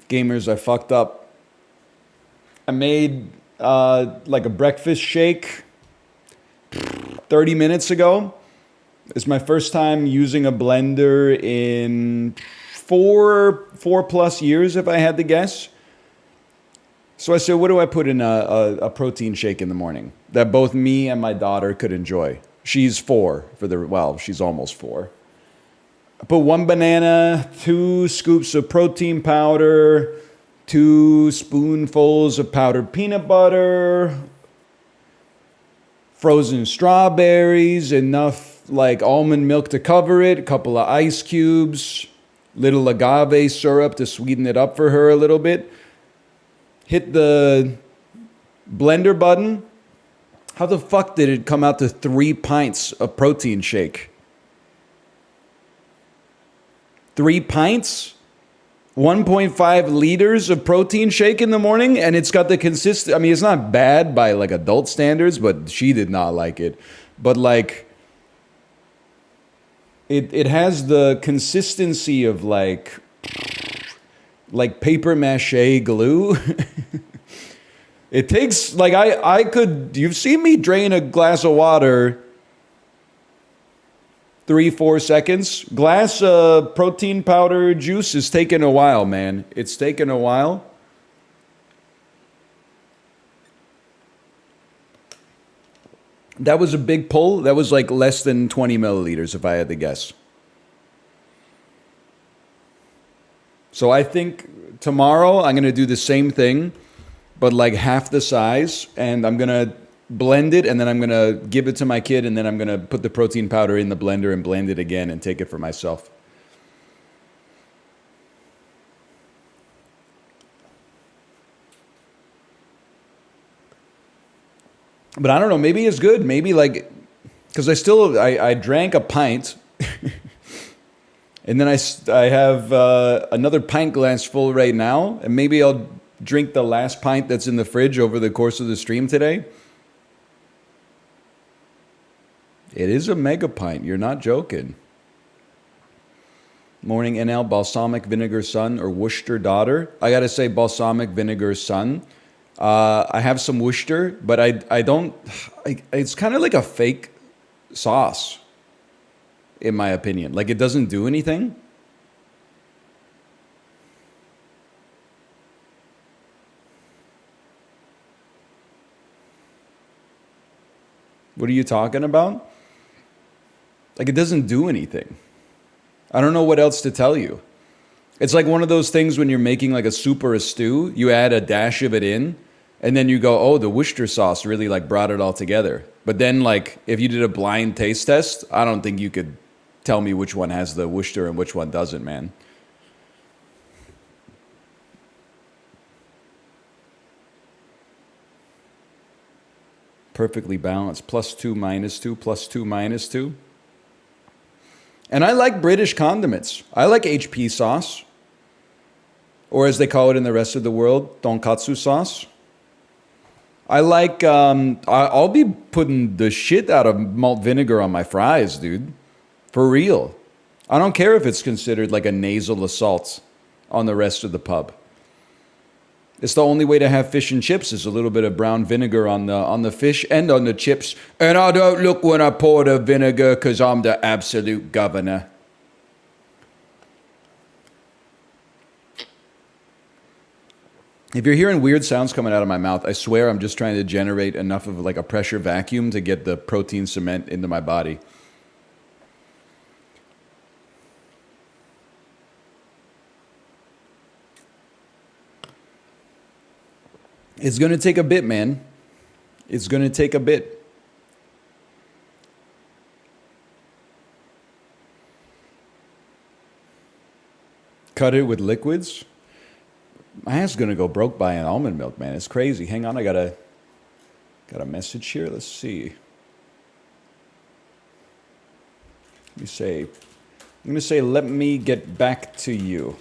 Gamers, I fucked up. I made like a breakfast shake 30 minutes ago. It's my first time using a blender in four plus years, if I had to guess. So I said, what do I put in a protein shake in the morning that both me and my daughter could enjoy? She's 4 she's almost 4. I put 1 banana, 2 scoops of protein powder, 2 spoonfuls of powdered peanut butter, frozen strawberries, enough like almond milk to cover it, a couple of ice cubes, little agave syrup to sweeten it up for her a little bit. Hit the blender button. How the fuck did it come out to 3 pints of protein shake? 3 pints? 1.5 liters of protein shake in the morning, and it's got the consist. I mean, it's not bad by like adult standards, but she did not like it. But like, it has the consistency of like paper mache glue. It takes like I could. You've seen me drain a glass of water 3-4 seconds. Glass protein powder juice is taking a while, man. It's taken a while. That was a big pull. That was like less than 20 milliliters, if I had to guess. So I think tomorrow I'm going to do the same thing, but like half the size, and I'm going to blend it, and then I'm going to give it to my kid, and then I'm going to put the protein powder in the blender and blend it again and take it for myself. But I don't know, maybe it's good. Maybe like, because I drank a pint, and then I have another pint glass full right now, and maybe I'll drink the last pint that's in the fridge over the course of the stream today. It is a mega pint. You're not joking. Morning NL, balsamic vinegar sun or Worcester daughter. I got to say balsamic vinegar sun. I have some Worcester, but I don't... it's kind of like a fake sauce, in my opinion. Like, it doesn't do anything. What are you talking about? Like, it doesn't do anything. I don't know what else to tell you. It's like one of those things when you're making like a soup or a stew, you add a dash of it in, and then you go, oh, the Worcester sauce really like brought it all together. But then like, if you did a blind taste test, I don't think you could tell me which one has the Worcester and which one doesn't, man. Perfectly balanced. +2, -2, +2, -2. And I like British condiments. I like HP sauce. Or as they call it in the rest of the world, tonkatsu sauce. I like, I'll be putting the shit out of malt vinegar on my fries, dude. For real. I don't care if it's considered like a nasal assault on the rest of the pub. It's the only way to have fish and chips is a little bit of brown vinegar on the fish and on the chips. And I don't look when I pour the vinegar because I'm the absolute governor. If you're hearing weird sounds coming out of my mouth, I swear I'm just trying to generate enough of like a pressure vacuum to get the protein cement into my body. It's going to take a bit, man. It's going to take a bit. Cut it with liquids. My ass is going to go broke buying almond milk, man. It's crazy. Hang on, I got a message here. Let's see. I'm going to say, let me get back to you.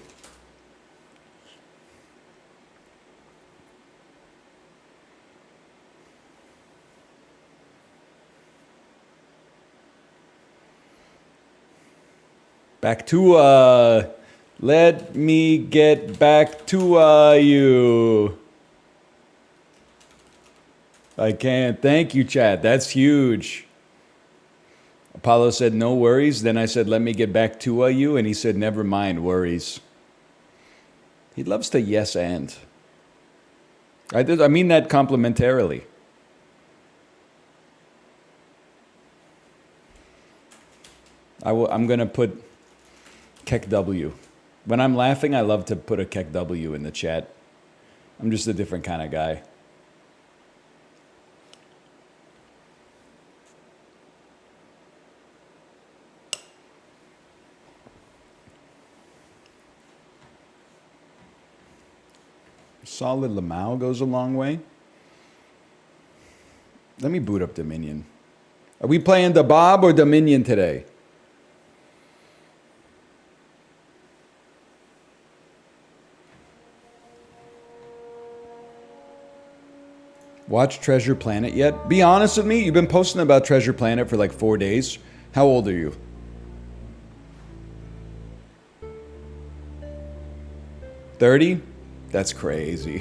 Back to Let me get back to you. I can't. Thank you, chat. That's huge. Apollo said, no worries. Then I said, let me get back to you. And he said, never mind, worries. He loves to yes and. I mean that complimentarily. I'm going to put Kek W. When I'm laughing, I love to put a Kek W in the chat. I'm just a different kind of guy. Solid Lamau goes a long way. Let me boot up Dominion. Are we playing the Bob or Dominion today? Watch Treasure Planet yet? Be honest with me, you've been posting about Treasure Planet for like 4 days. How old are you? $30? That's crazy.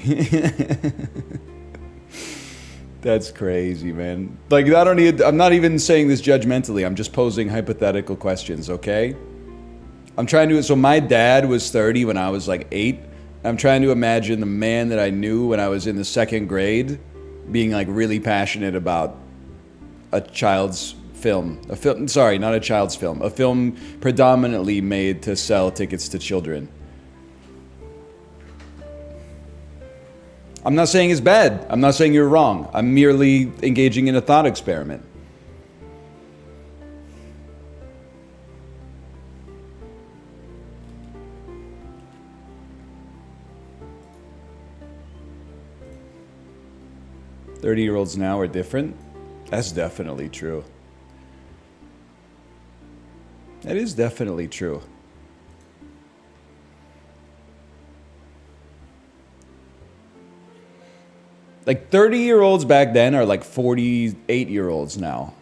That's crazy, man. Like, I'm not even saying this judgmentally. I'm just posing hypothetical questions, okay? I'm trying to, so my dad was 30 when I was like 8. I'm trying to imagine the man that I knew when I was in the 2nd grade being like really passionate about a child's film. Sorry, not a child's film. A film predominantly made to sell tickets to children. I'm not saying it's bad. I'm not saying you're wrong. I'm merely engaging in a thought experiment. "30-year-olds now are different." That's definitely true. That is definitely true. Like 30-year-olds back then are like 48-year-olds now.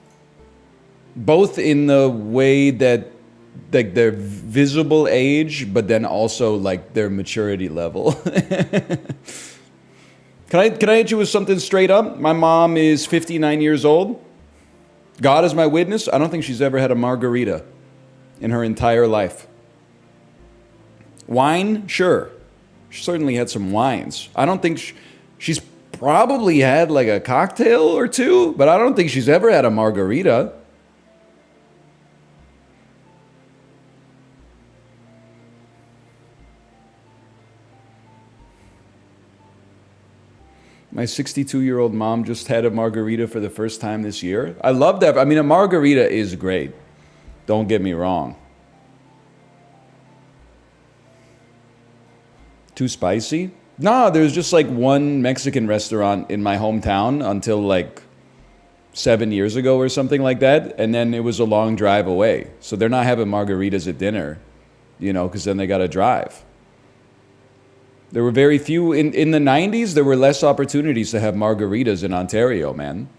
Both in the way that like their visible age, but then also like their maturity level. Can I hit you with something straight up? My mom is 59 years old. God is my witness. I don't think she's ever had a margarita in her entire life. Wine? Sure. She certainly had some wines. I don't think she's probably had like a cocktail or two, but I don't think she's ever had a margarita. My 62-year-old mom just had a margarita for the first time this year. I love that. I mean, a margarita is great. Don't get me wrong. Too spicy? No, there's just like one Mexican restaurant in my hometown until like 7 years ago or something like that. And then it was a long drive away. So they're not having margaritas at dinner, you know, because then they got to drive. There were very few, in the 90s, there were less opportunities to have margaritas in Ontario, man.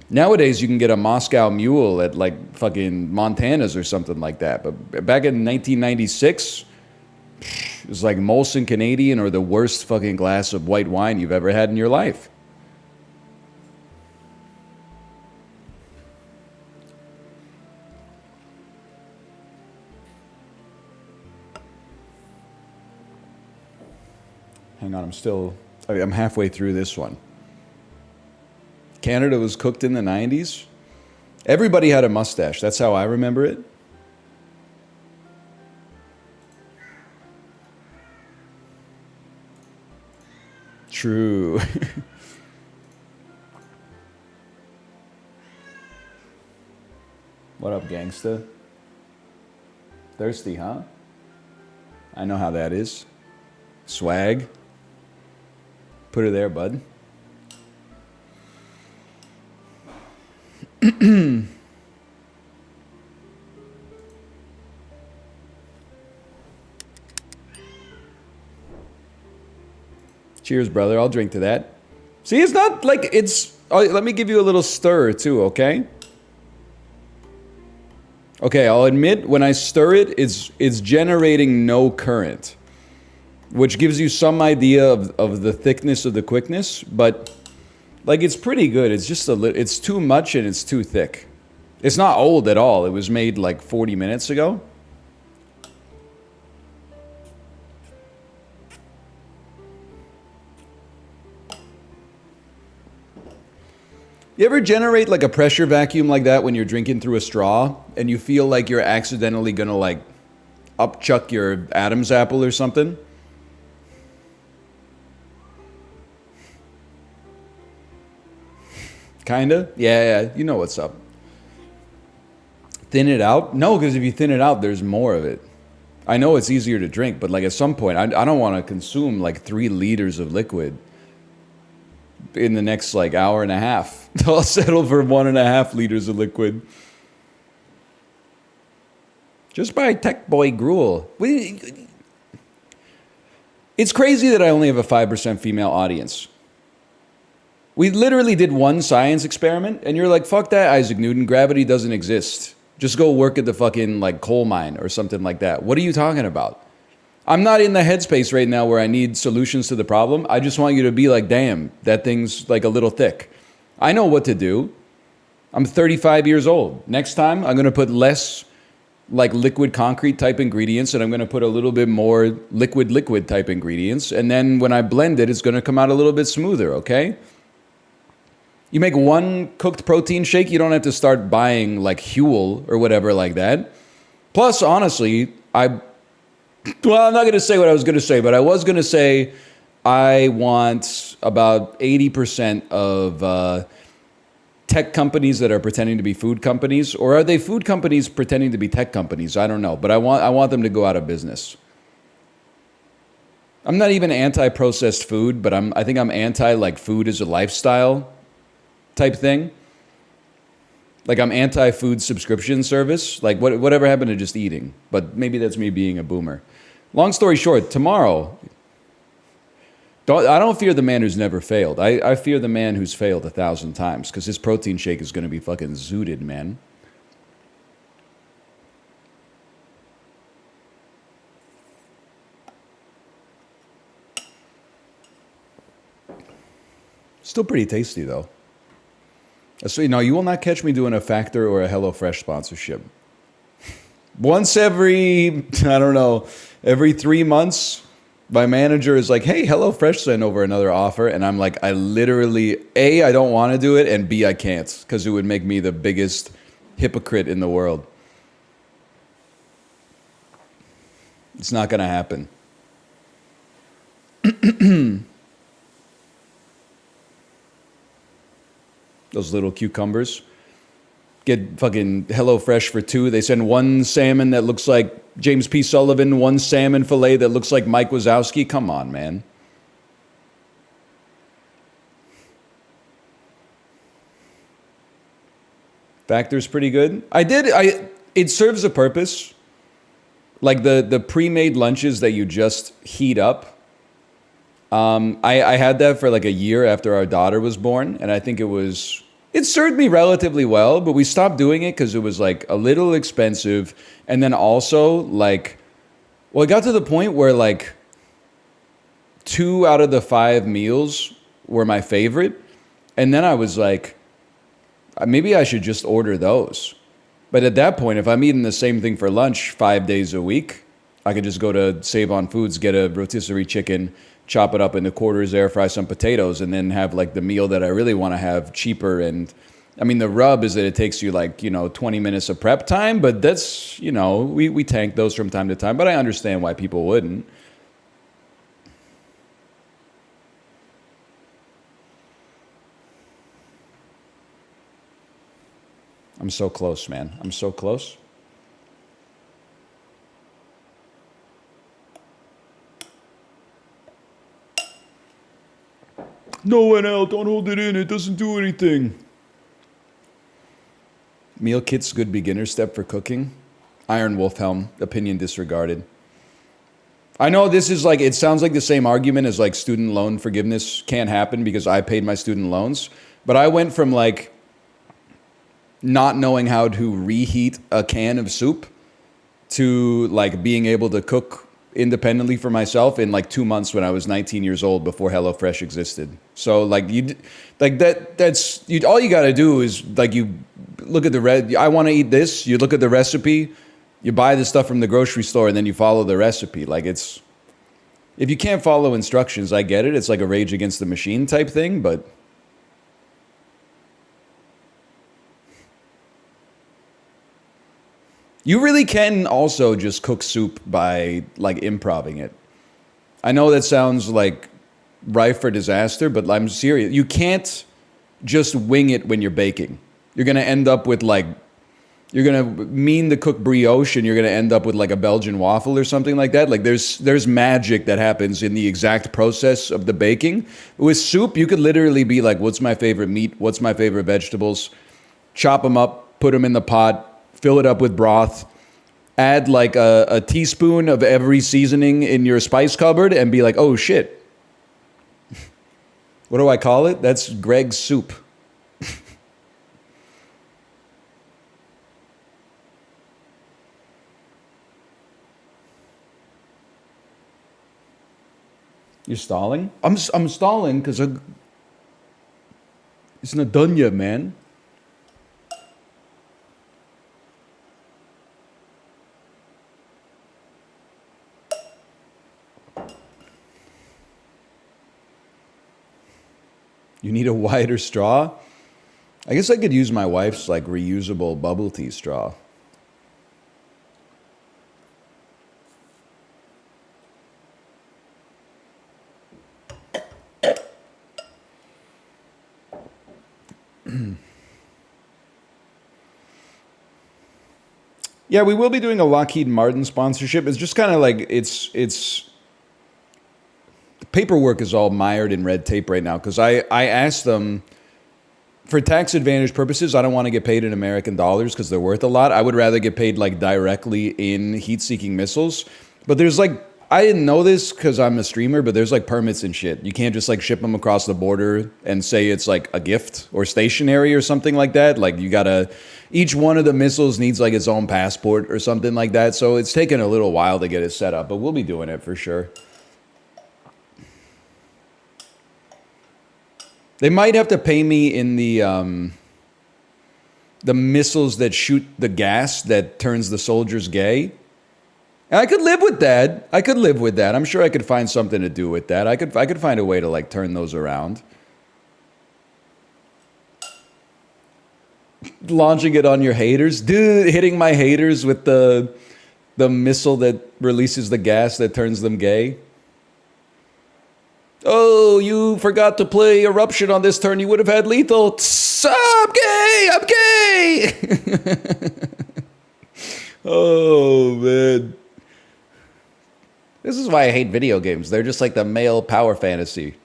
Nowadays, you can get a Moscow Mule at like fucking Montana's or something like that. But back in 1996, it was like Molson Canadian or the worst fucking glass of white wine you've ever had in your life. Hang on, I'm halfway through this one. Canada was cooked in the 90s. Everybody had a mustache. That's how I remember it. True. What up, gangsta? Thirsty, huh? I know how that is. Swag. Put her there, bud. Cheers, brother. I'll drink to that. See, it's not like it's... Oh, let me give you a little stir, too, okay? Okay, I'll admit when I stir it, it's generating no current, which gives you some idea of the thickness of the quickness, but like it's pretty good. It's just it's too much and it's too thick. It's not old at all. It was made like 40 minutes ago. You ever generate like a pressure vacuum like that when you're drinking through a straw and you feel like you're accidentally gonna like upchuck your Adam's apple or something? Kinda? Yeah, you know what's up. Thin it out? No, because if you thin it out, there's more of it. I know it's easier to drink, but like at some point, I don't want to consume like 3 liters of liquid in the next like hour and a half. I'll settle for 1.5 liters of liquid. Just buy Tech Boy Gruel. It's crazy that I only have a 5% female audience. We literally did one science experiment, and you're like, fuck that, Isaac Newton. Gravity doesn't exist. Just go work at the fucking like coal mine or something like that. What are you talking about? I'm not in the headspace right now where I need solutions to the problem. I just want you to be like, damn, that thing's like a little thick. I know what to do. I'm 35 years old. Next time, I'm going to put less like liquid concrete type ingredients, and I'm going to put a little bit more liquid type ingredients. And then when I blend it, it's going to come out a little bit smoother, okay? You make one cooked protein shake, you don't have to start buying like Huel or whatever like that. Plus, honestly, I'm not going to say what I was going to say, but I was going to say I want about 80% of tech companies that are pretending to be food companies, or are they food companies pretending to be tech companies? I don't know, but I want them to go out of business. I'm not even anti-processed food, but I think I'm anti like food as a lifestyle type thing. Like I'm anti-food subscription service. Like whatever happened to just eating? But maybe that's me being a boomer. Long story short, tomorrow, I don't fear the man who's never failed. I fear the man who's failed 1,000 times, because his protein shake is going to be fucking zooted, man. Still pretty tasty, though. So, you know, you will not catch me doing a Factor or a HelloFresh sponsorship. Once every, I don't know, every 3 months, my manager is like, hey, HelloFresh sent over another offer. And I'm like, I literally, A, I don't want to do it, and B, I can't, because it would make me the biggest hypocrite in the world. It's not going to happen. Those little cucumbers. Get fucking HelloFresh for 2. They send one salmon that looks like James P. Sullivan, one salmon fillet that looks like Mike Wazowski. Come on, man. Factor's pretty good. It serves a purpose. Like the pre-made lunches that you just heat up. I had that for like a year after our daughter was born, and I think it served me relatively well, but we stopped doing it because it was like a little expensive. And then also like, well, it got to the point where like 2 out of the 5 meals were my favorite. And then I was like, maybe I should just order those. But at that point, if I'm eating the same thing for lunch 5 days a week, I could just go to Save On Foods, get a rotisserie chicken, chop it up into quarters, air fry some potatoes, and then have like the meal that I really want to have cheaper. And I mean, the rub is that it takes you like, 20 minutes of prep time, but that's, we tank those from time to time, but I understand why people wouldn't. I'm so close, man. I'm so close. No, NL, don't hold it in. It doesn't do anything. Meal kit's good beginner step for cooking. Iron Wolf Helm, opinion disregarded. I know this is like, it sounds like the same argument as like student loan forgiveness can't happen because I paid my student loans. But I went from like not knowing how to reheat a can of soup to like being able to cook independently for myself in like 2 months when I was 19 years old before HelloFresh existed. So like that's all you got to do is like you look at I want to eat this, you look at the recipe, you buy the stuff from the grocery store and then you follow the recipe. Like if you can't follow instructions, I get it. It's like a Rage Against the Machine type thing, but you really can also just cook soup by like improvising it. I know that sounds like rife for disaster, but I'm serious. You can't just wing it when you're baking. You're going to end up with like, you're going to mean to cook brioche and you're going to end up with like a Belgian waffle or something like that. Like there's magic that happens in the exact process of the baking. With soup, you could literally be like, what's my favorite meat? What's my favorite vegetables? Chop them up, put them in the pot, fill it up with broth, add like a teaspoon of every seasoning in your spice cupboard and be like, oh shit. What do I call it? That's Greg's soup. You're stalling? I'm stalling because it's not done yet, man. You need a wider straw? I guess I could use my wife's like reusable bubble tea straw. Yeah, we will be doing a Lockheed Martin sponsorship. It's just kind of like it's the paperwork is all mired in red tape right now because I asked them for tax advantage purposes. I don't want to get paid in American dollars because they're worth a lot. I would rather get paid like directly in heat-seeking missiles. But there's like, I didn't know this because I'm a streamer, but there's like permits and shit. You can't just like ship them across the border and say it's like a gift or stationary or something like that. Like you gotta, each one of the missiles needs like its own passport or something like that. So it's taken a little while to get it set up, but we'll be doing it for sure. They might have to pay me in the missiles that shoot the gas that turns the soldiers gay. And I could live with that. I could live with that. I'm sure I could find something to do with that. I could find a way to like turn those around. Launching it on your haters, dude. Hitting my haters with the missile that releases the gas that turns them gay. Oh, you forgot to play Eruption on this turn. You would have had lethal. I'm gay. I'm gay. Oh man. This is why I hate video games. They're just like the male power fantasy.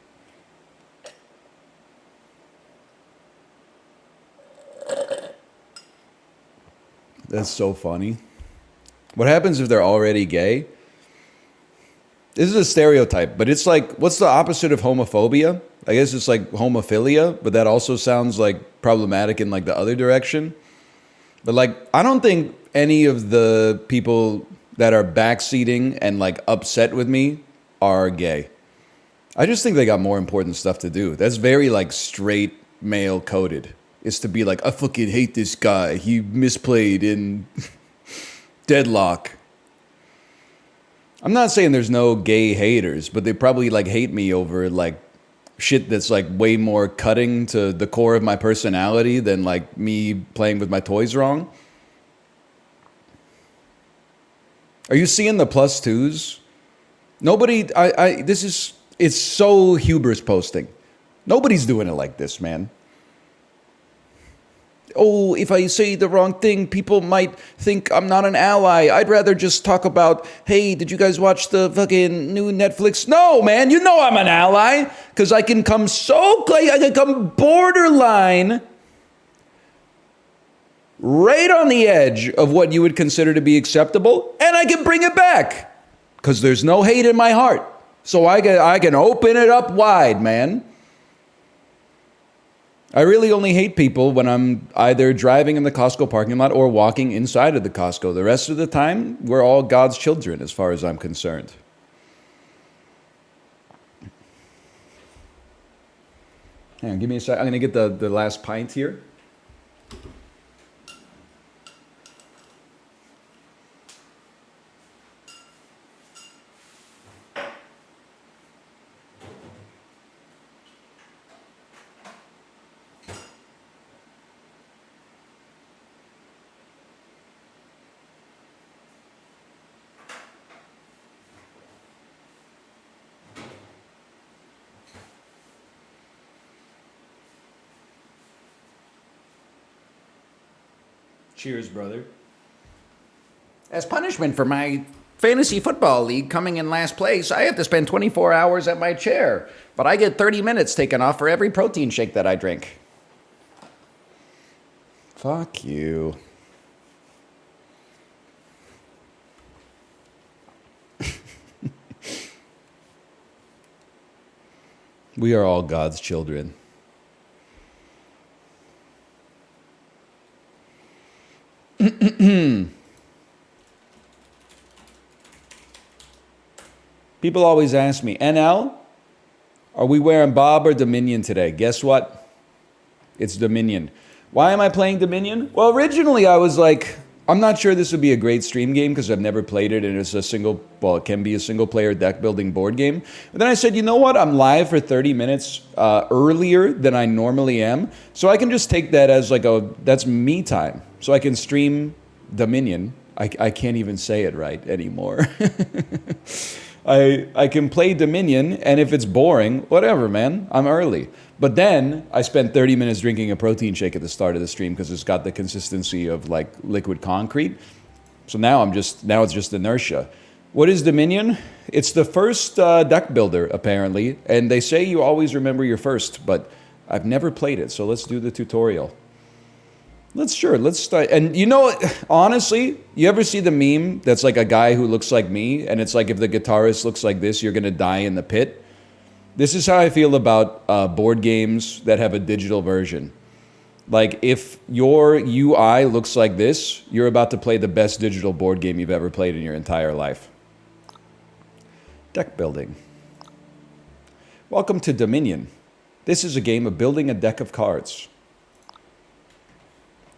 That's so funny. What happens if they're already gay? This is a stereotype, but it's like, what's the opposite of homophobia? I guess it's like homophilia, but that also sounds like problematic in like the other direction. But like, I don't think any of the people that are backseating and like upset with me are gay. I just think they got more important stuff to do. That's very like straight male coded. Is to be like, I fucking hate this guy. He misplayed in Deadlock. I'm not saying there's no gay haters, but they probably like hate me over like shit that's like way more cutting to the core of my personality than like me playing with my toys wrong. Are you seeing the +2s? Nobody, it's so hubris posting. Nobody's doing it like this, man. Oh, if I say the wrong thing, people might think I'm not an ally. I'd rather just talk about, hey, did you guys watch the fucking new Netflix? No, man, you know I'm an ally. Because I can come I can come borderline right on the edge of what you would consider to be acceptable, and I can bring it back. Because there's no hate in my heart. So I can open it up wide, man. I really only hate people when I'm either driving in the Costco parking lot or walking inside of the Costco. The rest of the time, we're all God's children as far as I'm concerned. Hang on, give me a sec. I'm going to get the last pint here. Cheers, brother. As punishment for my fantasy football league coming in last place, I have to spend 24 hours at my chair, but I get 30 minutes taken off for every protein shake that I drink. Fuck you. We are all God's children. People always ask me, NL, are we wearing Bob or Dominion today? Guess what? It's Dominion. Why am I playing Dominion? Well, originally I was like, I'm not sure this would be a great stream game because I've never played it and it's a single, well, it can be a single player deck building board game. But then I said, you know what? I'm live for 30 minutes earlier than I normally am. So I can just take that as like that's me time. So I can stream Dominion. I can't even say it right anymore. I can play Dominion, and if it's boring, whatever, man. I'm early. But then I spent 30 minutes drinking a protein shake at the start of the stream because it's got the consistency of like liquid concrete. So now it's just inertia. What is Dominion? It's the first deck builder, apparently. And they say you always remember your first, but I've never played it. So let's do the tutorial. Let's start. And you know, honestly, you ever see the meme that's like a guy who looks like me, and it's like if the guitarist looks like this, you're gonna die in the pit. This is how I feel about board games that have a digital version. Like if your UI looks like this, you're about to play the best digital board game you've ever played in your entire life. Deck building. Welcome to Dominion. This is a game of building a deck of cards.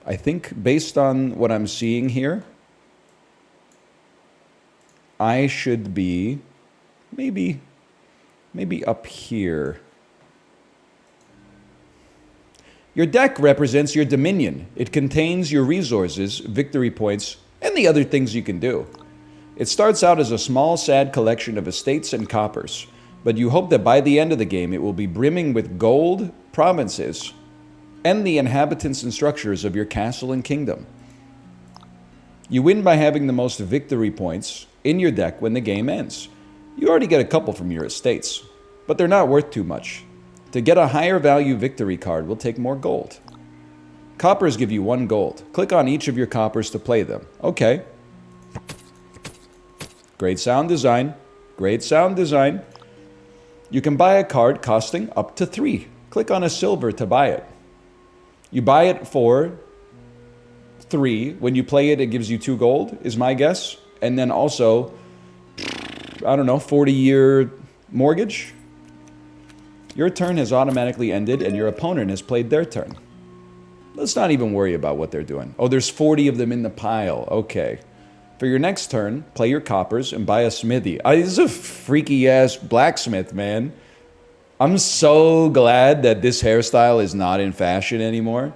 I think based on what I'm seeing here, I should be maybe up here. Your deck represents your dominion. It contains your resources, victory points, and the other things you can do. It starts out as a small, sad collection of estates and coppers, but you hope that by the end of the game it will be brimming with gold, provinces, and the inhabitants and structures of your castle and kingdom. You win by having the most victory points in your deck when the game ends. You already get a couple from your estates, but they're not worth too much. To get a higher value victory card will take more gold. Coppers give you 1 gold. Click on each of your coppers to play them. Okay. Great sound design. Great sound design. You can buy a card costing up to 3. Click on a silver to buy it. You buy it for 3. When you play it, it gives you 2 gold, is my guess. And then also, I don't know, 40-year mortgage. Your turn has automatically ended and your opponent has played their turn. Let's not even worry about what they're doing. Oh, there's 40 of them in the pile. Okay. For your next turn, play your coppers and buy a smithy. This is a freaky-ass blacksmith, man. I'm so glad that this hairstyle is not in fashion anymore.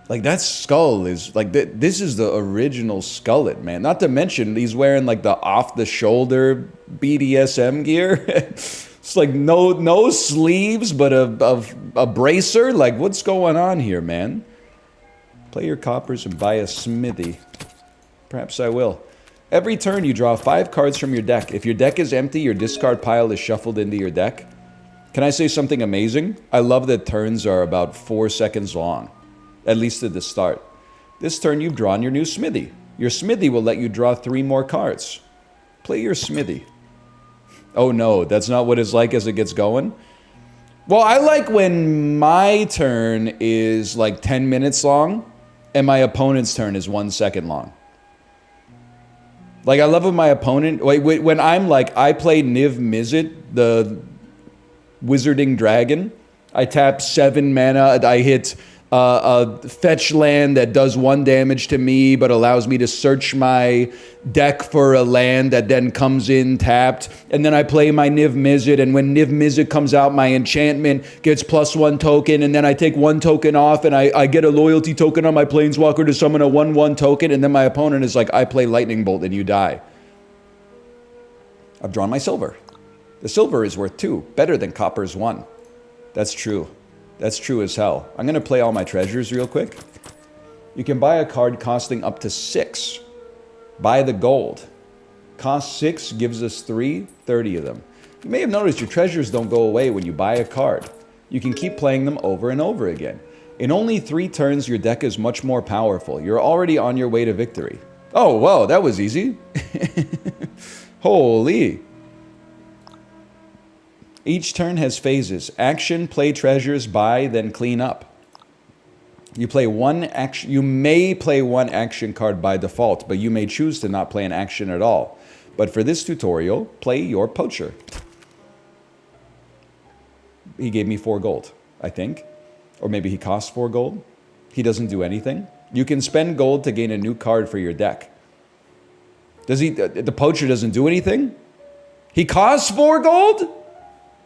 Like, that skull is, like, this is the original skullet, man. Not to mention, he's wearing, like, the off-the-shoulder BDSM gear. It's like no sleeves, but a bracer. Like, what's going on here, man? Play your coppers and buy a smithy. Perhaps I will. Every turn, you draw 5 cards from your deck. If your deck is empty, your discard pile is shuffled into your deck. Can I say something amazing? I love that turns are about 4 seconds long, at least at the start. This turn, you've drawn your new smithy. Your smithy will let you draw 3 more cards. Play your smithy. Oh no, that's not what it's like as it gets going. Well, I like when my turn is like 10 minutes long and my opponent's turn is 1 second long. Like, I love when my opponent, like, when I'm like, I play Niv Mizzet, the Wizarding Dragon. I tap 7 mana. I hit a fetch land that does 1 damage to me, but allows me to search my deck for a land that then comes in tapped. And then I play my Niv Mizzet, and when Niv Mizzet comes out, my enchantment gets +1 token, and then I take 1 token off, and I get a loyalty token on my Planeswalker to summon a 1/1 token, and then my opponent is like, I play Lightning Bolt, and you die. I've drawn my silver. The silver is worth 2, better than copper's 1. That's true. That's true as hell. I'm going to play all my treasures real quick. You can buy a card costing up to 6. Buy the gold. Cost 6, gives us 3, 30 of them. You may have noticed your treasures don't go away when you buy a card. You can keep playing them over and over again. In only 3 turns, your deck is much more powerful. You're already on your way to victory. Oh, whoa, that was easy. Holy. Each turn has phases. Action, play treasures, buy, then clean up. You play one action. You may play 1 action card by default, but you may choose to not play an action at all. But for this tutorial, play your poacher. He gave me 4 gold, I think. Or maybe he costs 4 gold. He doesn't do anything. You can spend gold to gain a new card for your deck. Does he? The poacher doesn't do anything? He costs 4 gold?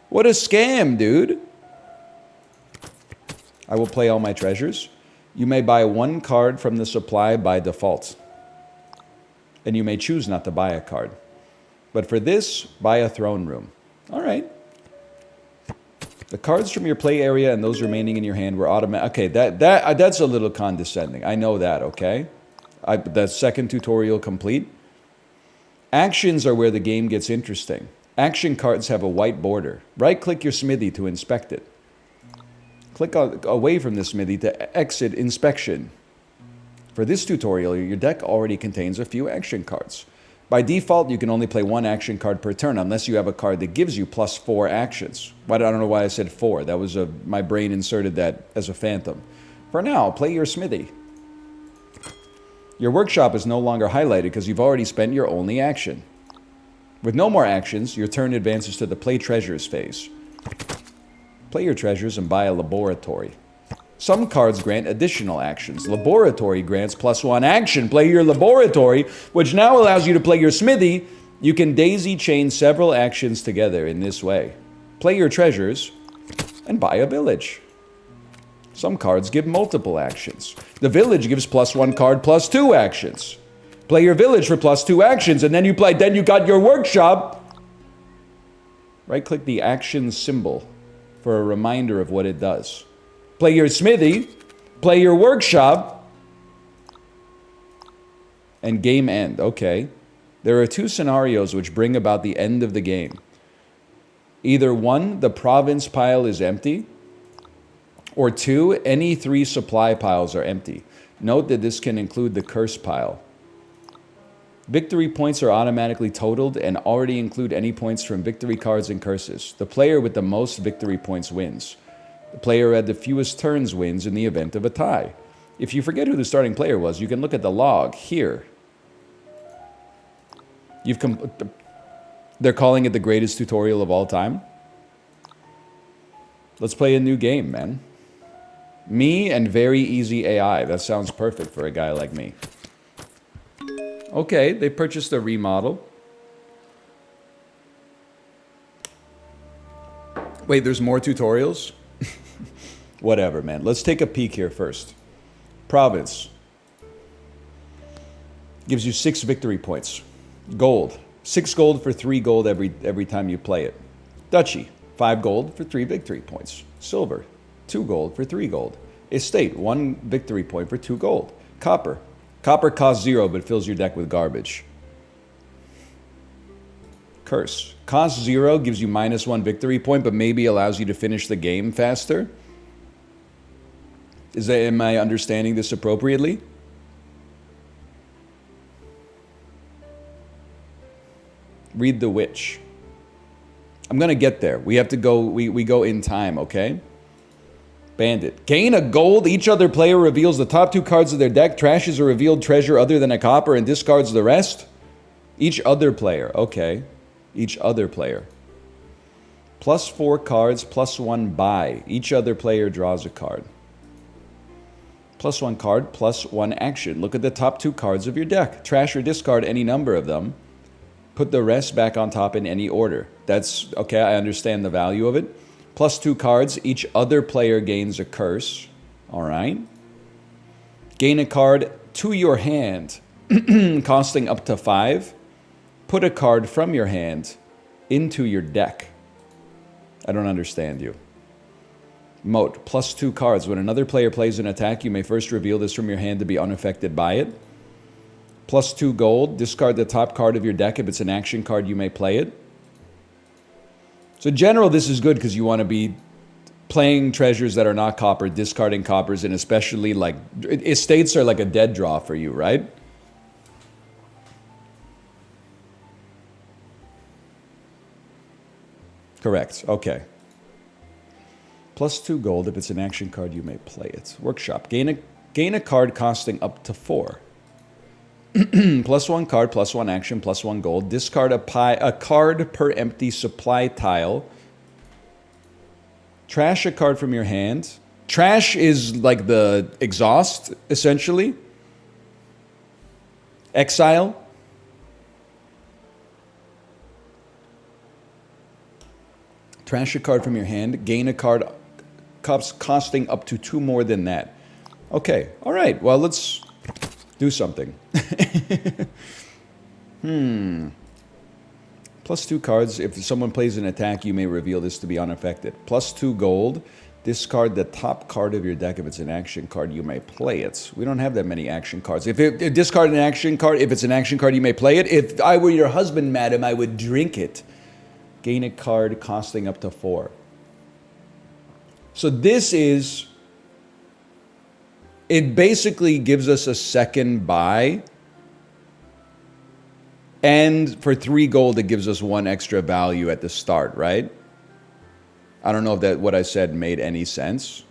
What a scam, dude. I will play all my treasures. You may buy 1 card from the supply by default. And you may choose not to buy a card. But for this, buy a throne room. All right. The cards from your play area and those remaining in your hand were automatic. Okay, that's a little condescending. I know that, okay? The second tutorial complete. Actions are where the game gets interesting. Action cards have a white border. Right-click your smithy to inspect it. Click away from the smithy to exit inspection. For this tutorial, your deck already contains a few action cards. By default, you can only play 1 action card per turn unless you have a card that gives you +4 actions. I don't know why I said 4. That was my brain inserted that as a phantom. For now, play your smithy. Your workshop is no longer highlighted because you've already spent your only action. With no more actions, your turn advances to the Play Treasures phase. Play your treasures and buy a laboratory. Some cards grant additional actions. Laboratory grants +1 action. Play your laboratory, which now allows you to play your smithy. You can daisy chain several actions together in this way. Play your treasures and buy a village. Some cards give multiple actions. The village gives +1 card +2 actions. Play your village for +2 actions, and then you got your workshop. Right-click the action symbol for a reminder of what it does. Play your smithy, play your workshop, and game end. Okay. There are 2 scenarios which bring about the end of the game. Either 1, the province pile is empty, or 2, any 3 supply piles are empty. Note that this can include the curse pile. Victory points are automatically totaled and already include any points from victory cards and curses. The player with the most victory points wins. The player who had the fewest turns wins in the event of a tie. If you forget who the starting player was, you can look at the log here. They're calling it the greatest tutorial of all time. Let's play a new game, man. Me and very easy AI. That sounds perfect for a guy like me. Okay, they purchased a remodel. Wait, there's more tutorials? Whatever, man. Let's take a peek here first. Province. Gives you 6 victory points. Gold. 6 gold for 3 gold every time you play it. Duchy. 5 gold for 3 victory points. Silver. 2 gold for 3 gold. Estate. 1 victory point for 2 gold. Copper. Copper costs 0 but fills your deck with garbage. Curse. Costs 0, gives you -1 victory point, but maybe allows you to finish the game faster. Am I understanding this appropriately? Read the Witch. I'm going to get there. We have to go, we go in time, okay? Bandit. Gain a gold. Each other player reveals the top 2 cards of their deck, trashes a revealed treasure other than a copper, and discards the rest. Each other player. Okay. Each other player. +4 cards, +1 buy. Each other player draws a card. +1 card, +1 action. Look at the top 2 cards of your deck. Trash or discard any number of them. Put the rest back on top in any order. That's, okay, I understand the value of it. +2 cards, each other player gains a curse. All right. Gain a card to your hand, costing up to 5. Put a card from your hand into your deck. I don't understand you. Moat, +2 cards. When another player plays an attack, you may first reveal this from your hand to be unaffected by it. +2 gold. Discard the top card of your deck. If it's an action card, you may play it. So in general, this is good because you want to be playing treasures that are not copper, discarding coppers, and especially like estates are like a dead draw for you, right? Correct. Okay. +2 gold. If it's an action card, you may play it. Workshop. Gain a card costing up to 4. +1 card, +1 action, +1 gold. Discard a card per empty supply tile. Trash a card from your hand. Trash is like the exhaust, essentially. Exile. Trash a card from your hand. Gain a card costing up to 2 more than that. Okay, all right. Well, let's do something. +2 cards. If someone plays an attack, you may reveal this to be unaffected. +2 gold. Discard the top card of your deck. If it's an action card, you may play it. We don't have that many action cards. If discard an action card, if it's an action card, you may play it. If I were your husband, madam, I would drink it. Gain a card costing up to 4. So this is... It basically gives us a second buy. And for 3 gold, it gives us 1 extra value at the start, right? I don't know if that what I said made any sense.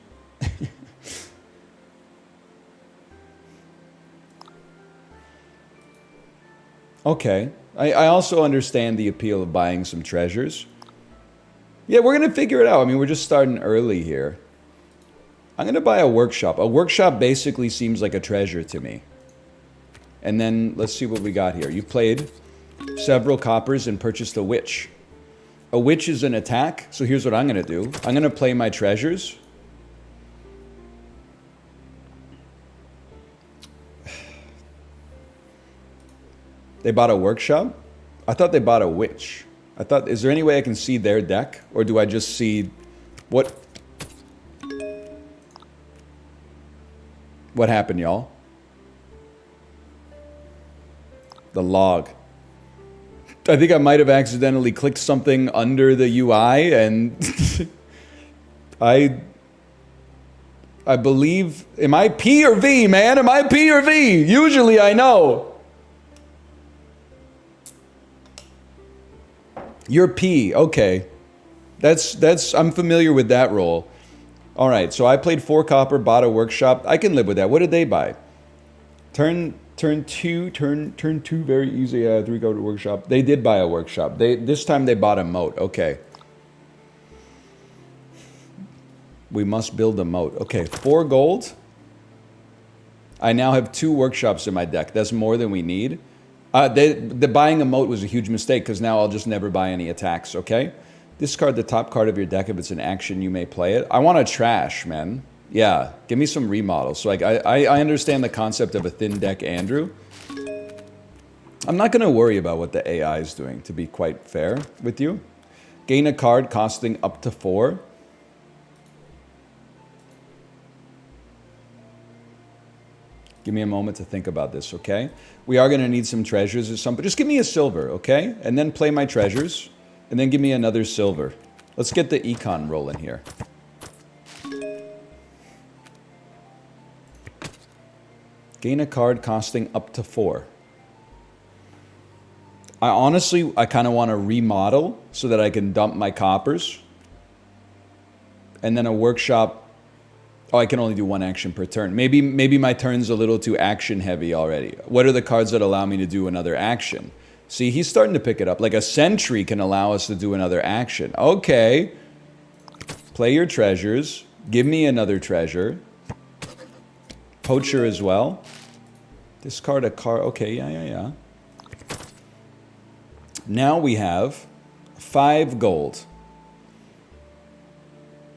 Okay. I also understand the appeal of buying some treasures. Yeah, we're going to figure it out. I mean, we're just starting early here. I'm going to buy a workshop. A workshop basically seems like a treasure to me. And then let's see what we got here. You played several coppers and purchased a witch. A witch is an attack, so here's what I'm going to do. I'm going to play my treasures. They bought a workshop? I thought they bought a witch. I thought, is there any way I can see their deck? Or do I just see what happened, y'all? The log. I think I might have accidentally clicked something under the UI and I believe, am I P or V, man? Am I P or V? Usually I know. You're P, okay. I'm familiar with that role. All right, so I played 4 copper, bought a workshop. I can live with that. What did they buy? Turn 2, very easy. 3 go to workshop. They did buy a workshop. This time they bought a moat. Okay. We must build a moat. Okay, 4 gold. I now have 2 workshops in my deck. That's more than we need. The buying a moat was a huge mistake because now I'll just never buy any attacks, okay? Discard the top card of your deck. If it's an action, you may play it. I want a trash, man. Yeah, give me some remodels. So like, I understand the concept of a thin deck, Andrew. I'm not going to worry about what the AI is doing, to be quite fair with you. Gain a card costing up to 4. Give me a moment to think about this, okay? We are going to need some treasures or something. Just give me a silver, okay? And then play my treasures. And then give me another silver. Let's get the econ rolling here. Gain a card costing up to 4. I kind of want to remodel so that I can dump my coppers. And then a workshop. Oh, I can only do one action per turn. Maybe my turn's a little too action heavy already. What are the cards that allow me to do another action? See, he's starting to pick it up. Like a sentry can allow us to do another action. Okay. Play your treasures. Give me another treasure. Poacher as well. Discard a card. Okay, yeah. Now we have 5 gold.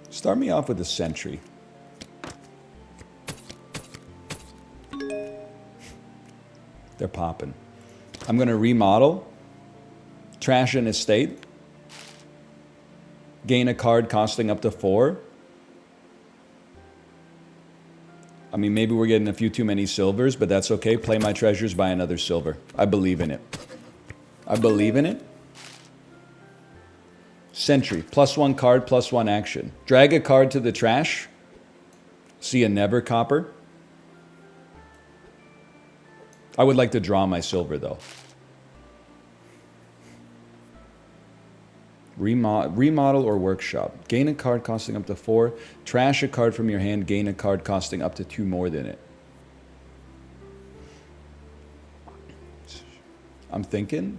Start me off with a sentry. They're popping. I'm going to remodel. Trash an estate. Gain a card costing up to 4. I mean, maybe we're getting a few too many silvers, but that's okay. Play my treasures, buy another silver. I believe in it. I believe in it. Sentry. +1 card, +1 action. Drag a card to the trash. See a never copper. I would like to draw my silver, though. Remodel or workshop. Gain a card costing up to 4. Trash a card from your hand. Gain a card costing up to 2 more than it. I'm thinking.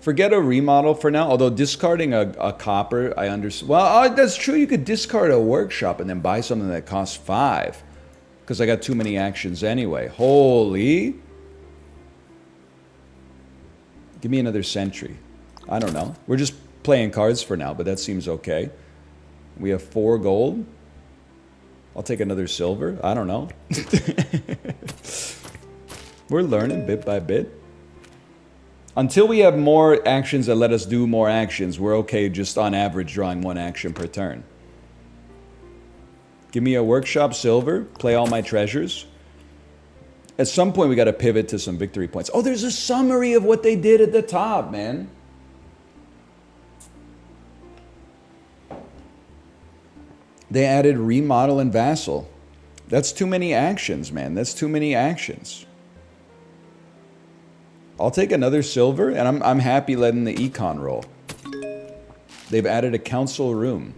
Forget a remodel for now. Although discarding a copper, I understand. Well, that's true. You could discard a workshop and then buy something that costs 5. Because I got too many actions anyway. Holy. Give me another sentry. I don't know. We're just playing cards for now, but that seems okay. We have 4 gold. I'll take another silver. I don't know. We're learning bit by bit. Until we have more actions that let us do more actions, we're okay just on average drawing 1 action per turn. Give me a workshop silver. Play all my treasures. At some point, we got to pivot to some victory points. Oh, there's a summary of what they did at the top, man. They added remodel and vassal. That's too many actions, man. That's too many actions. I'll take another silver, and I'm happy letting the econ roll. They've added a council room.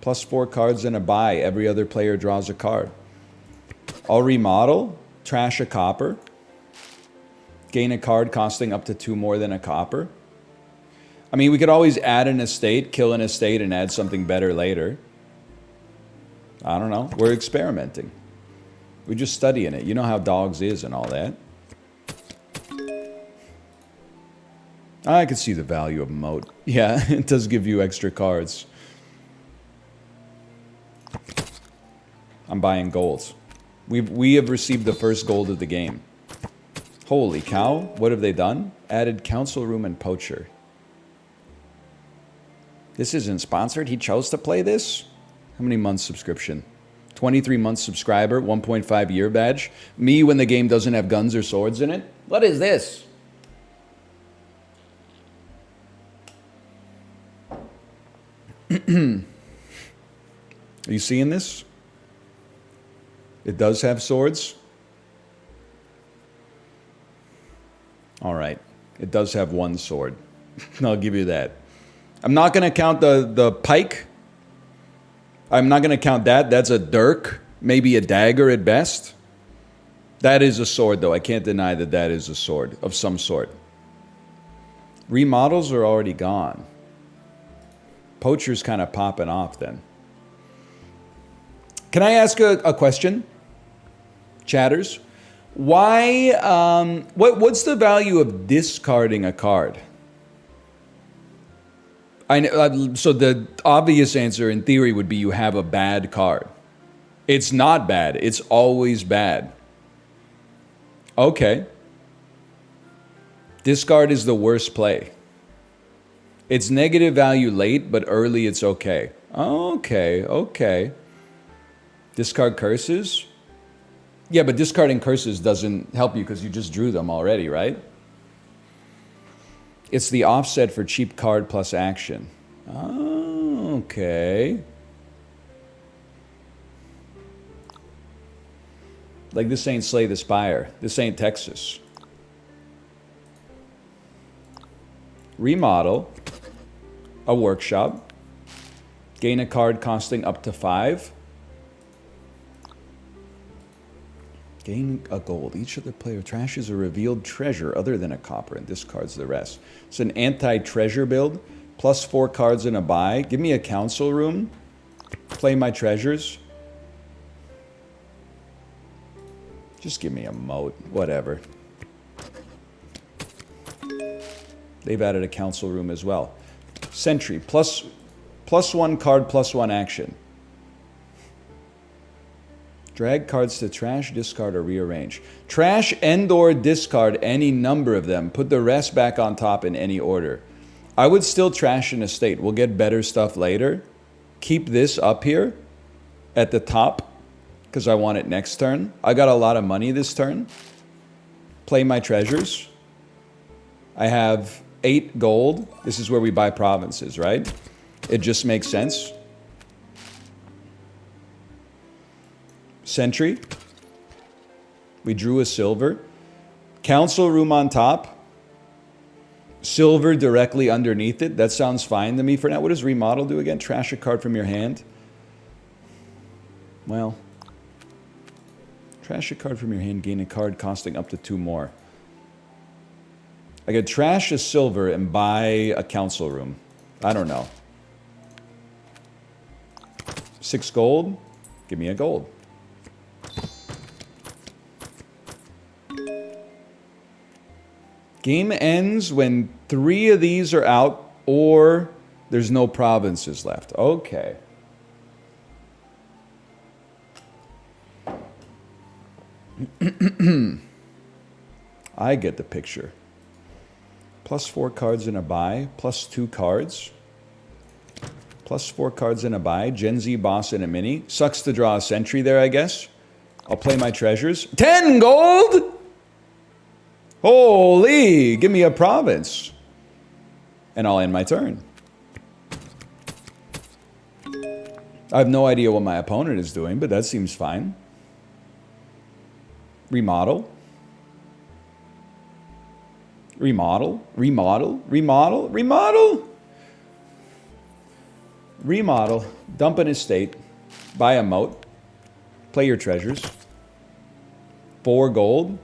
+4 cards and a buy. Every other player draws a card. I'll remodel. Trash a copper. Gain a card costing up to 2 more than a copper. I mean, we could always add an estate, kill an estate, and add something better later. I don't know. We're experimenting. We're just studying it. You know how dogs is and all that. I could see the value of moat. Yeah, it does give you extra cards. I'm buying golds. We have received the first gold of the game. Holy cow. What have they done? Added council room and poacher. This isn't sponsored. He chose to play this? How many months subscription? 23 months subscriber, 1.5 year badge. Me when the game doesn't have guns or swords in it? What is this? Are you seeing this? It does have swords. All right. It does have 1 sword. I'll give you that. I'm not going to count the pike. I'm not going to count that. That's a dirk. Maybe a dagger at best. That is a sword, though. I can't deny that that is a sword of some sort. Remodels are already gone. Poacher's kind of popping off then. Can I ask a question? Chatters? Why, what's the value of discarding a card? So the obvious answer in theory would be you have a bad card. It's not bad. It's always bad. Okay. Discard is the worst play. It's negative value late, but early it's okay. Okay. Discard curses? Yeah, but discarding curses doesn't help you because you just drew them already, right? It's the offset for cheap card plus action. Okay. Like this ain't Slay the Spire. This ain't Texas. remodel, a workshop, gain a card costing up to 5. Gain a gold. Each other player trashes a revealed treasure other than a copper and discards the rest. It's an anti-treasure build. Plus 4 cards in a buy. Give me a council room. Play my treasures. Just give me a moat. Whatever. They've added a council room as well. Sentry. Plus 1 card, plus 1 action. Drag cards to trash, discard, or rearrange. Trash and or discard any number of them. Put the rest back on top in any order. I would still trash an estate. We'll get better stuff later. Keep this up here at the top because I want it next turn. I got a lot of money this turn. Play my treasures. I have 8 gold. This is where we buy provinces, right? It just makes sense. Sentry. We drew a silver. Council room on top. Silver directly underneath it. That sounds fine to me for now. What does remodel do again? Trash a card from your hand. Well, trash a card from your hand. Gain a card costing up to 2 more. I could trash a silver and buy a council room. I don't know. 6 gold. Give me a gold. Game ends when 3 of these are out or there's no provinces left. Okay. I get the picture. Plus 4 cards in a buy, plus 2 cards. Plus 4 cards in a buy. Gen Z boss in a mini. Sucks to draw a sentry there, I guess. I'll play my treasures. 10 gold! Holy! Give me a province. And I'll end my turn. I have no idea what my opponent is doing, but that seems fine. Remodel. Remodel. Remodel. Remodel. Remodel. Remodel. Dump an estate. Buy a moat. Play your treasures. 4 gold.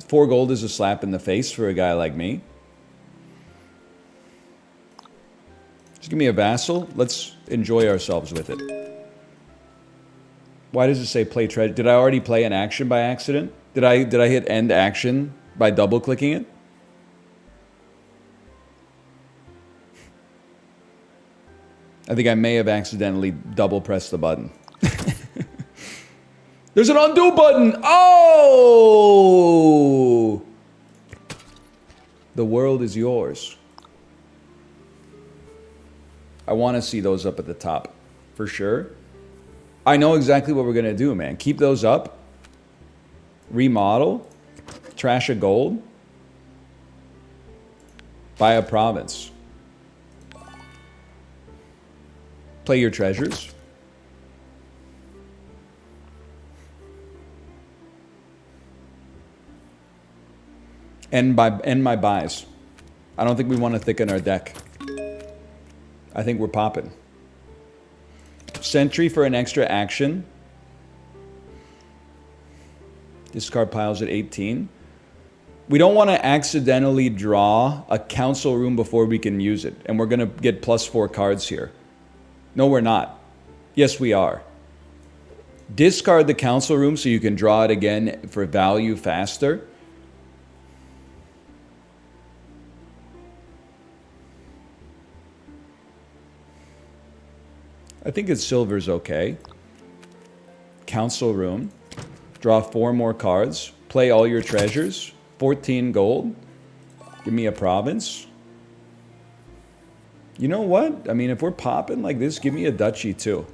4 gold is a slap in the face for a guy like me. Just give me a vassal. Let's enjoy ourselves with it. Why does it say play treasure? Did I already play an action by accident? Did I hit end action by double clicking it? I think I may have accidentally double pressed the button. There's an undo button. Oh! The world is yours. I want to see those up at the top for sure. I know exactly what we're going to do, man. Keep those up. Remodel. Trash a gold. Buy a province. Play your treasures. End my buys. I don't think we want to thicken our deck. I think we're popping. Sentry for an extra action. Discard piles at 18. We don't want to accidentally draw a council room before we can use it. And we're going to get plus 4 cards here. No, we're not. Yes, we are. Discard the council room so you can draw it again for value faster. I think it's silver's okay. Council room. Draw 4 more cards. Play all your treasures. 14 gold. Give me a province. You know what? I mean, if we're popping like this, give me a duchy too.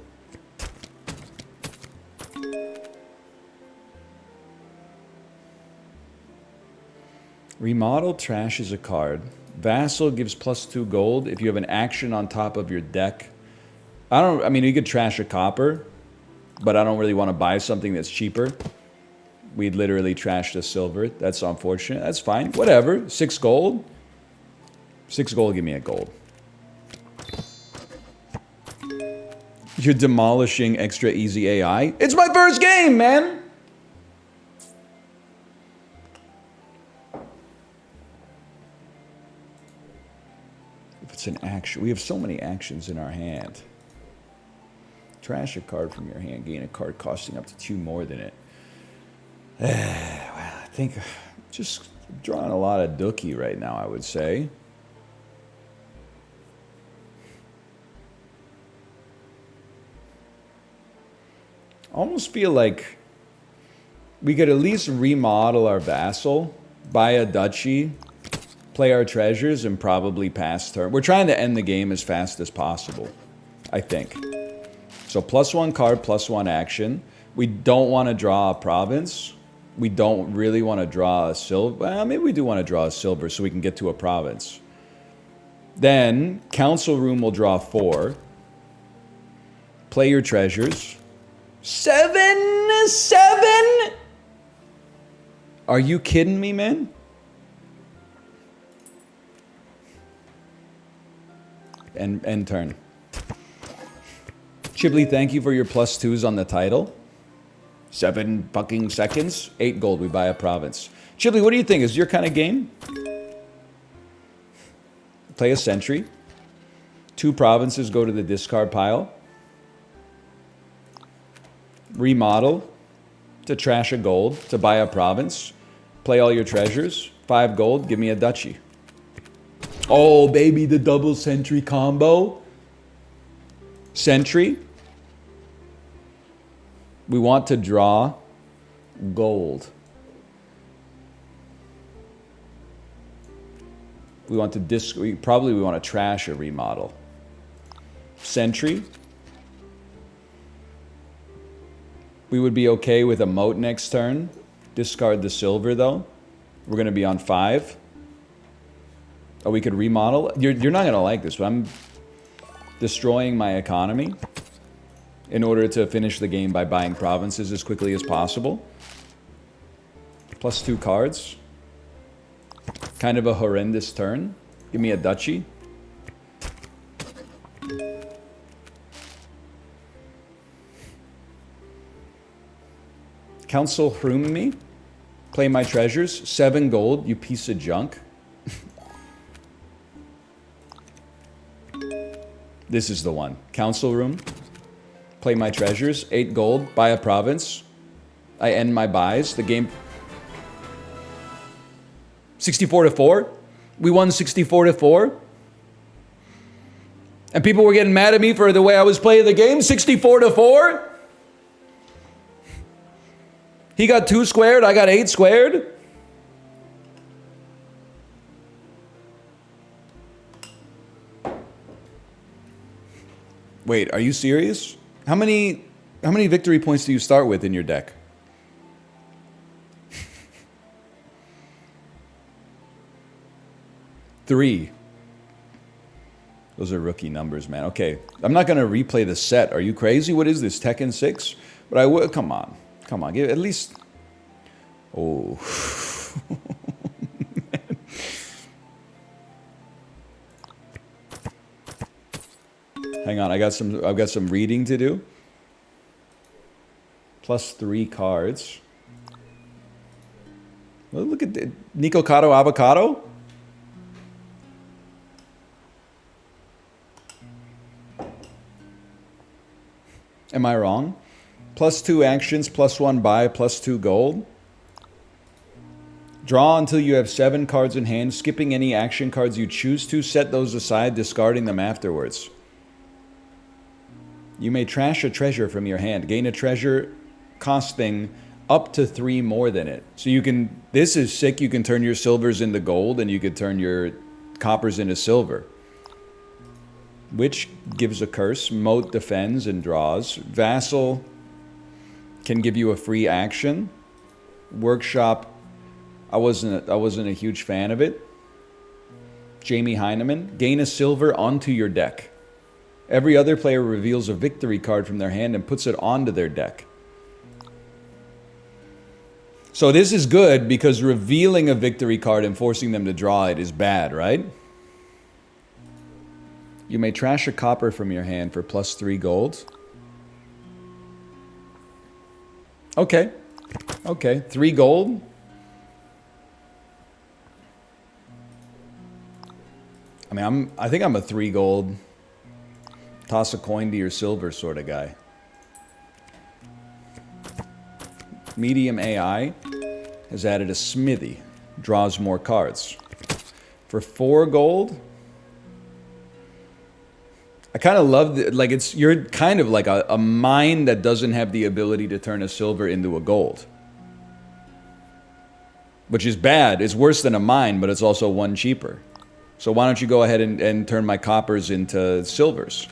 Remodel trashes a card. Vassal gives plus 2 gold if you have an action on top of your deck. I mean, you could trash a copper, but I don't really want to buy something that's cheaper. We'd literally trash the silver. That's unfortunate. That's fine. Whatever. 6 gold. 6 gold, give me a gold. You're demolishing extra easy AI. It's my first game, man! If it's an action, we have so many actions in our hand. Trash a card from your hand, gain a card costing up to 2 more than it. Well, I think just drawing a lot of dookie right now, I would say. I almost feel like we could at least remodel our vassal, buy a duchy, play our treasures, and probably pass turn. We're trying to end the game as fast as possible, I think. So +1 card, +1 action. We don't want to draw a province. We don't really want to draw a silver. Well, maybe we do want to draw a silver so we can get to a province. Then, council room will draw 4. Play your treasures. 7? Are you kidding me, man? End turn. Chibli, thank you for your +2s on the title. 7 fucking seconds. 8 gold, we buy a province. Chibli, what do you think? Is your kind of game? Play a sentry. 2 provinces go to the discard pile. Remodel to trash a gold to buy a province. Play all your treasures. 5 gold, give me a duchy. Oh, baby, the double sentry combo. Sentry. We want to draw gold. We want to we want to trash a remodel. Sentry. We would be okay with a moat next turn. Discard the silver, though. We're going to be on 5. Oh, we could remodel. You're not going to like this, but I'm destroying my economy in order to finish the game by buying provinces as quickly as possible. +2 cards. Kind of a horrendous turn. Give me a duchy. Council Hroom me. Play my treasures. 7 gold, you piece of junk. This is the one. Council room. Play my treasures. 8 gold, buy a province. I end my buys. The game... 64-4? We won 64-4? And people were getting mad at me for the way I was playing the game? 64-4? He got 2 squared, I got 8 squared? Wait, are you serious? How many victory points do you start with in your deck? Three. Those are rookie numbers, man. Okay, I'm not going to replay the set. Are you crazy? What is this, Tekken 6? But I would, come on. Come on, give at least... Oh. Hang on, I've got some reading to do. +3 cards. Well, look at Nico Cotto Avocado. Am I wrong? +2 actions, +1 buy, +2 gold. Draw until you have 7 cards in hand, skipping any action cards you choose to. Set those aside, discarding them afterwards. You may trash a treasure from your hand. Gain a treasure costing up to 3 more than it. So you can... This is sick. You can turn your silvers into gold, and you could turn your coppers into silver. Which gives a curse. Moat defends and draws. Vassal can give you a free action. Workshop, I wasn't a huge fan of it. Jamie Heineman, gain a silver onto your deck. Every other player reveals a victory card from their hand and puts it onto their deck. So this is good because revealing a victory card and forcing them to draw it is bad, right? You may trash a copper from your hand for +3 gold. Okay. Okay, 3 gold. I mean, I think I'm a 3 gold, toss a coin to your silver sort of guy. Medium AI has added a smithy, draws more cards. For 4 gold, I kind of love it. Like, you're kind of like a mine that doesn't have the ability to turn a silver into a gold. Which is bad. It's worse than a mine, but it's also 1 cheaper. So why don't you go ahead and turn my coppers into silvers?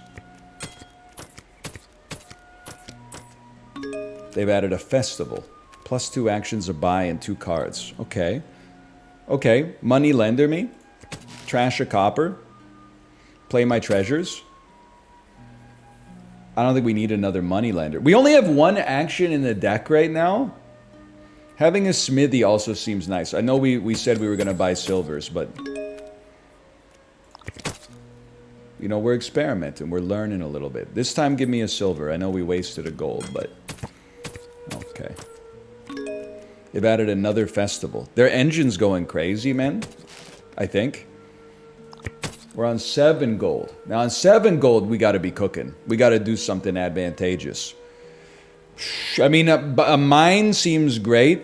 They've added a festival. +2 actions, a buy, and 2 cards. Okay. Okay. Money lender me. Trash a copper. Play my treasures. I don't think we need another money lender. We only have 1 action in the deck right now. Having a smithy also seems nice. I know we said we were going to buy silvers, but... You know, we're experimenting. We're learning a little bit. This time, give me a silver. I know we wasted a gold, but... Okay. They've added another festival. Their engine's going crazy, man. I think. We're on 7 gold. Now, on 7 gold, we got to be cooking. We got to do something advantageous. I mean, a mine seems great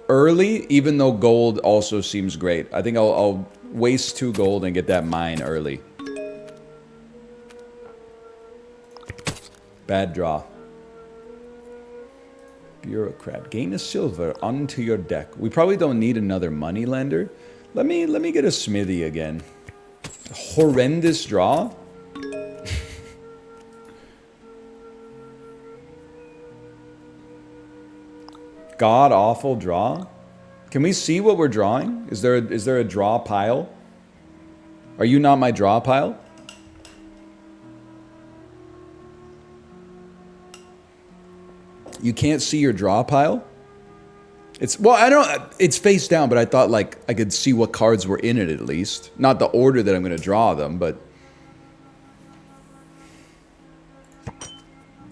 early, even though gold also seems great. I think I'll waste 2 gold and get that mine early. Bad draw. Bureaucrat. Gain a silver onto your deck. We probably don't need another money lender. Let me get a smithy again. Horrendous draw. God awful draw. Can we see what we're drawing? Is there a draw pile? Are you not my draw pile? You can't see your draw pile? It's face down, but I thought like I could see what cards were in it at least. Not the order that I'm going to draw them, but...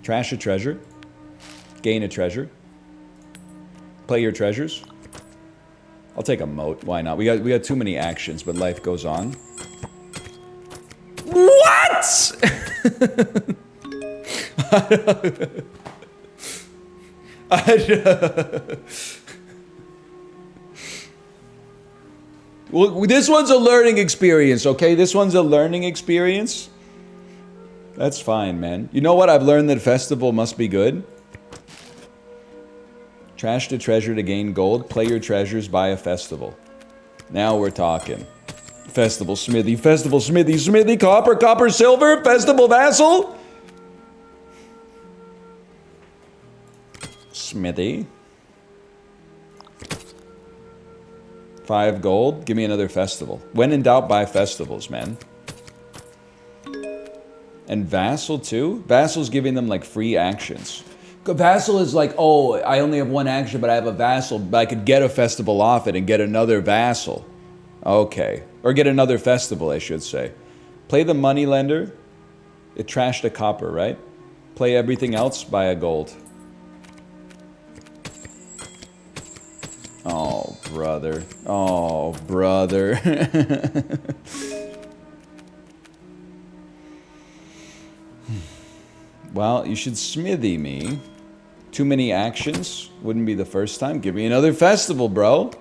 Trash a treasure. Gain a treasure. Play your treasures. I'll take a moat. Why not? We got too many actions, but life goes on. What? Well, this one's a learning experience, okay? This one's a learning experience. That's fine, man. You know what? I've learned that festival must be good. Trash the treasure to gain gold. Play your treasures, buy a festival. Now we're talking. Festival smithy, smithy, copper, silver, festival vassal. Smithy. 5 gold. Give me another festival. When in doubt, buy festivals, man. And vassal too? Vassal's giving them like free actions. Vassal is like, oh, I only have 1 action, but I have a vassal. But I could get a festival off it and get another vassal. Okay. Or get another festival, I should say. Play the money lender. It trashed a copper, right? Play everything else, buy a gold. Oh, brother. Oh, brother. Well, you should smithy me. Too many actions. Wouldn't be the first time. Give me another festival, bro.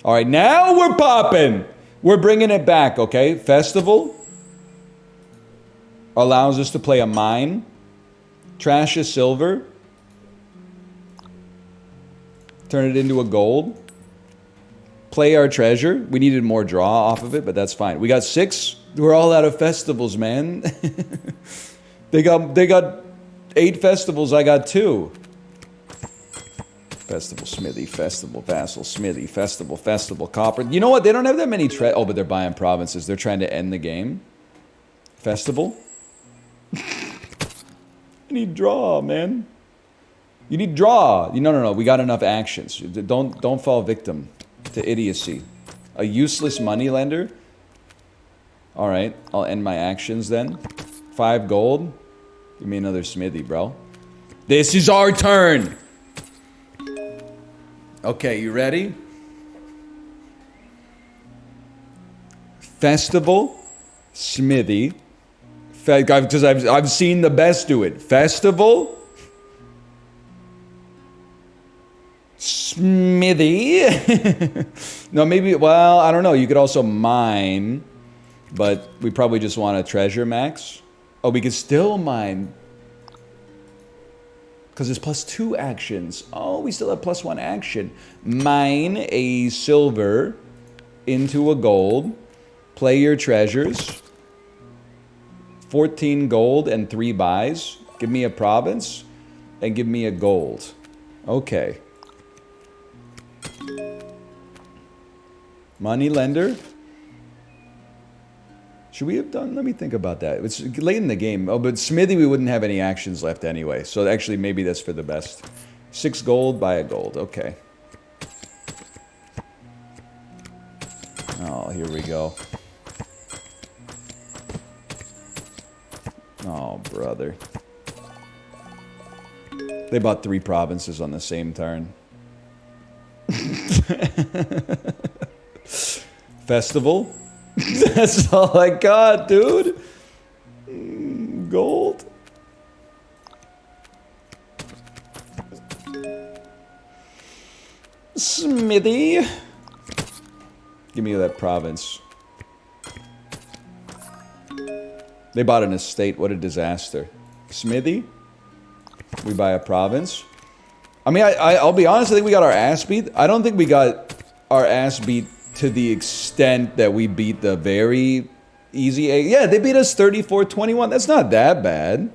All right, now we're popping. We're bringing it back, okay? Festival allows us to play a mine. Trash a silver. Turn it into a gold. Play our treasure. We needed more draw off of it, but that's fine. We got 6. We're all out of festivals, man. They got 8 festivals. I got 2. Festival, smithy, festival, vassal, smithy, festival, copper. You know what? They don't have that many oh, but they're buying provinces. They're trying to end the game. Festival. I need draw, man. You need draw. No. We got enough actions. Don't fall victim to idiocy. A useless money lender. All right, I'll end my actions then. 5 gold. Give me another smithy, bro. This is our turn. Okay, you ready? Festival, smithy. Because I've seen the best do it. Festival, smithy. No, maybe, well, I don't know. You could also mine, but we probably just want a treasure max. Oh, we could still mine. Because it's +2 actions. Oh, we still have +1 action. Mine a silver into a gold. Play your treasures. 14 gold and 3 buys. Give me a province and give me a gold. Okay. Money lender. Should we have done? Let me think about that. It's late in the game. Oh, but Smithy, we wouldn't have any actions left anyway. So actually, maybe that's for the best. 6 gold, buy a gold. Okay. Oh, here we go. Oh, brother. They bought 3 provinces on the same turn. Festival. That's all I got, dude. Gold. Smithy. Give me that province. They bought an estate. What a disaster. Smithy. We buy a province. I mean, I'll be honest. I think we got our ass beat. I don't think we got our ass beat to the extent that we beat the very easy. Yeah, they beat us 34-21. That's not that bad.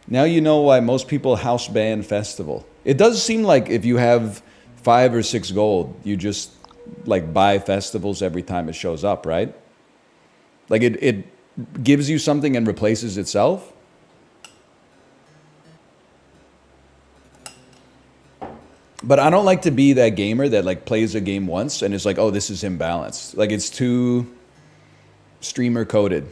Now you know why most people house ban Festival. It does seem like if you have 5 or 6 gold, you just like buy festivals every time it shows up, right? Like it gives you something and replaces itself. But I don't like to be that gamer that like plays a game once and is like, oh, this is imbalanced. Like it's too streamer coded.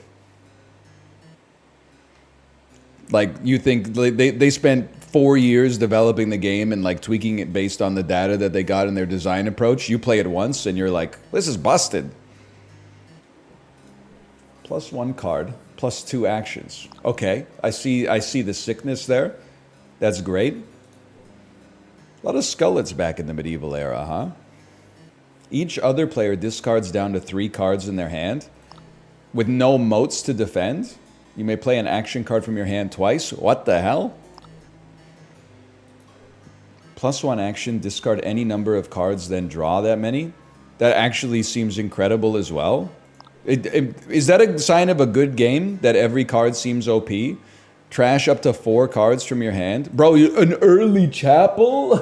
Like you think they spent 4 years developing the game and like tweaking it based on the data that they got in their design approach. You play it once and you're like, this is busted. +1 card, +2 actions. Okay, I see the sickness there. That's great. A lot of skullets back in the medieval era, huh? Each other player discards down to 3 cards in their hand with no moats to defend. You may play an action card from your hand twice. What the hell? +1 action, discard any number of cards, then draw that many. That actually seems incredible as well. Is that a sign of a good game, that every card seems OP? Trash up to 4 cards from your hand. Bro, an early chapel?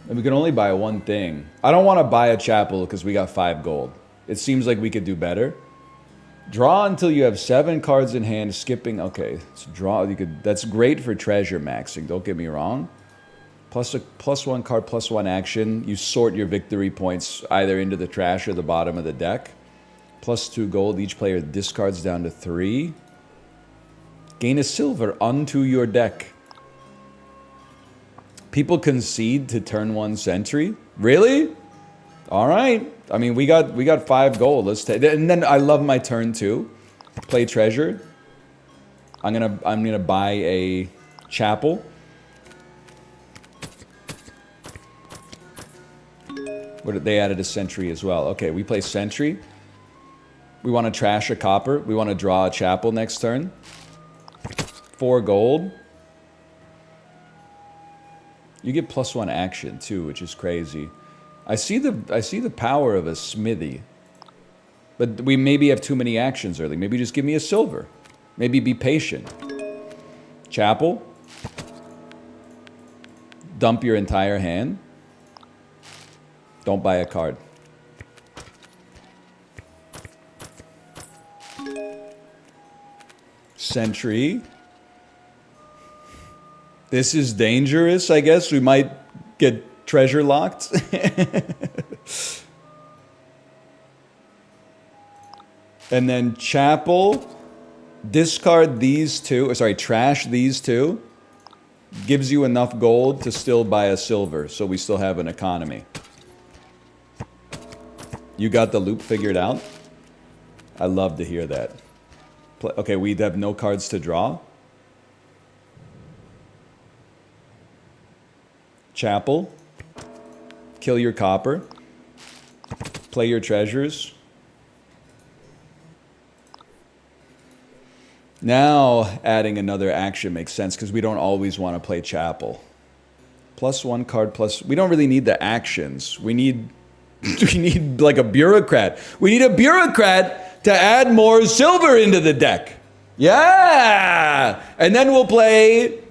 And we can only buy one thing. I don't want to buy a chapel because we got 5 gold. It seems like we could do better. Draw until you have 7 cards in hand, skipping. Okay, so draw. You could. That's great for treasure maxing. Don't get me wrong. +1 card, +1 action. You sort your victory points either into the trash or the bottom of the deck. +2 gold. Each player discards down to 3. Gain a silver onto your deck. People concede to turn 1 sentry. Really? All right. I mean, we got 5 gold. Let's take. And then I love my turn 2. Play treasure. I'm gonna buy a chapel. They added a sentry as well. Okay, we play sentry. We want to trash a copper. We want to draw a chapel next turn. 4 gold. You get +1 action too, which is crazy. I see the power of a smithy. But we maybe have too many actions early. Maybe just give me a silver. Maybe be patient. Chapel. Dump your entire hand. Don't buy a card. Sentry. This is dangerous, I guess. We might get Treasure locked. And then chapel, discard these two, or sorry, trash these two, gives you enough gold to still buy a silver, so we still have an economy. You got the loop figured out? I love to hear that. Okay, we have no cards to draw. Chapel. Kill your copper. Play your treasures. Now, adding another action makes sense because we don't always want to play chapel. +1 card plus... We don't really need the actions. We need like a bureaucrat. We need a bureaucrat to add more silver into the deck. Yeah! And then we'll play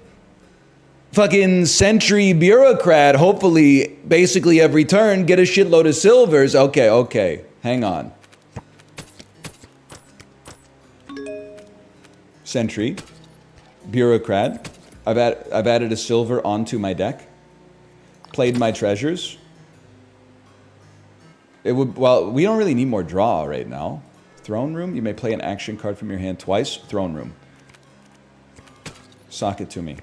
fucking Sentry Bureaucrat, hopefully, basically every turn, get a shitload of silvers. Okay, hang on. Sentry, Bureaucrat. I've added a silver onto my deck. Played my treasures. Well, we don't really need more draw right now. Throne Room, you may play an action card from your hand twice. Throne Room. Sock it to me.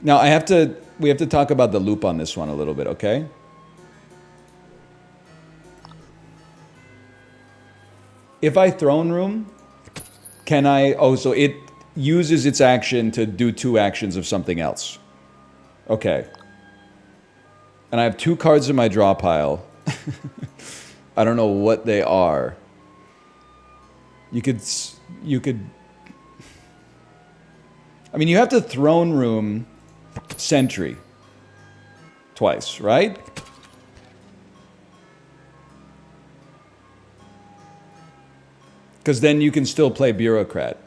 Now, we have to talk about the loop on this one a little bit, okay? If I Throne Room, can I... Oh, so it uses its action to do 2 actions of something else. Okay. And I have 2 cards in my draw pile. I don't know what they are. You could... I mean, you have to Throne Room Sentry twice, right? Because then you can still play Bureaucrat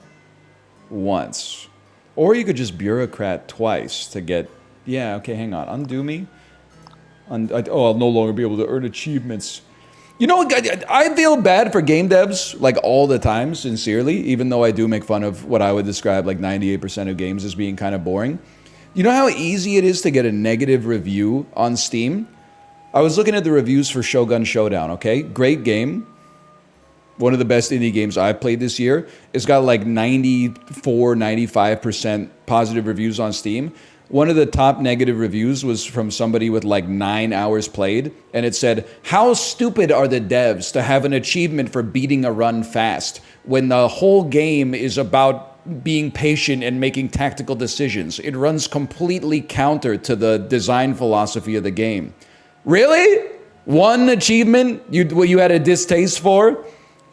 once. Or you could just Bureaucrat twice to get... Yeah, okay, hang on. Undo me. I'll no longer be able to earn achievements. You know, I feel bad for game devs, like, all the time, sincerely, even though I do make fun of what I would describe, like, 98% of games as being kind of boring. You know how easy it is to get a negative review on Steam? I was looking at the reviews for Shogun Showdown, okay? Great game. One of the best indie games I've played this year. It's got like 94, 95% positive reviews on Steam. One of the top negative reviews was from somebody with like 9 hours played. And it said, how stupid are the devs to have an achievement for beating a run fast when the whole game is about being patient and making tactical decisions? It runs completely counter to the design philosophy of the game. Really? One achievement you had a distaste for?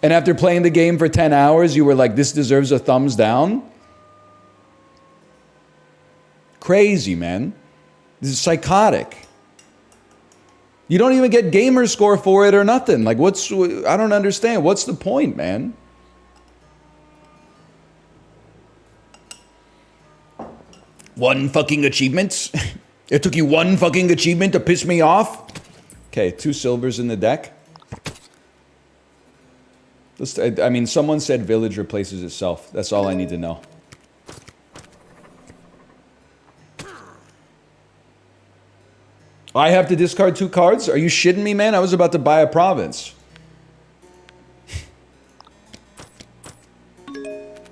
And after playing the game for 10 hours, you were like, this deserves a thumbs down? Crazy, man. This is psychotic. You don't even get gamer score for it or nothing. Like, I don't understand. What's the point, man? One fucking achievement? It took you one fucking achievement to piss me off? Okay, 2 silvers in the deck. I mean, someone said village replaces itself. That's all I need to know. I have to discard 2 cards? Are you shitting me, man? I was about to buy a province.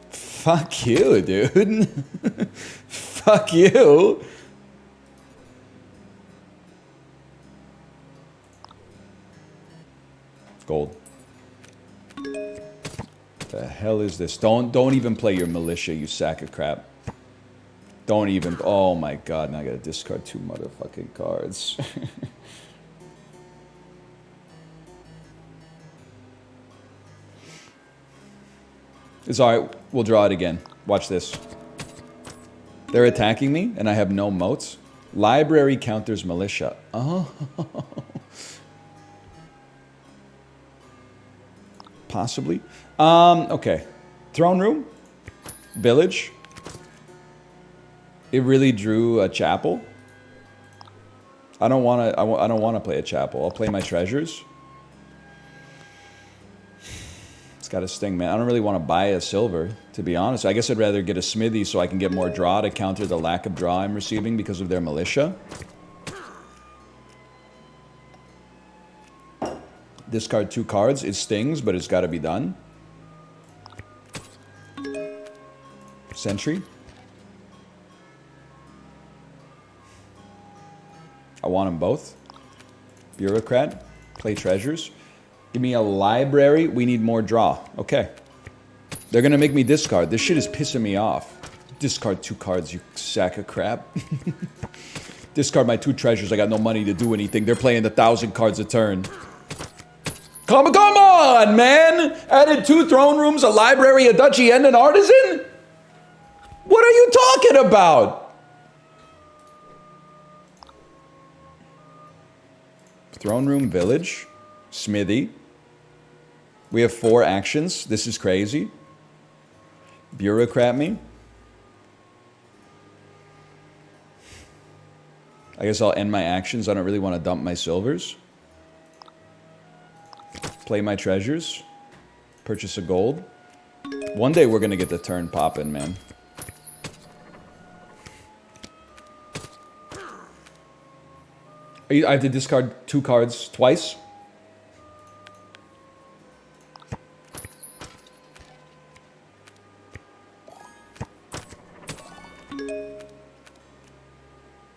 Fuck you, dude. Fuck you. Gold. The hell is this? Don't even play your militia, you sack of crap. Don't even... Oh my god, now I gotta discard 2 motherfucking cards. It's alright, we'll draw it again. Watch this. They're attacking me, and I have no moats. Library counters militia. Oh. Possibly. Okay. Throne Room. Village. It really drew a chapel. I don't want to play a chapel. I'll play my treasures. got to sting, man. I don't really want to buy a silver, to be honest. I guess I'd rather get a smithy so I can get more draw to counter the lack of draw I'm receiving because of their militia. Discard 2 cards. It stings, but it's got to be done. Sentry. I want them both. Bureaucrat. Play treasures. Give me a library. We need more draw. Okay. They're going to make me discard. This shit is pissing me off. Discard 2 cards, you sack of crap. Discard my 2 treasures. I got no money to do anything. They're playing 1,000 cards a turn. Come on, man! Added 2 throne rooms, a library, a duchy, and an artisan? What are you talking about? Throne room, village, smithy. We have 4 actions. This is crazy. Bureaucrat me. I guess I'll end my actions. I don't really want to dump my silvers. Play my treasures. Purchase a gold. One day we're going to get the turn popping, man. I have to discard 2 cards twice.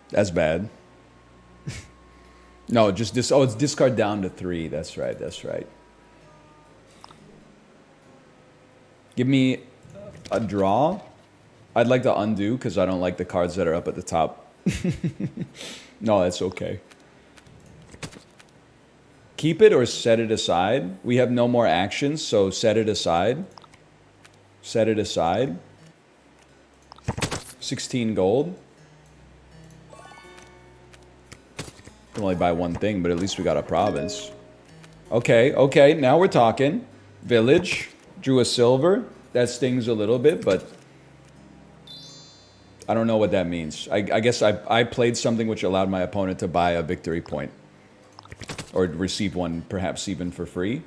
That's bad. No, just this. Oh, it's discard down to 3. That's right. That's right. Give me a draw. I'd like to undo because I don't like the cards that are up at the top. No, that's okay. Keep it or set it aside. We have no more actions, so set it aside. Set it aside. 16 gold. Can only buy 1 thing, but at least we got a province. Okay, okay, now we're talking. Village. Drew a silver. That stings a little bit, but I don't know what that means. I guess I played something which allowed my opponent to buy a victory point. Or receive one, perhaps even for free.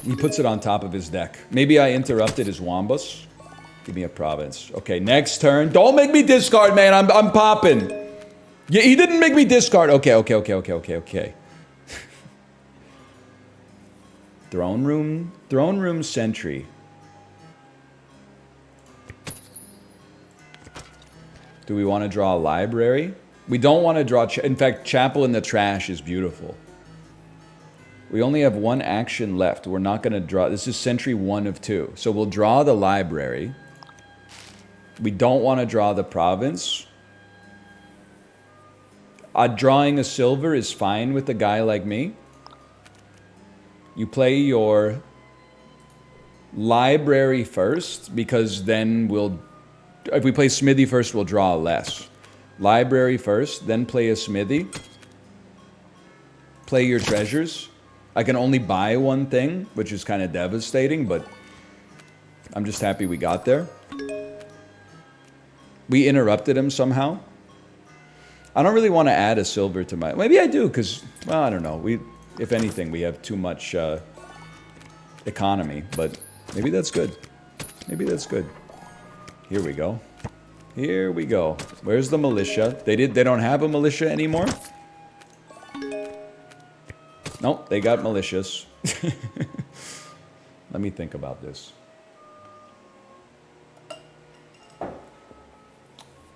He puts it on top of his deck. Maybe I interrupted his Wambus. Give me a province. Okay, next turn. Don't make me discard, man. I'm popping. Yeah, he didn't make me discard. Okay. Throne room sentry. Do we want to draw a library? We don't want to draw... In fact, Chapel in the Trash is beautiful. We only have 1 action left. We're not going to draw... This is sentry 1 of 2. So we'll draw the library. We don't want to draw the province. Drawing a silver is fine with a guy like me. You play your library first, because then we'll... If we play smithy first, we'll draw less. Library first, then play a smithy. Play your treasures. I can only buy 1 thing, which is kind of devastating, but I'm just happy we got there. We interrupted him somehow. I don't really want to add a silver to my... Maybe I do, because, well, I don't know. If anything, we have too much economy, but maybe that's good. Maybe that's good. Here we go. Here we go. Where's the militia? They don't have a militia anymore? Nope, they got militias. Let me think about this.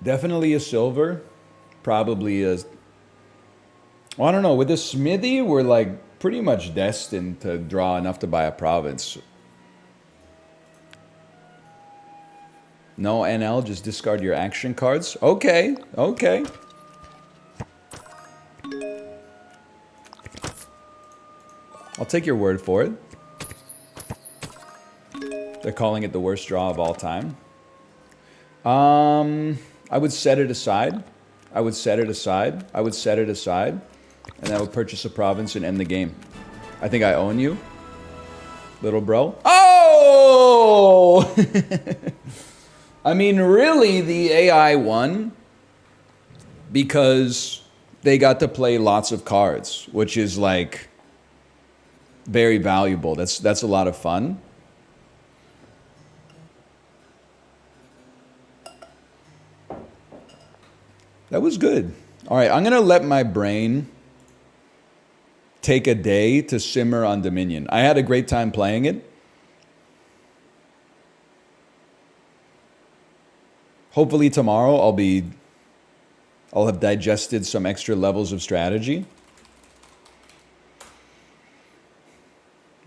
Definitely a silver. Probably a... Well, I don't know. With the smithy, we're like pretty much destined to draw enough to buy a province. No NL, just discard your action cards. Okay, okay. I'll take your word for it. They're calling it the worst draw of all time. I would set it aside. I would set it aside. I would set it aside. And I would purchase a province and end the game. I think I own you, little bro. Oh! I mean, really, the AI won because they got to play lots of cards, which is like very valuable. That's a lot of fun. That was good. All right, I'm going to let my brain take a day to simmer on Dominion. I had a great time playing it. Hopefully tomorrow I'll have digested some extra levels of strategy.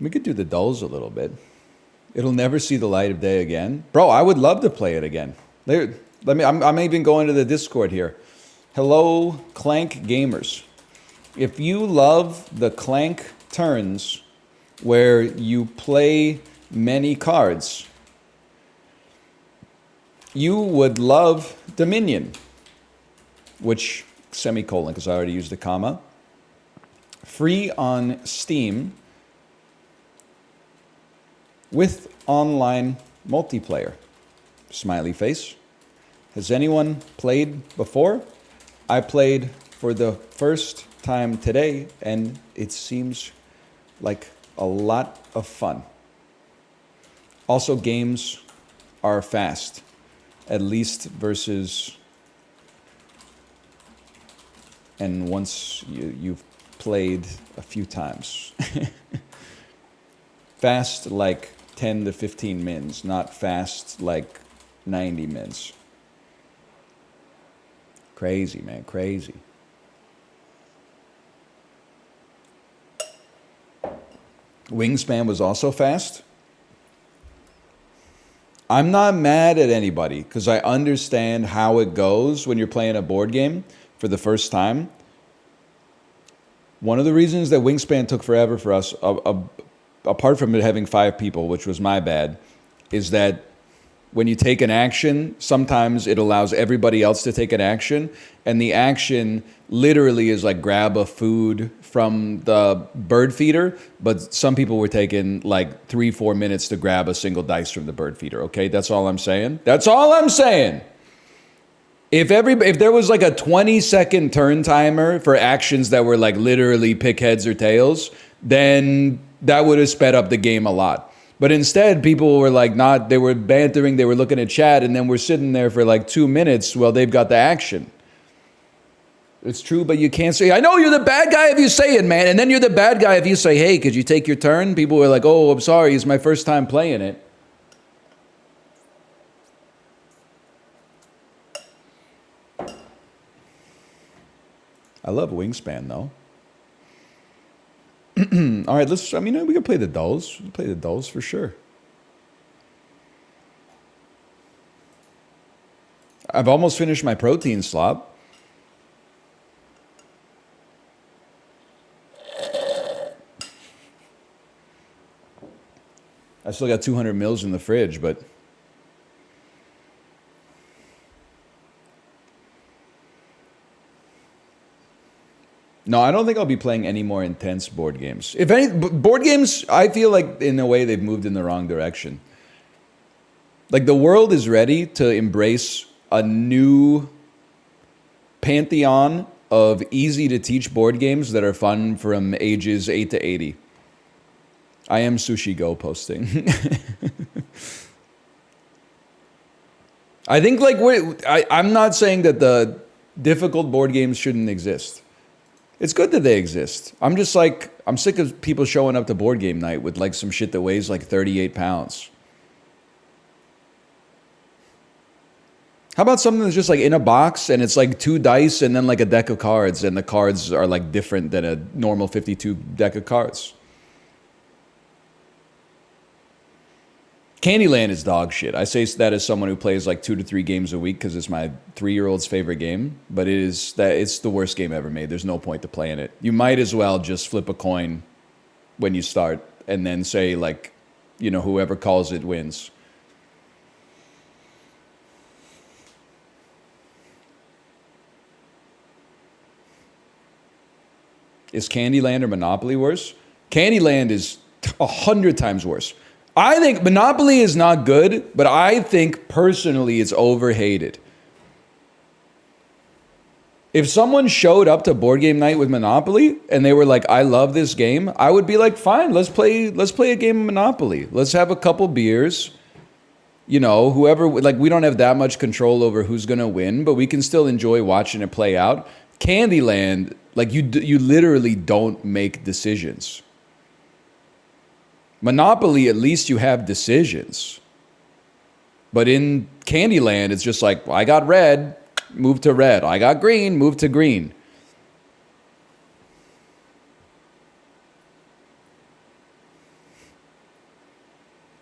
We could do the dulls a little bit. It'll never see the light of day again. Bro, I would love to play it again. I'm even going to the Discord here. Hello, Clank Gamers. If you love the Clank turns where you play many cards, you would love Dominion, which, semicolon, because I already used a comma. Free on Steam with online multiplayer. Smiley face. Has anyone played before? I played for the first time today, and it seems like a lot of fun. Also, games are fast, at least versus, and once you've played a few times. Fast like 10 to 15 mins, not fast like 90 mins. Crazy, man, crazy. Wingspan was also fast. I'm not mad at anybody because I understand how it goes when you're playing a board game for the first time. One of the reasons that Wingspan took forever for us, apart from it having 5 people, which was my bad, is that when you take an action, sometimes it allows everybody else to take an action, and the action literally is like grab a food from the bird feeder, but some people were taking like 3-4 minutes to grab a single dice from the bird feeder, okay? That's all I'm saying. That's all I'm saying. If there was like a 20-second turn timer for actions that were like literally pick heads or tails, then that would have sped up the game a lot. But instead, people were like they were bantering, they were looking at chat, and then we're sitting there for like 2 minutes while they've got the action. It's true, but you can't say, I know you're the bad guy if you say it, man. And then you're the bad guy if you say, hey, could you take your turn? People were like, oh, I'm sorry, it's my first time playing it. I love Wingspan, though. All right, we can play the dulls. We can play the dulls for sure. I've almost finished my protein slop. I still got 200 mils in the fridge, but no, I don't think I'll be playing any more intense board games. If any, board games, I feel like in a way they've moved in the wrong direction. Like the world is ready to embrace a new pantheon of easy to teach board games that are fun from ages 8 to 80. I am Sushi Go posting. I think I'm not saying that the difficult board games shouldn't exist. It's good that they exist. I'm just like, I'm sick of people showing up to board game night with like some shit that weighs like 38 pounds. How about something that's just like in a box and it's like 2 dice and then like a deck of cards, and the cards are like different than a normal 52 deck of cards? Candyland is dog shit. I say that as someone who plays like 2 to 3 games a week because it's my 3-year-old's favorite game. But it's the worst game ever made. There's no point to playing it. You might as well just flip a coin when you start and then say like, whoever calls it wins. Is Candyland or Monopoly worse? Candyland is 100 times worse. I think Monopoly is not good, but I think personally it's overhated. If someone showed up to board game night with Monopoly and they were like, I love this game, I would be like, fine, let's play a game of Monopoly. Let's have a couple beers. You know, whoever, like, we don't have that much control over who's going to win, but we can still enjoy watching it play out. Candyland, like, you literally don't make decisions. Monopoly, at least you have decisions. But in Candyland, it's just like, I got red, move to red. I got green, move to green.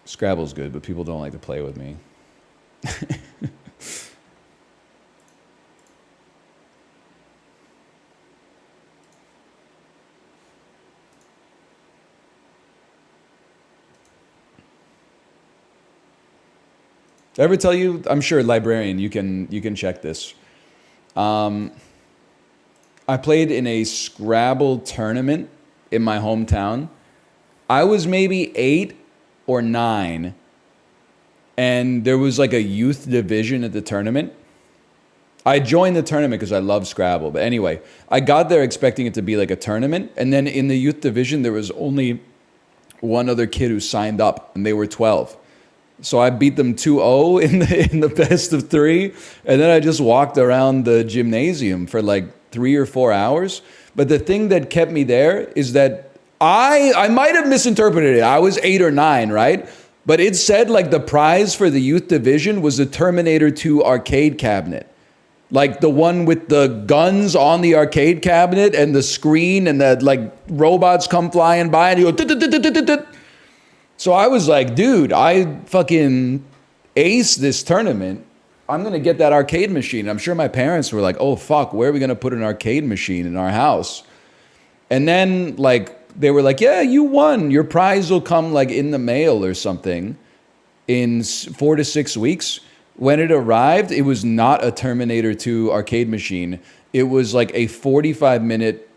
Scrabble's good, but people don't like to play with me. Ever tell you? I'm sure, librarian, you can check this. I played in a Scrabble tournament in my hometown. I was maybe 8 or 9, and there was like a youth division at the tournament. I joined the tournament because I love Scrabble, but anyway, I got there expecting it to be like a tournament, and then in the youth division there was only one other kid who signed up, and they were 12. So I beat them 2-0 in the best of 3, and then I just walked around the gymnasium for like 3 or 4 hours. But the thing that kept me there is that I might have misinterpreted it. I was 8 or 9, right? But it said like the prize for the youth division was the Terminator 2 arcade cabinet. Like the one with the guns on the arcade cabinet and the screen and the like robots come flying by and you go. So I was like, dude, I fucking aced this tournament. I'm going to get that arcade machine. I'm sure my parents were like, oh, fuck, where are we going to put an arcade machine in our house? And then, like, they were like, yeah, you won. Your prize will come, like, in the mail or something in 4 to 6 weeks. When it arrived, it was not a Terminator 2 arcade machine. It was, like, a 45-minute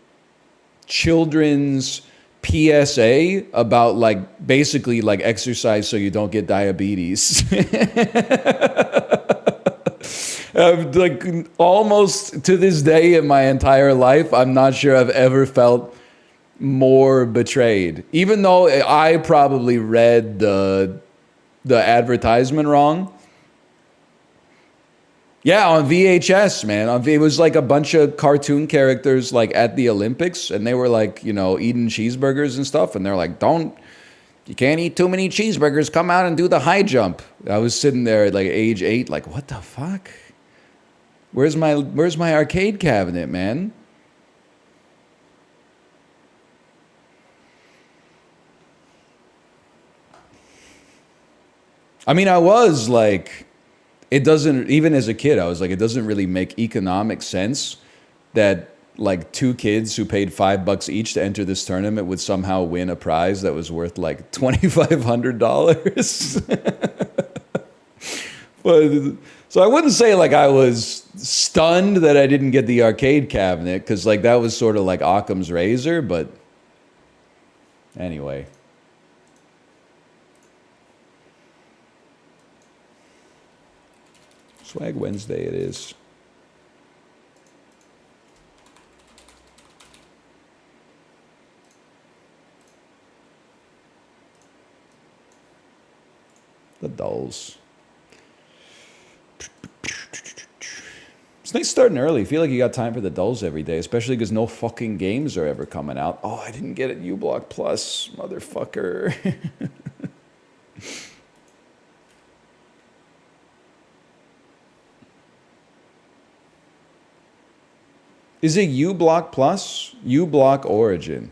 children's PSA about like basically like exercise so you don't get diabetes. Like almost to this day in my entire life, I'm not sure I've ever felt more betrayed. Even though I probably read the advertisement wrong. Yeah, on VHS, man. It was like a bunch of cartoon characters like at the Olympics, and they were like, you know, eating cheeseburgers and stuff, and they're like, you can't eat too many cheeseburgers, come out and do the high jump. I was sitting there at like age 8, like, what the fuck? Where's my arcade cabinet, man? I mean, I was like, it doesn't, even as a kid, I was like, it doesn't really make economic sense that like 2 kids who paid $5 each to enter this tournament would somehow win a prize that was worth like $2,500. But so I wouldn't say like I was stunned that I didn't get the arcade cabinet, because like that was sort of like Occam's razor, but anyway. Swag Wednesday it is. The dolls. It's nice starting early. I feel like you got time for the dolls every day, especially because no fucking games are ever coming out. Oh, I didn't get it uBlock Plus, motherfucker. Is it uBlock Plus? uBlock Origin.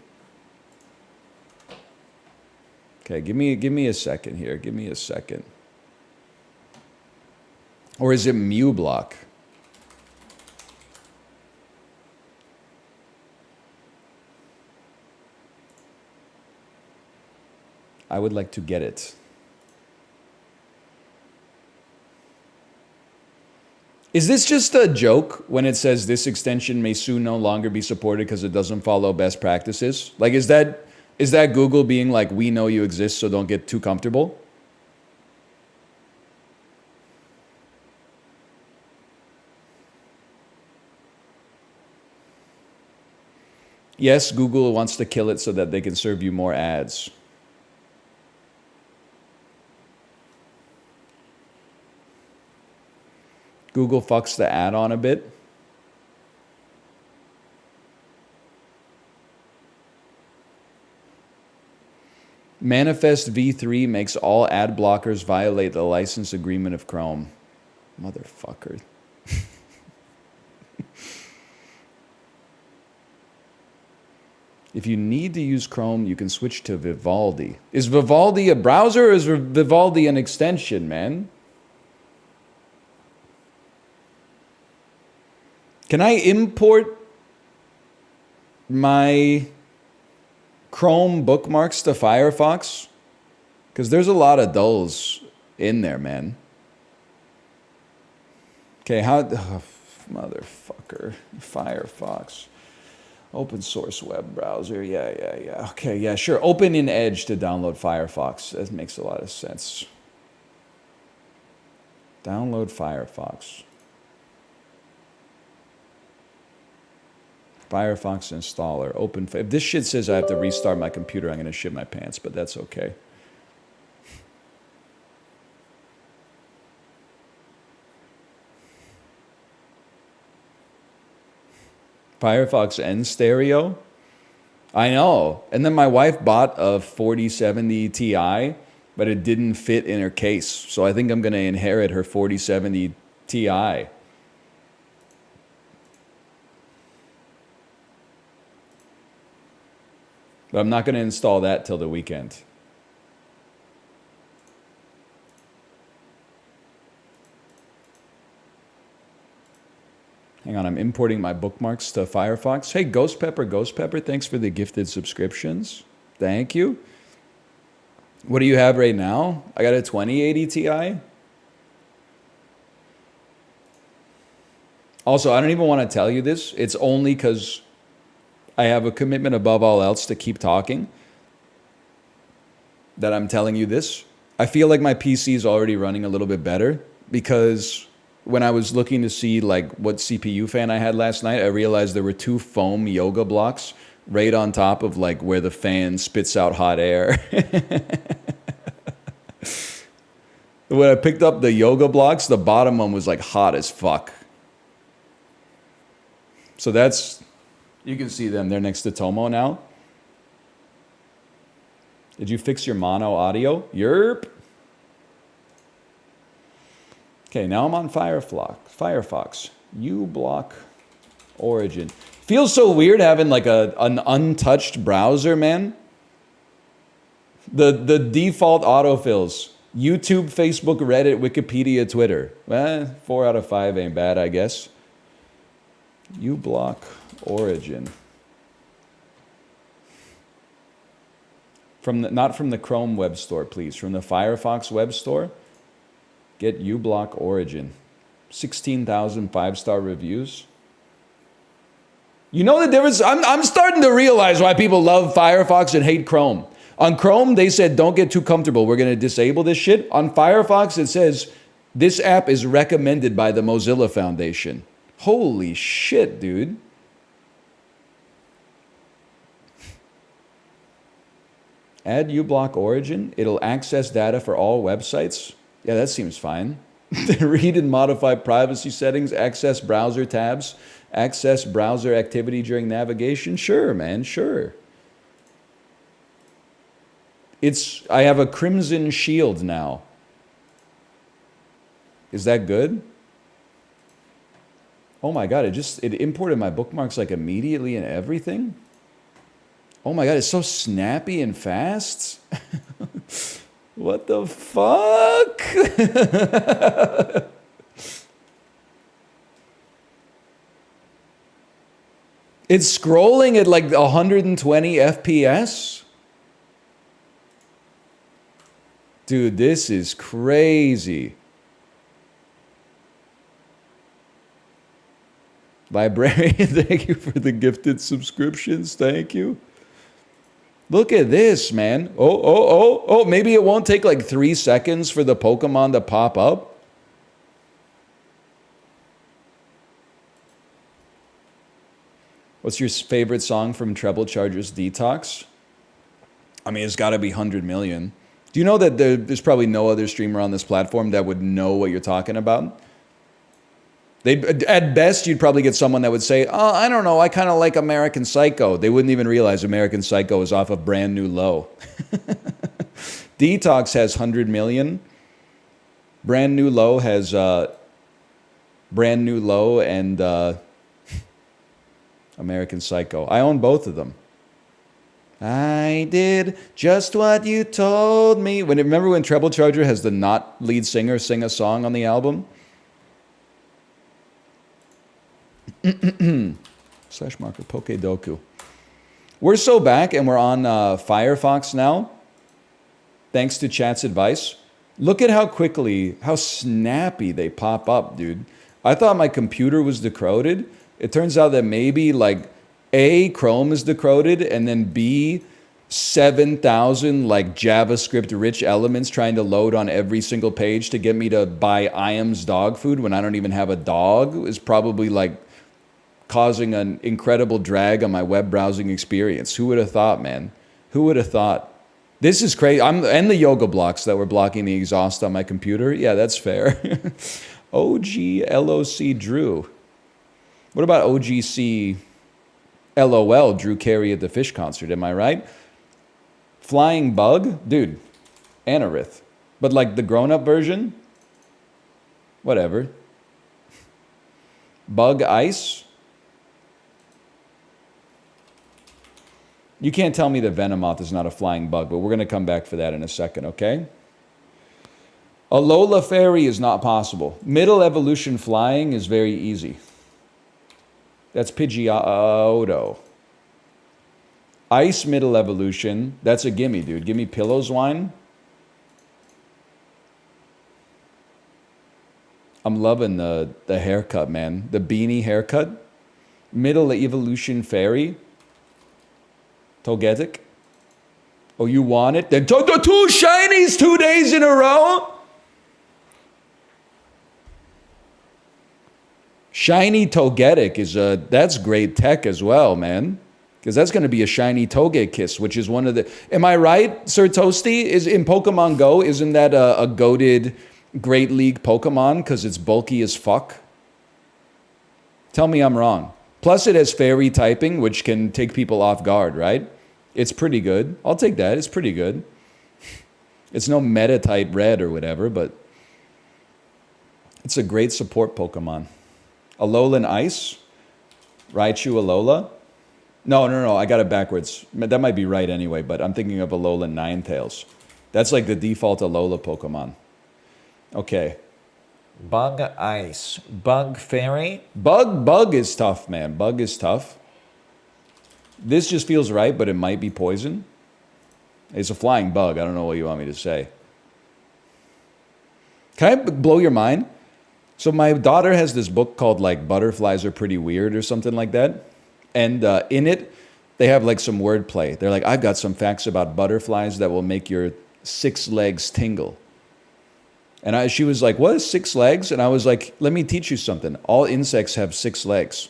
Okay, give me a second here. Give me a second. Or is it MuBlock? I would like to get it. Is this just a joke when it says this extension may soon no longer be supported because it doesn't follow best practices? Like, is that Google being like, we know you exist, so don't get too comfortable? Yes, Google wants to kill it so that they can serve you more ads. Google fucks the add-on a bit. Manifest v3 makes all ad blockers violate the license agreement of Chrome. Motherfucker. If you need to use Chrome, you can switch to Vivaldi. Is Vivaldi a browser or is Vivaldi an extension, man? Can I import my Chrome bookmarks to Firefox? Because there's a lot of those in there, man. Okay, motherfucker. Firefox. Open source web browser. Yeah. Okay, yeah, sure. Open in Edge to download Firefox. That makes a lot of sense. Download Firefox. Firefox installer. Open. If this shit says I have to restart my computer, I'm going to shit my pants, but that's okay. Firefox and stereo. I know. And then my wife bought a 4070 Ti, but it didn't fit in her case. So I think I'm going to inherit her 4070 Ti. But I'm not going to install that till the weekend. Hang on, I'm importing my bookmarks to Firefox. Hey, Ghost Pepper, thanks for the gifted subscriptions. Thank you. What do you have right now? I got a 2080 Ti. Also, I don't even want to tell you this. It's only because I have a commitment above all else to keep talking that I'm telling you this. I feel like my PC is already running a little bit better because when I was looking to see like what CPU fan I had last night, I realized there were 2 foam yoga blocks right on top of like where the fan spits out hot air. When I picked up the yoga blocks, the bottom one was like hot as fuck. So that's, you can see them. They're next to Tomo now. Did you fix your mono audio? Yerp. Okay, now I'm on Firefox. uBlock Origin. Feels so weird having like an untouched browser, man. The default autofills. YouTube, Facebook, Reddit, Wikipedia, Twitter. 4 out of 5 ain't bad, I guess. uBlock Origin. Not from the Chrome web store, please. From the Firefox web store. Get uBlock Origin. 16,000 5-star reviews. You know the difference? I'm starting to realize why people love Firefox and hate Chrome. On Chrome, they said, don't get too comfortable. We're going to disable this shit. On Firefox, it says, this app is recommended by the Mozilla Foundation. Holy shit, dude. Add uBlock Origin. It'll access data for all websites. Yeah, that seems fine. Read and modify privacy settings, access browser tabs, access browser activity during navigation. Sure, man, sure. I have a crimson shield now. Is that good? Oh my God, it imported my bookmarks like immediately and everything. Oh my God, it's so snappy and fast. What the fuck? It's scrolling at like 120 FPS. Dude, this is crazy. Librarian, thank you for the gifted subscriptions. Thank you. Look at this, man. Oh, maybe it won't take like 3 seconds for the Pokemon to pop up. What's your favorite song from Treble Charger's Detox? I mean, it's got to be 100 million. Do you know that there's probably no other streamer on this platform that would know what you're talking about? At best, you'd probably get someone that would say, oh, I don't know, I kind of like American Psycho. They wouldn't even realize American Psycho is off of Brand New Low. Detox has 100 million. Brand New Low has Brand New Low and American Psycho. I own both of them. I did just what you told me. Remember when Treble Charger has the not lead singer sing a song on the album? Slash marker Pokedoku. We're so back and we're on FIREFOX now. Thanks to chat's advice. Look at how quickly, how snappy they pop up, dude. I thought my computer was decrowded. It turns out that maybe like A, Chrome is decrowded, and then B, 7,000 like JavaScript rich elements trying to load on every single page to get me to buy Iam's dog food when I don't even have a dog is probably like causing an incredible drag on my web browsing experience. Who would have thought, man? Who would have thought? This is crazy. And the yoga blocks that were blocking the exhaust on my computer. Yeah, that's fair. OGLOC Drew. What about OGC LOL Drew Carey at the Fish concert? Am I right? Flying Bug? Dude, Anorith. But like the grown-up version? Whatever. Bug Ice? You can't tell me that Venomoth is not a flying bug, but we're going to come back for that in a second, okay? Alola Fairy is not possible. Middle evolution flying is very easy. That's Pidgeotto. Ice middle evolution, that's a gimme, dude. Give me Pillowswine. I'm loving the haircut, man. The beanie haircut. Middle evolution fairy. Togetic. Oh, you want it? Then two shinies 2 days in a row? Shiny Togetic is that's great tech as well, man. Because that's going to be a shiny Togekiss, which is one of the... Am I right, Sir Toasty? Is in Pokemon Go, isn't that a goated Great League Pokemon because it's bulky as fuck? Tell me I'm wrong. Plus it has fairy typing, which can take people off guard, right? It's pretty good. I'll take that. It's pretty good. It's no Meta-type red or whatever, but it's a great support Pokemon. Alolan Ice? Raichu Alola? No, I got it backwards. That might be right anyway, but I'm thinking of Alolan Ninetales. That's like the default Alola Pokemon. Okay. Bug Ice. Bug Fairy? Bug is tough, man. Bug is tough. This just feels right, but it might be poison. It's a flying bug. I don't know what you want me to say. Can I blow your mind? So my daughter has this book called like Butterflies Are Pretty Weird or something like that. And in it, they have like some wordplay. They're like, I've got some facts about butterflies that will make your 6 legs tingle. And she was like, what is 6 legs? And I was like, let me teach you something. All insects have 6 legs.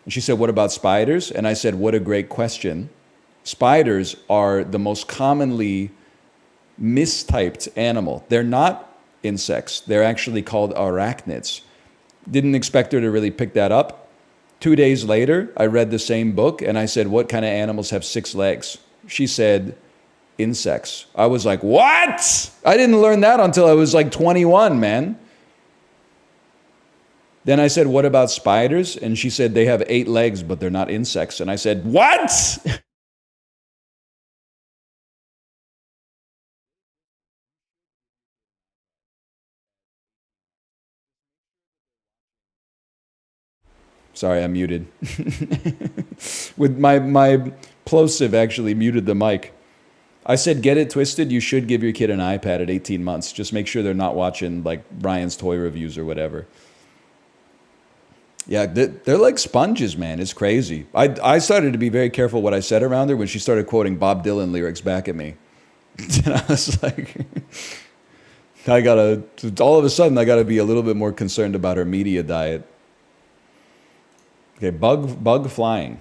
And she said, what about spiders? And I said, what a great question. Spiders are the most commonly mistyped animal. They're not insects. They're actually called arachnids. Didn't expect her to really pick that up. 2 days later, I read the same book and I said, what kind of animals have 6 legs? She said, insects. I was like, what? I didn't learn that until I was like 21, man. Then I said, what about spiders? And she said, they have 8 legs, but they're not insects. And I said, what? Sorry, I'm muted. With my plosive actually muted the mic. I said, get it twisted. You should give your kid an iPad at 18 months. Just make sure they're not watching like Brian's toy reviews or whatever. Yeah, they're like sponges, man. It's crazy. I started to be very careful what I said around her when she started quoting Bob Dylan lyrics back at me. And I was like, all of a sudden, I gotta be a little bit more concerned about her media diet. Okay, bug flying.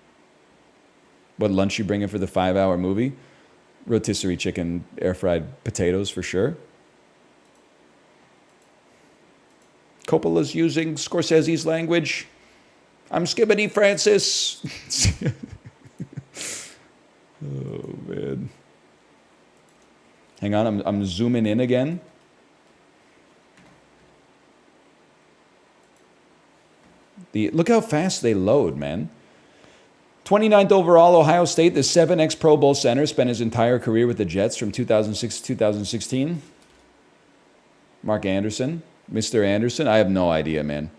What lunch you bring in for the 5-hour movie? Rotisserie chicken, air fried potatoes for sure. Coppola's using Scorsese's language. I'm Skibbity Francis. Oh, man. Hang on, I'm zooming in again. Look how fast they load, man. 29th overall, Ohio State, the 7X Pro Bowl center, spent his entire career with the Jets from 2006 to 2016. Mark Anderson. Mr. Anderson? I have no idea, man.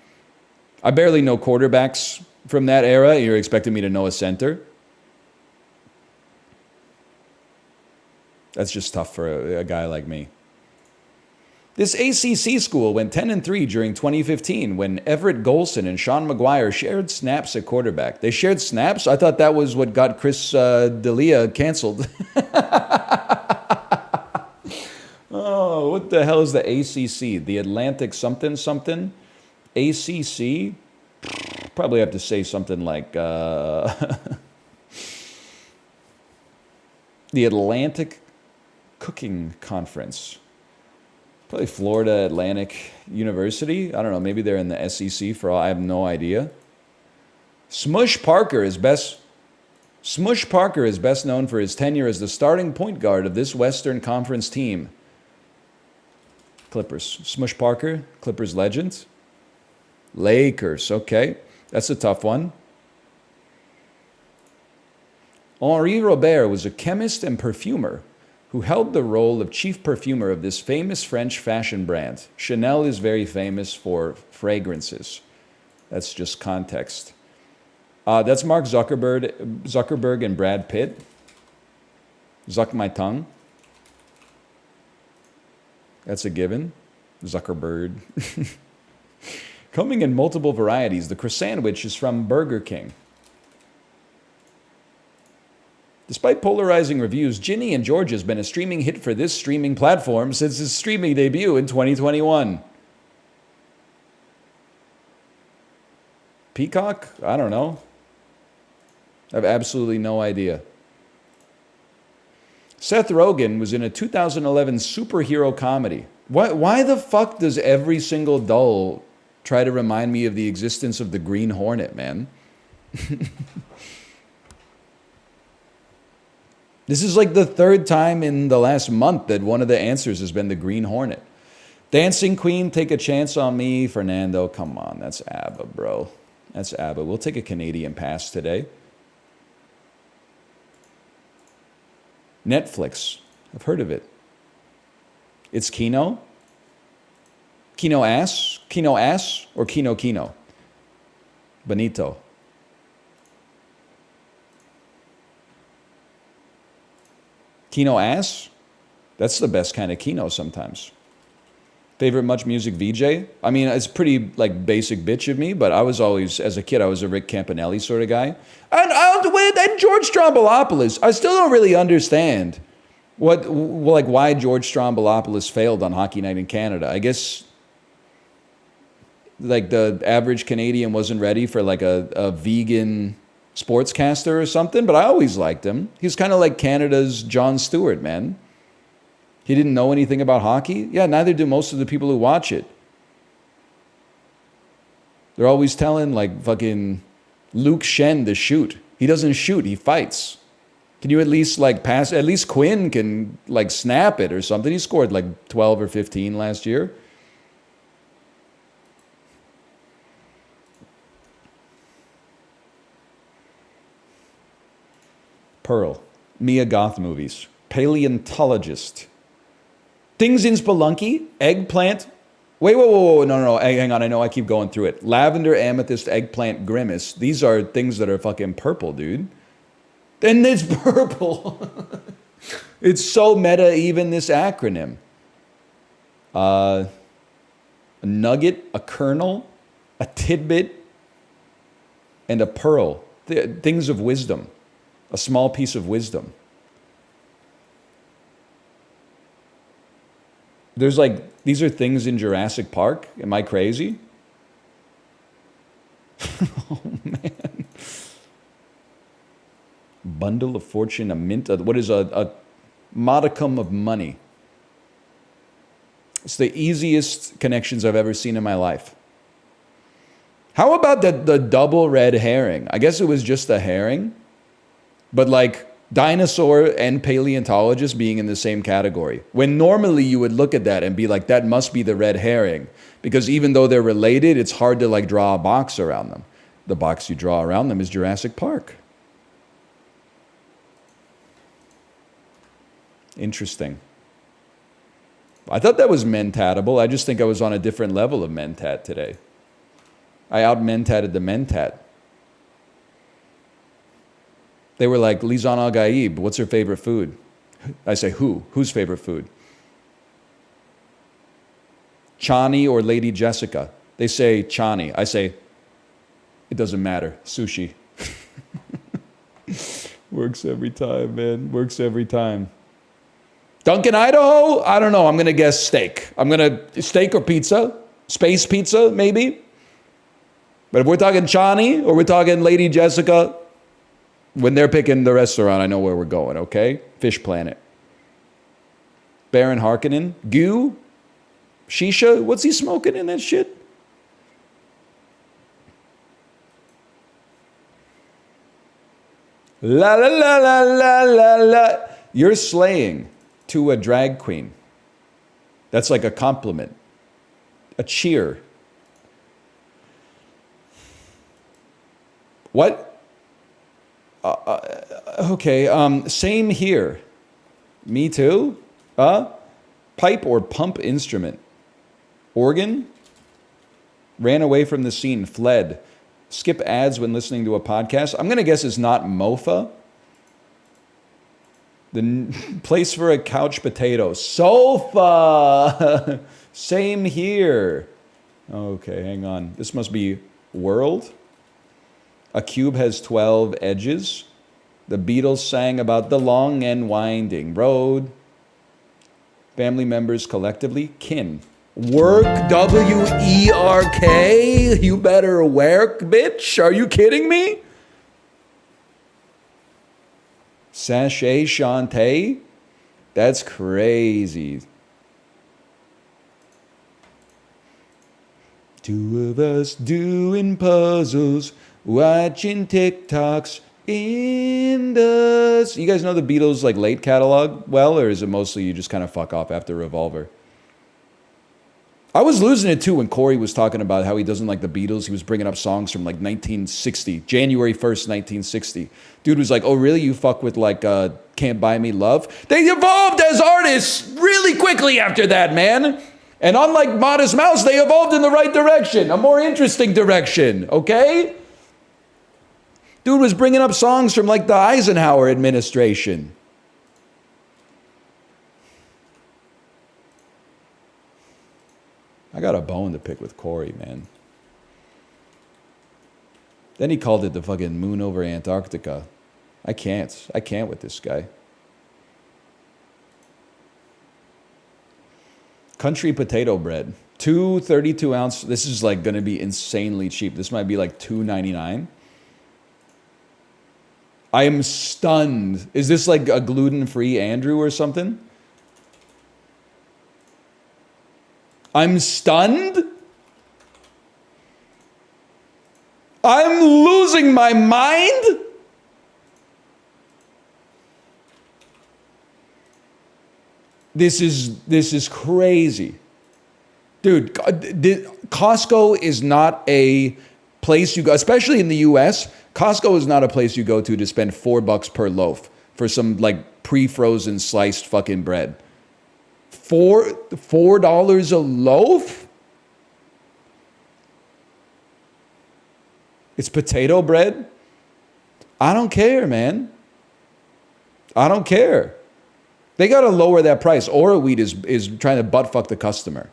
I barely know quarterbacks from that era. You're expecting me to know a center? That's just tough for a guy like me. This ACC school went 10-3 during 2015 when Everett Golson and Sean McGuire shared snaps at quarterback. They shared snaps? I thought that was what got Chris D'Elia canceled. Oh, what the hell is the ACC? The Atlantic something something? ACC? Probably have to say something like the Atlantic Cooking Conference. Probably Florida Atlantic University. I don't know. Maybe they're in the SEC for all. I have no idea. Smush Parker is best known for his tenure as the starting point guard of this Western Conference team. Clippers. Smush Parker, Clippers legend. Lakers. Okay, that's a tough one. Henri Robert was a chemist and perfumer who held the role of chief perfumer of this famous French fashion brand. Chanel is very famous for fragrances. That's just context. That's Mark Zuckerberg and Brad Pitt. Zuck my tongue. That's a given. Zuckerberg. Coming in multiple varieties, the croissantwich is from Burger King. Despite polarizing reviews, Ginny and George has been a streaming hit for this streaming platform since its streaming debut in 2021. Peacock? I don't know. I have absolutely no idea. Seth Rogen was in a 2011 superhero comedy. Why the fuck does every single doll try to remind me of the existence of the Green Hornet, man? This is like the third time in the last month that one of the answers has been the Green Hornet. Dancing Queen, Take a Chance on Me. Fernando, come on. That's ABBA, bro. That's ABBA. We'll take a Canadian pass today. Netflix. I've heard of it. It's Kino? Kino Ass? Kino Ass? Or Kino Kino? Benito. Kino Ass? That's the best kind of Kino sometimes. Favorite Much Music VJ? I mean, it's pretty like basic bitch of me, but I was always, as a kid, I was a Rick Campanelli sort of guy. And George Stroumboulopoulos, I still don't really understand why George Stroumboulopoulos failed on Hockey Night in Canada. I guess like the average Canadian wasn't ready for like a vegan sportscaster or something, but I always liked him. He's kind of like Canada's Jon Stewart, man. He didn't know anything about hockey. Yeah, neither do most of the people who watch it. They're always telling like fucking Luke Shen to shoot. He doesn't shoot, he fights. Can you at least like pass? At least Quinn can like snap it or something. He scored like 12 or 15 last year. Pearl. Mia Goth movies. Paleontologist. Things in Spelunky. Eggplant. Wait, whoa. No. Hang on. I know I keep going through it. Lavender, amethyst, eggplant, grimace. These are things that are fucking purple, dude. And it's purple. It's so meta, even this acronym. A nugget, a kernel, a tidbit, and a pearl. Things of wisdom. A small piece of wisdom. There's like, these are things in Jurassic Park. Am I crazy? Oh, man. bundle of fortune, a mint, what is a modicum of money. It's the easiest connections I've ever seen in my life. How about the double red herring? I guess it was just a herring, but like dinosaur and paleontologist being in the same category. When normally you would look at that and be like, that must be the red herring. Because even though they're related, it's hard to like draw a box around them. The box you draw around them is Jurassic Park. Interesting. I thought that was mentatable. I just think I was on a different level of mentat today. I out-mentatted the mentat. They were like, Lizan Al-Gaib, what's her favorite food? I say, who? Whose favorite food? Chani or Lady Jessica? They say Chani. I say, it doesn't matter. Sushi. Works every time, man. Works every time. Duncan, Idaho? I don't know. I'm going to guess steak. Steak or pizza? Space pizza, maybe? But if we're talking Chani or we're talking Lady Jessica, when they're picking the restaurant, I know where we're going, okay? Fish Planet. Baron Harkonnen? Goo? Shisha? What's he smoking in that shit? La la la la la la la. You're slaying to a drag queen. That's like a compliment. A cheer. What? Okay, same here. Me too? Pipe or pump instrument? Organ? Ran away from the scene, fled. Skip ads when listening to a podcast. I'm going to guess it's not mofa. The place for a couch potato. Sofa! Same here. Okay, hang on. This must be world. A cube has 12 edges. The Beatles sang about the long and winding road. Family members collectively, kin. Work, W-E-R-K? You better work, bitch. Are you kidding me? Sachet Shantae? That's crazy. Two of us doing puzzles, watching TikToks in the... You guys know the Beatles' like late catalog well, or is it mostly you just kind of fuck off after Revolver? I was losing it too when Corey was talking about how he doesn't like the Beatles. He was bringing up songs from like 1960, January 1st, 1960. Dude was like, oh really? You fuck with like Can't Buy Me Love? They evolved as artists really quickly after that, man. And unlike Modest Mouse, they evolved in the right direction, a more interesting direction, okay? Dude was bringing up songs from like the Eisenhower administration. I got a bone to pick with Corey, man. Then he called it the fucking moon over Antarctica. I can't with this guy. Country potato bread. 2 32-ounce. This is like going to be insanely cheap. This might be like $2.99. I am stunned. Is this like a gluten-free Andrew or something? I'm stunned. I'm losing my mind. This is crazy. Dude, Costco is not a place you go, especially in the US. Costco is not a place you go to spend $4 per loaf for some like pre-frozen sliced fucking bread. $4 a loaf? It's potato bread? I don't care, man. I don't care. They got to lower that price. Ora Wheat is trying to butt fuck the customer.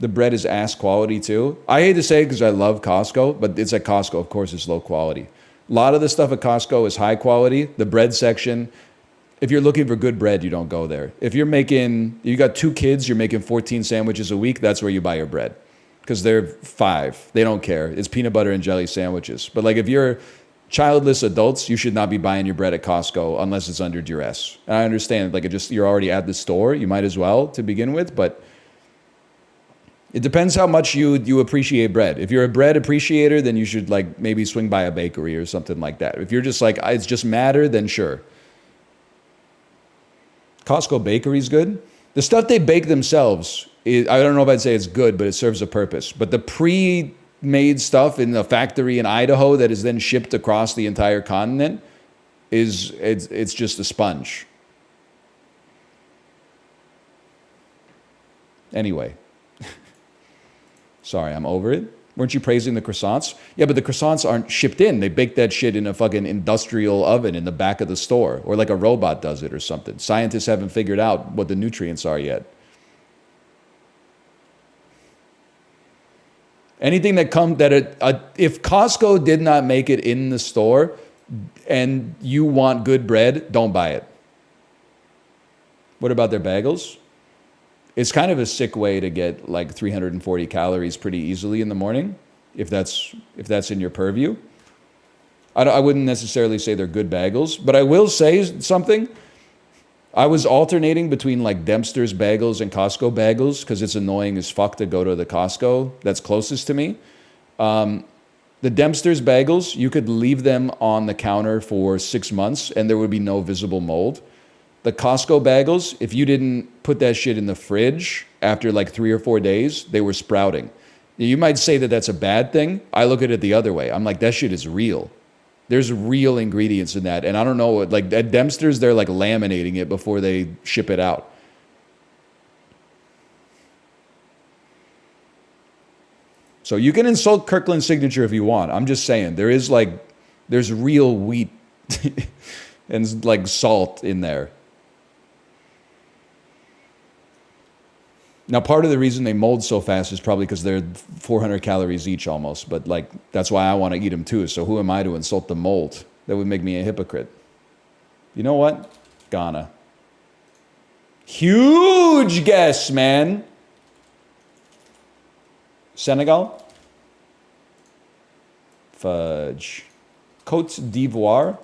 The bread is ass quality too. I hate to say it because I love Costco, but it's at Costco. Of course, it's low quality. A lot of the stuff at Costco is high quality. The bread section, if you're looking for good bread, you don't go there. If you got 2 kids, you're making 14 sandwiches a week, that's where you buy your bread. Because they're 5. They don't care. It's peanut butter and jelly sandwiches. But like if you're childless adults, you should not be buying your bread at Costco unless it's under duress. And I understand, like, you're already at the store, you might as well to begin with, but it depends how much you appreciate bread. If you're a bread appreciator, then you should, like, maybe swing by a bakery or something like that. If you're just like, it's just matter, then sure. Costco bakery's good. The stuff they bake themselves, I don't know if I'd say it's good, but it serves a purpose. But the pre-made stuff in the factory in Idaho that is then shipped across the entire continent it's just a sponge. Anyway. Sorry, I'm over it. Weren't you praising the croissants? Yeah, but the croissants aren't shipped in. They bake that shit in a fucking industrial oven in the back of the store, or like a robot does it or something. Scientists haven't figured out what the nutrients are yet. Anything if Costco did not make it in the store and you want good bread, don't buy it. What about their bagels? It's kind of a sick way to get like 340 calories pretty easily in the morning, if that's in your purview. I wouldn't necessarily say they're good bagels, but I will say something. I was alternating between like Dempster's bagels and Costco bagels because it's annoying as fuck to go to the Costco that's closest to me. The Dempster's bagels, you could leave them on the counter for 6 months and there would be no visible mold. The Costco bagels, if you didn't put that shit in the fridge after like 3 or 4 days, they were sprouting. You might say that that's a bad thing. I look at it the other way. I'm like, that shit is real. There's real ingredients in that. And I don't know, like at Dempster's, they're like laminating it before they ship it out. So you can insult Kirkland's signature if you want. I'm just saying, there's real wheat and like salt in there. Now, part of the reason they mold so fast is probably because they're 400 calories each almost. But like that's why I want to eat them too. So who am I to insult the mold? That would make me a hypocrite. You know what? Ghana. Huge guess, man. Senegal? Fudge. Côte d'Ivoire?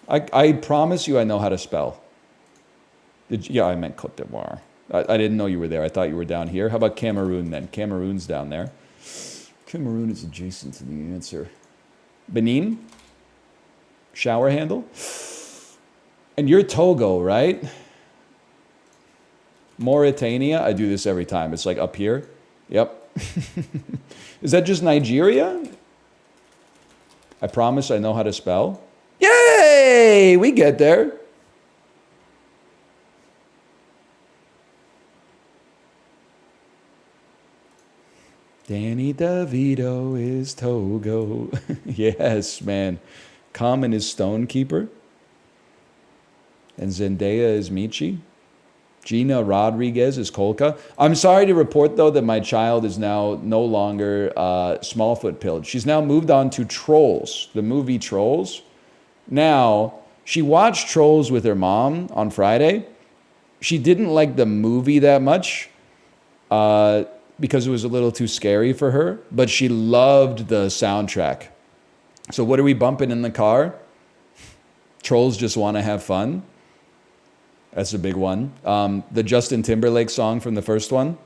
I promise you I know how to spell. Yeah, I meant Côte d'Ivoire. I didn't know you were there. I thought you were down here. How about Cameroon then? Cameroon's down there. Cameroon is adjacent to the answer. Benin? Shower handle? And you're Togo, right? Mauritania? I do this every time. It's like up here. Yep. Is that just Nigeria? I promise I know how to spell. Yay! We get there. Danny DeVito is Togo. Yes, man. Common is Stonekeeper. And Zendaya is Michi. Gina Rodriguez is Kolka. I'm sorry to report, though, that my child is now no longer Smallfoot pilled. She's now moved on to Trolls, the movie Trolls. Now, she watched Trolls with her mom on Friday. She didn't like the movie that much because it was a little too scary for her, but she loved the soundtrack. So what are we bumping in the car? Trolls Just Want to Have Fun. That's a big one. The Justin Timberlake song from the first one.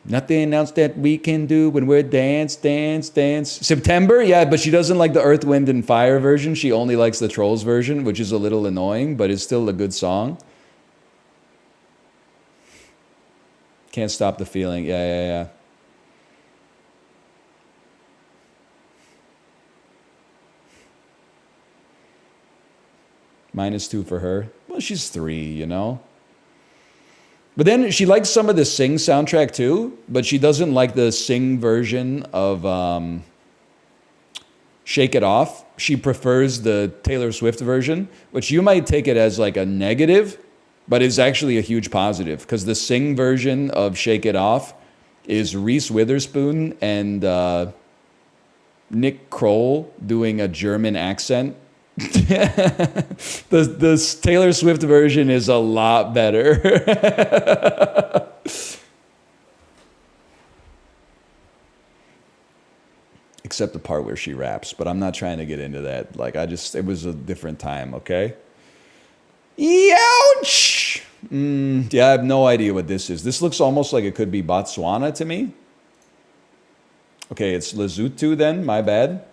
Nothing else that we can do when we're dance, dance, dance. September? Yeah, but she doesn't like the Earth, Wind, and Fire version. She only likes the Trolls version, which is a little annoying, but it's still a good song. Can't Stop the Feeling. Yeah. -2 for her. Well, she's 3, you know. But then she likes some of the Sing soundtrack too, but she doesn't like the Sing version of Shake It Off. She prefers the Taylor Swift version, which you might take it as like a negative, but it's actually a huge positive because the Sing version of Shake It Off is Reese Witherspoon and Nick Kroll doing a German accent. The Taylor Swift version is a lot better. except the part where she raps, but I'm not trying to get into that. Like, it was a different time, okay? Youch! Yeah, I have no idea what this is. This looks almost like it could be Botswana to me. Okay, it's Lesotho then, my bad.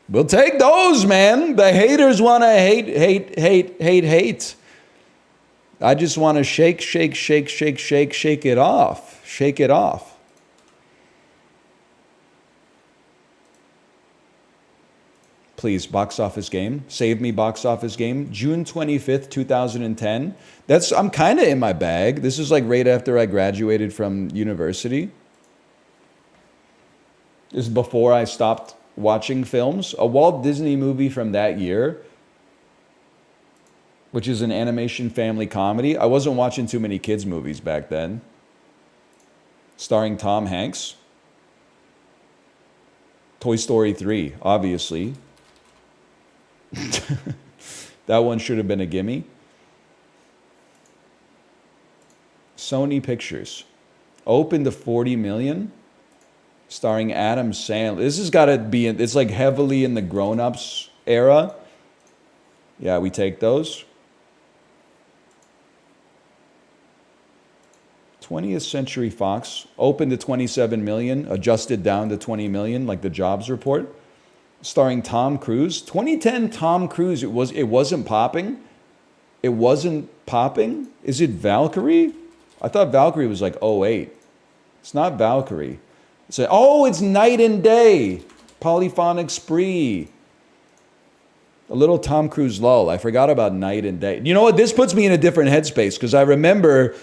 We'll take those, man. The haters want to hate. I just want to shake it off. Shake it off. Please, box office game. Save me, box office game. June 25th, 2010. I'm kind of in my bag. This is like right after I graduated from university. This is before I stopped watching films. A Walt Disney movie from that year, which is an animation family comedy. I wasn't watching too many kids' movies back then. Starring Tom Hanks. Toy Story 3, obviously. That one should have been a gimme. Sony Pictures. Open to 40 million. Starring Adam Sandler. This has got to be, it's like heavily in the grown-ups era. Yeah, we take those. 20th Century Fox. Open to 27 million. Adjusted down to 20 million, like the jobs report. Starring Tom Cruise. 2010 Tom Cruise, it wasn't popping. It wasn't popping. Is it Valkyrie? I thought Valkyrie was like 08. It's not Valkyrie. It's Night and Day. Polyphonic Spree. A little Tom Cruise lull. I forgot about Night and Day. You know what? This puts me in a different headspace because I remember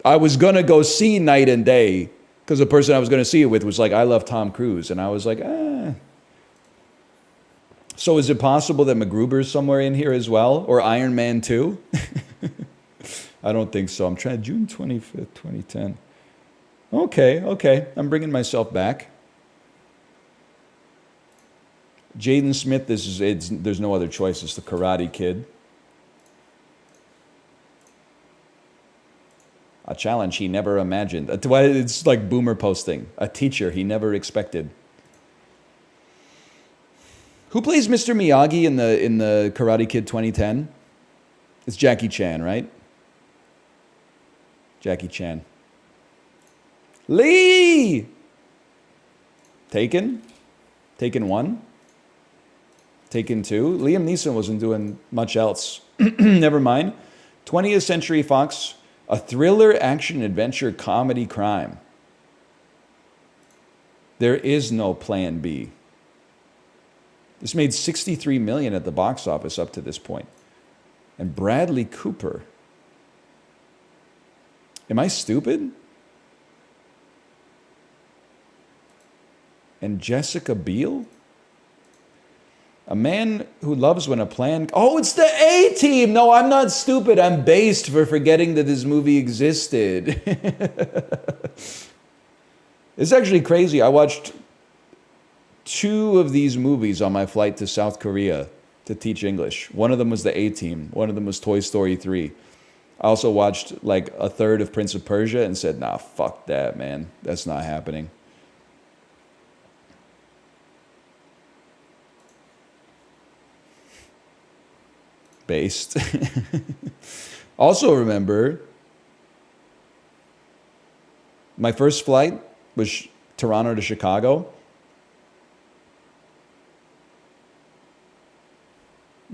I was going to go see Night and Day because the person I was going to see it with was like, I love Tom Cruise. And I was like, So is it possible that MacGruber's somewhere in here as well? Or Iron Man 2? I don't think so. I'm trying, June 25th, 2010. Okay. I'm bringing myself back. Jaden Smith, there's no other choice. It's the Karate Kid. A challenge he never imagined. It's like boomer posting. A teacher he never expected. Who plays Mr. Miyagi in the Karate Kid 2010? It's Jackie Chan, right? Jackie Chan. Lee! Taken 1. Taken 2. Liam Neeson wasn't doing much else. Never mind. 20th Century Fox, a thriller, action, adventure, comedy, crime. There is no plan B. This made 63 million at the box office up to this point. And Bradley Cooper. Am I stupid? And Jessica Biel? A man who loves when a plan... Oh, it's the A-Team! No, I'm not stupid. I'm based for forgetting that this movie existed. It's actually crazy. I watched 2 of these movies on my flight to South Korea to teach English. One of them was the A-Team. One of them was Toy Story 3. I also watched like a third of Prince of Persia and said, nah, fuck that, man. That's not happening. Based. Also remember, my first flight was Toronto to Chicago.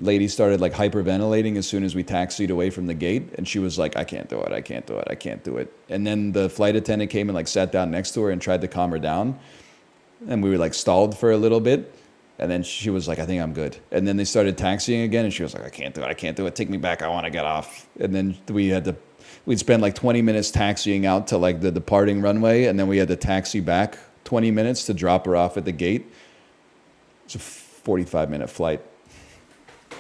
Lady started like hyperventilating as soon as we taxied away from the gate, and she was like, I can't do it. And then the flight attendant came and like sat down next to her and tried to calm her down, and we were like stalled for a little bit, and then she was like, I think I'm good. And then they started taxiing again, and she was like, I can't do it, take me back, I want to get off. And then we'd spend like 20 minutes taxiing out to like the departing runway, and then we had to taxi back 20 minutes to drop her off at the gate. It's a 45-minute flight.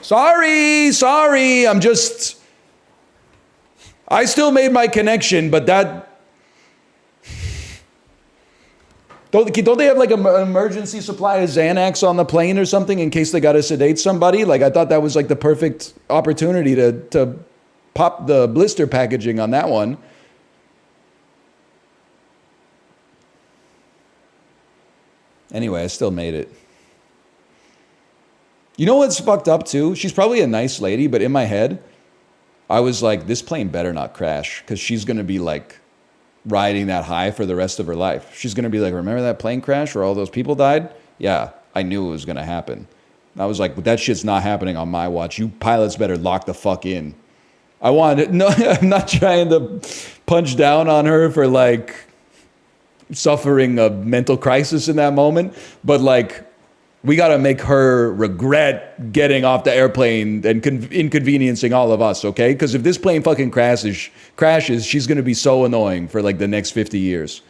Sorry, I still made my connection, but that... Don't they have like an emergency supply of Xanax on the plane or something in case they got to sedate somebody? Like, I thought that was like the perfect opportunity to pop the blister packaging on that one. Anyway, I still made it. You know what's fucked up too? She's probably a nice lady, but in my head, I was like, this plane better not crash, because she's going to be like riding that high for the rest of her life. She's going to be like, remember that plane crash where all those people died? Yeah, I knew it was going to happen. I was like, but that shit's not happening on my watch. You pilots better lock the fuck in. I wanted, no, I'm not trying to punch down on her for like suffering a mental crisis in that moment, but like, we got to make her regret getting off the airplane and inconveniencing all of us, okay? Because if this plane fucking crashes, she's going to be so annoying for like the next 50 years.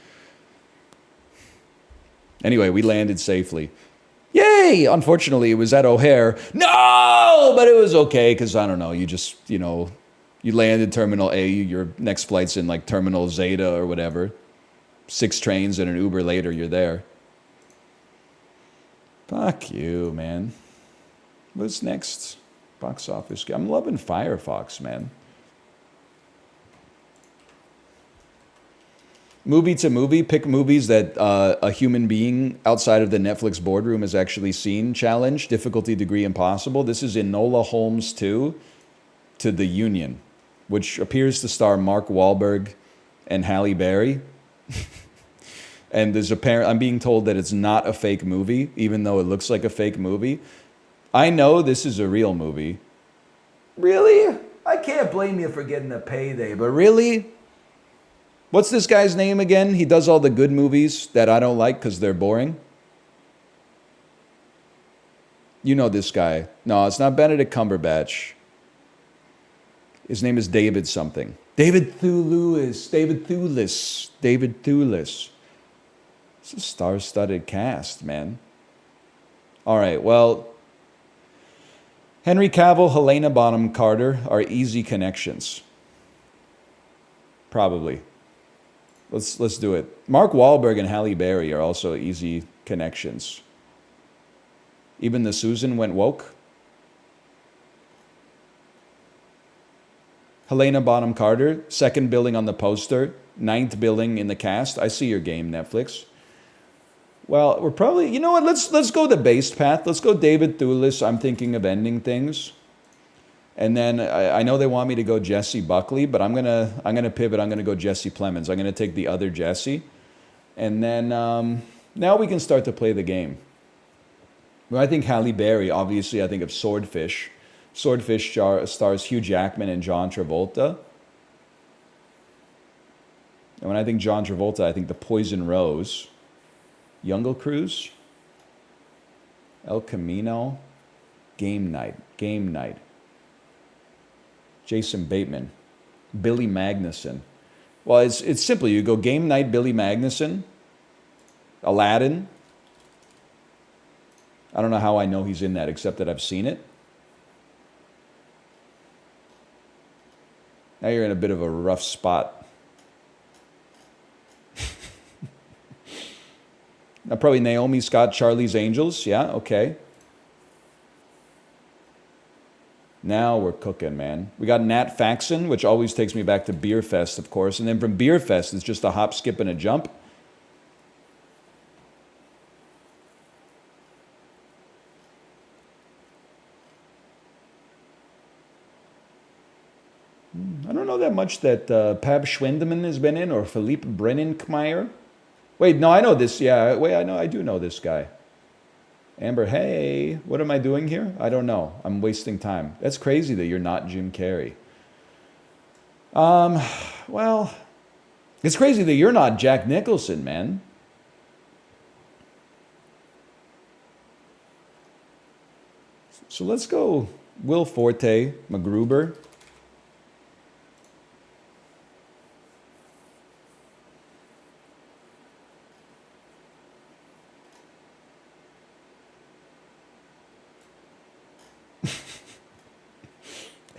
Anyway, we landed safely. Yay! Unfortunately, it was at O'Hare. No! But it was okay, because I don't know, you just, you know, you land in Terminal A, your next flight's in like Terminal Zeta or whatever. 6 trains and an Uber later, you're there. Fuck you, man. What's next? Box office. I'm loving FIREFOX, man. Movie to movie. Pick movies that a human being outside of the Netflix boardroom has actually seen. Challenge. Difficulty degree impossible. This is Enola Holmes 2 to The Union, which appears to star Mark Wahlberg and Halle Berry. And there's I'm being told that it's not a fake movie, even though it looks like a fake movie. I know this is a real movie. Really? I can't blame you for getting a payday, but really? What's this guy's name again? He does all the good movies that I don't like because they're boring. You know this guy. No, it's not Benedict Cumberbatch. His name is David something. David Thewlis. David Thewlis. David Thewlis. It's a star-studded cast, man. All right, well, Henry Cavill, Helena Bonham Carter are easy connections. Probably. Let's do it. Mark Wahlberg and Halle Berry are also easy connections. Even the Susan went woke. Helena Bonham Carter, 2nd billing on the poster, 9th billing in the cast. I see your game, Netflix. Well, we're probably, you know what, let's go the based path. Let's go David Thewlis. I'm thinking of ending things. And then I know they want me to go Jesse Buckley, but I'm gonna pivot. I'm gonna go Jesse Plemons. I'm gonna take the other Jesse. And then now we can start to play the game. Well, I think Halle Berry, obviously I think of Swordfish. Swordfish stars Hugh Jackman and John Travolta. And when I think John Travolta, I think The Poison Rose. Jungle Cruise, El Camino, Game Night, Jason Bateman, Billy Magnuson. Well, it's simple. You go Game Night, Billy Magnuson, Aladdin. I don't know how I know he's in that, except that I've seen it. Now you're in a bit of a rough spot. Now, probably Naomi Scott, Charlie's Angels. Yeah, okay. Now we're cooking, man. We got Nat Faxon, which always takes me back to Beer Fest, of course. And then from Beer Fest, it's just a hop, skip, and a jump. I don't know that much that Pab Schwendeman has been in, or Philippe Brenninkmeyer. Wait, no, I know this. Yeah, wait, I do know this guy. Amber, hey, what am I doing here? I don't know. I'm wasting time. That's crazy that you're not Jim Carrey. Well, it's crazy that you're not Jack Nicholson, man. So let's go Will Forte, MacGruber.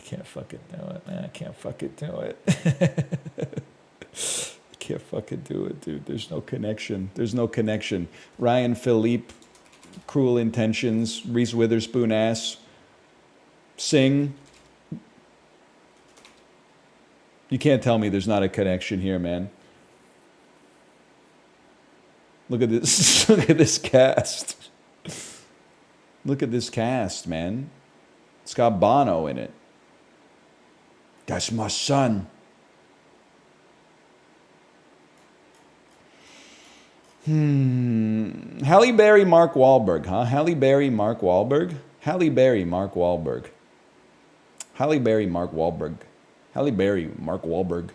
Can't fucking do it, man. I can't fucking do it. I can't fucking do it, dude. There's no connection. There's no connection. Ryan Philippe, Cruel Intentions, Reese Witherspoon ass, Sing. You can't tell me there's not a connection here, man. Look at this. Look at this cast. Look at this cast, man. It's got Bono in it. That's my son. Halle Berry, Mark Wahlberg, huh? Halle Berry, Mark Wahlberg? Halle Berry, Mark Wahlberg. Halle Berry, Mark Wahlberg. Halle Berry, Mark Wahlberg.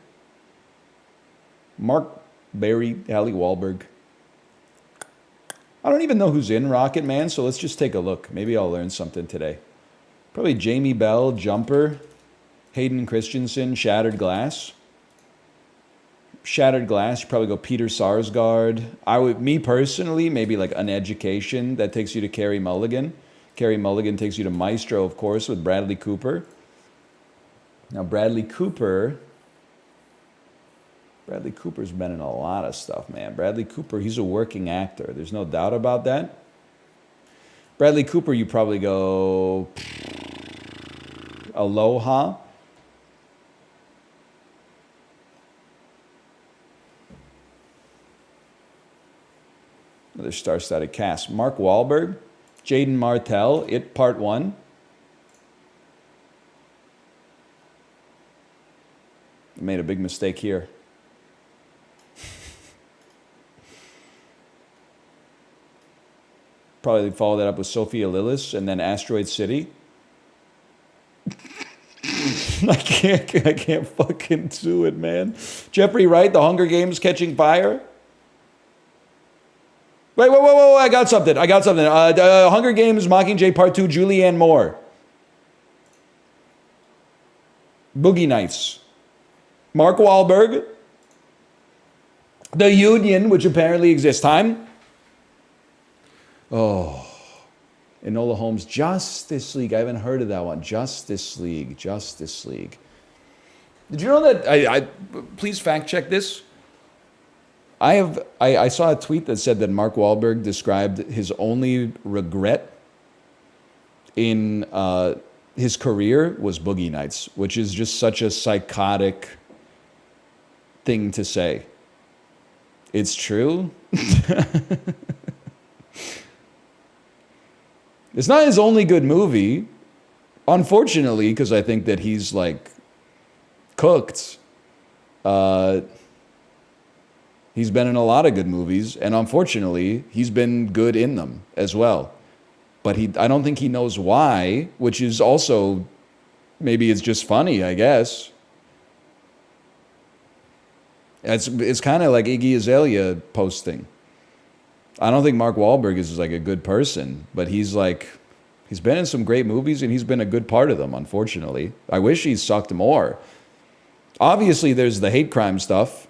Mark Berry, Halle Wahlberg. I don't even know who's in Rocket Man, so let's just take a look. Maybe I'll learn something today. Probably Jamie Bell, Jumper, Hayden Christensen, Shattered Glass. Shattered Glass, you probably go Peter Sarsgaard. Me personally, maybe like An Education. That takes you to Carey Mulligan. Carey Mulligan takes you to Maestro, of course, with Bradley Cooper. Now, Bradley Cooper's been in a lot of stuff, man. Bradley Cooper, he's a working actor. There's no doubt about that. Bradley Cooper, you probably go Aloha. Another star-studded cast. Mark Wahlberg, Jaden Martell, It Part 1. I made a big mistake here. Probably follow that up with Sophia Lillis and then Asteroid City. I can't fucking do it, man. Jeffrey Wright, The Hunger Games Catching Fire. Wait, I got something. Hunger Games Mockingjay Part 2, Julianne Moore. Boogie Nights. Mark Wahlberg. The Union, which apparently exists. Time. Oh. Enola Holmes, Justice League. I haven't heard of that one. Justice League. Did you know that? Please fact check this. I saw a tweet that said that Mark Wahlberg described his only regret in his career was Boogie Nights, which is just such a psychotic thing to say. It's true. It's not his only good movie, unfortunately, because I think that he's like cooked. He's been in a lot of good movies, and unfortunately, he's been good in them as well. But I don't think he knows why, which is also, maybe it's just funny, I guess. It's kind of like Iggy Azalea posting. I don't think Mark Wahlberg is like a good person, but he's been in some great movies, and he's been a good part of them, unfortunately. I wish he sucked more. Obviously, there's the hate crime stuff.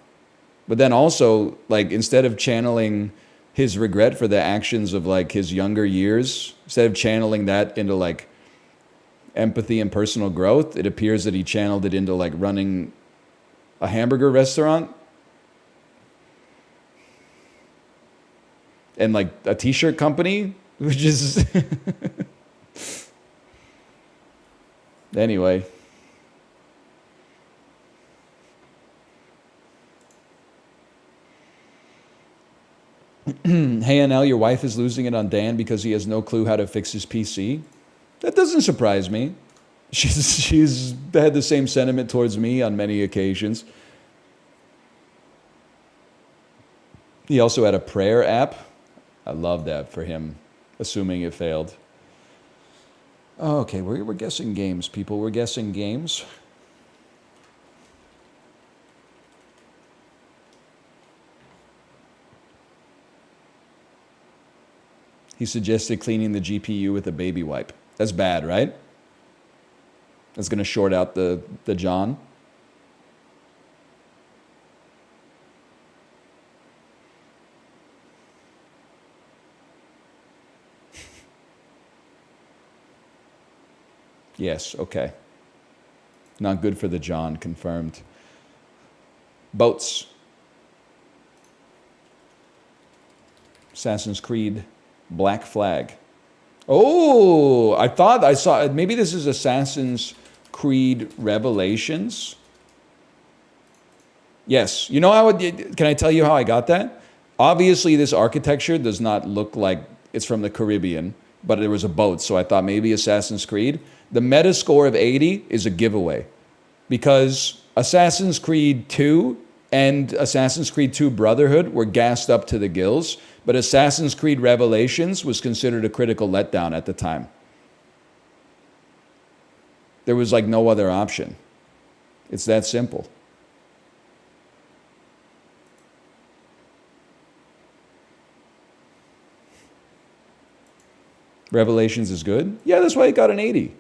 But then also, like, instead of channeling his regret for the actions of, like, his younger years, instead of channeling that into, like, empathy and personal growth, it appears that he channeled it into, like, running a hamburger restaurant and, like, a t-shirt company, which is... Anyway... Hey, NL, your wife is losing it on Dan because he has no clue how to fix his PC. That doesn't surprise me. She's had the same sentiment towards me on many occasions. He also had a prayer app. I love that for him, assuming it failed. Okay, we're guessing games, people. We're guessing games. He suggested cleaning the GPU with a baby wipe. That's bad, right? That's going to short out the John. Yes, okay. Not good for the John, confirmed. Boats. Assassin's Creed. Black Flag. Oh, I thought I saw, maybe this is Assassin's Creed Revelations. Yes. You know how, can I tell you how I got that? Obviously, this architecture does not look like it's from the Caribbean, but there was a boat, so I thought maybe Assassin's Creed. The meta score of 80 is a giveaway because Assassin's Creed 2 and Assassin's Creed 2 Brotherhood were gassed up to the gills, but Assassin's Creed Revelations was considered a critical letdown at the time. There was like no other option. It's that simple. Revelations is good? Yeah, that's why it got an 80.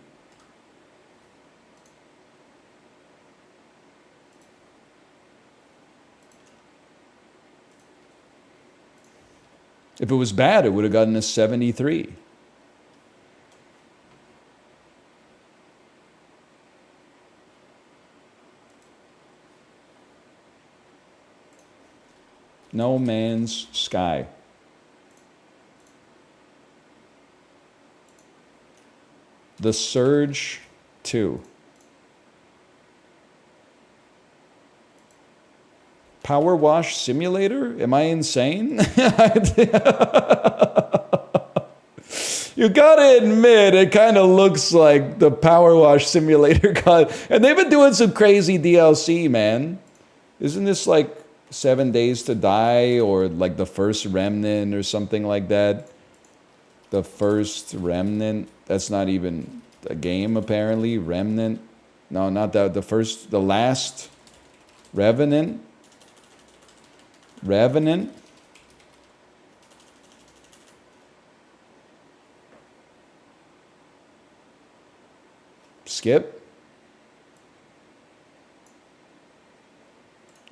If it was bad, it would have gotten a 73. No Man's Sky. The Surge 2. Power Wash Simulator? Am I insane? You gotta admit, it kind of looks like the Power Wash Simulator. And they've been doing some crazy DLC, man. Isn't this like 7 Days to Die or like the First Remnant or something like that? The First Remnant. That's not even a game, apparently. Remnant. No, not that. The last Revenant. Revenant. Skip.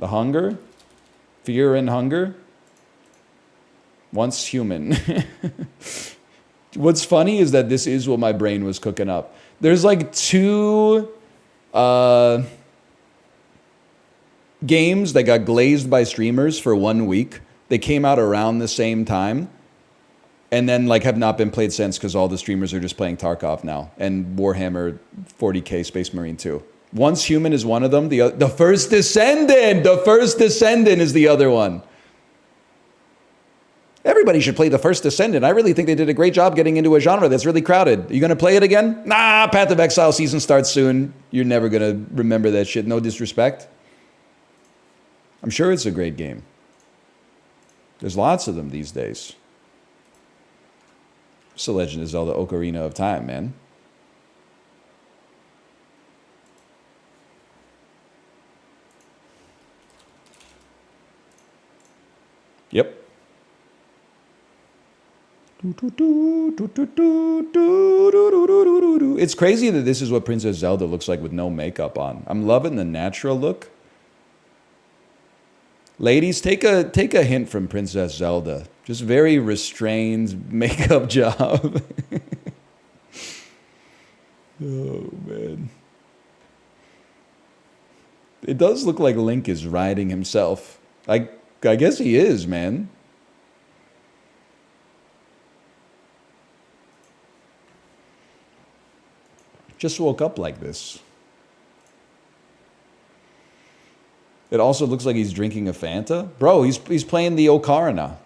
The Hunger. Fear and Hunger. Once Human. What's funny is that this is what my brain was cooking up. There's like two games that got glazed by streamers for 1 week. They came out around the same time and then like have not been played since because all the streamers are just playing Tarkov now and Warhammer 40k Space Marine 2. Once Human is one of them. The First Descendant! The First Descendant is the other one. Everybody should play The First Descendant. I really think they did a great job getting into a genre that's really crowded. Are you going to play it again? Nah, Path of Exile season starts soon. You're never going to remember that shit. No disrespect. I'm sure it's a great game. There's lots of them these days. It's The Legend of Zelda Ocarina of Time, man. Yep. It's crazy that this is what Princess Zelda looks like with no makeup on. I'm loving the natural look. Ladies, take a hint from Princess Zelda. Just very restrained makeup job. Oh, man. It does look like Link is riding himself. I guess he is, man. Just woke up like this. It also looks like he's drinking a Fanta. Bro, he's playing the Ocarina.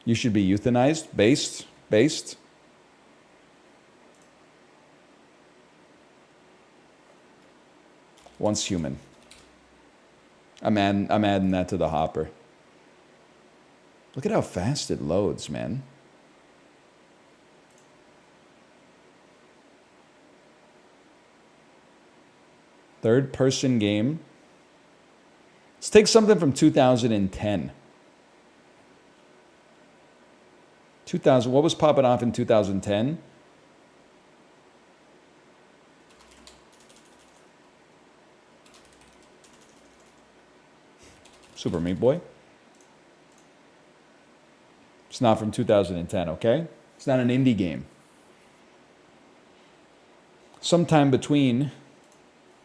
You should be euthanized. Based. Once Human. I'm adding that to the hopper. Look at how fast it loads, man. Third-person game. Let's take something from 2010. 2000. What was popping off in 2010? Super Meat Boy. It's not from 2010, okay? It's not an indie game. Sometime between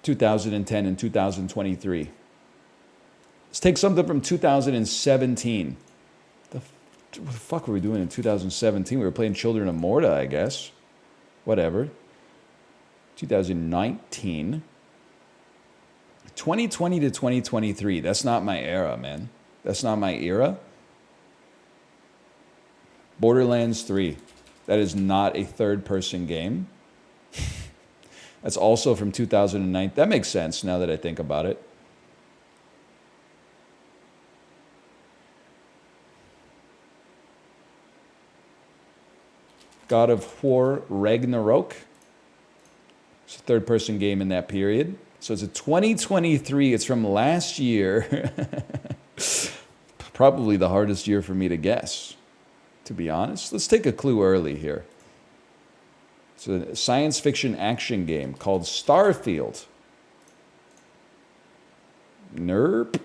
2010 and 2023. Let's take something from 2017. What the fuck were we doing in 2017? We were playing Children of Morta, I guess. Whatever. 2019. 2020 to 2023. That's not my era, man. That's not my era. Borderlands 3. That is not a third-person game. That's also from 2009. That makes sense now that I think about it. God of War Ragnarok. It's a third-person game in that period. So it's a 2023. It's from last year. Probably the hardest year for me to guess, to be honest. Let's take a clue early here. It's a science fiction action game called Starfield. Nerp.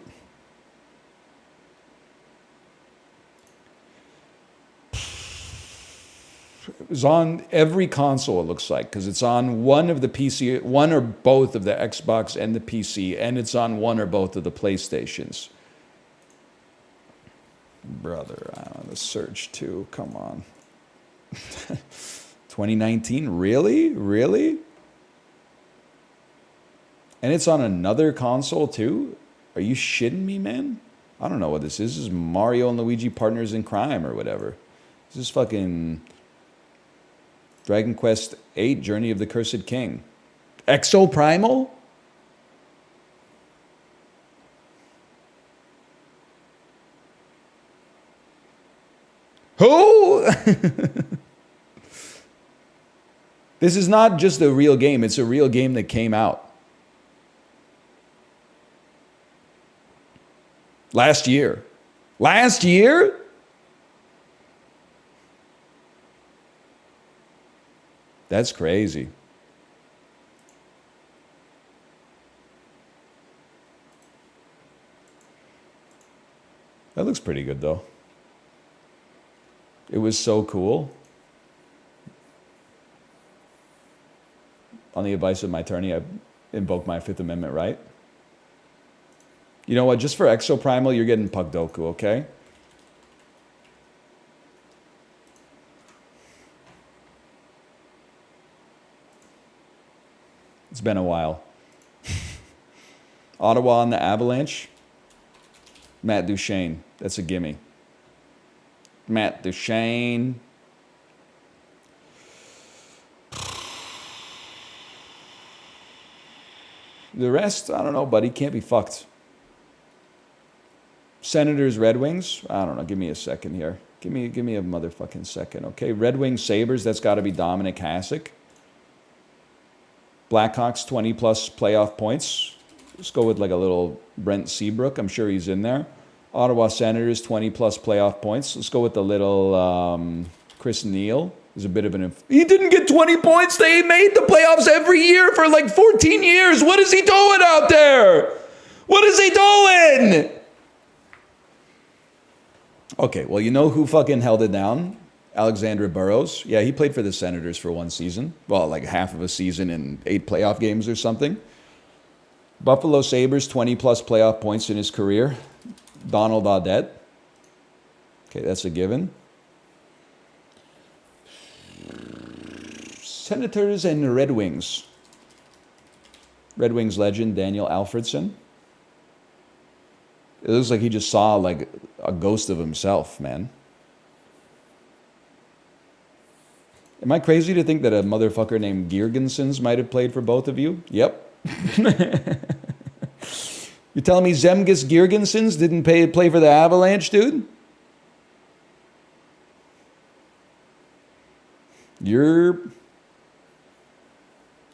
It was on every console, it looks like, because it's on one of the PC, one or both of the Xbox and the PC, and it's on one or both of the PlayStations. Brother, I want to search too. Come on. 2019? Really? Really? And it's on another console too? Are you shitting me, man? I don't know what this is. This is Mario and Luigi Partners in Crime or whatever. This is fucking Dragon Quest VIII, Journey of the Cursed King. Exoprimal? Who? This is not just a real game. It's a real game that came out last year. Last year? That's crazy. That looks pretty good, though. It was so cool. On the advice of my attorney, I invoked my Fifth Amendment right. You know what? Just for Exoprimal, you're getting Pugdoku, okay? It's been a while. Ottawa on the Avalanche. Matt Duchene. That's a gimme. Matt Duchene. The rest, I don't know, buddy. Can't be fucked. Senators, Red Wings. I don't know. Give me a second here. Give me a motherfucking second, okay? Red Wings, Sabres. That's got to be Dominic Hasek. Blackhawks, 20-plus playoff points. Let's go with like a little Brent Seabrook. I'm sure he's in there. Ottawa Senators, 20-plus playoff points. Let's go with the little Chris Neal. There's a bit of an... He didn't get 20 points. They made the playoffs every year for like 14 years. What is he doing out there? What is he doing? Okay, well, you know who fucking held it down? Alexander Burrows. Yeah, he played for the Senators for one season. Well, like half of a season and 8 playoff games or something. Buffalo Sabres, 20-plus playoff points in his career. Donald Audette. Okay, that's a given. Senators and Red Wings. Red Wings legend Daniel Alfredson. It looks like he just saw like a ghost of himself, man. Am I crazy to think that a motherfucker named Girgensons might have played for both of you? Yep. You telling me Zemgus Girgensons didn't play for the Avalanche, dude?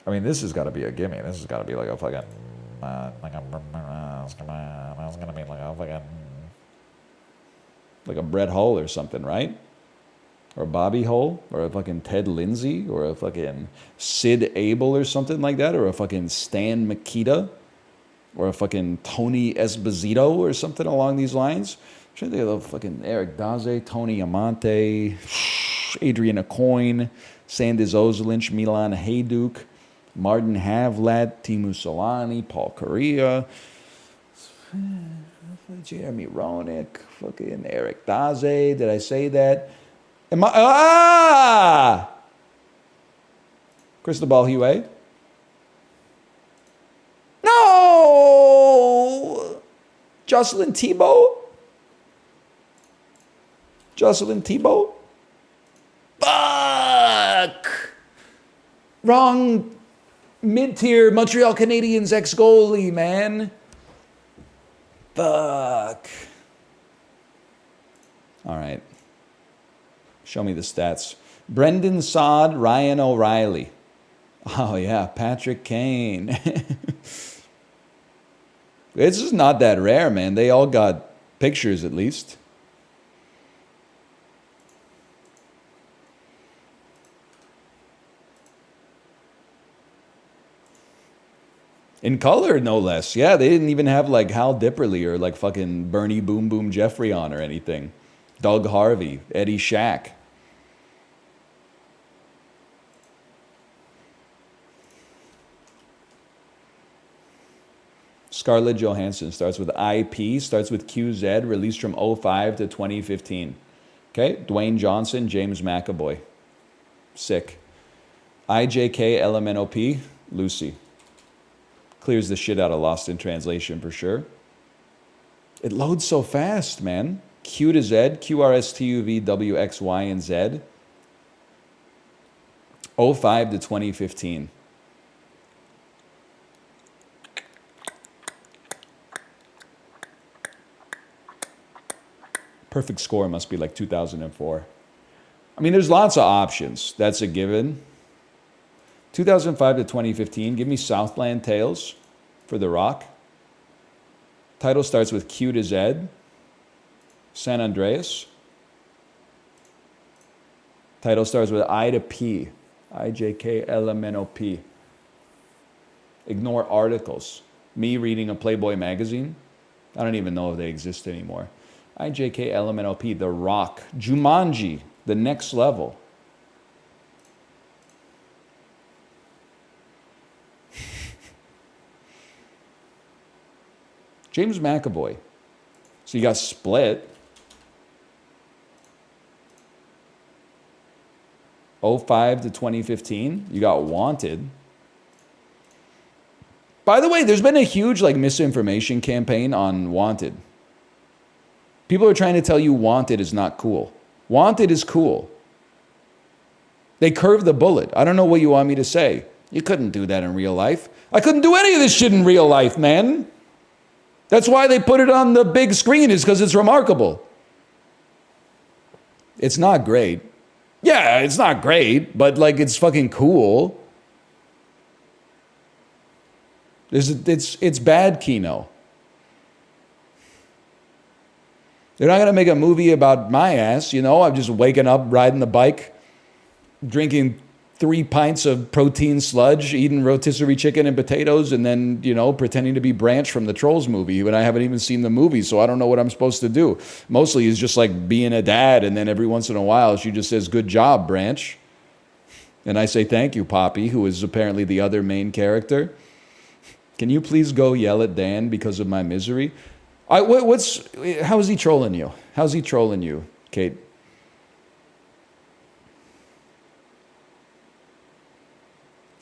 I mean, this has got to be a gimme. This has got to be like a fucking... it's going to be like a fucking... Like a Brett Hull or something, right? Or Bobby Hull, or a fucking Ted Lindsay, or a fucking Sid Abel or something like that, or a fucking Stan Mikita, or a fucking Tony Esposito or something along these lines. I'm trying to think of the fucking Eric Daze, Tony Amante, Adrian Acoin, Sandis Ozelinch, Milan Hajduk, Martin Havlat, Timu Solani, Paul Correa, Jeremy Roenick, fucking Eric Daze. Did I say that? Cristobal Huey. No! Jocelyn Tebow? Jocelyn Tebow? Fuck! Wrong mid-tier Montreal Canadiens ex-goalie, man. Fuck. All right. Show me the stats. Brendan Saad, Ryan O'Reilly. Oh, yeah, Patrick Kane. It's just not that rare, man. They all got pictures, at least. In color, no less. Yeah, they didn't even have, like, Hal Dipperly or, like, fucking Bernie Boom Boom Jeffrey on or anything. Doug Harvey, Eddie Shack. Scarlett Johansson starts with IP, starts with QZ, released from 05 to 2015. Okay, Dwayne Johnson, James McAvoy. Sick. IJK LMNOP, Lucy. Clears the shit out of Lost in Translation for sure. It loads so fast, man. Q to Z, QRSTUV, WX, Y, and Z. 05 to 2015. Perfect score must be like 2004. I mean, there's lots of options. That's a given. 2005 to 2015, give me Southland Tales for The Rock. Title starts with Q to Z. San Andreas. Title starts with I to P. IJKLMNOP. Ignore articles. Me reading a Playboy magazine. I don't even know if they exist anymore. IJKLMNOP. The Rock. Jumanji. The Next Level. James McAvoy. So you got Split. 05 to 2015. You got Wanted. By the way, there's been a huge like misinformation campaign on Wanted. People are trying to tell you Wanted is not cool. Wanted is cool. They curved the bullet. I don't know what you want me to say. You couldn't do that in real life. I couldn't do any of this shit in real life, man. That's why they put it on the big screen, is because it's remarkable. It's not great. Yeah, it's not great, but like it's fucking cool. It's bad Kino. They're not gonna make a movie about my ass, you know? I'm just waking up, riding the bike, drinking 3 pints of protein sludge, eating rotisserie chicken and potatoes, and then, you know, pretending to be Branch from the Trolls movie when I haven't even seen the movie, so I don't know what I'm supposed to do. Mostly it's just like being a dad, and then every once in a while she just says, "Good job, Branch." And I say, "Thank you, Poppy," who is apparently the other main character. Can you please go yell at Dan because of my misery? How is he trolling you? How's he trolling you, Kate?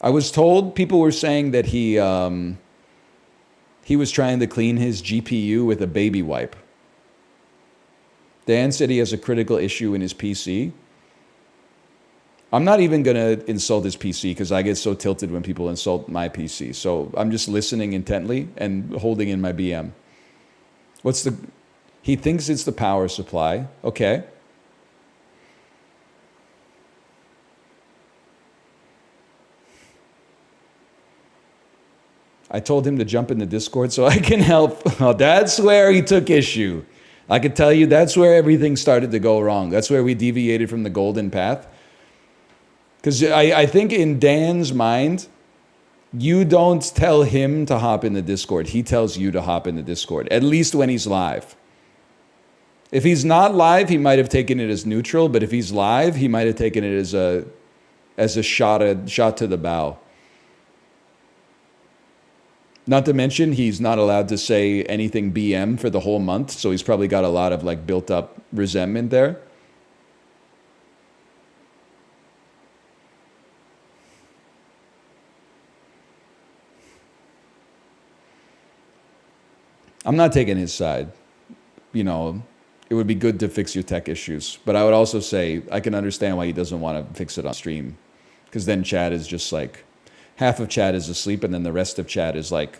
I was told people were saying that he was trying to clean his GPU with a baby wipe. Dan said he has a critical issue in his PC. I'm not even going to insult his PC because I get so tilted when people insult my PC. So I'm just listening intently and holding in my BM. He thinks it's the power supply. Okay. I told him to jump in the Discord so I can help. Oh, that's where he took issue. I could tell you that's where everything started to go wrong. That's where we deviated from the golden path. Because I think in Dan's mind, you don't tell him to hop in the Discord. He tells you to hop in the Discord, at least when he's live. If he's not live, he might have taken it as neutral, but if he's live, he might have taken it as a shot to the bow. Not to mention, he's not allowed to say anything BM for the whole month, so he's probably got a lot of like built up resentment there. I'm not taking his side. You know, it would be good to fix your tech issues. But I would also say I can understand why he doesn't want to fix it on stream. Because then chat is just like, half of chat is asleep and then the rest of chat is like,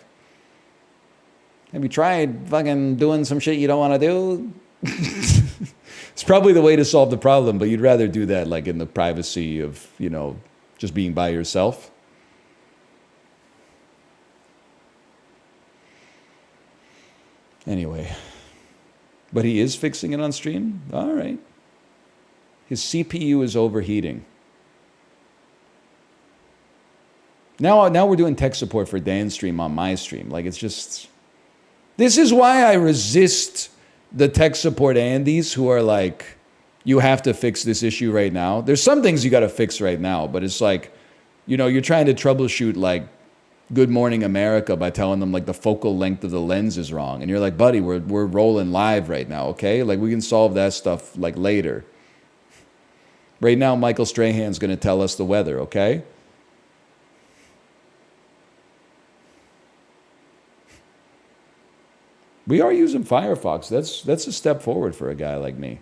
have you tried fucking doing some shit you don't want to do? It's probably the way to solve the problem, but you'd rather do that like in the privacy of, you know, just being by yourself. Anyway, but he is fixing it on stream? All right. His CPU is overheating. Now we're doing tech support for Dan's stream on my stream. Like, it's just... This is why I resist the tech support Andys who are like, you have to fix this issue right now. There's some things you got to fix right now, but it's like, you know, you're trying to troubleshoot like Good Morning America by telling them like the focal length of the lens is wrong. And you're like, buddy, we're rolling live right now, okay? Like, we can solve that stuff like later. Right now, Michael Strahan's going to tell us the weather, okay? We are using FireFox. That's a step forward for a guy like me.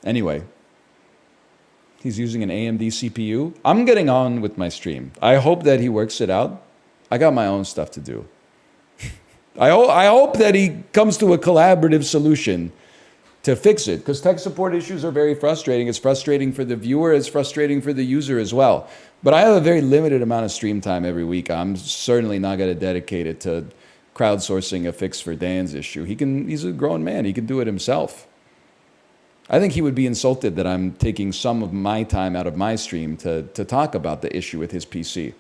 Anyway, he's using an AMD CPU. I'm getting on with my stream. I hope that he works it out. I got my own stuff to do. I hope that he comes to a collaborative solution to fix it, because tech support issues are very frustrating. It's frustrating for the viewer, it's frustrating for the user as well. But I have a very limited amount of stream time every week. I'm certainly not going to dedicate it to crowdsourcing a fix for Dan's issue. He's a grown man, he can do it himself. I think he would be insulted that I'm taking some of my time out of my stream to talk about the issue with his PC.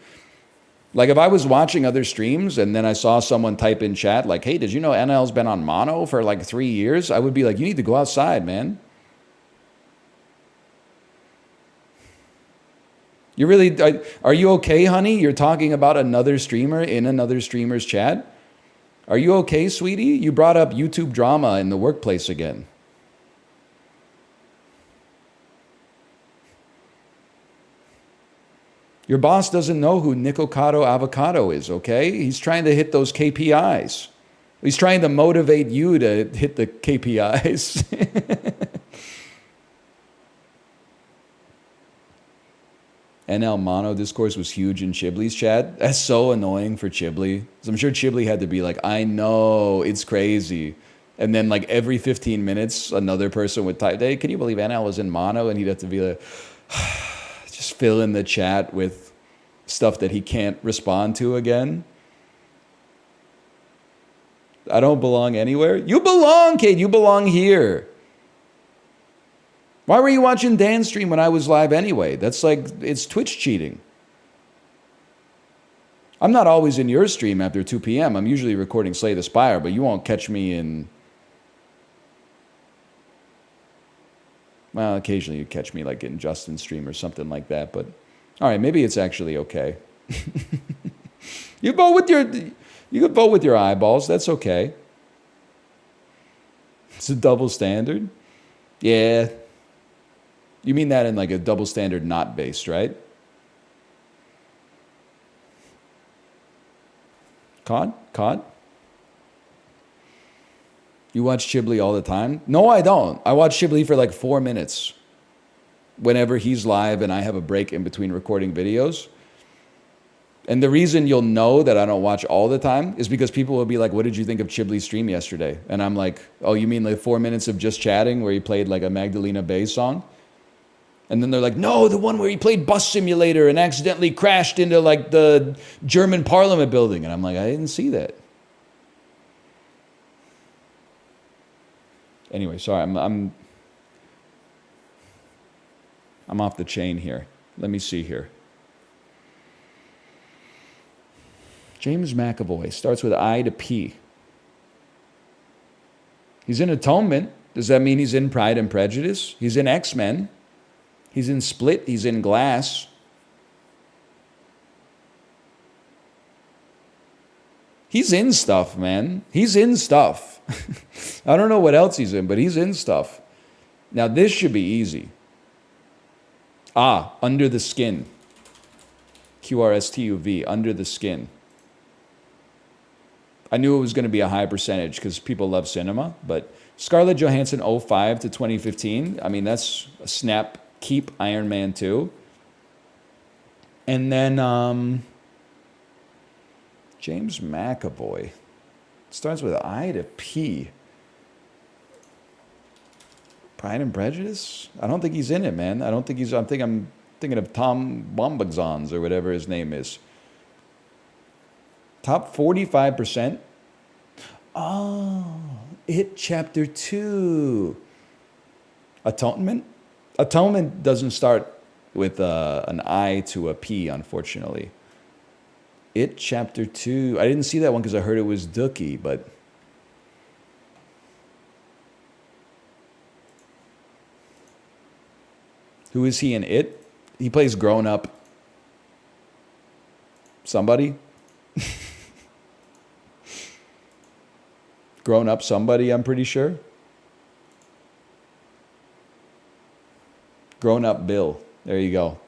Like, if I was watching other streams and then I saw someone type in chat like, hey, did you know NL's been on mono for like 3 years? I would be like, you need to go outside, man. You really, are you okay, honey? You're talking about another streamer in another streamer's chat? Are you okay, sweetie? You brought up YouTube drama in the workplace again. Your boss doesn't know who Nicocado Avocado is, okay? He's trying to hit those KPIs. He's trying to motivate you to hit the KPIs. NL Mono discourse was huge in Chibley's chat. That's so annoying for Chibley. I'm sure Chibley had to be like, I know, it's crazy. And then like every 15 minutes, another person would type, hey, can you believe NL was in mono? And he'd have to be like... just fill in the chat with stuff that he can't respond to again. I don't belong anywhere. You belong, Kate. You belong here. Why were you watching Dan's stream when I was live anyway? That's like, it's Twitch cheating. I'm not always in your stream after 2 p.m. I'm usually recording Slay the Spire, but you won't catch me in... Well, occasionally you catch me like in Justin's stream or something like that, but all right, maybe it's actually okay. You can vote with your eyeballs, that's okay. It's a double standard? Yeah. You mean that in like a double standard not based, right? COD? You watch Chibley all the time? No, I don't. I watch Chibley for like 4 minutes whenever he's live and I have a break in between recording videos. And the reason you'll know that I don't watch all the time is because people will be like, what did you think of Chibley's stream yesterday? And I'm like, oh, you mean like 4 minutes of just chatting where he played like a Magdalena Bay song? And then they're like, no, the one where he played Bus Simulator and accidentally crashed into like the German Parliament building. And I'm like, I didn't see that. Anyway, sorry, I'm off the chain here. Let me see here. James McAvoy starts with I to P. He's in Atonement. Does that mean he's in Pride and Prejudice? He's in X-Men. He's in Split. He's in Glass. He's in stuff, man. He's in stuff. I don't know what else he's in, but he's in stuff. Now this should be easy. Ah, under the skin. QRSTUV, under the skin. I knew it was going to be a high percentage because people love cinema, but Scarlett Johansson 05 to 2015, I mean, that's a snap keep Iron Man 2. And then James McAvoy. Starts with I to P. Pride and Prejudice? I don't think he's in it, man. I'm thinking of Tom Bombazons or whatever his name is. Top 45%. Oh, It Chapter 2. Atonement? Atonement doesn't start with an I to a P, unfortunately. It Chapter 2. I didn't see that one because I heard it was Dookie, but... Who is he in It? He plays grown-up somebody. Grown-up somebody, I'm pretty sure. Grown-up Bill. There you go.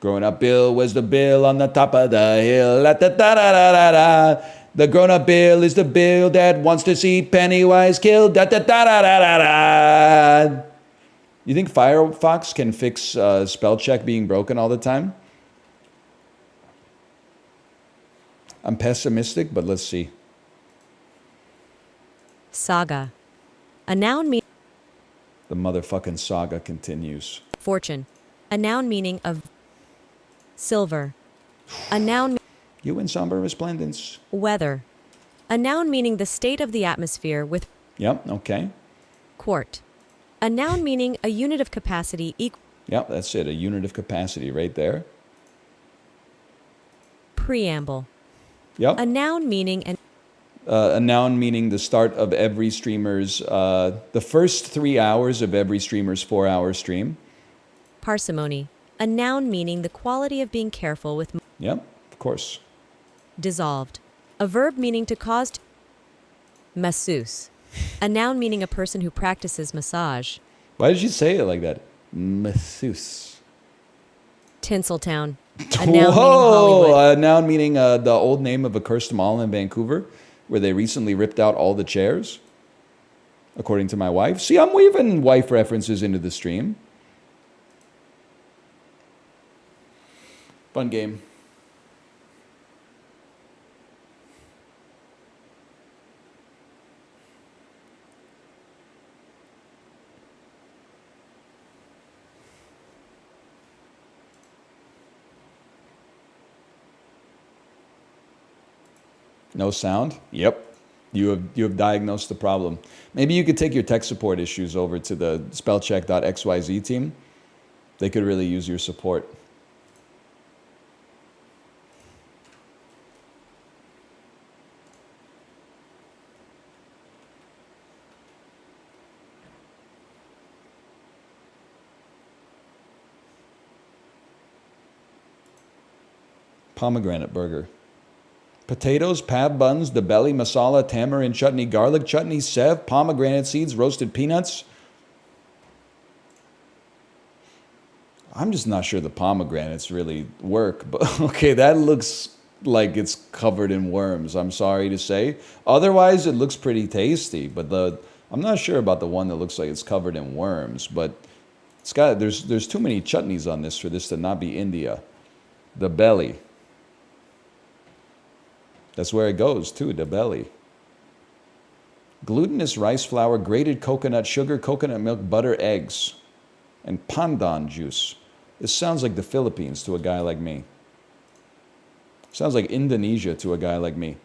Grown-up Bill was the Bill on the top of the hill. La-da-da-da-da-da. The grown-up Bill is the Bill that wants to see Pennywise killed. Da-da-da-da-da-da. You think Firefox can fix spell check being broken all the time? I'm pessimistic, but let's see. Saga. A noun meaning The motherfucking saga continues. fortune. A noun meaning of silver. A noun You in somber resplendence. weather. A noun meaning the state of the atmosphere with Yep, okay. quart. A noun meaning a unit of capacity equal Yep, that's it. A unit of capacity right there. preamble. Yep. A noun meaning an A noun meaning the start of every streamer's, the first 3 hours of every streamer's 4-hour stream. parsimony. A noun meaning the quality of being careful with Yep, of course. dissolved. A verb meaning to cause masseuse. A noun meaning a person who practices massage. Why did you say it like that? Masseuse. Tinseltown. A noun meaning Hollywood. Whoa! A noun meaning the old name of a cursed mall in Vancouver where they recently ripped out all the chairs, according to my wife. See, I'm weaving wife references into the stream. Fun game. No sound? Yep. You have diagnosed the problem. Maybe you could take your tech support issues over to the spellcheck.xyz team. They could really use your support. Pomegranate burger. Potatoes, pab buns, the belly, masala, tamarind chutney, garlic chutney, sev, pomegranate seeds, roasted peanuts. I'm just not sure the pomegranates really work, but okay, that looks like it's covered in worms, I'm sorry to say. Otherwise, it looks pretty tasty, but I'm not sure about the one that looks like it's covered in worms, but there's too many chutneys on this for this to not be India. The belly. That's where it goes, too, the belly. Glutinous rice flour, grated coconut sugar, coconut milk, butter, eggs, and pandan juice. This sounds like the Philippines to a guy like me. Sounds like Indonesia to a guy like me.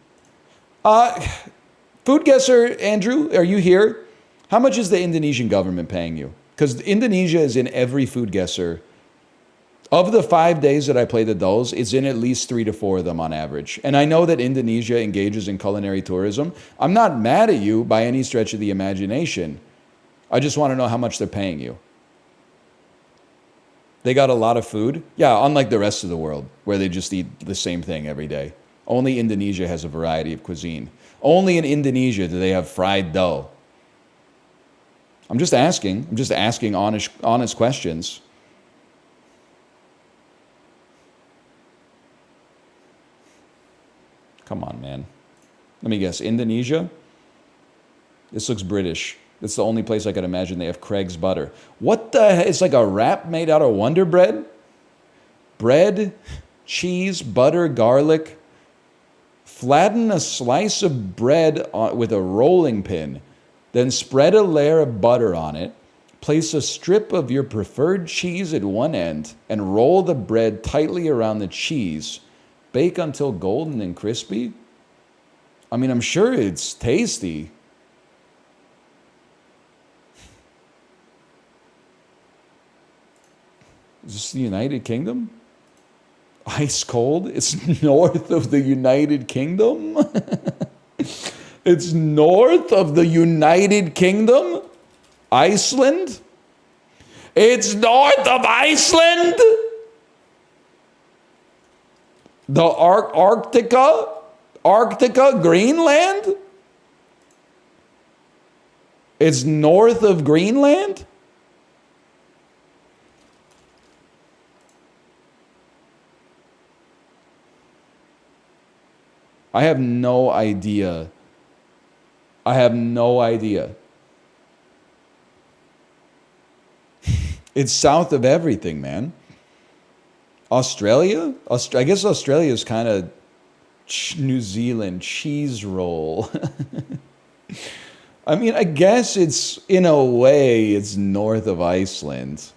Food guesser, Andrew, are you here? How much is the Indonesian government paying you? Because Indonesia is in every food guesser. Of the 5 days that I play the dolls, it's in at least 3 to 4 of them on average. And I know that Indonesia engages in culinary tourism. I'm not mad at you by any stretch of the imagination. I just want to know how much they're paying you. They got a lot of food? Yeah, unlike the rest of the world, where they just eat the same thing every day. Only Indonesia has a variety of cuisine. Only in Indonesia do they have fried dough. I'm just asking. I'm just asking honest questions. Come on, man. Let me guess. Indonesia? This looks British. It's the only place I could imagine they have Craig's butter. What the heck? It's like a wrap made out of Wonder Bread? Bread, cheese, butter, garlic. Flatten a slice of bread with a rolling pin. Then spread a layer of butter on it. Place a strip of your preferred cheese at one end and roll the bread tightly around the cheese. Bake until golden and crispy. I mean, I'm sure it's tasty. Is this the United Kingdom? Ice cold? It's north of the United Kingdom? It's north of the United Kingdom? Iceland? It's north of Iceland? The Arctica? Arctica? Greenland? It's north of Greenland? I have no idea. I have no idea. It's south of everything, man. Australia? I guess Australia is kind of New Zealand cheese roll. I mean, I guess it's, in a way, it's north of Iceland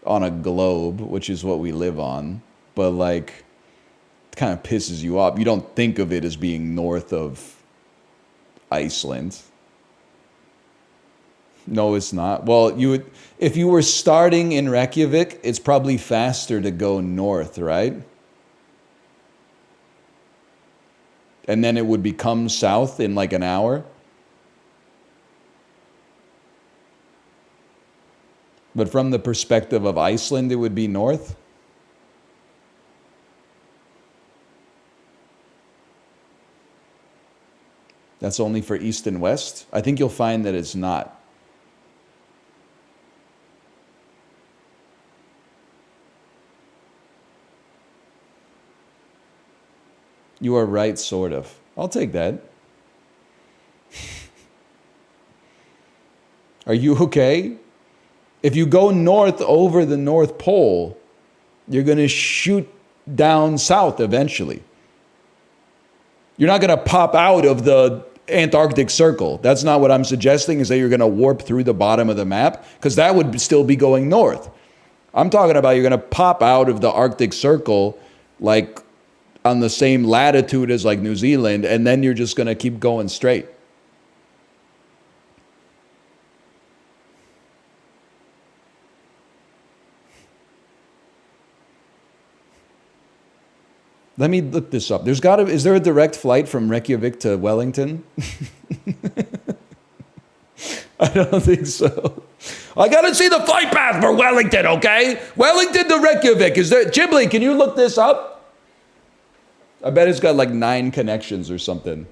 on a globe, which is what we live on. But, like, it kind of pisses you off. You don't think of it as being north of Iceland. No, it's not. Well, you would, if you were starting in Reykjavik, it's probably faster to go north, right? And then it would become south in like an hour. But from the perspective of Iceland, it would be north. That's only for east and west. I think you'll find that it's not. You are right, sort of. I'll take that. Are you okay? If you go north over the North Pole, you're going to shoot down south eventually. You're not going to pop out of the Antarctic Circle. That's not what I'm suggesting, is that you're going to warp through the bottom of the map, because that would still be going north. I'm talking about you're going to pop out of the Arctic Circle, like on the same latitude as like New Zealand, and then you're just going to keep going straight. Let me look this up. Is there a direct flight from Reykjavik to Wellington? I don't think so. I gotta see the flight path for Wellington, okay? Wellington to Reykjavik. Is there, Ghibli, can you look this up? I bet it's got like 9 connections or something.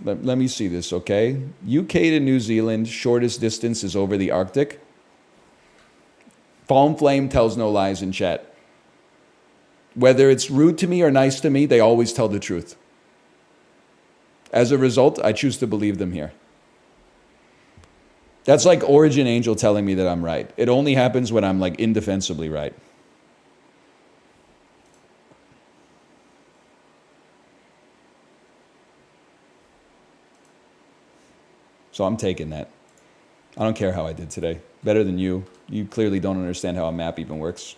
Let me see this, okay? UK to New Zealand, shortest distance is over the Arctic. Fallen Flame tells no lies in chat. Whether it's rude to me or nice to me, they always tell the truth. As a result, I choose to believe them here. That's like Origin Angel telling me that I'm right. It only happens when I'm like indefensibly right. So I'm taking that. I don't care how I did today. Better than you. You clearly don't understand how a map even works.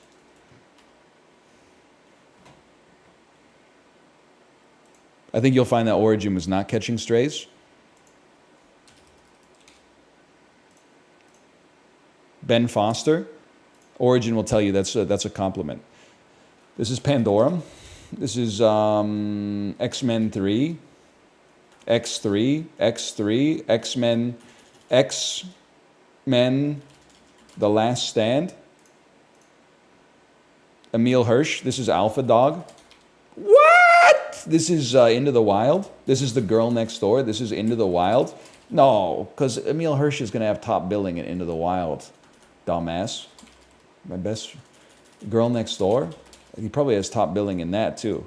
I think you'll find that Origin was not catching strays. Ben Foster, Origin will tell you that's a compliment. This is Pandorum. This is X-Men 3, X3, X3, X-Men, The Last Stand. Emil Hirsch. This is Alpha Dog. What? This is Into the Wild. This is The Girl Next Door. This is Into the Wild. No, because Emil Hirsch is going to have top billing in Into the Wild. Dumbass. My best Girl Next Door. He probably has top billing in that too.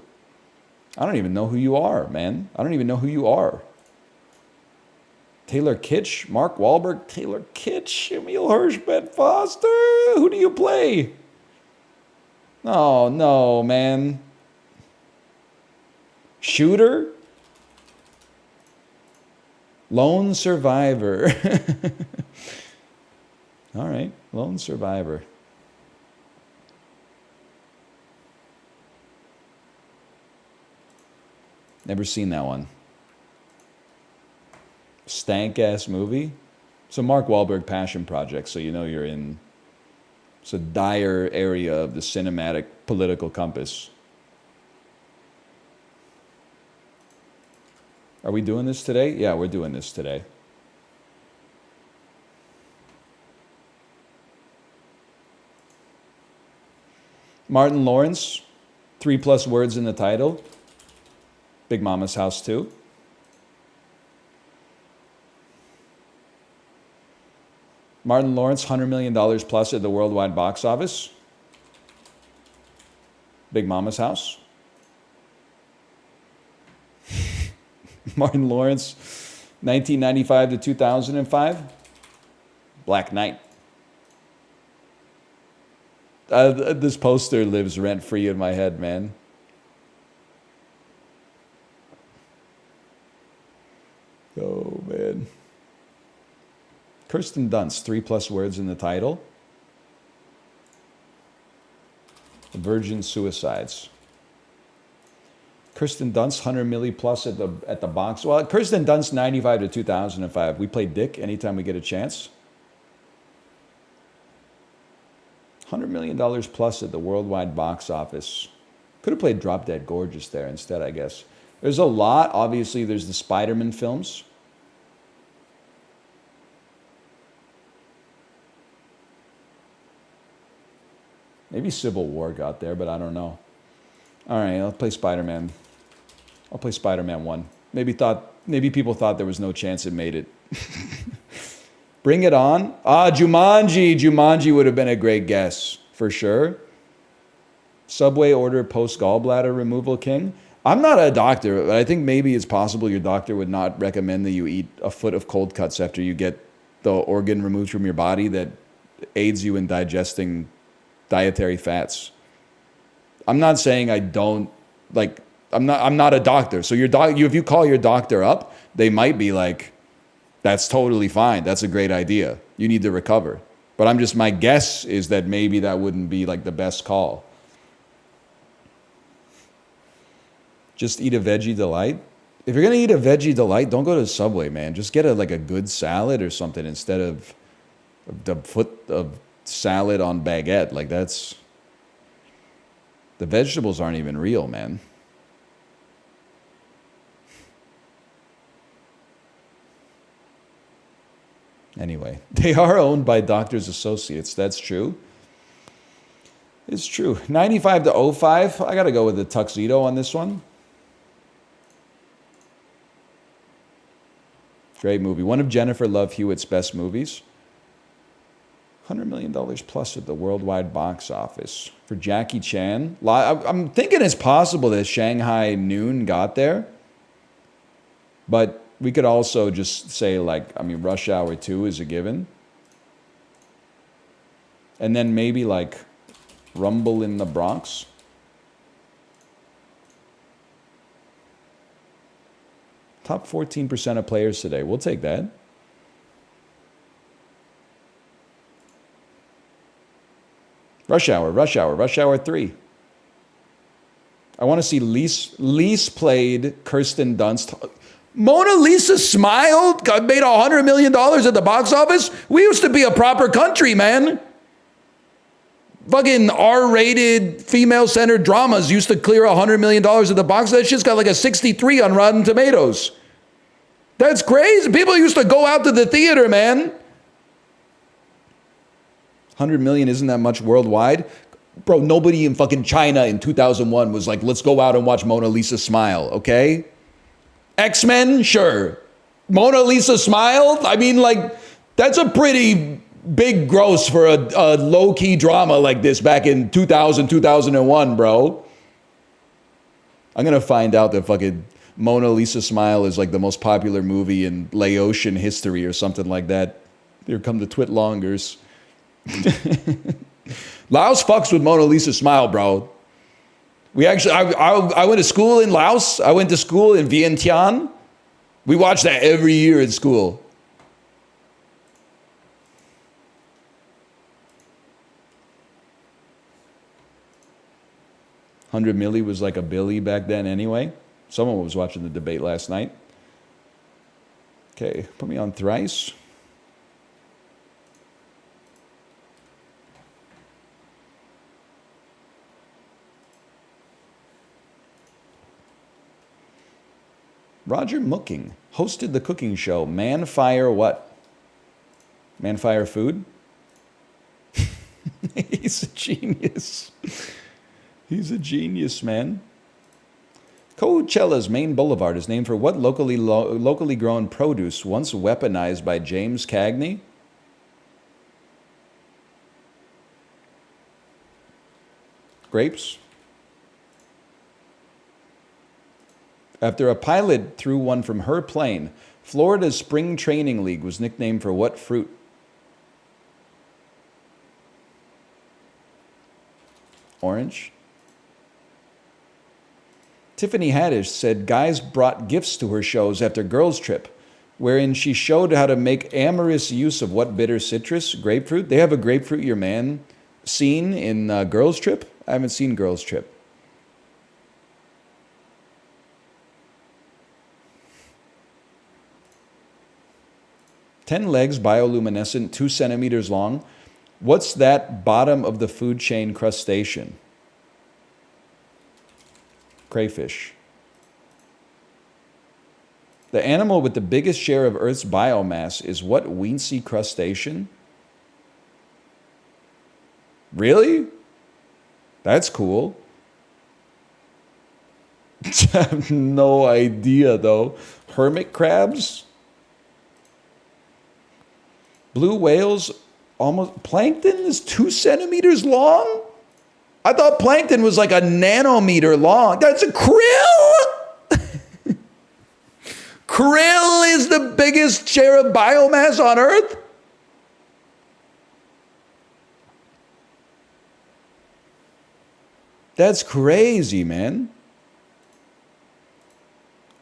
I don't even know who you are, man. I don't even know who you are. Taylor Kitsch, Mark Wahlberg, Taylor Kitsch, Emil Hirsch, Ben Foster. Who do you play? Oh, no, man. Shooter? Lone Survivor. All right, Lone Survivor. Never seen that one. Stank-ass movie. It's a Mark Wahlberg passion project, so you know you're in... It's a dire area of the cinematic political compass. Are we doing this today? Yeah, we're doing this today. Martin Lawrence, 3+ words in the title. Big Mama's House 2. Martin Lawrence, $100 million plus at the worldwide box office. Big Mama's House. Martin Lawrence, 1995 to 2005. Black Knight. This poster lives rent-free in my head, man. Oh, man. Kirsten Dunst, 3+ words in the title. Virgin Suicides. Kirsten Dunst, 100 million plus at the box. Well, Kirsten Dunst, 95 to 2005. We play Dick anytime we get a chance. $100 million plus at the worldwide box office. Could have played Drop Dead Gorgeous there instead, I guess. There's a lot. Obviously, there's the Spider-Man films. Maybe Civil War got there, but I don't know. All right, I'll play Spider-Man. I'll play Spider-Man 1. Maybe people thought there was no chance it made it. Bring It On. Jumanji. Jumanji would have been a great guess, for sure. Subway order post-gallbladder removal king. I'm not a doctor, but I think maybe it's possible your doctor would not recommend that you eat a foot of cold cuts after you get the organ removed from your body that aids you in digesting dietary fats. I'm not saying I don't, like, I'm not a doctor. So if you call your doctor up, they might be like, that's totally fine. That's a great idea. You need to recover. But my guess is that maybe that wouldn't be like the best call. Just eat a veggie delight. If you're going to eat a veggie delight, don't go to Subway, man. Just get a good salad or something instead of the foot of salad on baguette. Like the vegetables aren't even real, man. Anyway, they are owned by Doctors Associates. That's true. It's true. 95 to 05. I got to go with the tuxedo on this one. Great movie. One of Jennifer Love Hewitt's best movies. $100 million plus at the worldwide box office. For Jackie Chan. I'm thinking it's possible that Shanghai Noon got there. But we could also just say, Rush Hour 2 is a given. And then maybe, Rumble in the Bronx. Top 14% of players today. We'll take that. Rush Hour 3. I want to see least played Kirsten Dunst. Mona Lisa smiled, made $100 million at the box office. We used to be a proper country, man. Fucking R-rated, female-centered dramas used to clear $100 million at the box. That shit's got a 63 on Rotten Tomatoes. That's crazy. People used to go out to the theater, man. 100 million isn't that much worldwide. bro, nobody in fucking China in 2001 was like, let's go out and watch Mona Lisa smile, okay? X-Men, sure. Mona Lisa smile? I mean, like, that's a pretty big gross for a low-key drama like this back in 2000, 2001, bro. I'm gonna find out that fucking Mona Lisa smile is like the most popular movie in Laotian history or something like that. Here come the twit longers. Laos fucks with Mona Lisa smile, bro. We actually, I went to school in Laos. I went to school in Vientiane. We watched that every year in school. $100 milli was like a billy back then anyway. Someone was watching the debate last night. Okay, put me on thrice. Roger Mooking hosted the cooking show Man Fire what? Man Fire Food? He's a genius. He's a genius, man. Coachella's main boulevard is named for what locally grown produce once weaponized by James Cagney? Grapes? After a pilot threw one from her plane, Florida's Spring Training League was nicknamed for what fruit? Orange? Tiffany Haddish said guys brought gifts to her shows after Girls Trip, wherein she showed how to make amorous use of what bitter citrus? Grapefruit? They have a grapefruit your man scene in Girls Trip? I haven't seen Girls Trip. Ten legs, bioluminescent, 2 centimeters long. What's that bottom of the food chain crustacean? Crayfish. The animal with the biggest share of Earth's biomass is what weensy crustacean? Really? That's cool. I have no idea though. Hermit crabs? Blue whales almost... Plankton is 2 centimeters long? I thought plankton was like a nanometer long. That's a krill! Krill is the biggest share of biomass on Earth? That's crazy, man.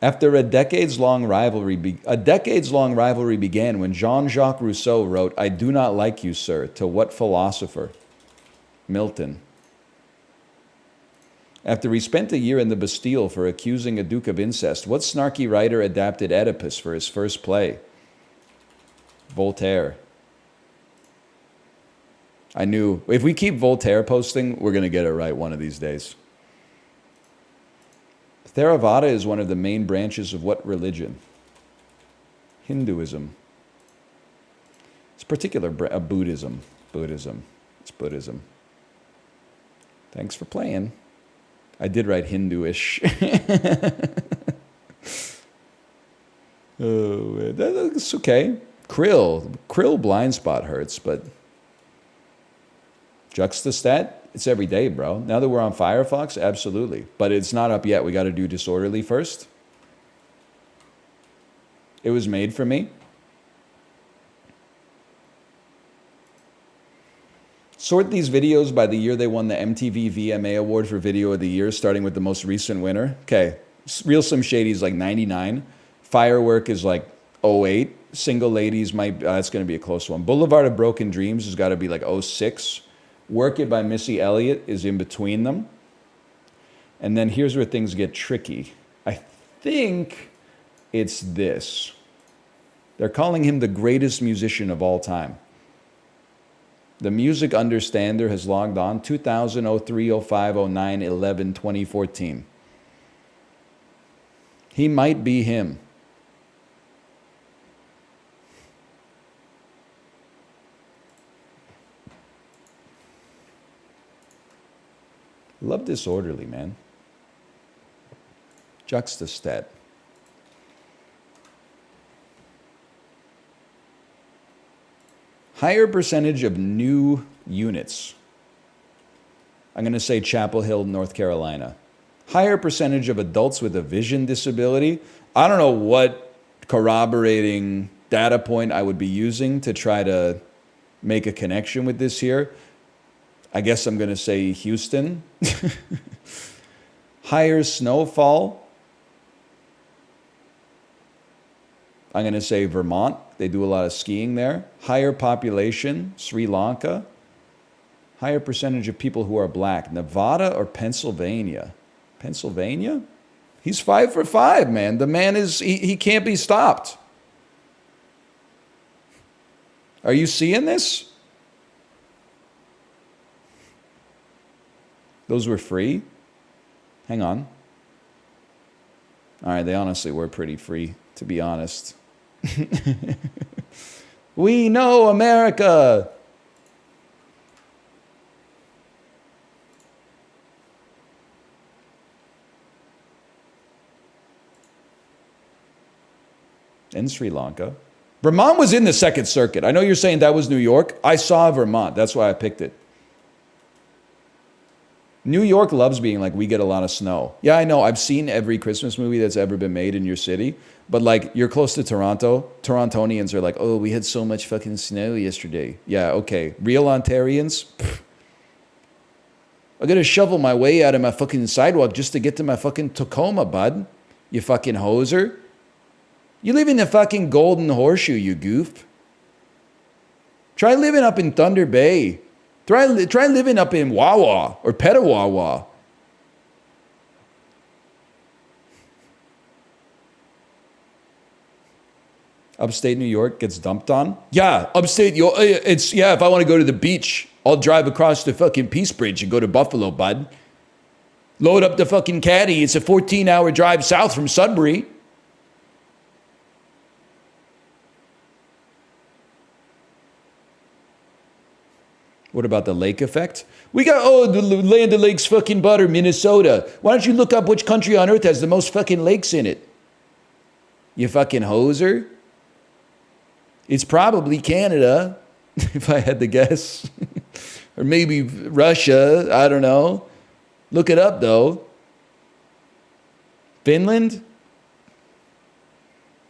After a decades-long rivalry began when Jean-Jacques Rousseau wrote, "I do not like you, sir," to what philosopher? Milton. After he spent a year in the Bastille for accusing a duke of incest, what snarky writer adapted Oedipus for his first play? Voltaire. I knew, if we keep Voltaire posting, we're going to get it right one of these days. Theravada is one of the main branches of what religion? Hinduism. It's particular Buddhism. Buddhism. It's Buddhism. Thanks for playing. I did write Hindu-ish. Oh, that's okay. Krill blind spot hurts, but Juxtastat, it's every day, bro. Now that we're on FireFox, absolutely. But it's not up yet. We got to do Disorderly first. It was made for me. Sort these videos by the year they won the MTV VMA Award for Video of the Year, starting with the most recent winner. Okay, Real Slim Shady is like 99. Firework is like 08. Single Ladies might, that's going to be a close one. Boulevard of Broken Dreams has got to be like 06. Work It by Missy Elliott is in between them. And then here's where things get tricky. I think it's this. They're calling him the greatest musician of all time. The Music Understander has logged on 2000, 03, 05, 09, 11, 2014. He might be him. love disorderly, man. Juxtastat. Higher percentage of new units. I'm going to say Chapel Hill, North Carolina. Higher percentage of adults with a vision disability. I don't know what corroborating data point I would be using to try to make a connection with this here. I guess I'm going to say Houston. Higher snowfall. I'm going to say Vermont. They do a lot of skiing there. Higher population, Sri Lanka. Higher percentage of people who are black, Nevada or Pennsylvania? Pennsylvania? He's 5 for 5, man. The man is, he can't be stopped. Are you seeing this? Those were free? Hang on. All right, they honestly were pretty free, to be honest. We know America. In Sri Lanka. Vermont was in the Second Circuit. I know you're saying that was New York. I saw Vermont. That's why I picked it. New York loves being like, we get a lot of snow. Yeah, I know. I've seen every Christmas movie that's ever been made in your city. But like, you're close to Toronto. Torontonians are like, oh, we had so much fucking snow yesterday. Yeah, okay. Real Ontarians? Pfft. I gotta shovel my way out of my fucking sidewalk just to get to my fucking Tacoma, bud. You fucking hoser. You live in the fucking Golden Horseshoe, you goof. Try living up in Thunder Bay. Try living up in Wawa or Petawawa. Upstate New York gets dumped on? Yeah, upstate, it's, yeah, if I want to go to the beach, I'll drive across the fucking Peace Bridge and go to Buffalo, bud. Load up the fucking caddy. It's a 14-hour drive south from Sudbury. What about the lake effect? We got, the Land of Lakes fucking butter, Minnesota. Why don't you look up which country on earth has the most fucking lakes in it? You fucking hoser. It's probably Canada, if I had to guess. Or maybe Russia, I don't know. Look it up, though. Finland?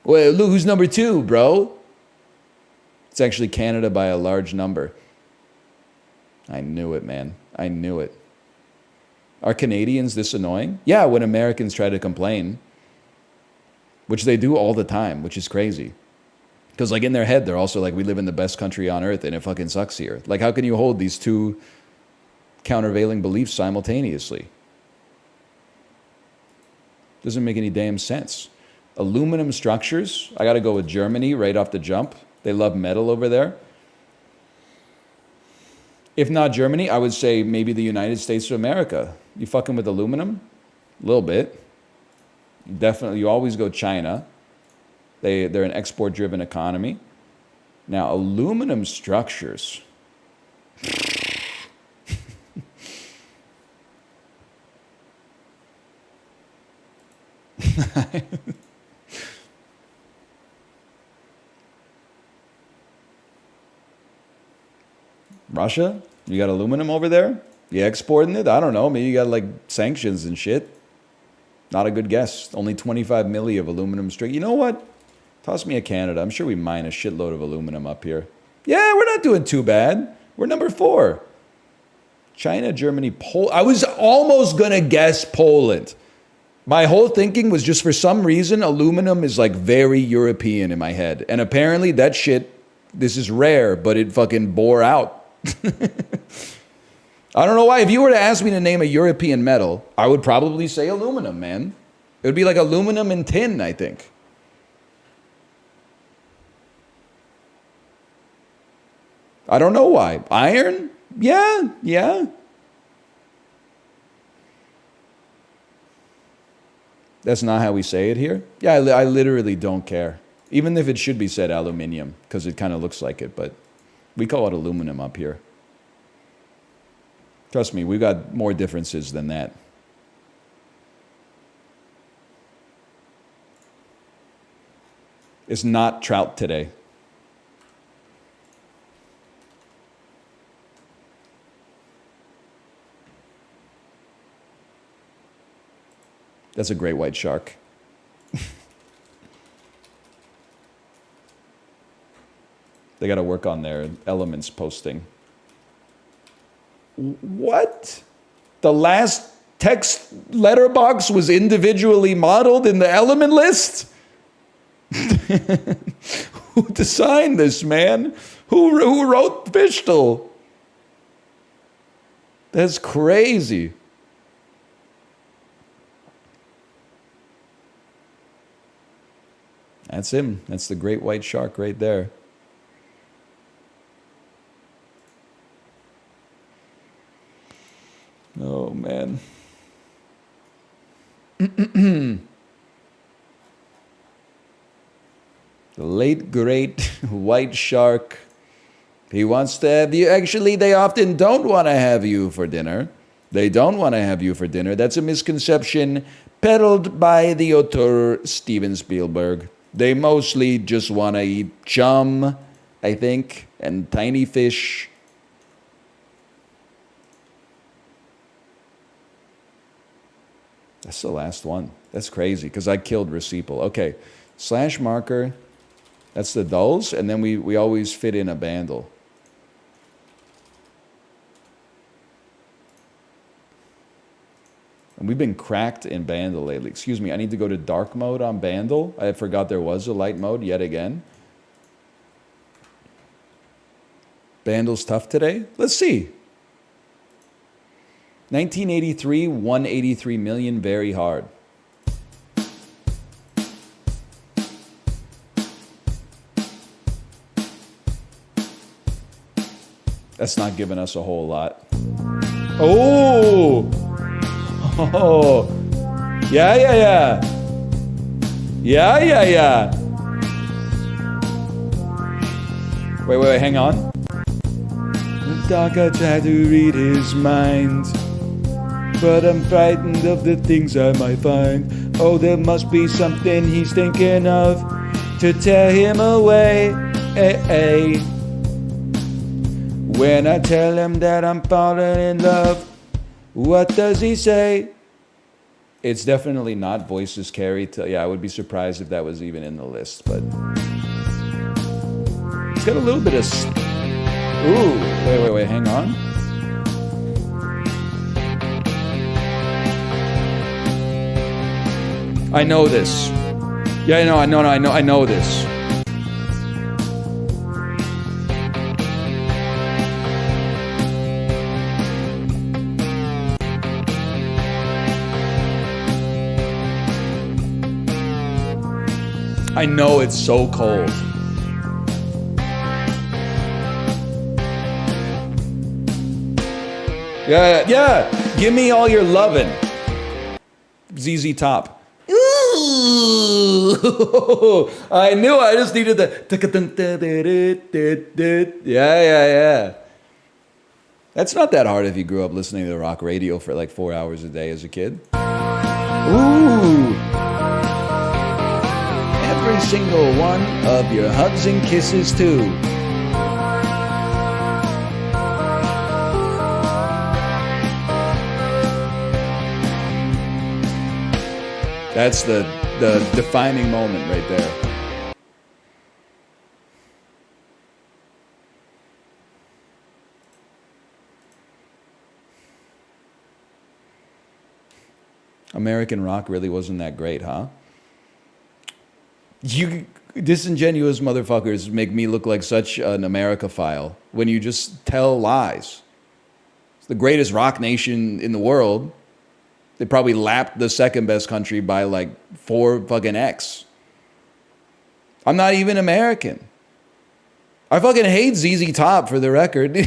Well, look who's number 2, bro. It's actually Canada by a large number. I knew it, man. I knew it. Are Canadians this annoying? Yeah, when Americans try to complain. Which they do all the time, which is crazy. Because like in their head, they're also like, we live in the best country on earth and it fucking sucks here. Like how can you hold these two countervailing beliefs simultaneously? Doesn't make any damn sense. Aluminum structures. I got to go with Germany right off the jump. They love metal over there. If not Germany, I would say maybe the United States of America. You fucking with aluminum? A little bit. Definitely, you always go China. They're an export-driven economy. Now, aluminum structures. Russia? You got aluminum over there? You exporting it? I don't know. Maybe you got like sanctions and shit. Not a good guess. Only 25 milli of aluminum straight. You know what? Toss me a Canada. I'm sure we mine a shitload of aluminum up here. Yeah, we're not doing too bad. We're number 4. China, Germany, Poland. I was almost going to guess Poland. My whole thinking was just for some reason, aluminum is like very European in my head. And apparently that shit, this is rare, but it fucking bore out. I don't know why. If you were to ask me to name a European metal, I would probably say aluminum, man. It would be like aluminum and tin, I think. I don't know why. Iron? Yeah. That's not how we say it here. Yeah, I literally don't care. Even if it should be said aluminium, because it kind of looks like it, but we call it aluminum up here. Trust me, we've got more differences than that. It's not trout today. That's a great white shark. They got to work on their elements posting. What? The last text letterbox was individually modeled in the element list? Who designed this, man? Who wrote Pistol? That's crazy. That's him. That's the great white shark right there. Oh, man. The late, great white shark. He wants to have you. Actually, they often don't want to have you for dinner. They don't want to have you for dinner. That's a misconception peddled by the auteur Steven Spielberg. They mostly just want to eat chum, I think, and tiny fish. That's the last one. That's crazy, because I killed Reciple. Okay, slash marker. That's the dulls, and then we always fit in a bandle. And we've been cracked in bandle lately. Excuse me, I need to go to dark mode on bandle. I forgot there was a light mode yet again. Bandle's tough today? Let's see. 1983, 183 million, very hard. That's not giving us a whole lot. Oh! Oh! Yeah. Wait, hang on. The dark, I try to read his mind, but I'm frightened of the things I might find. Oh, there must be something he's thinking of to tear him away. When I tell him that I'm falling in love, what does he say? It's definitely not voices carried. Yeah, I would be surprised if that was even in the list, but it's got a little bit of... Ooh, wait, hang on. I know this. Yeah, I know this. I know it's so cold. Yeah. Give me all your lovin'. ZZ Top. Ooh. I knew I just needed the... Yeah. That's not that hard if you grew up listening to rock radio for like 4 hours a day as a kid. Ooh. Every single one of your hugs and kisses too. That's the defining moment right there. American rock really wasn't that great, huh? You disingenuous motherfuckers make me look like such an Americophile when you just tell lies. It's the greatest rock nation in the world. They probably lapped the second best country by like 4 fucking X. I'm not even American. I fucking hate ZZ Top, for the record.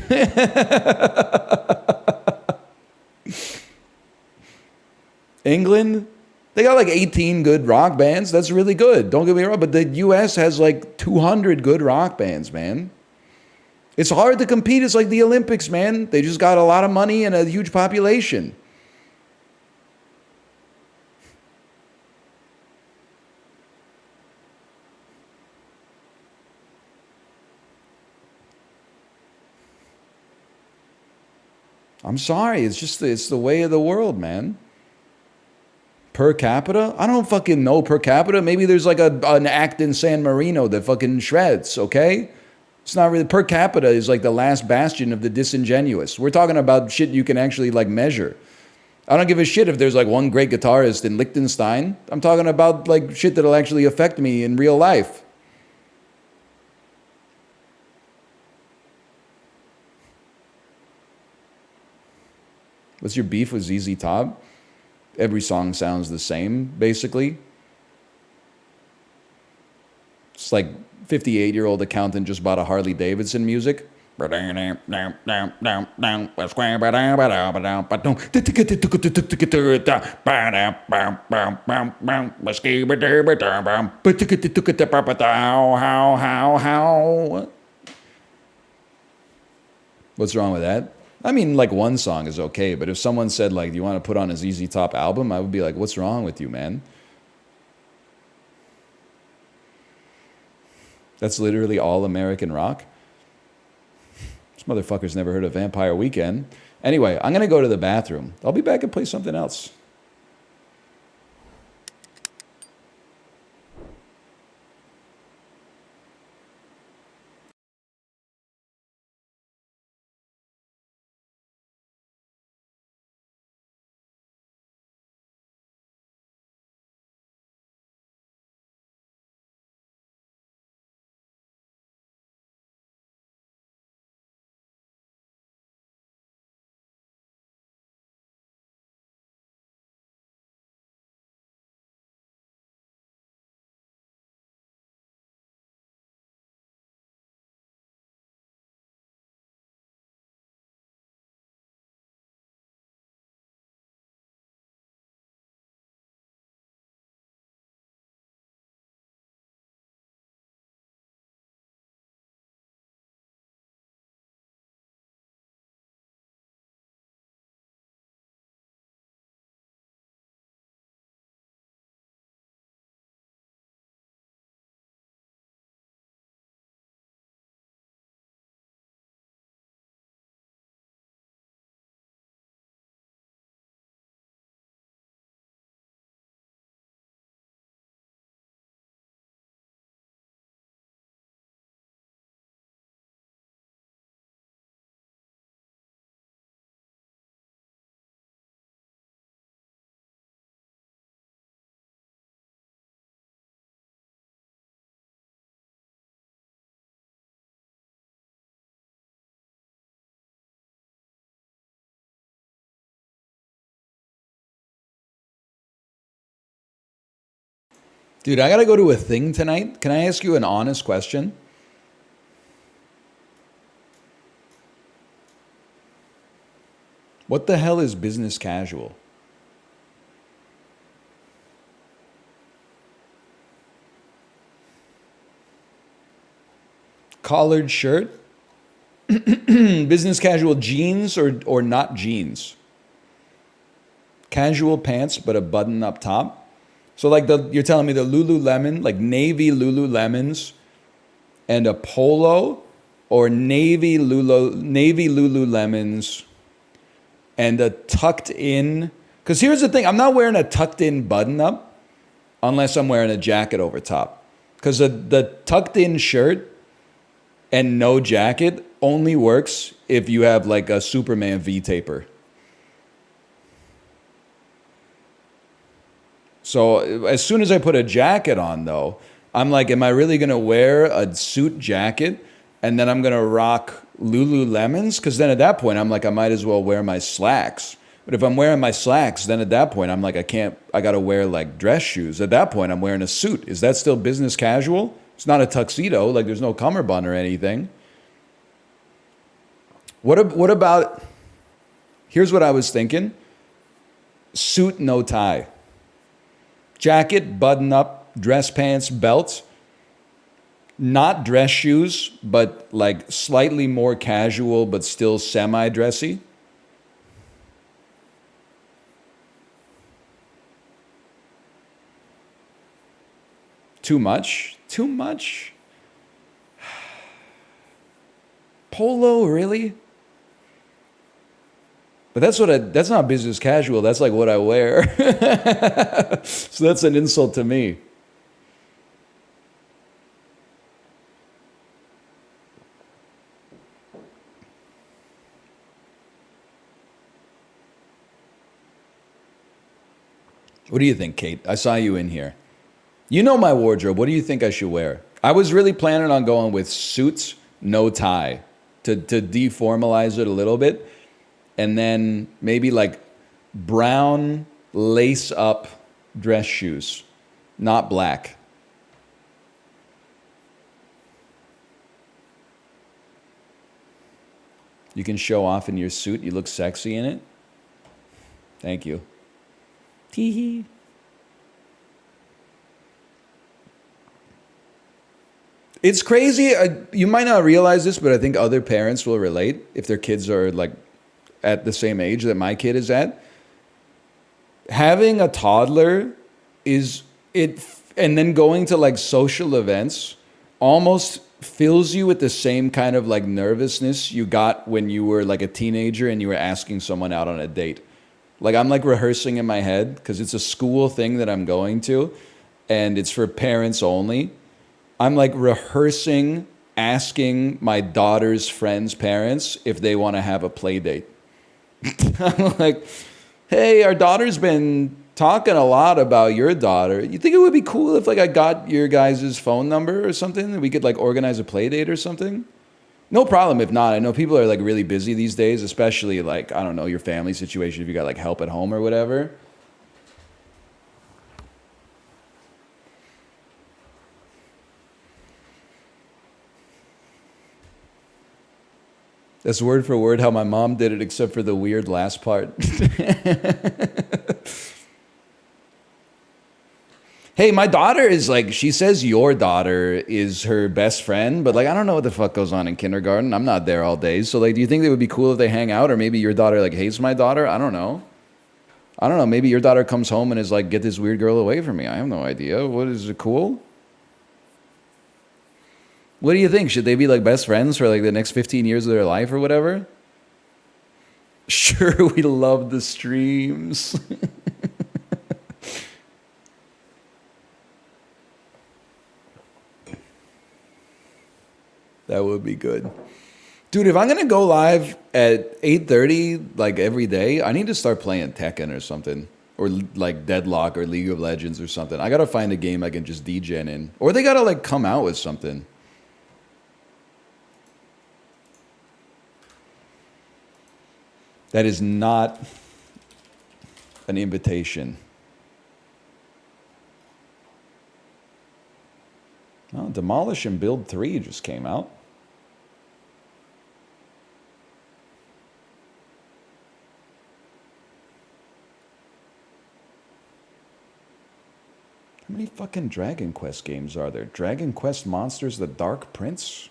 England, they got like 18 good rock bands. That's really good. Don't get me wrong, but the US has like 200 good rock bands, man. It's hard to compete. It's like the Olympics, man. They just got a lot of money and a huge population. I'm sorry. It's the way of the world, man. Per capita? I don't fucking know per capita. Maybe there's like an act in San Marino that fucking shreds, okay? It's not really, per capita is like the last bastion of the disingenuous. We're talking about shit you can actually like measure. I don't give a shit if there's like one great guitarist in Liechtenstein. I'm talking about like shit that'll actually affect me in real life. What's your beef with ZZ Top? Every song sounds the same, basically. It's like 58-year-old accountant just bought a Harley Davidson music. What's wrong with that? I mean, like one song is okay, but if someone said like, "Do you want to put on a ZZ Top album?" I would be like, "What's wrong with you, man?" That's literally all American rock. This motherfucker's never heard of Vampire Weekend. Anyway, I'm gonna go to the bathroom. I'll be back and play something else. Dude, I gotta go to a thing tonight. Can I ask you an honest question? What the hell is business casual? Collared shirt? Business casual jeans or not jeans? Casual pants but a button up top? So like you're telling me the Lululemon, like navy Lululemons and a polo, or navy Lululemons and a tucked in. Because here's the thing, I'm not wearing a tucked in button up unless I'm wearing a jacket over top. Because the tucked in shirt and no jacket only works if you have like a Superman V-taper. So as soon as I put a jacket on, though, I'm like, am I really going to wear a suit jacket and then I'm going to rock Lululemons? Because then at that point, I'm like, I might as well wear my slacks. But if I'm wearing my slacks, then at that point, I'm like, I got to wear like dress shoes. At that point, I'm wearing a suit. Is that still business casual? It's not a tuxedo. Like there's no cummerbund or anything. What about, here's what I was thinking. Suit, no tie. Jacket, button up, dress pants, belt. not dress shoes, but like slightly more casual, but still semi-dressy. Too much? Too much? Polo, really? But that's not business casual. That's like what I wear. So that's an insult to me. What do you think, Kate? I saw you in here. You know my wardrobe. What do you think I should wear? I was really planning on going with suits, no tie, to deformalize it a little bit. And then maybe like brown lace-up dress shoes, not black. You can show off in your suit. You look sexy in it. Thank you. Tee-hee. It's crazy. You might not realize this, but I think other parents will relate if their kids are like at the same age that my kid is at. Having a toddler is it, and then going to like social events almost fills you with the same kind of like nervousness you got when you were like a teenager and you were asking someone out on a date. Like I'm like rehearsing in my head because it's a school thing that I'm going to and it's for parents only. I'm like rehearsing asking my daughter's friends' parents if they want to have a play date. I'm like, hey, our daughter's been talking a lot about your daughter. You think it would be cool if like I got your guys' phone number or something and we could like organize a play date or something? No problem if not. I know people are like really busy these days, especially like, I don't know, your family situation if you got like help at home or whatever. That's word for word how my mom did it, except for the weird last part. Hey, my daughter is like, she says your daughter is her best friend, but like, I don't know what the fuck goes on in kindergarten. I'm not there all day. So like, do you think it would be cool if they hang out? Or maybe your daughter like hates my daughter? I don't know. Maybe your daughter comes home and is like, get this weird girl away from me. I have no idea. What is it cool? What do you think? Should they be like best friends for like the next 15 years of their life or whatever? Sure, we love the streams. That would be good. Dude, if I'm going to go live at 8:30 like every day, I need to start playing Tekken or something. Or like Deadlock or League of Legends or something. I got to find a game I can just degen in. Or they got to like come out with something. That is not an invitation. Oh, Demolish and Build 3 just came out. How many fucking Dragon Quest games are there? Dragon Quest Monsters, The Dark Prince?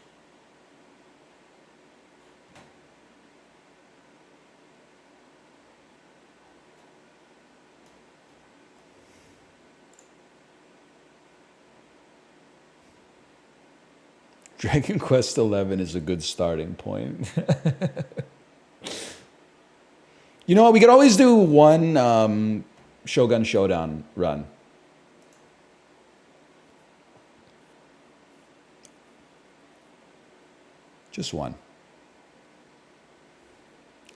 Dragon Quest 11 is a good starting point. You know what? We could always do one Shogun Showdown run. Just one.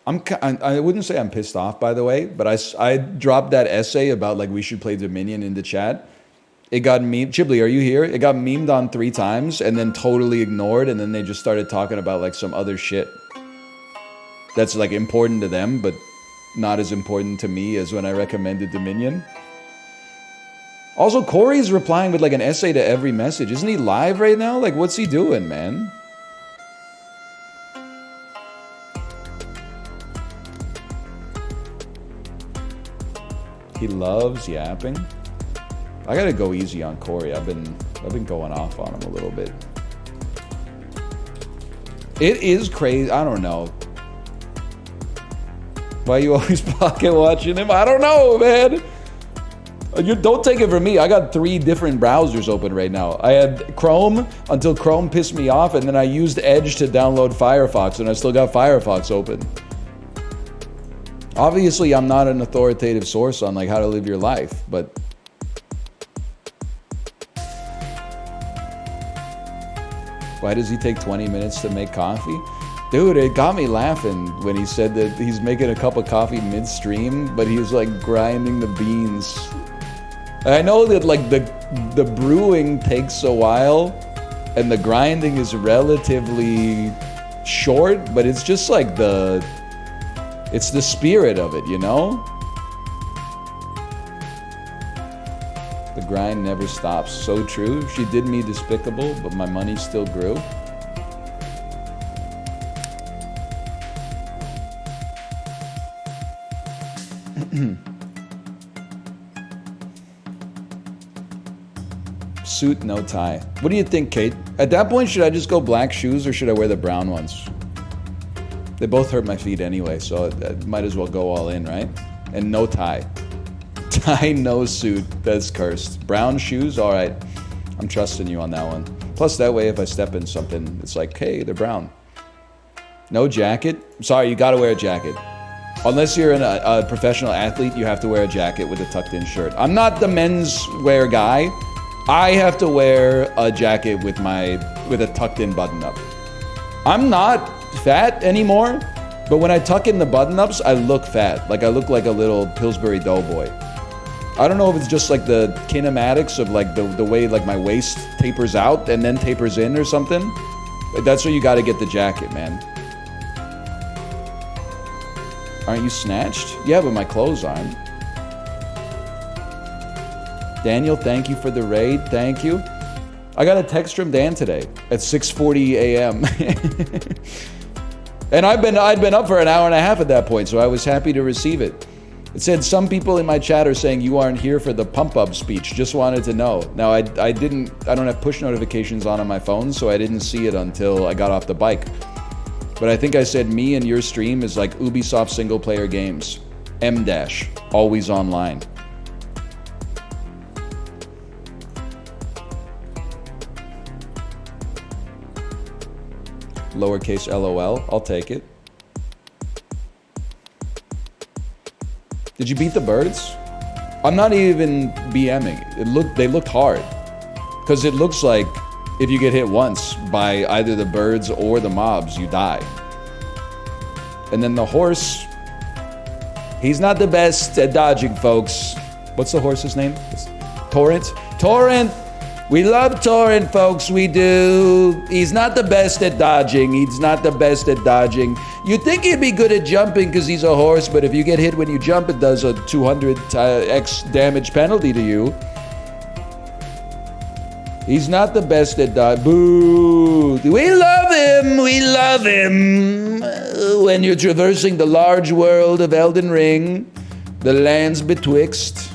I wouldn't say I'm pissed off, by the way, but I dropped that essay about like we should play Dominion in the chat. It got memed. Chibli, are you here? It got memed on 3 times and then totally ignored, and then they just started talking about like some other shit that's like important to them, but not as important to me as when I recommended Dominion. Also, Corey's replying with like an essay to every message. Isn't he live right now? Like, what's he doing, man? He loves yapping. I gotta go easy on Corey. I've been going off on him a little bit. It is crazy. I don't know. Why you always pocket watching him? I don't know, man. You don't take it from me. I got 3 different browsers open right now. I had Chrome until Chrome pissed me off, and then I used Edge to download Firefox, and I still got Firefox open. Obviously, I'm not an authoritative source on like how to live your life, but why does he take 20 minutes to make coffee? Dude, it got me laughing when he said that he's making a cup of coffee midstream, but he's like grinding the beans. I know that like the brewing takes a while and the grinding is relatively short, but it's just like it's the spirit of it, you know? The grind never stops. So true. She did me despicable, but my money still grew. Suit, no tie. What do you think, Kate? At that point, should I just go black shoes or should I wear the brown ones? They both hurt my feet anyway, so I might as well go all in, right? And no tie. Tie, no suit. That's cursed. Brown shoes? All right. I'm trusting you on that one. Plus, that way, if I step in something, it's like, hey, they're brown. No jacket? Sorry, you gotta wear a jacket. Unless you're a professional athlete, you have to wear a jacket with a tucked-in shirt. I'm not the menswear guy. I have to wear a jacket with a tucked-in button-up. I'm not fat anymore, but when I tuck in the button-ups, I look fat. Like I look like a little Pillsbury Doughboy. I don't know if it's just like the kinematics of like the way like my waist tapers out and then tapers in or something. But that's where you got to get the jacket, man. Aren't you snatched? Yeah, but my clothes aren't. Daniel, thank you for the raid. Thank you. I got a text from Dan today at 6:40 a.m. And I'd been up for an hour and a half at that point, so I was happy to receive it. It said, some people in my chat are saying you aren't here for the pump-up speech. Just wanted to know. Now, I don't have push notifications on my phone, so I didn't see it until I got off the bike. But I think I said me and your stream is like Ubisoft single-player games. M-, always online. Lowercase LOL, I'll take it. Did you beat the birds? I'm not even BMing. They looked hard. Because it looks like if you get hit once by either the birds or the mobs, you die. And then the horse, he's not the best at dodging, folks. What's the horse's name? Torrent? Torrent! We love Torrent, folks, we do. He's not the best at dodging. He's not the best at dodging. You'd think he'd be good at jumping because he's a horse, but if you get hit when you jump, it does a 200x damage penalty to you. He's not the best at dodging. Boo! We love him! We love him! When you're traversing the large world of Elden Ring, the lands betwixt.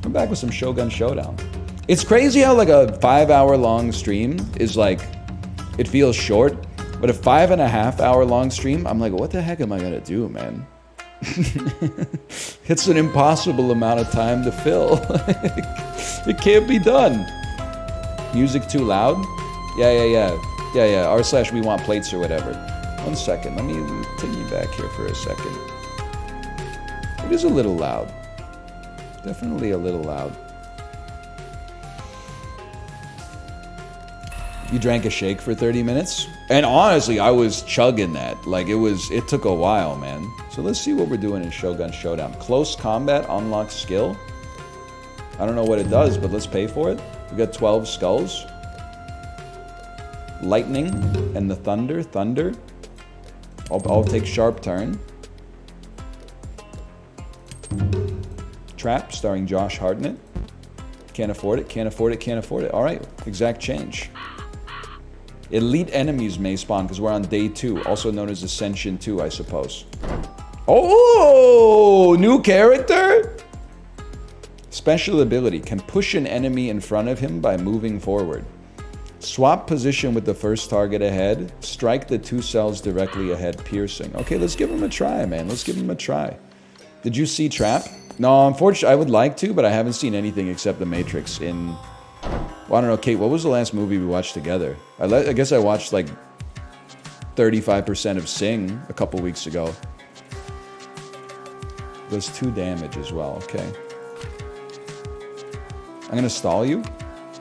I'm back with some Shogun Showdown. It's crazy how like a 5-hour-long stream is like, it feels short, but a 5.5-hour-long stream, I'm like, what the heck am I gonna do, man? It's an impossible amount of time to fill. It can't be done. Music too loud? Yeah. R/ we want plates or whatever. 1 second, let me take you back here for a second. It is a little loud. Definitely a little loud. You drank a shake for 30 minutes? And honestly, I was chugging that. Like it took a while, man. So let's see what we're doing in Shogun Showdown. Close combat unlocks skill. I don't know what it does, but let's pay for it. We got 12 skulls. Lightning and the thunder. Thunder. I'll take sharp turn. Trap, starring Josh Hartnett. Can't afford it, can't afford it, can't afford it. All right, exact change. Elite enemies may spawn because we're on day 2, also known as Ascension 2, I suppose. Oh, new character? Special ability, can push an enemy in front of him by moving forward. Swap position with the first target ahead. Strike the 2 cells directly ahead, piercing. Okay, let's give him a try, man. Let's give him a try. Did you see Trap? No, unfortunately, I would like to, but I haven't seen anything except The Matrix in... Well, I don't know, Kate, what was the last movie we watched together? I guess I watched, like, 35% of Sing a couple weeks ago. Does 2 damage as well, okay. I'm gonna stall you.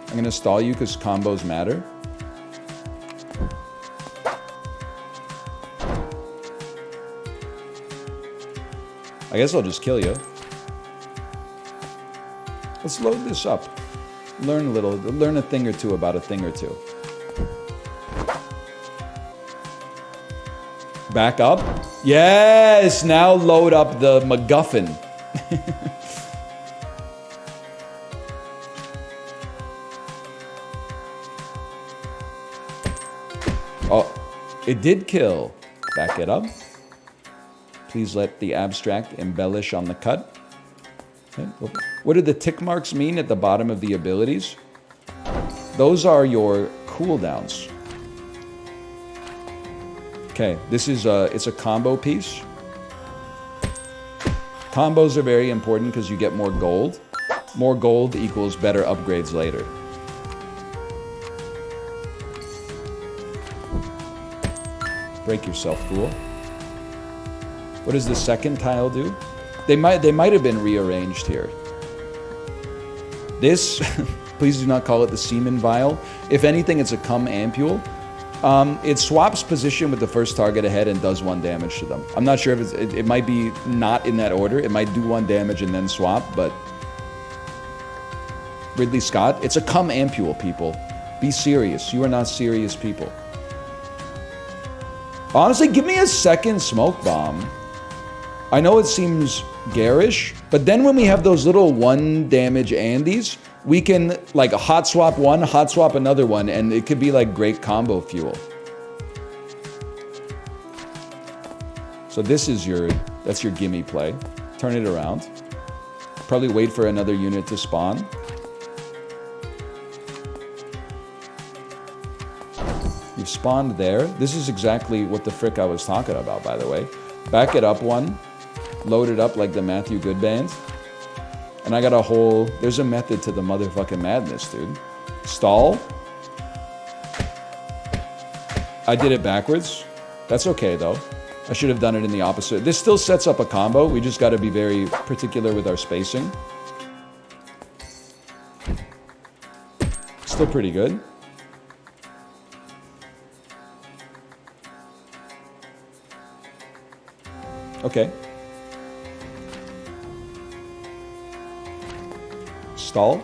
I'm gonna stall you because combos matter. I guess I'll just kill you. Let's load this up. Learn a thing or two about a thing or two. Back up. Yes, now load up the MacGuffin. Oh, it did kill. Back it up. Please let the abstract embellish on the cut. Okay. What do the tick marks mean at the bottom of the abilities? Those are your cooldowns. Okay, this is it's a combo piece. Combos are very important because you get more gold. More gold equals better upgrades later. Break yourself, fool. What does the second tile do? They might have been rearranged here. This, please do not call it the semen vial. If anything, it's a cum ampule. It swaps position with the first target ahead and does 1 damage to them. I'm not sure if it might be not in that order. It might do 1 damage and then swap, but Ridley Scott, it's a cum ampule, people. Be serious. You are not serious people. Honestly, give me a second smoke bomb. I know it seems garish, but then when we have those little 1 damage Andes, we can like hot swap one, hot swap another one, and it could be like great combo fuel. So this is that's your gimme play. Turn it around. Probably wait for another unit to spawn. You've spawned there. This is exactly what the frick I was talking about, by the way. Back it up 1. Load it up like the Matthew Good Band. And I got a whole... There's a method to the motherfucking madness, dude. Stall. I did it backwards. That's okay, though. I should have done it in the opposite. This still sets up a combo. We just got to be very particular with our spacing. Still pretty good. Okay. Stall.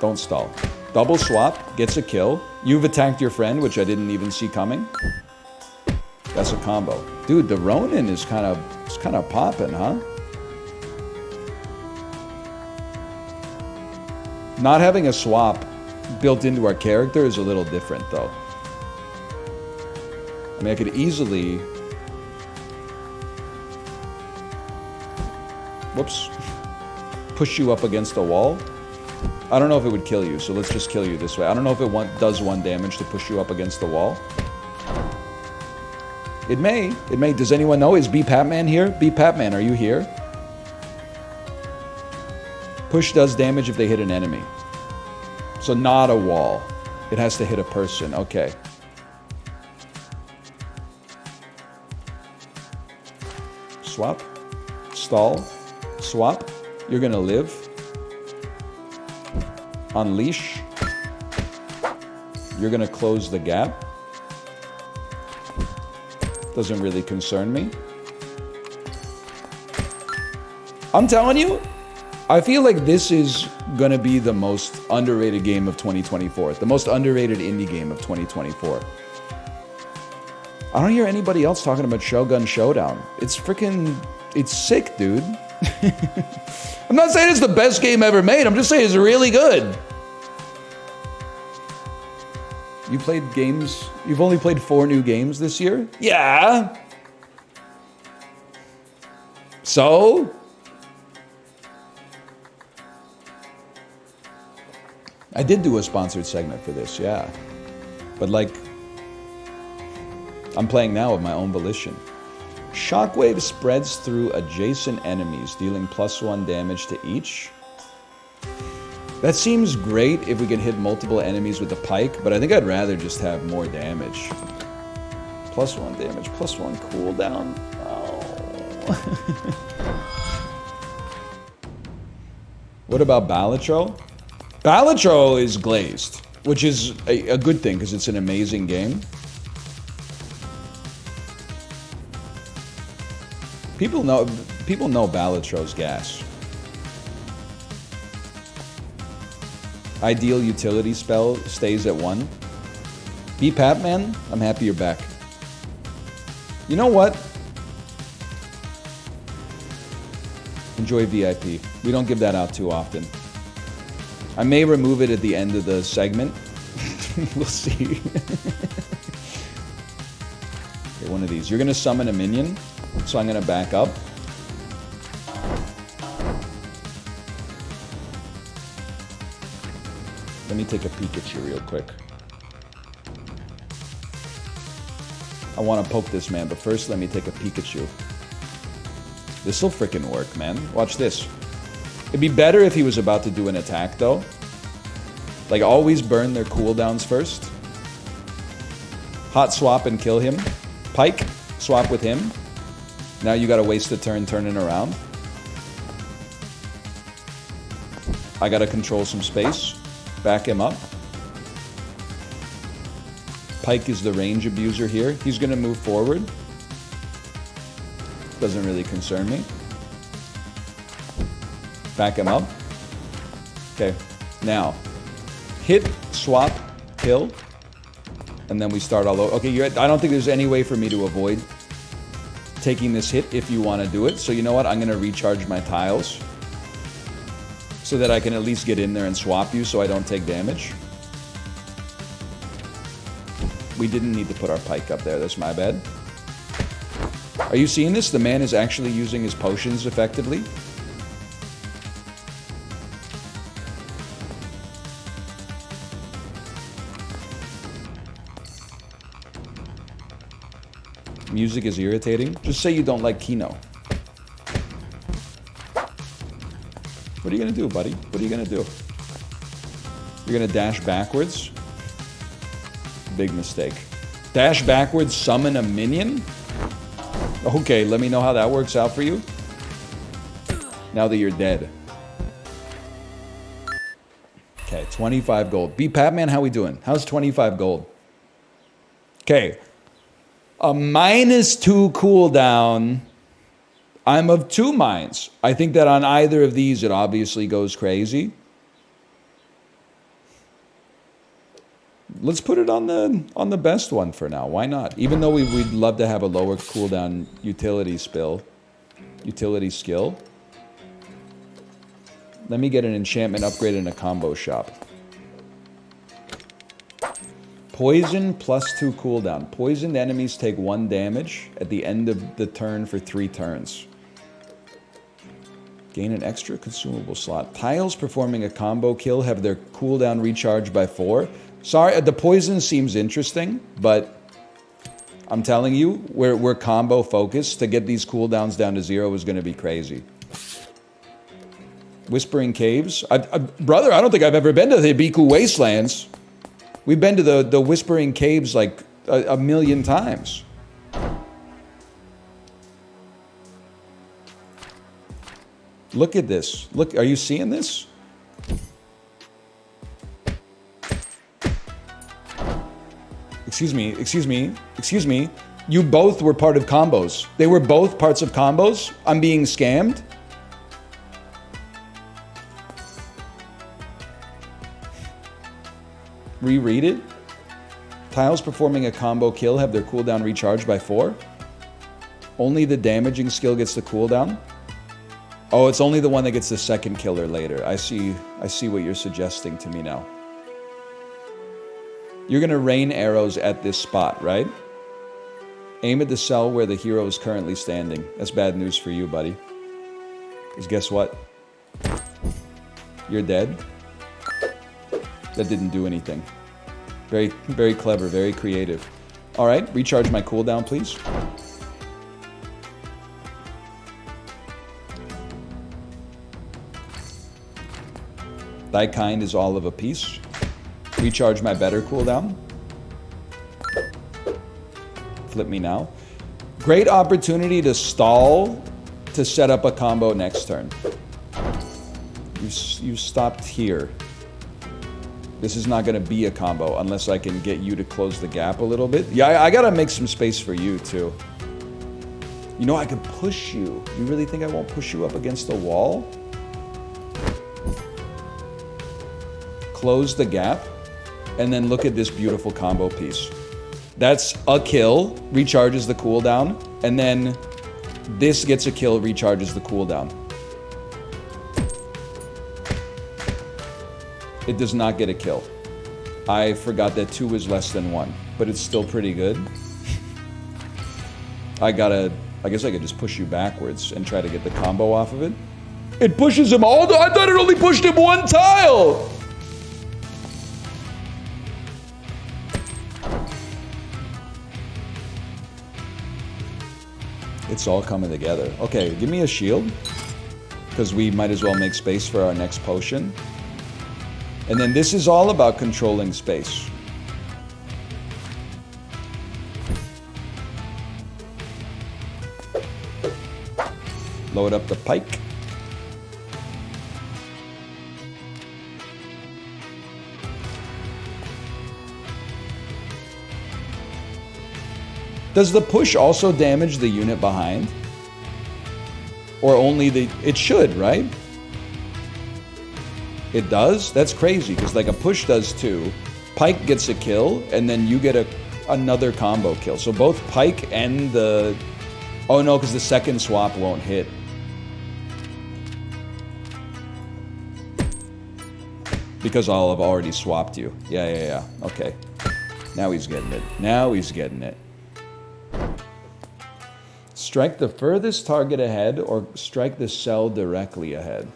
Don't stall. Double swap. Gets a kill. You've attacked your friend, which I didn't even see coming. That's a combo. Dude, the Ronin is kind of popping, huh? Not having a swap built into our character is a little different, though. I mean, I could easily... Whoops. Push you up against a wall. I don't know if it would kill you, so let's just kill you this way. I don't know if it does 1 damage to push you up against the wall. It may. It may. Does anyone know? Is B Patman here? B Patman, are you here? Push does damage if they hit an enemy. So not a wall. It has to hit a person. Okay. Swap. Stall. Swap. You're gonna live. Unleash. You're gonna close the gap. Doesn't really concern me. I'm telling you, I feel like this is gonna be the most underrated game of 2024. The most underrated indie game of 2024. I don't hear anybody else talking about Shogun Showdown. It's freaking... It's sick, dude. I'm not saying it's the best game ever made. I'm just saying it's really good. You played games... You've only played 4 new games this year? Yeah. So? I did do a sponsored segment for this, yeah. But like, I'm playing now of my own volition. Shockwave spreads through adjacent enemies, dealing +1 damage to each. That seems great if we can hit multiple enemies with the pike, but I think I'd rather just have more damage. +1 damage, +1 cooldown. Oh. What about Balatro? Balatro is glazed, which is a good thing because it's an amazing game. People know Balatro's gas. Ideal utility spell stays at 1. Be Patman, I'm happy you're back. You know what? Enjoy VIP. We don't give that out too often. I may remove it at the end of the segment. We'll see. Okay, one of these. You're gonna summon a minion, so I'm gonna back up. Let me take a peek at you real quick. I want to poke this man, but first let me take a peek at you. This'll frickin' work, man. Watch this. It'd be better if he was about to do an attack, though. Like, always burn their cooldowns first. Hot swap and kill him. Pike, swap with him. Now you gotta waste a turn turning around. I gotta control some space. Back him up. Pike is the range abuser here. He's gonna move forward. Doesn't really concern me. Back him up. Okay, now hit, swap, kill, and then we start all over. Okay, I don't think there's any way for me to avoid taking this hit if you want to do it. So you know what? I'm gonna recharge my tiles so that I can at least get in there and swap you so I don't take damage. We didn't need to put our pike up there. That's my bad. Are you seeing this? The man is actually using his potions effectively. Music is irritating. Just say you don't like Kino. What are you gonna do, buddy? What are you gonna do? You're gonna dash backwards? Big mistake. Dash backwards, summon a minion? Okay, let me know how that works out for you. Now that you're dead. Okay, 25 gold. B Patman, how we doing? How's 25 gold? Okay. A -2 cooldown. I'm of 2 minds. I think that on either of these, it obviously goes crazy. Let's put it on the best one for now. Why not? Even though we'd love to have a lower cooldown utility skill. Let me get an enchantment upgrade in a combo shop. Poison +2 cooldown. Poisoned enemies take 1 damage at the end of the turn for 3 turns. Gain an extra consumable slot. Tiles performing a combo kill have their cooldown recharged by 4. Sorry, the poison seems interesting, but I'm telling you, we're combo focused. To get these cooldowns down to 0 is going to be crazy. Whispering Caves. Brother, I don't think I've ever been to the Ibiku Wastelands. We've been to the Whispering Caves like a million times. Look at this. Look, are you seeing this? Excuse me. You both were part of combos. They were both parts of combos. I'm being scammed. Reread it. Tiles performing a combo kill have their cooldown recharged by 4. Only the damaging skill gets the cooldown. Oh, it's only the one that gets the second killer later. I see what you're suggesting to me now. You're gonna rain arrows at this spot, right? Aim at the cell where the hero is currently standing. That's bad news for you, buddy. Because guess what? You're dead. That didn't do anything. Very, very clever, very creative. All right, recharge my cooldown, please. Thy kind is all of a piece. Recharge my better cooldown. Flip me now. Great opportunity to stall to set up a combo next turn. You stopped here. This is not going to be a combo unless I can get you to close the gap a little bit. Yeah, I got to make some space for you too. You know, I could push you. You really think I won't push you up against the wall? Close the gap, and then look at this beautiful combo piece. That's a kill, recharges the cooldown, and then this gets a kill, recharges the cooldown. It does not get a kill. I forgot that 2 is less than 1, but it's still pretty good. I guess I could just push you backwards and try to get the combo off of it. It pushes him all. I thought it only pushed him 1 tile. It's all coming together. Okay, give me a shield, because we might as well make space for our next potion. And then this is all about controlling space. Load up the pike. Does the push also damage the unit behind? Or only the... It should, right? It does? That's crazy, because like a push does too. Pike gets a kill, and then you get another combo kill. So both Pike and the... Oh no, because the second swap won't hit. Because I'll have already swapped you. Yeah. Okay. Now he's getting it. Now he's getting it. Strike the furthest target ahead or strike the cell directly ahead.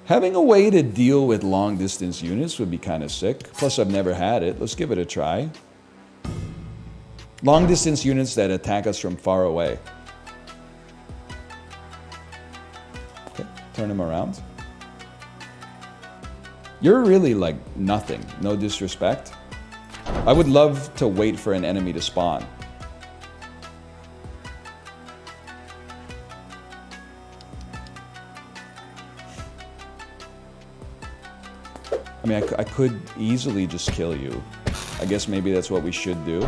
Having a way to deal with long distance units would be kind of sick. Plus I've never had it. Let's give it a try. Long distance units that attack us from far away. Okay, turn him around. You're really like nothing. No disrespect. I would love to wait for an enemy to spawn. I mean, I could easily just kill you. I guess maybe that's what we should do.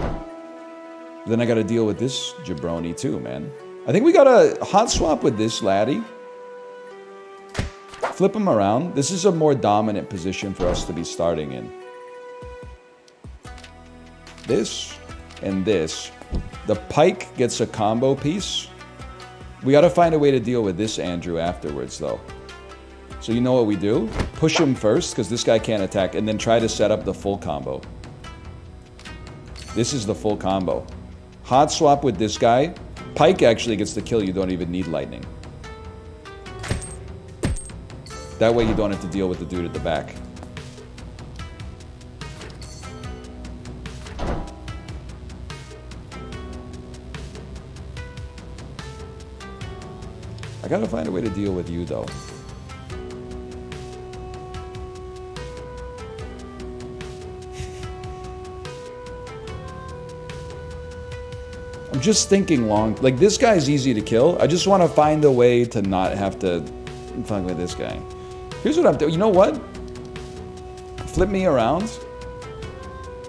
Then I gotta deal with this jabroni too, man. I think we got a hot swap with this laddie. Flip him around. This is a more dominant position for us to be starting in. This and this. The pike gets a combo piece. We gotta find a way to deal with this Andrew afterwards, though. So you know what we do? Push him first, because this guy can't attack, and then try to set up the full combo. This is the full combo. Hot swap with this guy. Pike actually gets the kill. You don't even need lightning. That way you don't have to deal with the dude at the back. I gotta find a way to deal with you, though. I'm just thinking long. Like, this guy's easy to kill. I just want to find a way to not have to fuck with this guy. Here's what I'm doing. You know what? Flip me around.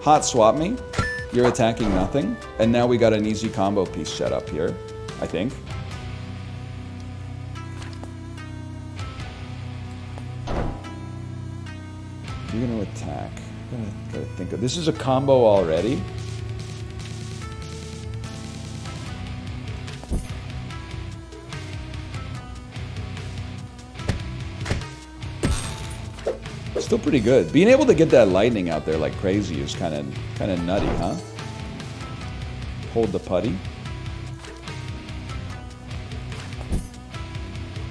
Hot swap me. You're attacking nothing. And now we got an easy combo piece set up here, I think. You're going to attack. Gotta think of... This is a combo already. Still pretty good. Being able to get that lightning out there like crazy is kind of nutty, huh? Hold the putty.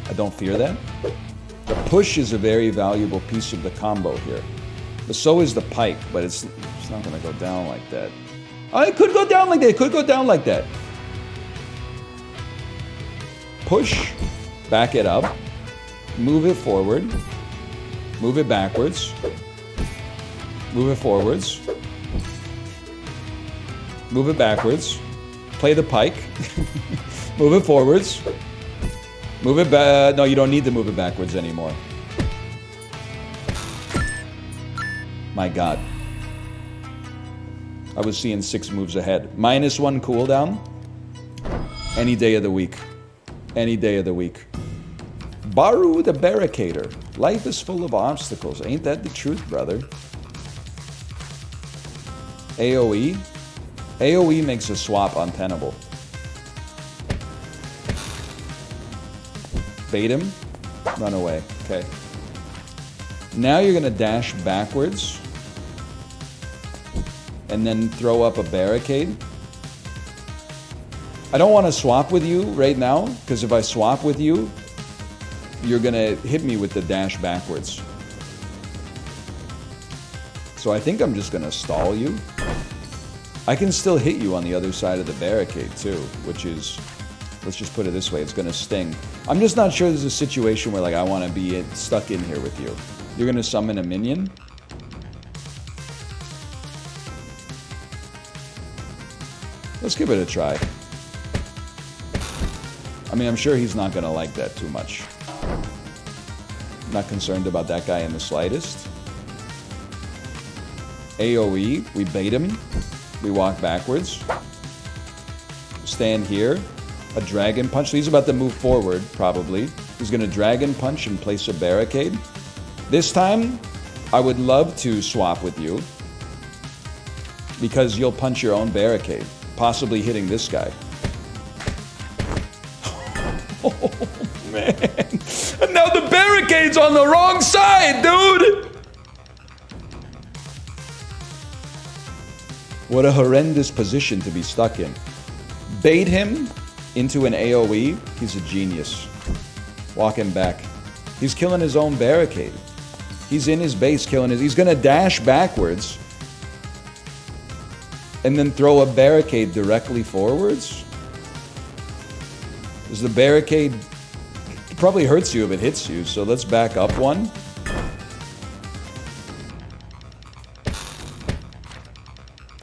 I don't fear that. push is a very valuable piece of the combo here. But so is the pike, but it's not going to go down like that. Oh, it could go down like that. It could go down like that. Push, back it up, move it forward, move it backwards, move it forwards, move it backwards, play the pike, move it forwards, move it back. No, you don't need to move it backwards anymore. My God. I was seeing 6 moves ahead. -1 cooldown. Any day of the week. Any day of the week. Baru the Barricader. Life is full of obstacles. Ain't that the truth, brother? AoE. AoE makes a swap untenable. Bait him. Run away. Okay. Now you're going to dash backwards. And then throw up a barricade. I don't want to swap with you right now, because if I swap with you, you're going to hit me with the dash backwards. So I think I'm just going to stall you. I can still hit you on the other side of the barricade too, which is, let's just put it this way, it's going to sting. I'm just not sure there's a situation where like I want to be stuck in here with you. You're going to summon a minion. Let's give it a try. I mean, I'm sure he's not going to like that too much. Not concerned about that guy in the slightest. AoE, we bait him. We walk backwards. Stand here. A dragon punch. He's about to move forward, probably. He's going to dragon punch and place a barricade. This time, I would love to swap with you. Because you'll punch your own barricade. Possibly hitting this guy. Oh, man. And now the barricade's on the wrong side, dude! What a horrendous position to be stuck in. Bait him into an AoE. He's a genius. Walk him back. He's killing his own barricade. He's in his base killing his... He's gonna dash backwards. And then throw a barricade directly forwards? Because the barricade probably hurts you if it hits you, so let's back up one.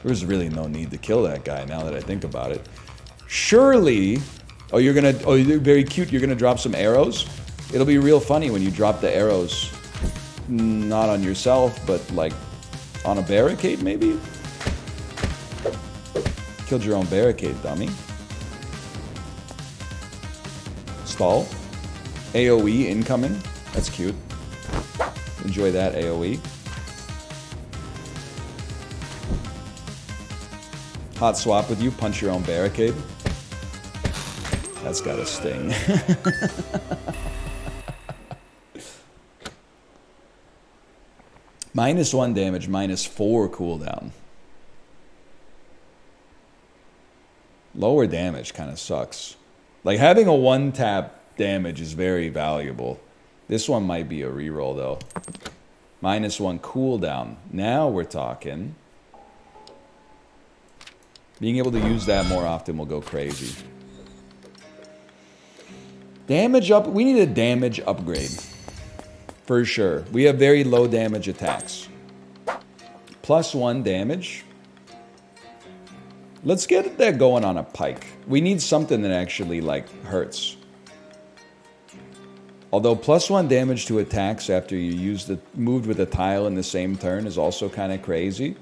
There's really no need to kill that guy now that I think about it. Surely... Oh, you're gonna... Oh, you're very cute. You're gonna drop some arrows? It'll be real funny when you drop the arrows. Not on yourself, but like on a barricade, maybe? Killed your own barricade, dummy. Stall. AoE incoming. That's cute. Enjoy that, AoE. Hot swap with you, punch your own barricade. That's gotta sting. -1 damage, -4 cooldown. Lower damage kind of sucks. Like having a 1-tap damage is very valuable. This one might be a reroll though. -1 cooldown. Now we're talking. Being able to use that more often will go crazy. Damage up. We need a damage upgrade. For sure. We have very low damage attacks. +1 damage. Let's get that going on a pike. We need something that actually, like, hurts. Although +1 damage to attacks after you moved with a tile in the same turn is also kind of crazy.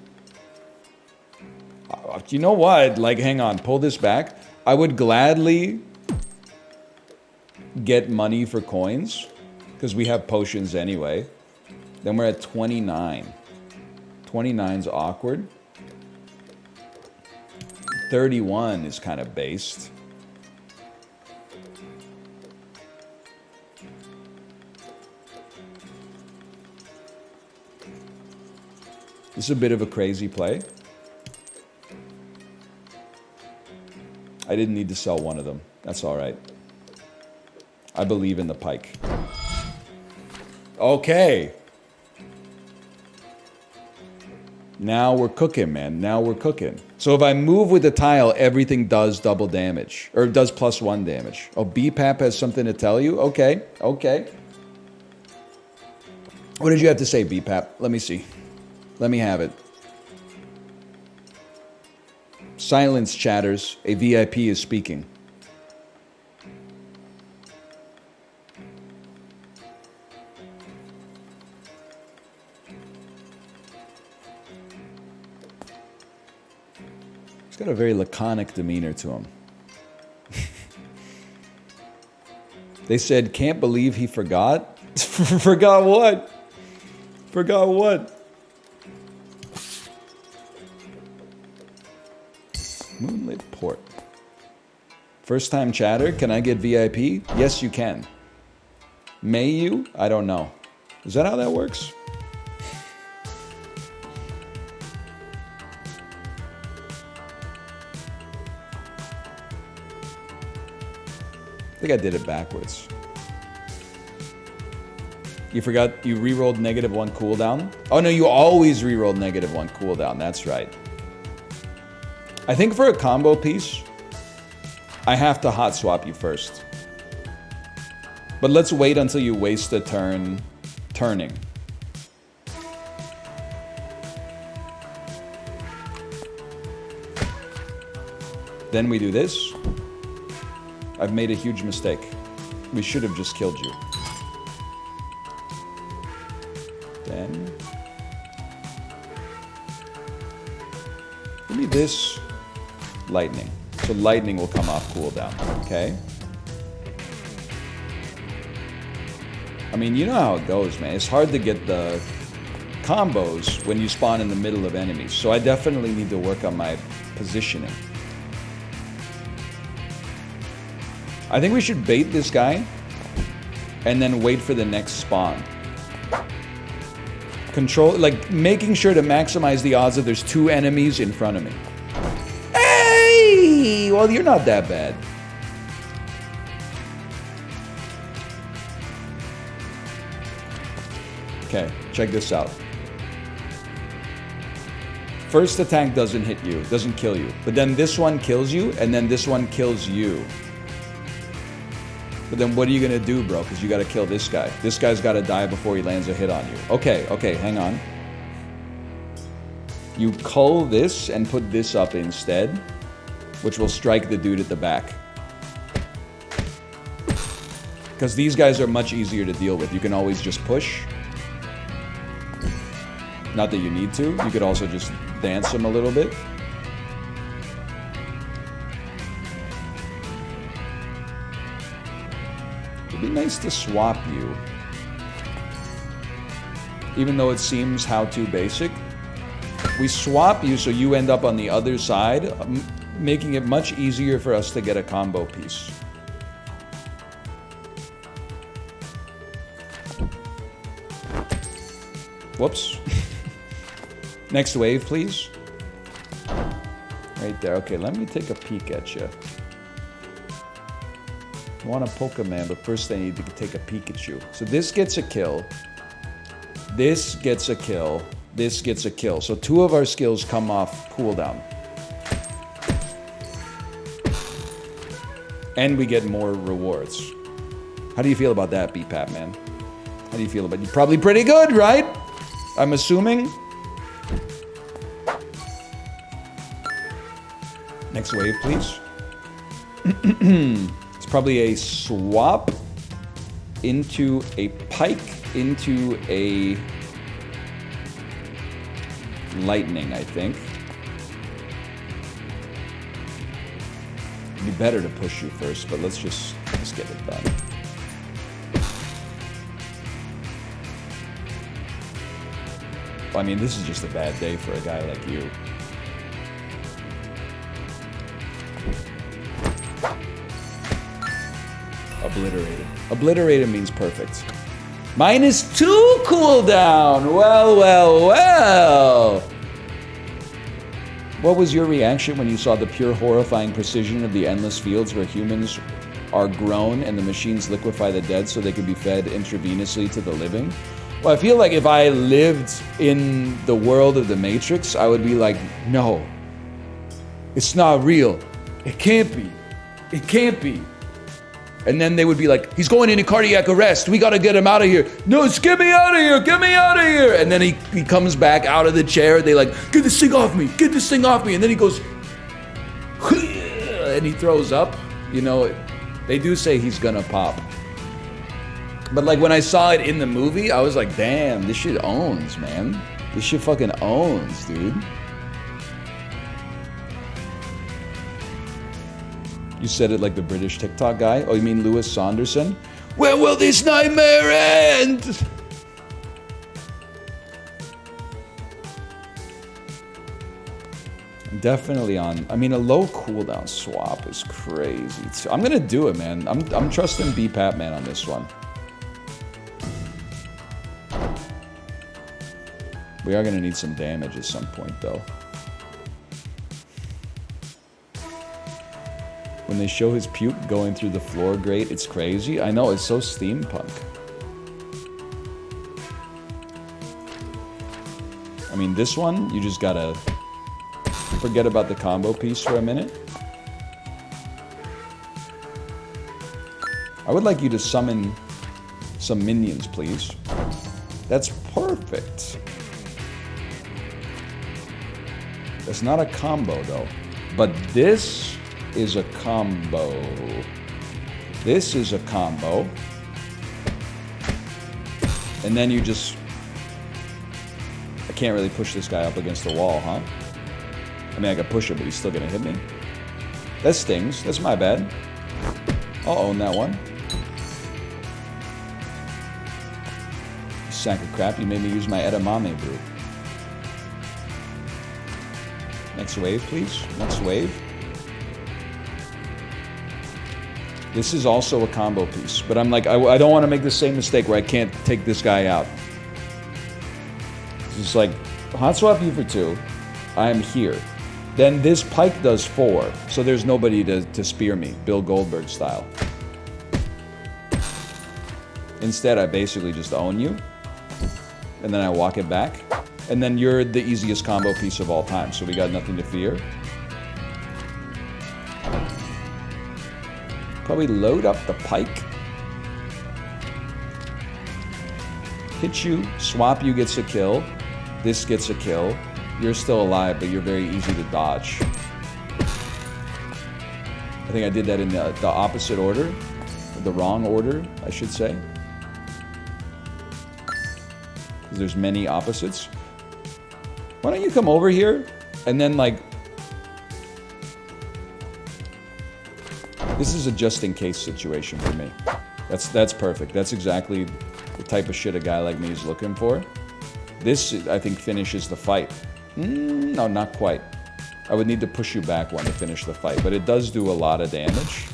You know what? Like, hang on. Pull this back. I would gladly get money for coins. Because we have potions anyway. Then we're at 29. 29's awkward. 31 is kind of based. This is a bit of a crazy play. I didn't need to sell one of them. That's all right. I believe in the pike. Okay. Now we're cooking, man. Now we're cooking. So if I move with the tile, everything does double damage. Or it does +1 damage. Oh, BPAP has something to tell you? Okay. Okay. What did you have to say, BPAP? Let me see. Let me have it. Silence, chatters. A VIP is speaking. He's got a very laconic demeanor to him. They said, can't believe he forgot. Forgot what? Forgot what? Moonlit Port. First time chatter, can I get VIP? Yes, you can. May you? I don't know. Is that how that works? I think I did it backwards. You forgot you rerolled -1 cooldown? Oh no, you always rerolled -1 cooldown. That's right. I think for a combo piece, I have to hot swap you first. But let's wait until you waste a turn turning. Then we do this. I've made a huge mistake. We should have just killed you. Then give me this lightning. So lightning will come off cooldown, okay? I mean, you know how it goes, man. It's hard to get the combos when you spawn in the middle of enemies. So I definitely need to work on my positioning. I think we should bait this guy and then wait for the next spawn. Control, like making sure to maximize the odds that there's 2 enemies in front of me. Hey! Well, you're not that bad. Okay, check this out. First attack doesn't hit you, doesn't kill you. But then this one kills you, and then this one kills you. But then what are you gonna do, bro? Because you gotta kill this guy. This guy's gotta die before he lands a hit on you. Okay, okay, hang on. You cull this and put this up instead, which will strike the dude at the back. Because these guys are much easier to deal with. You can always just push. Not that you need to. You could also just dance them a little bit. It'd be nice to swap you. Even though it seems how to basic. We swap you so you end up on the other side, making it much easier for us to get a combo piece. Whoops. Next wave, please. Right there. Okay, let me take a peek at you. I want a Pokemon, but first I need to take a Pikachu. So this gets a kill. This gets a kill. This gets a kill. So 2 of our skills come off cooldown. And we get more rewards. How do you feel about that, BPAP, man? How do you feel about it? Probably pretty good, right? I'm assuming. Next wave, please. It's probably a swap into a pike into a lightning, I think. It'd be better to push you first, but let's just get it done. I mean, this is just a bad day for a guy like you. Obliterated. Obliterated means perfect. -2 cooldown! Well, well, well! What was your reaction when you saw the pure horrifying precision of the endless fields where humans are grown and the machines liquefy the dead so they can be fed intravenously to the living. Well, I feel like if I lived in the world of the Matrix, I would be like, no, it's not real. It can't be. It can't be. And then they would be like, he's going into cardiac arrest. We got to get him out of here. No, just get me out of here. Get me out of here. And then he comes back out of the chair. They like, get this thing off me. Get this thing off me. And then he goes, and he throws up. You know, they do say he's going to pop. But like when I saw it in the movie, I was like, damn, this shit owns, man. This shit fucking owns, dude. You said it like the British TikTok guy. Oh, you mean Lewis Saunderson? When will this nightmare end? I'm definitely on. I mean, a low cooldown swap is crazy. I'm gonna do it, man. I'm trusting BPAT man on this one. We are gonna need some damage at some point, though. When they show his puke going through the floor grate, it's crazy. I know, it's so steampunk. I mean, this one, you just gotta forget about the combo piece for a minute. I would like you to summon some minions, please. That's perfect. That's not a combo, though. But this is a combo. This is a combo. And then you just... I can't really push this guy up against the wall, huh? I mean, I could push it, but he's still gonna hit me. That stings. That's my bad. I'll own that one. You sack of crap, you made me use my edamame brew. Next wave, please. Next wave. This is also a combo piece, but I'm like, I don't want to make the same mistake where I can't take this guy out. It's just like, hot swap you for 2. I'm here. Then this pike does 4, so there's nobody to spear me, Bill Goldberg style. Instead, I basically just own you, and then I walk it back, and then you're the easiest combo piece of all time, so we got nothing to fear. Probably load up the pike. Hit you, swap you gets a kill. This gets a kill. You're still alive, but you're very easy to dodge. I think I did that in the opposite order. The wrong order, I should say. Because there's many opposites. Why don't you come over here and then like... This is a just-in-case situation for me. That's perfect. That's exactly the type of shit a guy like me is looking for. This, I think, finishes the fight. No, not quite. I would need to push you back one to finish the fight, but it does do a lot of damage.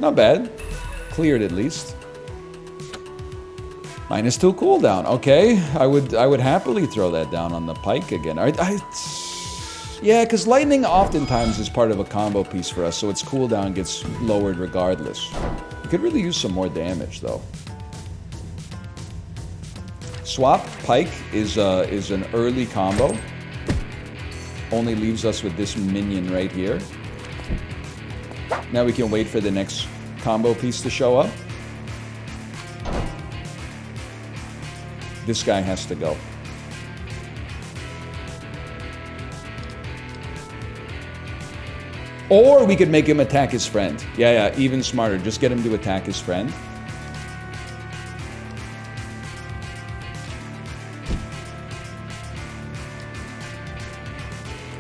Not bad. Cleared at least. -2 cooldown. Okay, I would happily throw that down on the pike again. Yeah, because lightning oftentimes is part of a combo piece for us, so its cooldown gets lowered regardless. You could really use some more damage, though. Swap pike is an early combo. Only leaves us with this minion right here. Now we can wait for the next combo piece to show up. This guy has to go. Or we could make him attack his friend. Yeah, even smarter. Just get him to attack his friend.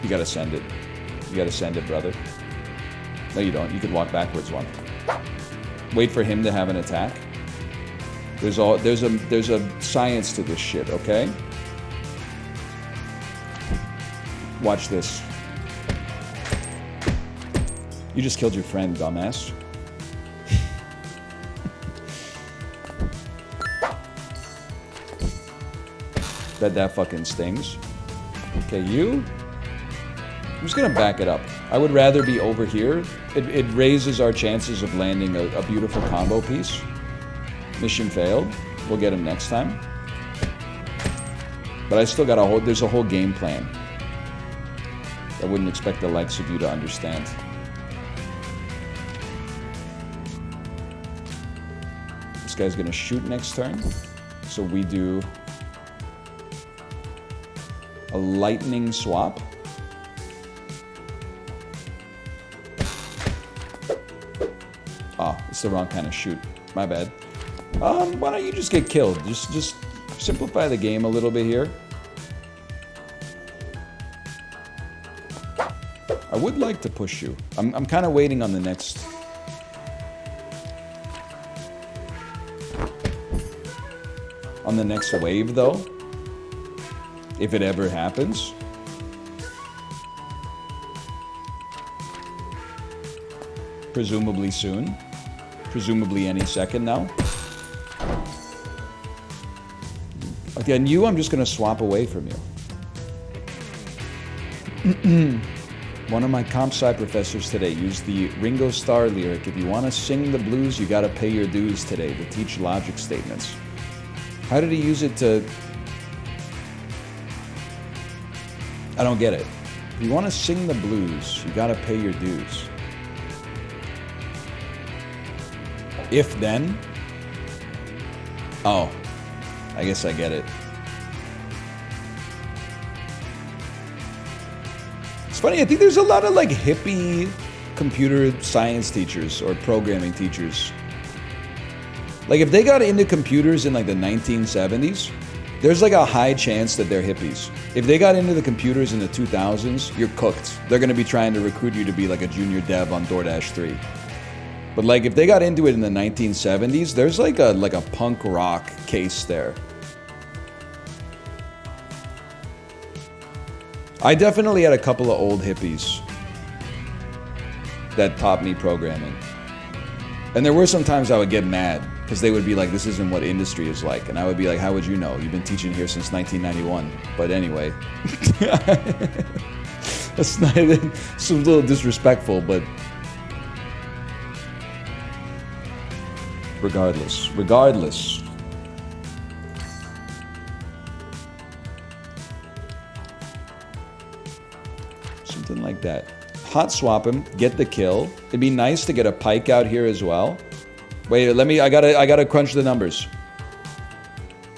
You gotta send it. You gotta send it, brother. No, you don't. You could walk backwards one. Wait for him to have an attack. There's a science to this shit, okay? Watch this. You just killed your friend, dumbass. That fucking stings. Okay, you just gonna back it up. I would rather be over here. It raises our chances of landing a beautiful combo piece. Mission failed. We'll get him next time. But I still got there's a whole game plan. I wouldn't expect the likes of you to understand. This guy's gonna shoot next turn. So we do a lightning swap. Ah, it's the wrong kind of shoot. My bad. Why don't you just get killed? Just simplify the game a little bit here. I would like to push you. I'm kind of waiting on the next. On the next wave, though. If it ever happens. Presumably soon. Presumably any second now. Again, I'm just going to swap away from you. One of my comp sci professors today used the Ringo Starr lyric, if you want to sing the blues, you got to pay your dues today, to teach logic statements. How did he use it to... I don't get it. If you want to sing the blues, you got to pay your dues. If then? Oh, I guess I get it. It's funny, I think there's a lot of like hippie computer science teachers or programming teachers. Like if they got into computers in like the 1970s, there's like a high chance that they're hippies. If they got into the computers in the 2000s, you're cooked. They're going to be trying to recruit you to be like a junior dev on DoorDash 3. But like if they got into it in the 1970s, there's like a punk rock case there. I definitely had a couple of old hippies that taught me programming. And there were some times I would get mad because they would be like, this isn't what industry is like. And I would be like, how would you know? You've been teaching here since 1991. But anyway. That's not even, it's a little disrespectful, but regardless. Something like that. Hot swap him, get the kill. It'd be nice to get a pike out here as well. Wait, I gotta crunch the numbers.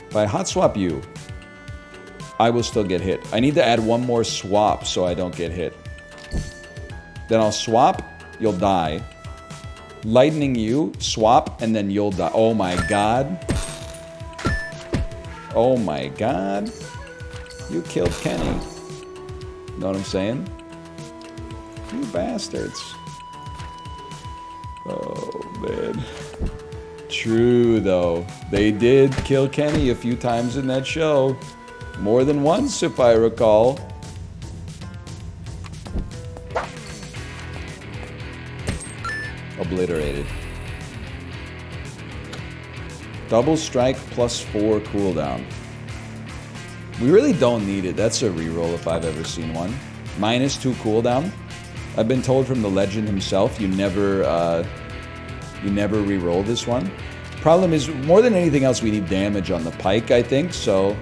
If I hot swap you, I will still get hit. I need to add one more swap so I don't get hit. Then I'll swap, you'll die. Lightning you, swap, and then you'll die. Oh my god. Oh my god. You killed Kenny. Know what I'm saying? You bastards. Oh, man. True, though. They did kill Kenny a few times in that show. More than once, if I recall. Obliterated. Double strike +4 cooldown. We really don't need it. That's a reroll if I've ever seen one. -2 cooldown. I've been told from the legend himself, you never re-roll this one. Problem is, more than anything else, we need damage on the pike, I think, so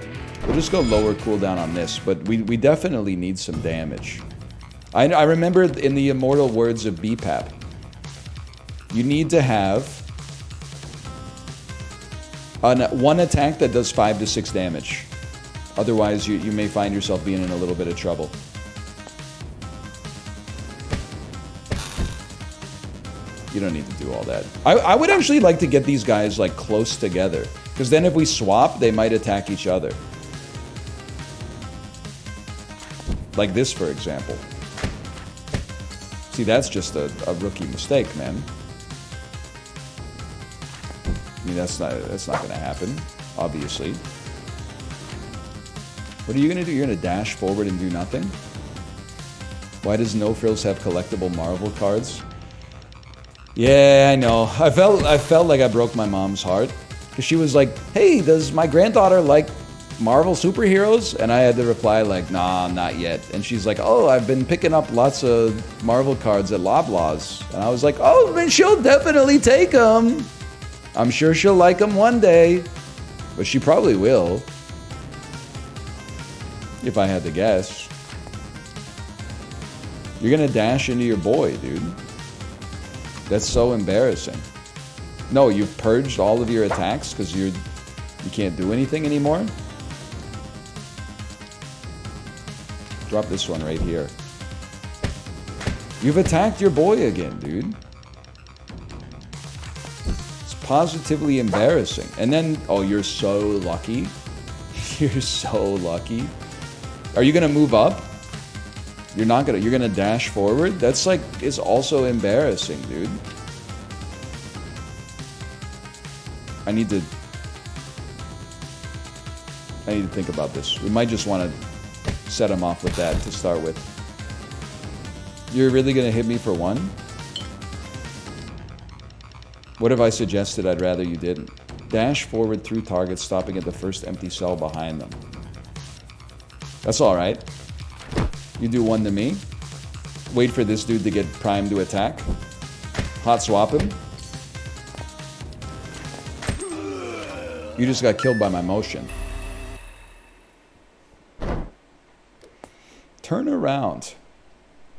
we'll just go lower cooldown on this, but we definitely need some damage. I remember in the immortal words of BPAP, you need to have one attack that does 5 to 6 damage. Otherwise, you may find yourself being in a little bit of trouble. You don't need to do all that. I would actually like to get these guys like close together, because then if we swap, they might attack each other. Like this, for example. See, that's just a rookie mistake, man. I mean, that's not gonna happen, obviously. What are you gonna do? You're gonna dash forward and do nothing? Why does No Frills have collectible Marvel cards? Yeah, I know. I felt like I broke my mom's heart. Because she was like, hey, does my granddaughter like Marvel superheroes? And I had to reply like, nah, not yet. And she's like, oh, I've been picking up lots of Marvel cards at Loblaws. And I was like, oh, then she'll definitely take them. I'm sure she'll like them one day. But she probably will. If I had to guess. You're gonna dash into your boy, dude. That's so embarrassing. No, you've purged all of your attacks because you can't do anything anymore? Drop this one right here. You've attacked your boy again, dude. It's positively embarrassing. And then, oh, you're so lucky. You're so lucky. Are you gonna move up? You're not gonna, you're gonna dash forward? That's like, it's also embarrassing, dude. I need to think about this. We might just want to set him off with that to start with. You're really gonna hit me for one? What if I suggested I'd rather you didn't? Dash forward through targets, stopping at the first empty cell behind them. That's alright. You do one to me. Wait for this dude to get primed to attack. Hot swap him. You just got killed by my motion. Turn around.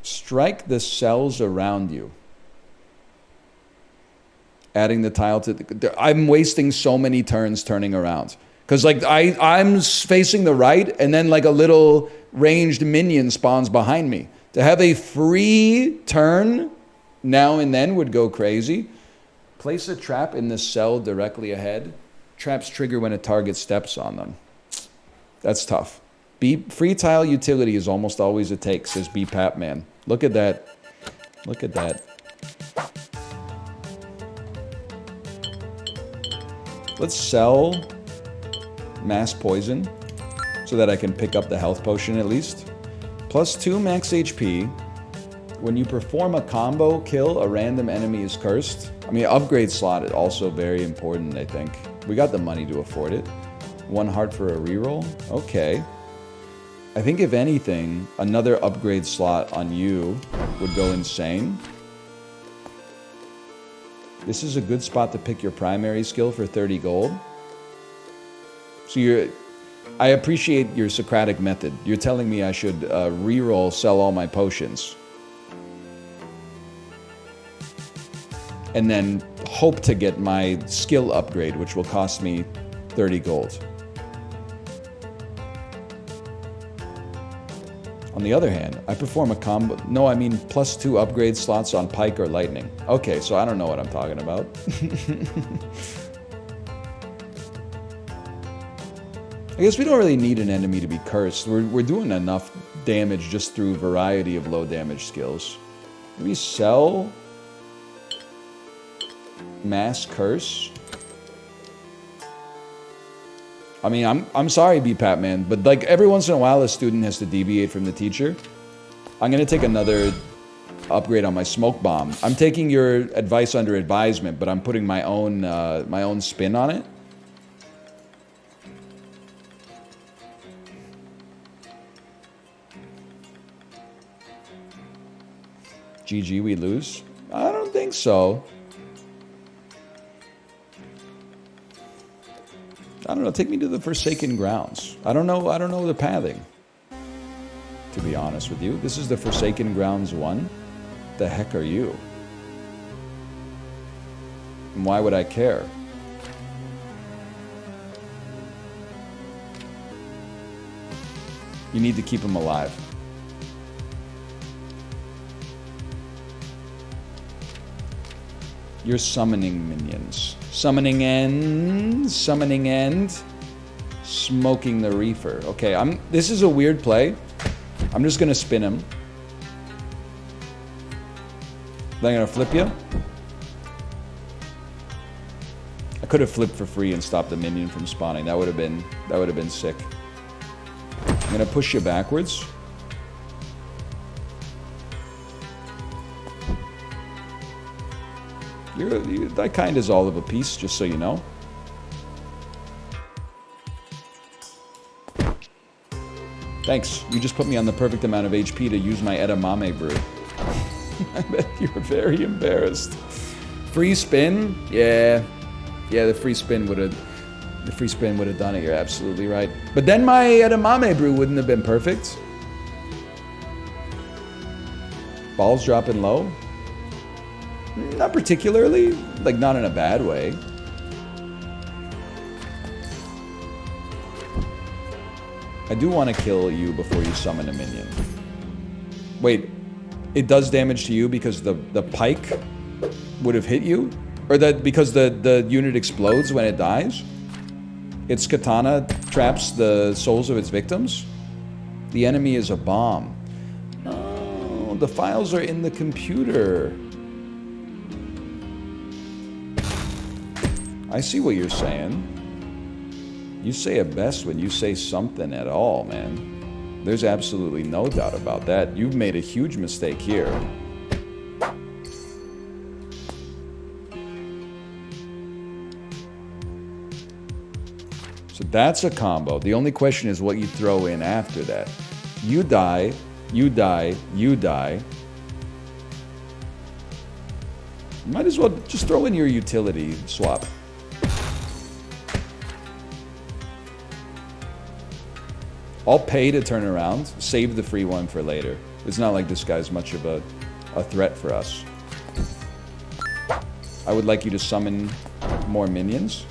Strike the cells around you. Adding the tile to the... I'm wasting so many turns turning around. Because like I'm facing the right and then like a little ranged minion spawns behind me. To have a free turn now and then would go crazy. Place a trap in the cell directly ahead. Traps trigger when a target steps on them. That's tough. Free tile utility is almost always a take, says BPAP man. Look at that. Look at that. Let's sell mass poison so that I can pick up the health potion at least. +2 max HP. When you perform a combo kill, a random enemy is cursed. I mean, upgrade slot is also very important, I think. We got the money to afford it. 1 heart for a reroll? Okay. I think if anything, another upgrade slot on you would go insane. This is a good spot to pick your primary skill for 30 gold. So I appreciate your Socratic method. You're telling me I should reroll, sell all my potions. And then hope to get my skill upgrade, which will cost me 30 gold. On the other hand, I perform a combo... No, I mean +2 upgrade slots on Pike or Lightning. Okay, so I don't know what I'm talking about. I guess we don't really need an enemy to be cursed. We're doing enough damage just through a variety of low damage skills. Maybe sell... Mass curse. I mean, I'm sorry, BPAP man, but like every once in a while, a student has to deviate from the teacher. I'm gonna take another upgrade on my smoke bomb. I'm taking your advice under advisement, but I'm putting my own spin on it. GG, we lose? I don't think so. I don't know, take me to the Forsaken Grounds. I don't know the pathing. To be honest with you. This is the Forsaken Grounds 1? The heck are you? And why would I care? You need to keep him alive. You're summoning minions. Summoning end. Smoking the reefer. Okay, this is a weird play. I'm just gonna spin him. Then I'm gonna flip you. I could have flipped for free and stopped the minion from spawning. That would have been sick. I'm gonna push you backwards. That kind is all of a piece, just so you know. Thanks. You just put me on the perfect amount of HP to use my edamame brew. I bet you're very embarrassed. Free spin? Yeah. Yeah, the free spin would have done it. You're absolutely right. But then my edamame brew wouldn't have been perfect. Balls dropping low? Not particularly. Like, not in a bad way. I do want to kill you before you summon a minion. Wait, it does damage to you because the pike would have hit you? Or that because the unit explodes when it dies? Its katana traps the souls of its victims? The enemy is a bomb. Oh, the files are in the computer. I see what you're saying. You say it best when you say something at all, man. There's absolutely no doubt about that. You've made a huge mistake here. So that's a combo. The only question is what you throw in after that. You die, you die, you die. Might as well just throw in your utility swap. I'll pay to turn around, save the free one for later. It's not like this guy's much of a threat for us. I would like you to summon more minions.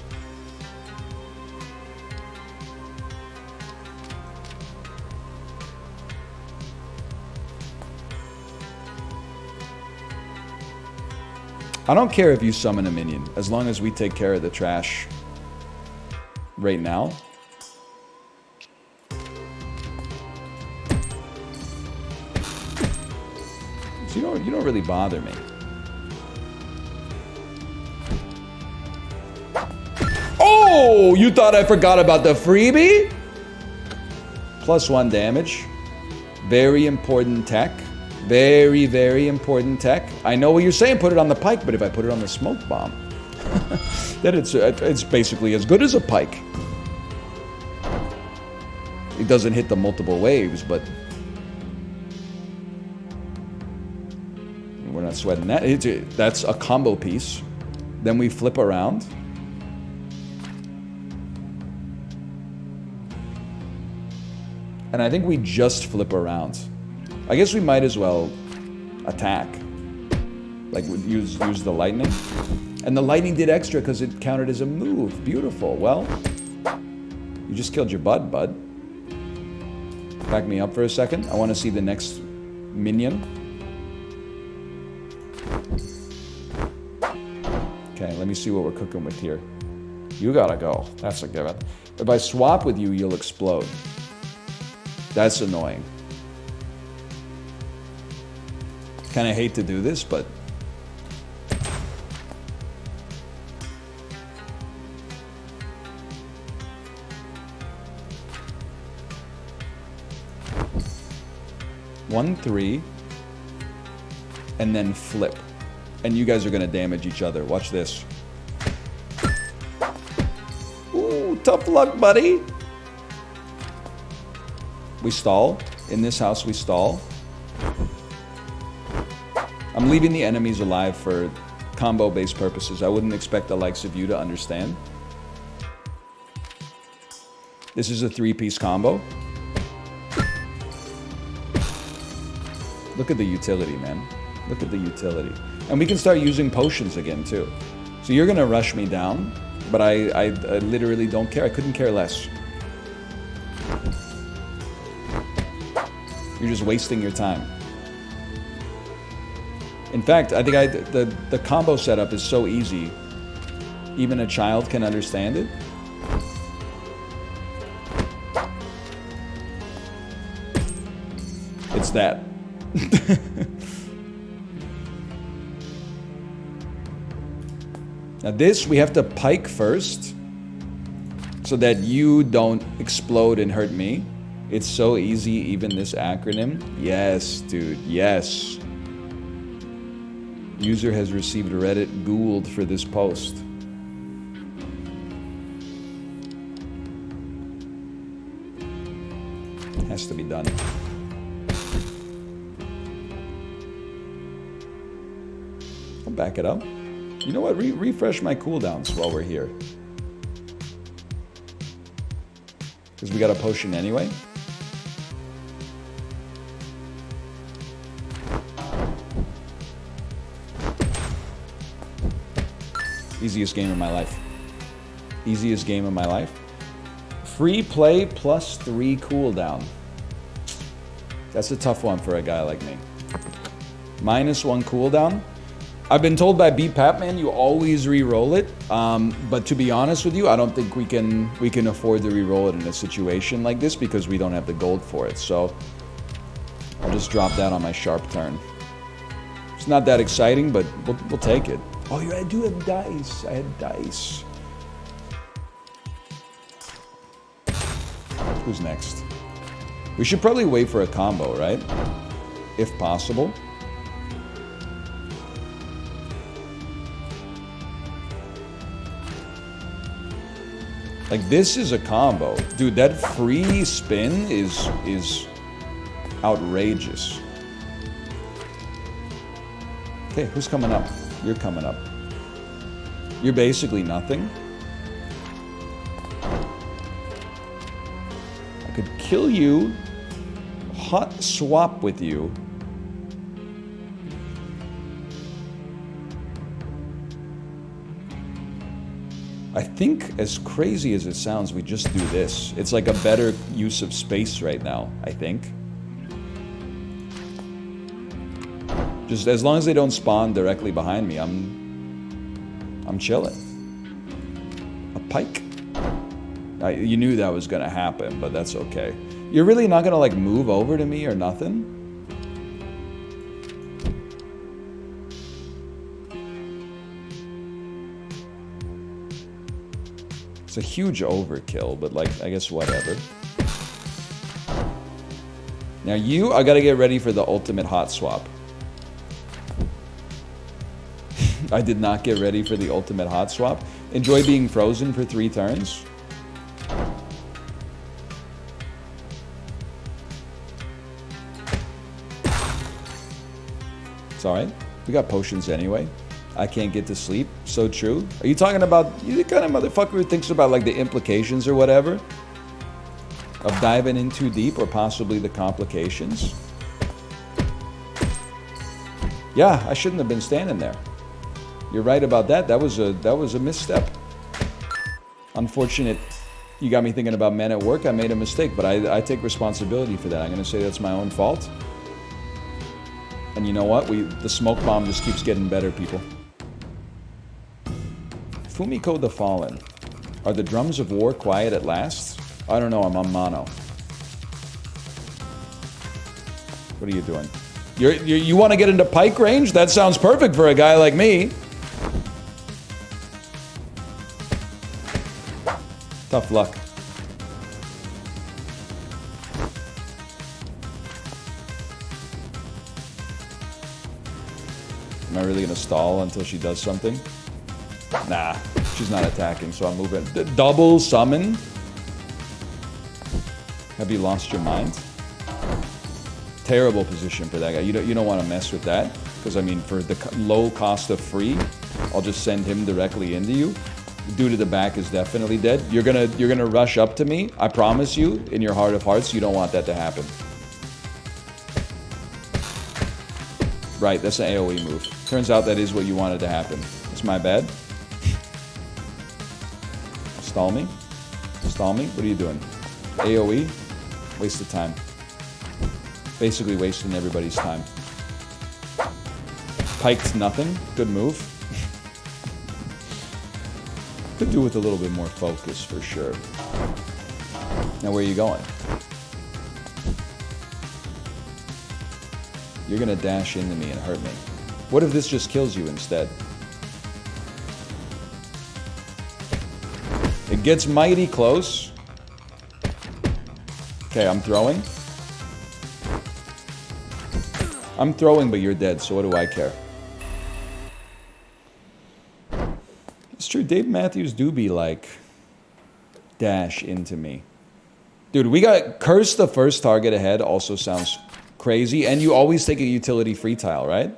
I don't care if you summon a minion, as long as we take care of the trash right now. So you don't really bother me. Oh, you thought I forgot about the freebie? +1 damage. Very important tech. Very, very important tech. I know what you're saying, put it on the pike, but if I put it on the smoke bomb, then it's basically as good as a pike. It doesn't hit the multiple waves, but we're not sweating that. That's a combo piece. Then we flip around. And I think we just flip around. I guess we might as well attack. Like, use the lightning. And the lightning did extra because it counted as a move. Beautiful. Well, you just killed your bud. Back me up for a second. I want to see the next minion. Okay, let me see what we're cooking with here. You gotta go. That's a given. If I swap with you, you'll explode. That's annoying. Kind of hate to do this, but one, 3, and then flip. And you guys are gonna damage each other. Watch this. Ooh, tough luck, buddy. We stall. In this house, we stall. I'm leaving the enemies alive for combo-based purposes. I wouldn't expect the likes of you to understand. This is a 3-piece combo. Look at the utility, man. Look at the utility. And we can start using potions again, too. So you're gonna rush me down, but I literally don't care. I couldn't care less. You're just wasting your time. In fact, I think the combo setup is so easy, even a child can understand it. It's that. Now this, we have to pike first, so that you don't explode and hurt me. It's so easy, even this acronym. Yes, dude, yes. User has received Reddit Gould for this post. Has to be done. I'll back it up. You know what? Refresh my cooldowns while we're here. Because we got a potion anyway. Easiest game of my life. Easiest game of my life. Free play plus 3 cooldown. That's a tough one for a guy like me. -1 cooldown. I've been told by B Papman you always re-roll it, but to be honest with you, I don't think we can afford to re-roll it in a situation like this because we don't have the gold for it. So I'll just drop that on my sharp turn. It's not that exciting, but we'll take it. Oh, I do have dice. I had dice. Who's next? We should probably wait for a combo, right? If possible. Like, this is a combo. Dude, that free spin is outrageous. Okay, who's coming up? You're coming up. You're basically nothing. I could kill you, hot swap with you. I think, as crazy as it sounds, we just do this. It's like a better use of space right now, I think. Just as long as they don't spawn directly behind me, I'm chilling. A pike. You knew that was gonna happen, but that's okay. You're really not gonna like move over to me or nothing? It's a huge overkill, but like, I guess whatever. Now I gotta get ready for the ultimate hot swap. I did not get ready for the ultimate hot swap. Enjoy being frozen for 3 turns. It's alright. We got potions anyway. I can't get to sleep. So true. Are you talking about... You the kind of motherfucker who thinks about like the implications or whatever? Of diving in too deep or possibly the complications? Yeah, I shouldn't have been standing there. You're right about that. That was a misstep. Unfortunate. You got me thinking about men at work. I made a mistake, but I take responsibility for that. I'm going to say that's my own fault. And you know what? The smoke bomb just keeps getting better, people. Fumiko the Fallen. Are the drums of war quiet at last? I don't know. I'm on mono. What are you doing? You want to get into pike range? That sounds perfect for a guy like me. Tough luck. Am I really gonna stall until she does something? Nah, she's not attacking, so I'm moving. Double summon? Have you lost your mind? Terrible position for that guy. You don't want to mess with that, because I mean, for the low cost of free, I'll just send him directly into you. Dude at the back is definitely dead. You're gonna rush up to me. I promise you, in your heart of hearts, you don't want that to happen. Right, that's an AoE move. Turns out that is what you wanted to happen. It's my bad. Stall me? Stall me? What are you doing? AoE? Waste of time. Basically wasting everybody's time. Piked nothing. Good move. Could do with a little bit more focus for sure. Now where are you going? You're gonna dash into me and hurt me. What if this just kills you instead? It gets mighty close. Okay, I'm throwing. I'm throwing, but you're dead, so what do I care? It's true, Dave Matthews do be like, dash into me. Dude, we got curse the first target ahead also sounds crazy. And you always take a utility free tile, right?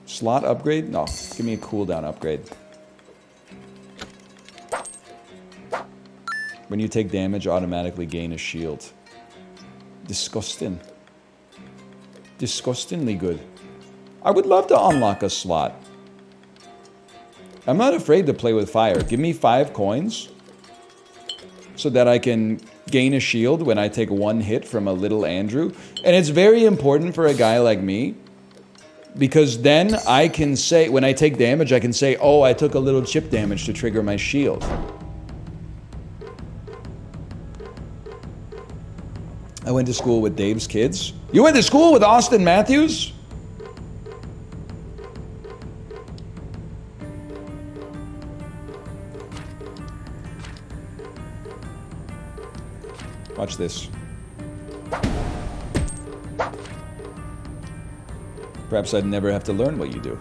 Slot upgrade? No, give me a cooldown upgrade. When you take damage, automatically gain a shield. Disgusting. Disgustingly good. I would love to unlock a slot. I'm not afraid to play with fire. Give me 5 coins so that I can gain a shield when I take 1 hit from a little Andrew. And it's very important for a guy like me because then I can say, when I take damage, I can say, oh, I took a little chip damage to trigger my shield. I went to school with Dave's kids. You went to school with Austin Matthews? Watch this. Perhaps I'd never have to learn what you do.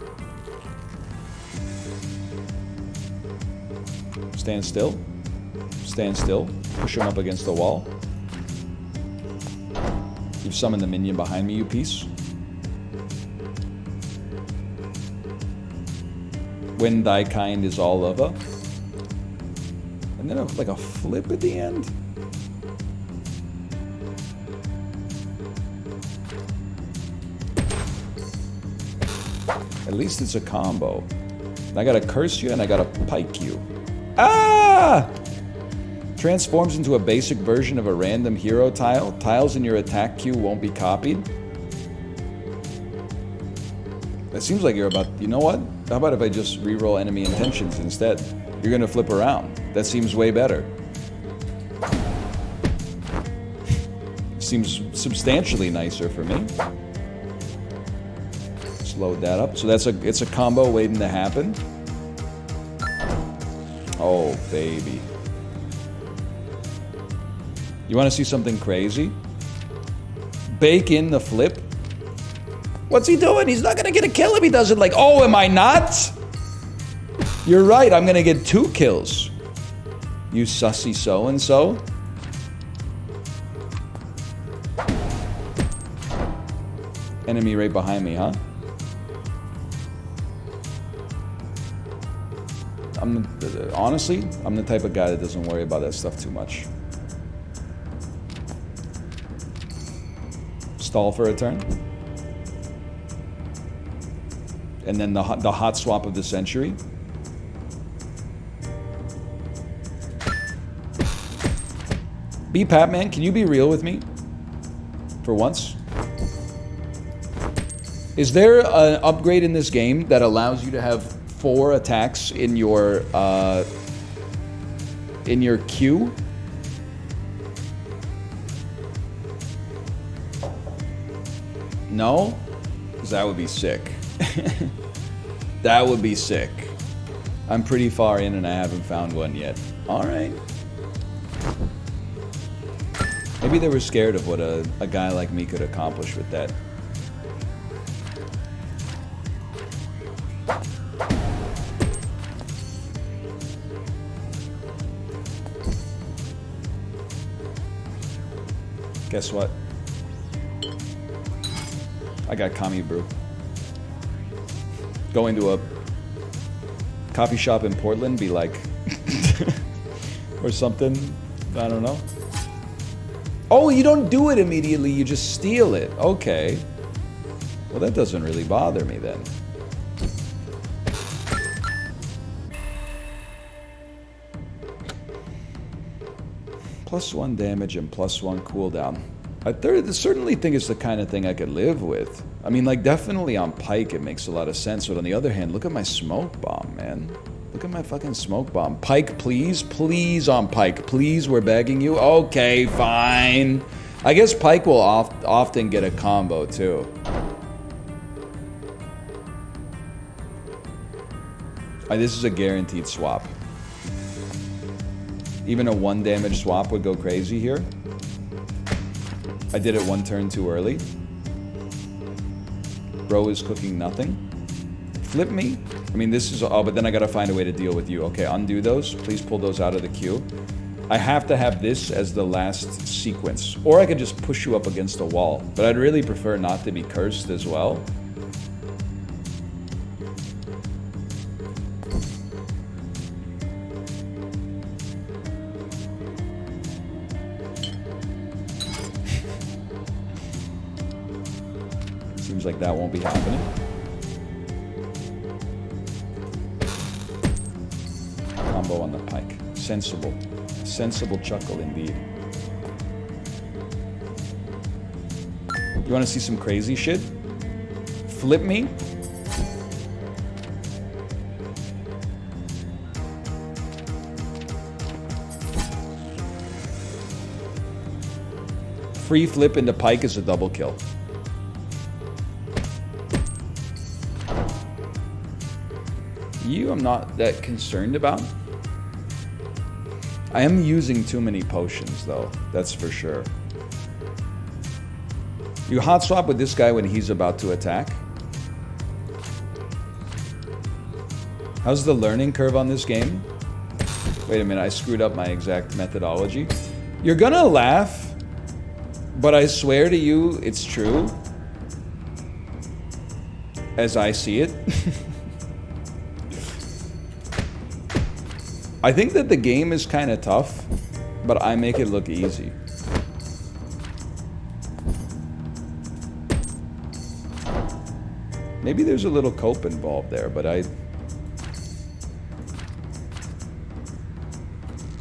Stand still. Stand still. Push him up against the wall. You've summoned the minion behind me, you piece. When thy kind is all over. And then like a flip at the end. At least it's a combo. I gotta curse you and I gotta pike you. Ah! Transforms into a basic version of a random hero tile. Tiles in your attack queue won't be copied. It seems like you're about... You know what? How about if I just reroll enemy intentions instead? You're gonna flip around. That seems way better. Seems substantially nicer for me. Load that up. So it's a combo waiting to happen. Oh, baby. You want to see something crazy? Bake in the flip. What's he doing? He's not going to get a kill if he does it like, oh, am I not? You're right. I'm going to get 2 kills. You sussy so-and-so. Enemy right behind me, huh? Honestly, I'm the type of guy that doesn't worry about that stuff too much. Stall for a turn. And then the hot swap of the century. B Patman, can you be real with me? For once? Is there an upgrade in this game that allows you to have 4 attacks in your queue? No? Because that would be sick. That would be sick. I'm pretty far in and I haven't found one yet. Alright. Maybe they were scared of what a guy like me could accomplish with that. Guess what? I got Kami Brew. Go into a coffee shop in Portland, be like... or something. I don't know. Oh, you don't do it immediately, you just steal it. Okay. Well, that doesn't really bother me then. +1 damage and +1 cooldown. I certainly think it's the kind of thing I could live with. I mean, like, definitely on Pike it makes a lot of sense, but on the other hand, look at my smoke bomb, man. Look at my fucking smoke bomb. Pike, please? Please on Pike. Please, we're begging you. Okay, fine. I guess Pike will often get a combo, too. This is a guaranteed swap. Even a 1 damage swap would go crazy here. I did it 1 turn too early. Bro is cooking nothing. Flip me? I mean, this is... Oh, but then I gotta find a way to deal with you. Okay, undo those. Please pull those out of the queue. I have to have this as the last sequence. Or I could just push you up against a wall. But I'd really prefer not to be cursed as well. Seems like that won't be happening. Combo on the pike. Sensible. Sensible chuckle indeed. You want to see some crazy shit? Flip me. Free flip into pike is a double kill. You, I'm not that concerned about. I am using too many potions, though. That's for sure. You hot swap with this guy when he's about to attack. How's the learning curve on this game? Wait a minute, I screwed up my exact methodology. You're gonna laugh, but I swear to you, it's true. As I see it. I think that the game is kind of tough, but I make it look easy. Maybe there's a little cope involved there, but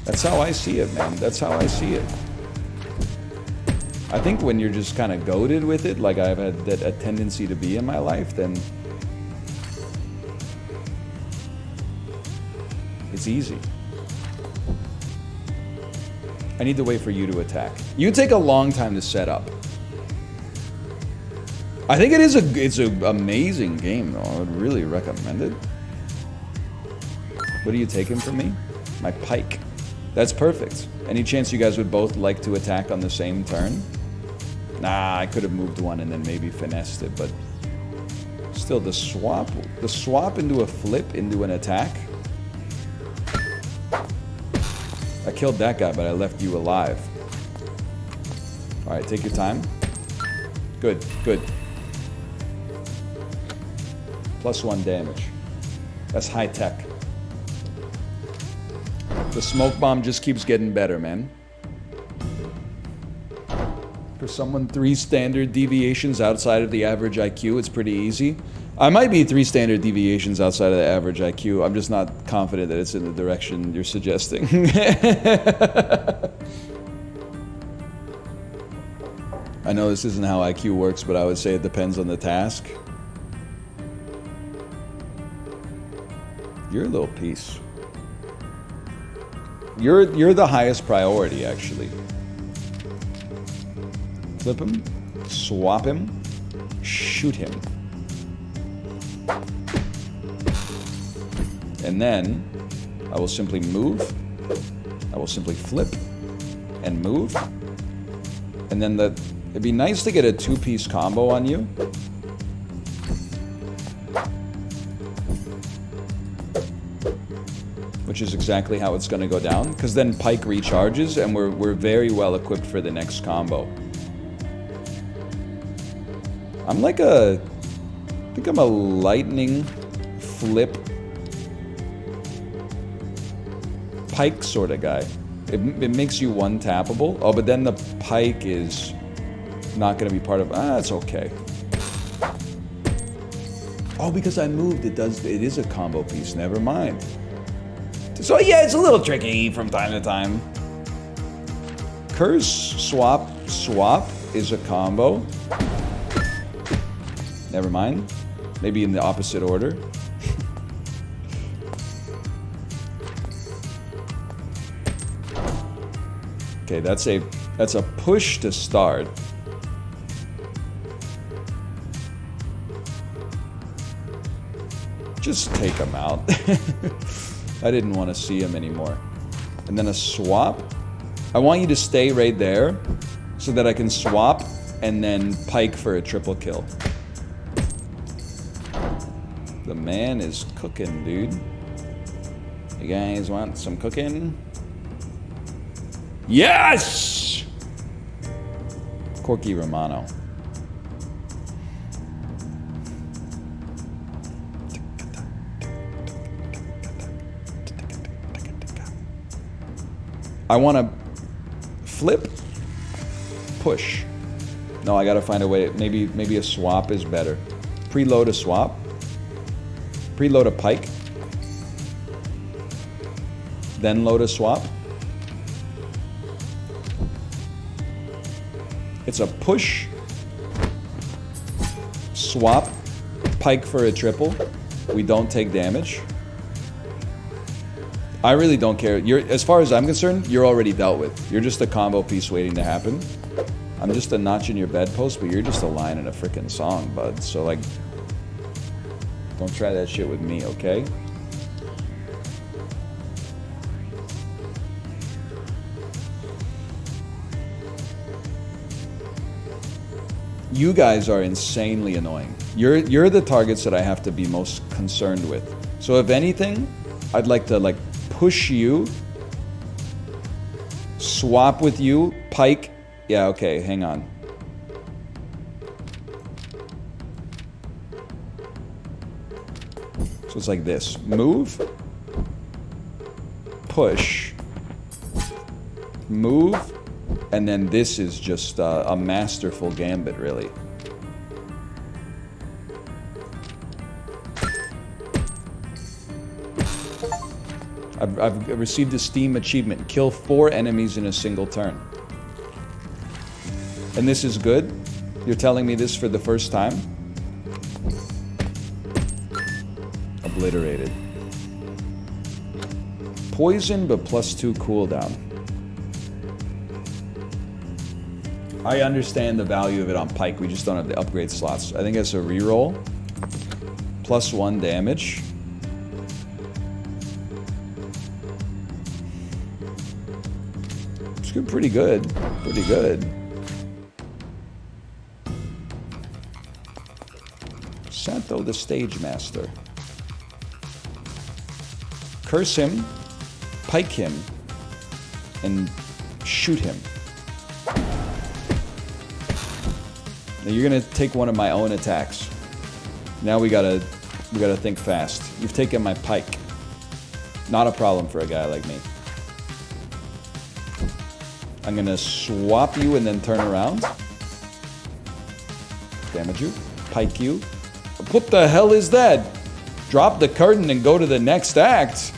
that's how I see it, man. That's how I see it. I think when you're just kind of goated with it, like I've had a tendency to be in my life, then it's easy. I need to wait for you to attack. You take a long time to set up. I think it's an amazing game, though. I would really recommend it. What are you taking from me? My pike. That's perfect. Any chance you guys would both like to attack on the same turn? Nah, I could have moved one and then maybe finessed it, but still, the swap into a flip into an attack. I killed that guy, but I left you alive. All right, take your time. Good, good. +1 damage. That's high tech. The smoke bomb just keeps getting better, man. For someone 3 standard deviations outside of the average IQ, it's pretty easy. I might be 3 standard deviations outside of the average IQ. I'm just not confident that it's in the direction you're suggesting. I know this isn't how IQ works, but I would say it depends on the task. You're a little piece. You're the highest priority, actually. Flip him, swap him, shoot him. And then I will simply move. I will simply flip and move. And then it'd be nice to get a 2-piece combo on you. Which is exactly how it's going to go down, because then pike recharges and we're very well equipped for the next combo. I think I'm a lightning flip pike sort of guy. It makes you one-tappable. Oh, but then the pike is not going to be part of... it's okay. Oh, because I moved, it is a combo piece. Never mind. So yeah, it's a little tricky from time to time. Curse swap is a combo. Never mind. Maybe in the opposite order. Okay, that's a push to start. Just take him out. I didn't want to see him anymore. And then a swap. I want you to stay right there so that I can swap and then pike for a triple kill. The man is cooking, dude. You guys want some cooking? Yes! Corky Romano. I want to flip, push. No, I got to find a way. Maybe a swap is better. Preload a swap. Preload a pike. Then load a swap. It's a push, swap, pike for a triple. We don't take damage. I really don't care. As far as I'm concerned, you're already dealt with. You're just a combo piece waiting to happen. I'm just a notch in your bedpost, but you're just a line in a freaking song, bud. So, like, don't try that shit with me, okay? You guys are insanely annoying. You're the targets that I have to be most concerned with. So if anything, I'd like to, like, push you, swap with you, pike. Yeah, okay, hang on. So it's like this. Move, push, move, and then this is just a masterful gambit, really. I've received a Steam achievement. Kill 4 enemies in a single turn. And this is good? You're telling me this for the first time? Obliterated. Poison, but +2 cooldown. I understand the value of it on Pike. We just don't have the upgrade slots. I think it's a reroll. +1 damage. It's pretty good. Pretty good. Santo the Stage Master. Curse him, pike him, and shoot him. Now you're gonna take one of my own attacks. Now we gotta think fast. You've taken my pike. Not a problem for a guy like me. I'm gonna swap you and then turn around. Damage you. Pike you. What the hell is that? Drop the curtain and go to the next act.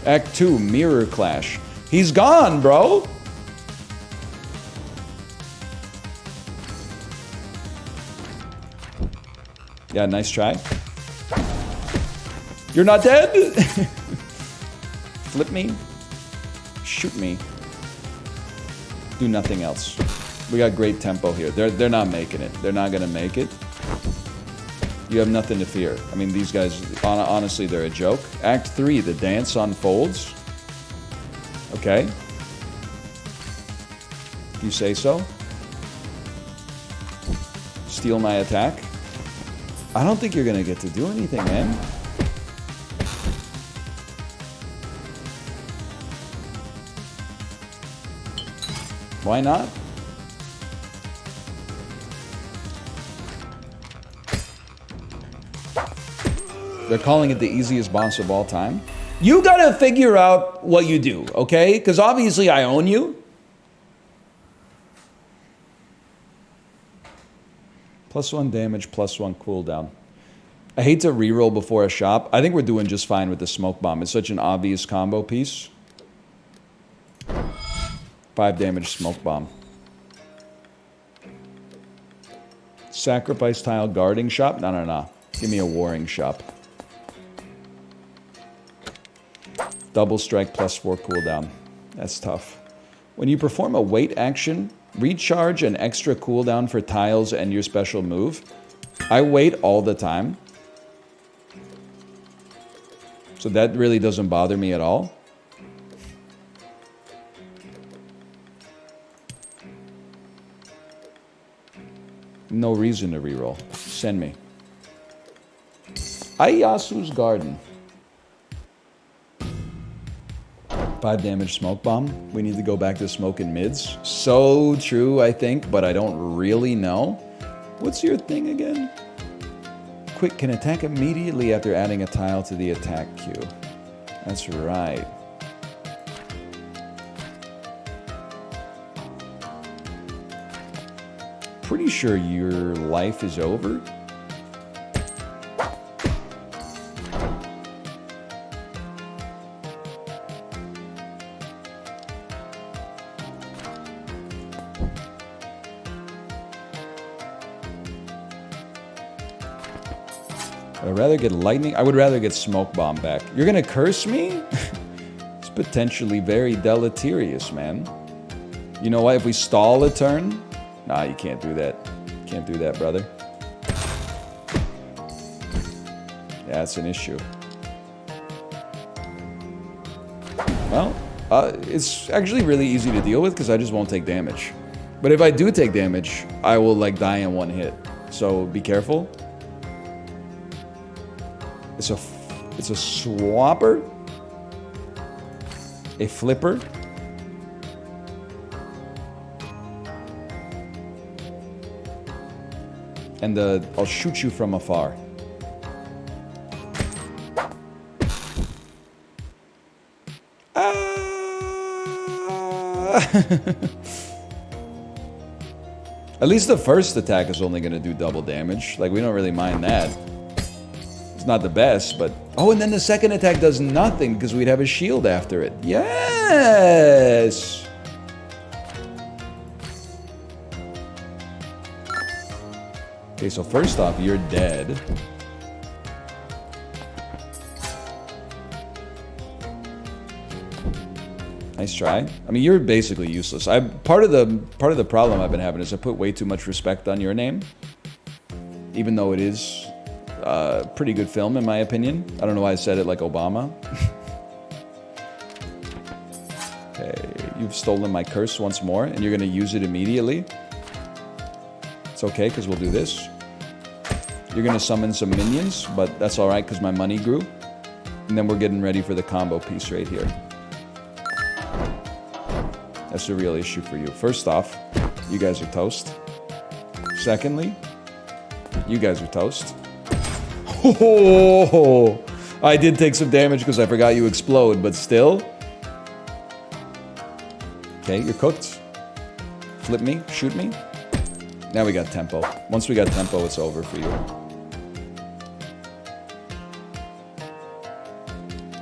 Act 2, Mirror Clash. He's gone, bro. Yeah, nice try. You're not dead? Flip me. Shoot me. Do nothing else. We got great tempo here. They're not making it. They're not gonna make it. You have nothing to fear. I mean, these guys, honestly, they're a joke. Act 3, the dance unfolds. Okay. If you say so. Steal my attack. I don't think you're gonna get to do anything, man. Why not? They're calling it the easiest boss of all time. You gotta figure out what you do, okay? Because obviously I own you. +1 damage, +1 cooldown. I hate to reroll before a shop. I think we're doing just fine with the smoke bomb. It's such an obvious combo piece. 5 damage smoke bomb. Sacrifice tile guarding shop? No. Give me a warring shop. Double strike +4 cooldown. That's tough. When you perform a wait action, recharge an extra cooldown for tiles and your special move. I wait all the time. So that really doesn't bother me at all. No reason to reroll. Send me. Ayasu's Garden. 5 damage smoke bomb. We need to go back to smoking mids. So true, I think, but I don't really know. What's your thing again? Quick can attack immediately after adding a tile to the attack queue. That's right. Pretty sure your life is over. I'd rather get lightning. I would rather get smoke bomb back. You're gonna curse me? It's potentially very deleterious, man. You know what? If we stall a turn, nah, you can't do that. Can't do that, brother. Yeah, it's an issue. Well, it's actually really easy to deal with because I just won't take damage. But if I do take damage, I will like die in one hit. So be careful. It's a swapper, a flipper, and I'll shoot you from afar. At least the first attack is only going to do double damage. Like, we don't really mind that. It's not the best, but... Oh, and then the second attack does nothing because we'd have a shield after it. Yes! Okay, so first off, you're dead. Nice try. I mean, you're basically useless. Part of the problem I've been having is I put way too much respect on your name, even though it is a pretty good film in my opinion. I don't know why I said it like Obama. Okay, you've stolen my curse once more, and you're gonna use it immediately. It's okay, because we'll do this. You're gonna summon some minions, but that's all right because my money grew. And then we're getting ready for the combo piece right here. That's the real issue for you. First off, you guys are toast. Secondly, you guys are toast. Oh, I did take some damage because I forgot you explode, but still. Okay, you're cooked. Flip me, shoot me. Now we got tempo. Once we got tempo, it's over for you.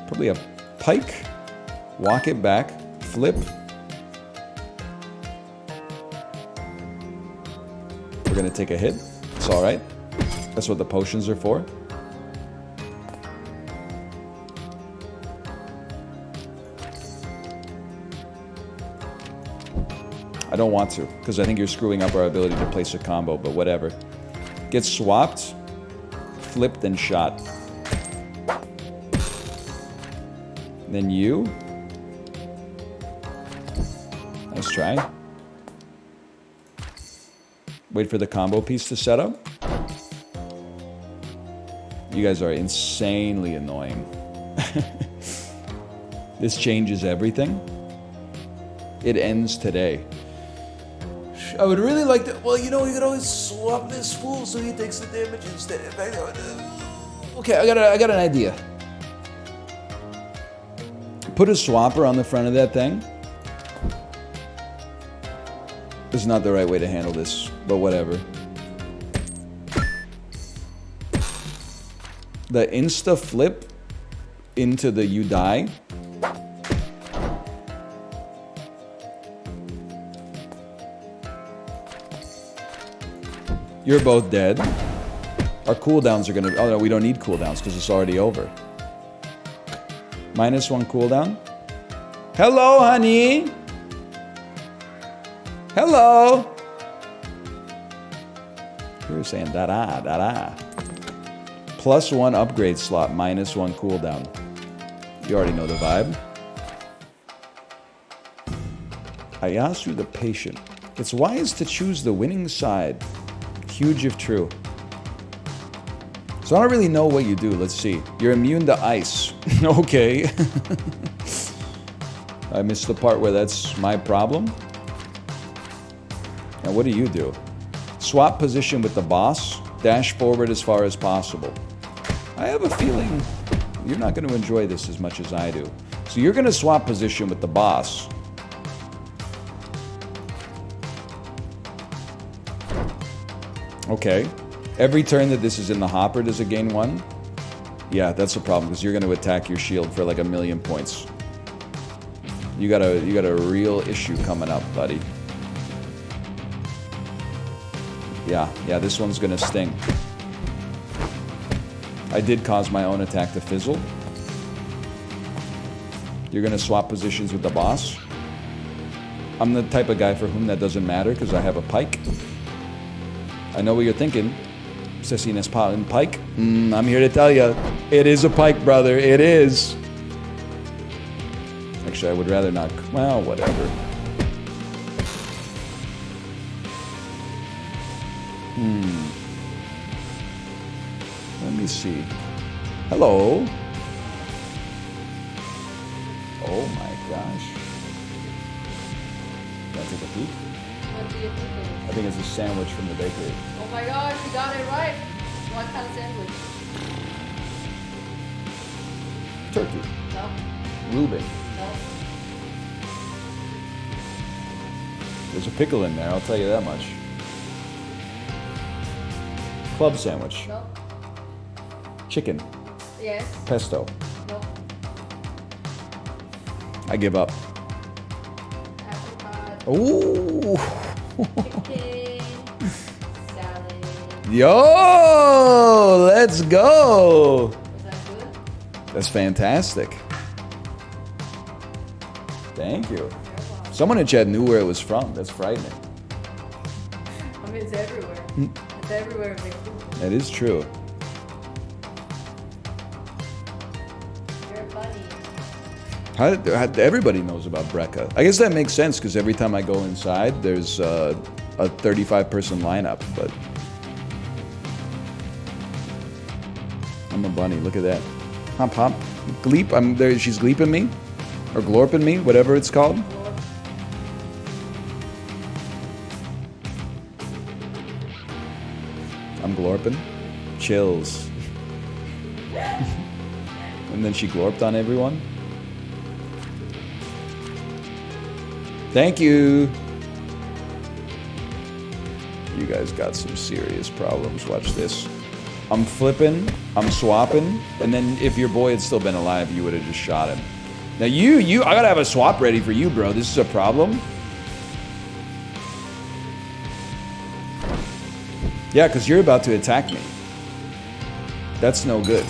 Probably a pike. Walk it back. Flip. We're gonna take a hit. It's alright. That's what the potions are for. I don't want to, because I think you're screwing up our ability to place a combo, but whatever. Get swapped, flipped, and shot. Then you. Nice try. Wait for the combo piece to set up. You guys are insanely annoying. This changes everything. It ends today. I would really like to... Well, you know, you could always swap this fool so he takes the damage instead. Okay, I got an idea. Put a swapper on the front of that thing. This is not the right way to handle this, but whatever. The insta flip into the you die. You're both dead. Our cooldowns are gonna... Oh no, we don't need cooldowns because it's already over. -1 cooldown. Hello, honey. Hello. You're saying da-da, da-da. +1 upgrade slot, -1 cooldown. You already know the vibe. I asked you the patient. It's wise to choose the winning side. Huge if true. So I don't really know what you do. Let's see. You're immune to ice. Okay. I missed the part where that's my problem. And what do? Swap position with the boss. Dash forward as far as possible. I have a feeling you're not going to enjoy this as much as I do. So you're going to swap position with the boss. Okay. Every turn that this is in the hopper, does it gain 1? Yeah, that's a problem, because you're going to attack your shield for like 1,000,000 points. You got a real issue coming up, buddy. Yeah, this one's going to sting. I did cause my own attack to fizzle. You're going to swap positions with the boss. I'm the type of guy for whom that doesn't matter, because I have a pike. I know what you're thinking. Sessiness pike? I'm here to tell you, it is a pike, brother. It is. Actually, I would rather not. Well, whatever. Let me see. Hello. Oh my gosh. Can I take a peek? What do you think it is? I think it's a sandwich from the bakery. Oh my gosh, you got it right. What kind of sandwich? Turkey. No, Reuben. no. There's a pickle in there, I'll tell you that much. Club sandwich. No. Chicken. Yes. Pesto. No. I give up. Apricot. Ooh. Chicken. Salad. Yo! Let's go! Was that good? That's fantastic. Thank you. You're welcome. Someone in chat knew where it was from. That's frightening. I mean, it's everywhere. It's everywhere in Vancouver. That is true. You're funny. How everybody knows about Brecca. I guess that makes sense because every time I go inside, there's a 35-person lineup. But I'm a bunny. Look at that. Hop, hop. Gleep. I'm there. She's gleeping me, or glorping me, whatever it's called. Lord. I'm glorping. Chills. And then she glorped on everyone. Thank you. You guys got some serious problems. Watch this. I'm flipping, I'm swapping, and then if your boy had still been alive, you would have just shot him. Now I gotta have a swap ready for you, bro. This is a problem. Yeah, because you're about to attack me. That's no good.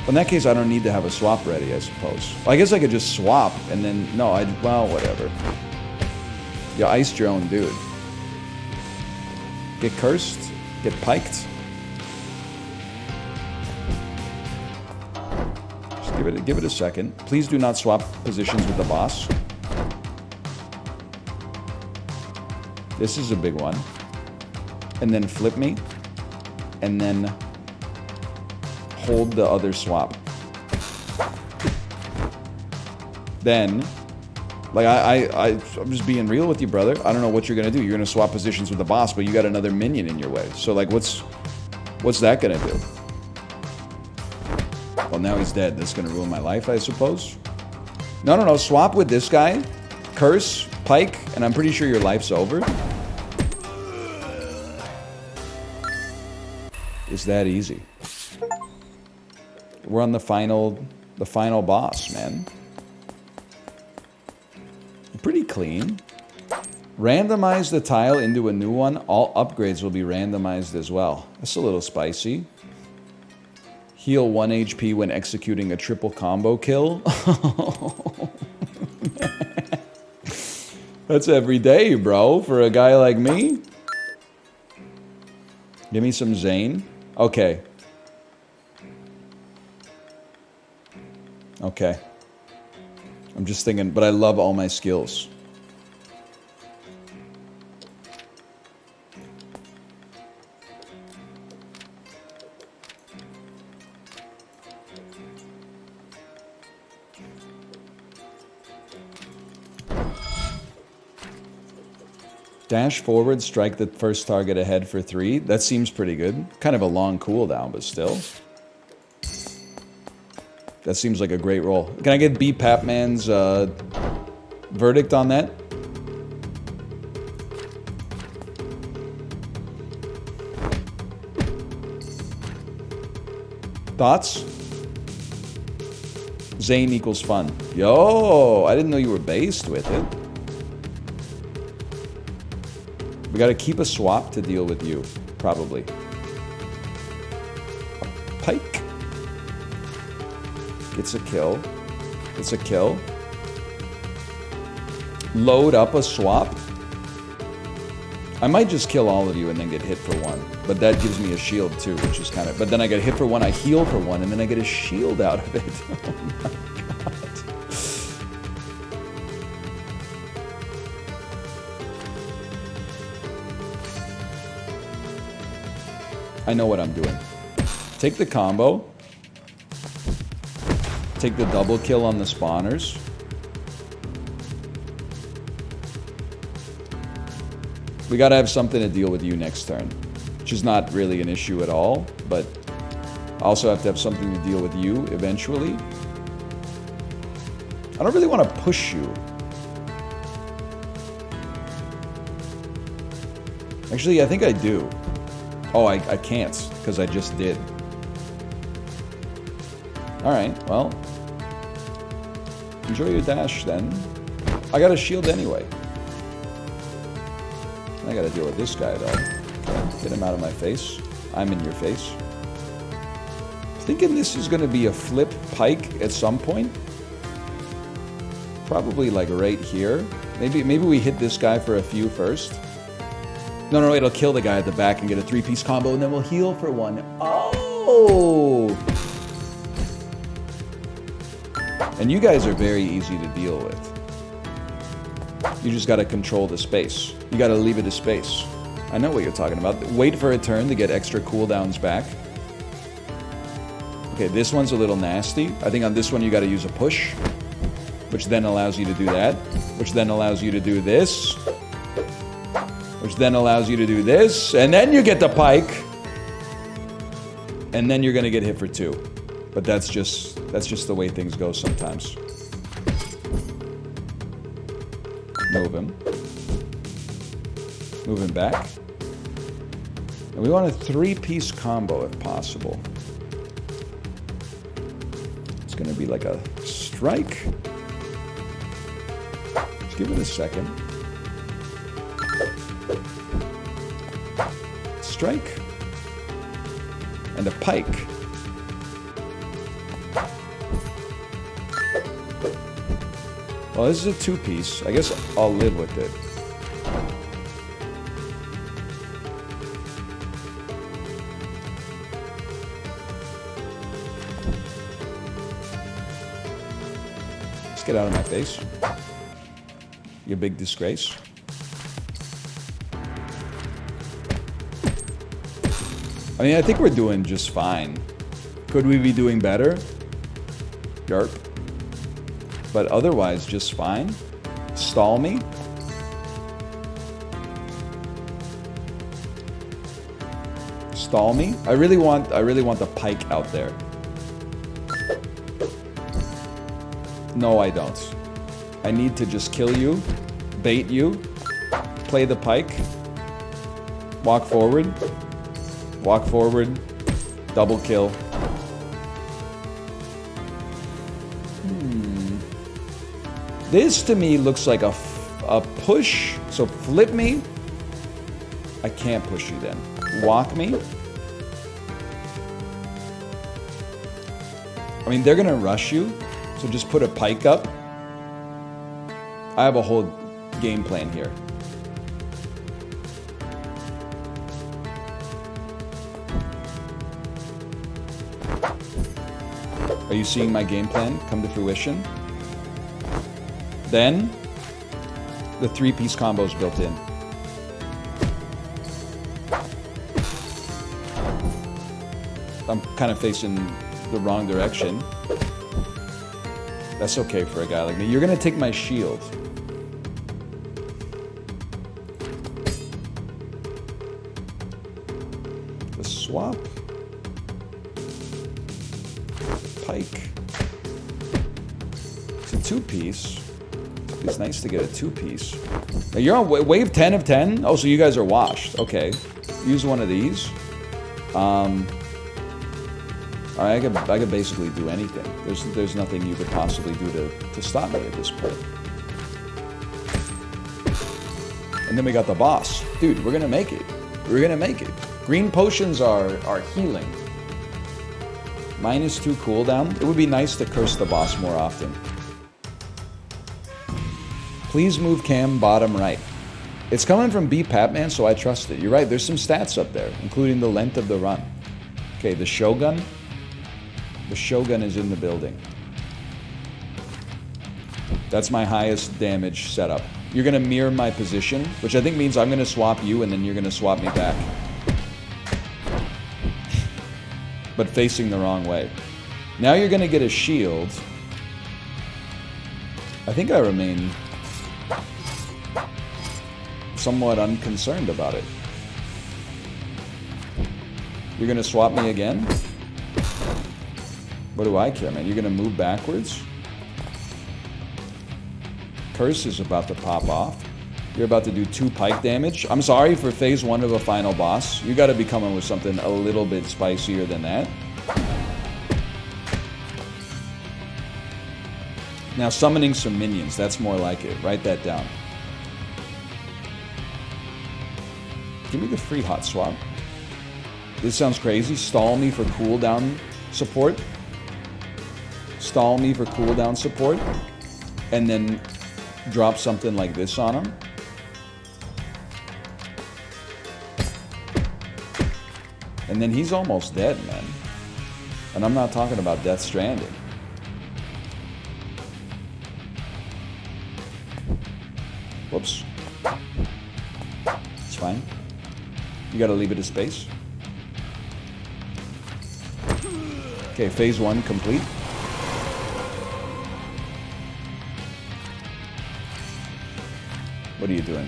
In that case, I don't need to have a swap ready, I suppose. Well, I guess I could just swap, and then, no, well, whatever. You iced your own dude. Get cursed, get piked. Just give it a second. Please do not swap positions with the boss. This is a big one. And then flip me. And then hold the other swap. Then, like I'm just being real with you, brother. I don't know what you're gonna do. You're gonna swap positions with the boss, but you got another minion in your way. So like, what's that gonna do? Well, now he's dead. That's gonna ruin my life, I suppose. No. Swap with this guy. Curse, pike, and I'm pretty sure your life's over. It's that easy. We're on the final boss, man. Pretty clean. Randomize the tile into a new one. All upgrades will be randomized as well. That's a little spicy. Heal 1 HP when executing a triple combo kill. That's every day, bro, for a guy like me. Give me some Zane. Okay. Okay. I'm just thinking, but I love all my skills. Dash forward, strike the first target ahead for 3. That seems pretty good. Kind of a long cooldown, but still. That seems like a great roll. Can I get B Papman's verdict on that? Thoughts? Zane equals fun. Yo, I didn't know you were based with it. We gotta keep a swap to deal with you, probably. A pike. Gets a kill. Gets a kill. Load up a swap. I might just kill all of you and then get hit for 1. But that gives me a shield too, which is kind of... But then I get hit for 1, I heal for 1, and then I get a shield out of it. Oh my god. I know what I'm doing. Take the combo. Take the double kill on the spawners. We gotta have something to deal with you next turn. Which is not really an issue at all, but I also have to have something to deal with you eventually. I don't really want to push you. Actually, I think I do. Oh, I can't, because I just did. Alright, well. Enjoy your dash, then. I got a shield anyway. I gotta deal with this guy, though. Okay, get him out of my face. I'm in your face. Thinking this is gonna be a flip pike at some point. Probably, like, right here. Maybe we hit this guy for a few first. No, it'll kill the guy at the back and get a 3-piece combo, and then we'll heal for 1. Oh! And you guys are very easy to deal with. You just gotta control the space. You gotta leave it a space. I know what you're talking about. Wait for a turn to get extra cooldowns back. Okay, this one's a little nasty. I think on this one you gotta use a push, which then allows you to do that, which then allows you to do this, which then allows you to do this, and then you get the pike. And then you're gonna get hit for 2. But that's just the way things go sometimes. Move him. Move him back. And we want a 3-piece combo if possible. It's gonna be like a strike. Just give it a second. Strike. And a pike. Well, this is a 2-piece. I guess I'll live with it. Let's get out of my face. You big disgrace. I mean, I think we're doing just fine. Could we be doing better? Yarp. But otherwise, just fine. Stall me. Stall me. I really want the pike out there. No, I don't. I need to just kill you, bait you, play the pike, walk forward, double kill. This to me looks like a push. So flip me. I can't push you then. Walk me. I mean, they're gonna rush you. So just put a pike up. I have a whole game plan here. Are you seeing my game plan come to fruition? Then, the 3-piece combo is built in. I'm kind of facing the wrong direction. That's okay for a guy like me. You're gonna take my shield. The swap. Pike. It's a 2-piece. It's nice to get a 2-piece. Now you're on wave 10 of 10? Oh, so you guys are washed. Okay. Use one of these. I could basically do anything. There's nothing you could possibly do to stop me at this point. And then we got the boss. Dude, we're gonna make it. We're gonna make it. Green potions are healing. -2 cooldown. It would be nice to curse the boss more often. Please move cam bottom right. It's coming from B Papman, so I trust it. You're right, there's some stats up there, including the length of the run. Okay, the Shogun. The Shogun is in the building. That's my highest damage setup. You're gonna mirror my position, which I think means I'm gonna swap you and then you're gonna swap me back. But facing the wrong way. Now you're gonna get a shield. I think I remain somewhat unconcerned about it. You're gonna swap me again? What do I care, man? You're gonna move backwards? Curse is about to pop off. You're about to do 2 pike damage. I'm sorry for phase 1 of a final boss. You gotta be coming with something a little bit spicier than that. Now summoning some minions, that's more like it. Write that down. Give me the free hot swap. This sounds crazy. Stall me for cooldown support. Stall me for cooldown support. And then drop something like this on him. And then he's almost dead, man. And I'm not talking about Death Stranding. Whoops. It's fine. You gotta leave it a space. Okay, phase 1 complete. What are you doing?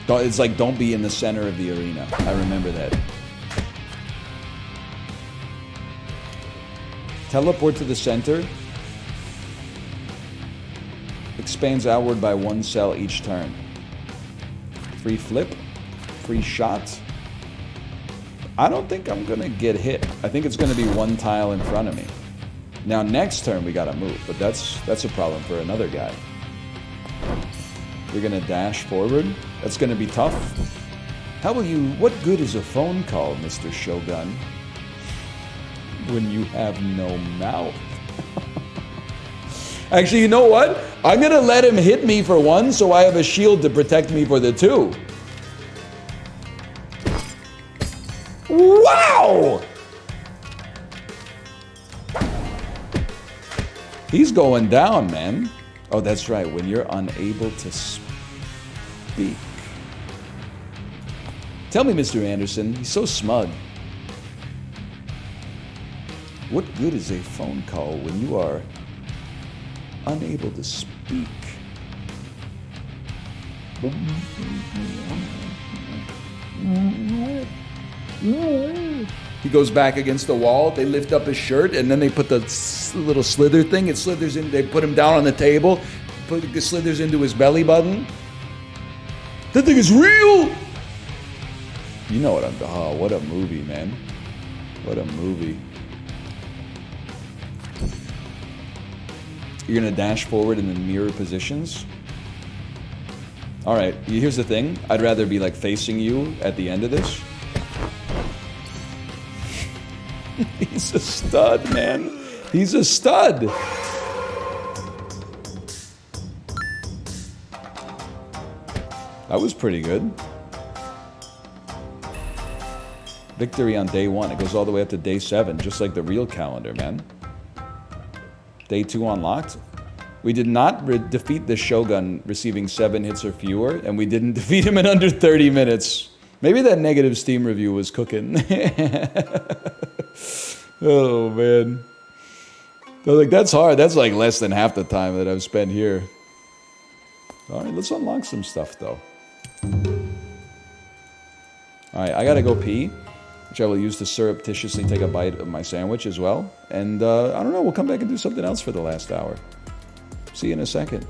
It's like, don't be in the center of the arena. I remember that. Teleport to the center. Expands outward by 1 cell each turn. Free flip. Free shot. I don't think I'm gonna get hit. I think it's gonna be 1 tile in front of me. Now next turn we gotta move, but that's a problem for another guy. You're gonna dash forward. That's gonna be tough. How will you... What good is a phone call, Mr. Shogun, when you have no mouth? Actually, you know what? I'm gonna let him hit me for 1, so I have a shield to protect me for the 2. Wow! He's going down, man. Oh, that's right. When you're unable to speak. Tell me, Mr. Anderson. He's so smug. What good is a phone call when you are unable to speak? He goes back against the wall. They lift up his shirt, and then they put the little slither thing. It slithers in. They put him down on the table. It slithers into his belly button. That thing is real. You know what I'm... Oh, what a movie, man. What a movie. You're going to dash forward in the mirror positions. All right, here's the thing. I'd rather be, like, facing you at the end of this. He's a stud, man. He's a stud. That was pretty good. Victory on day 1. It goes all the way up to day 7, just like the real calendar, man. Day 2 unlocked. We did not defeat the Shogun receiving 7 hits or fewer, and we didn't defeat him in under 30 minutes. Maybe that negative Steam review was cooking. Oh, man. I was like, that's hard. That's like less than half the time that I've spent here. All right, let's unlock some stuff, though. All right, I gotta go pee, which I will use to surreptitiously take a bite of my sandwich as well. And I don't know, we'll come back and do something else for the last hour. See you in a second.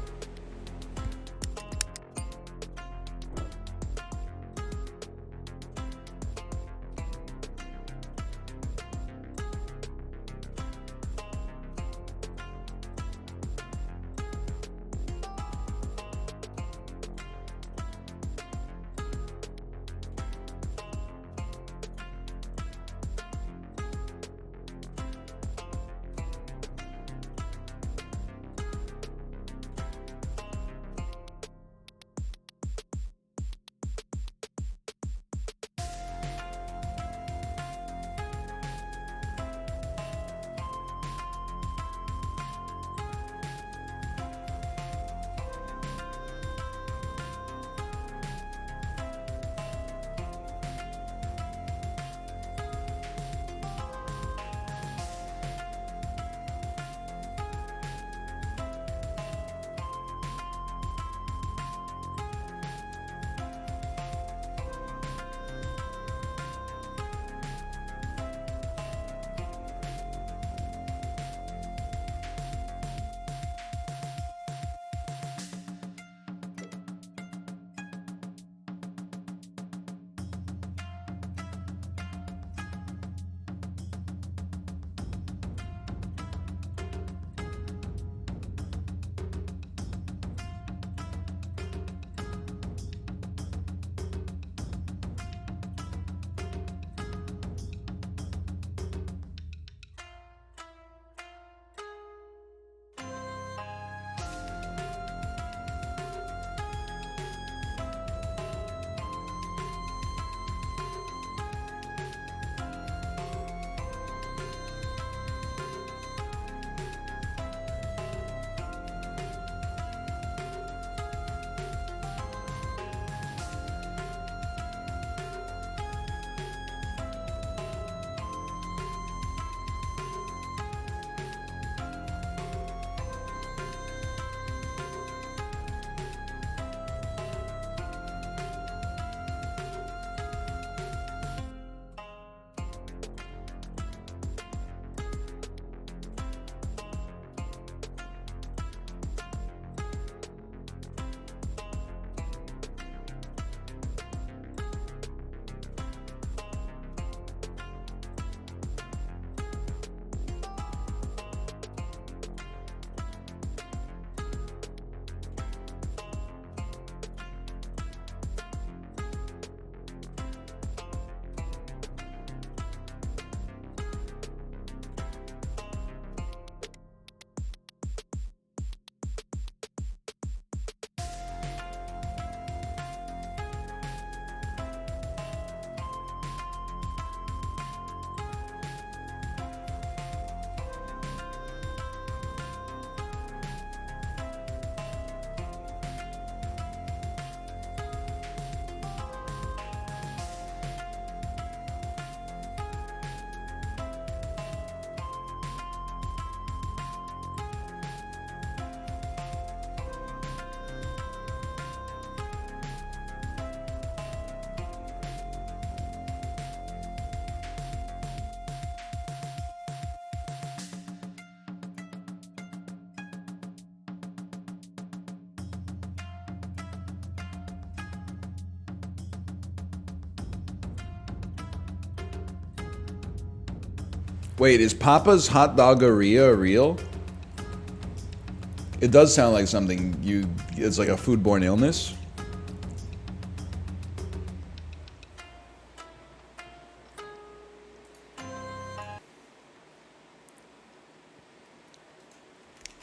Wait, is Papa's hot doggeria real? It does sound like something it's like a foodborne illness.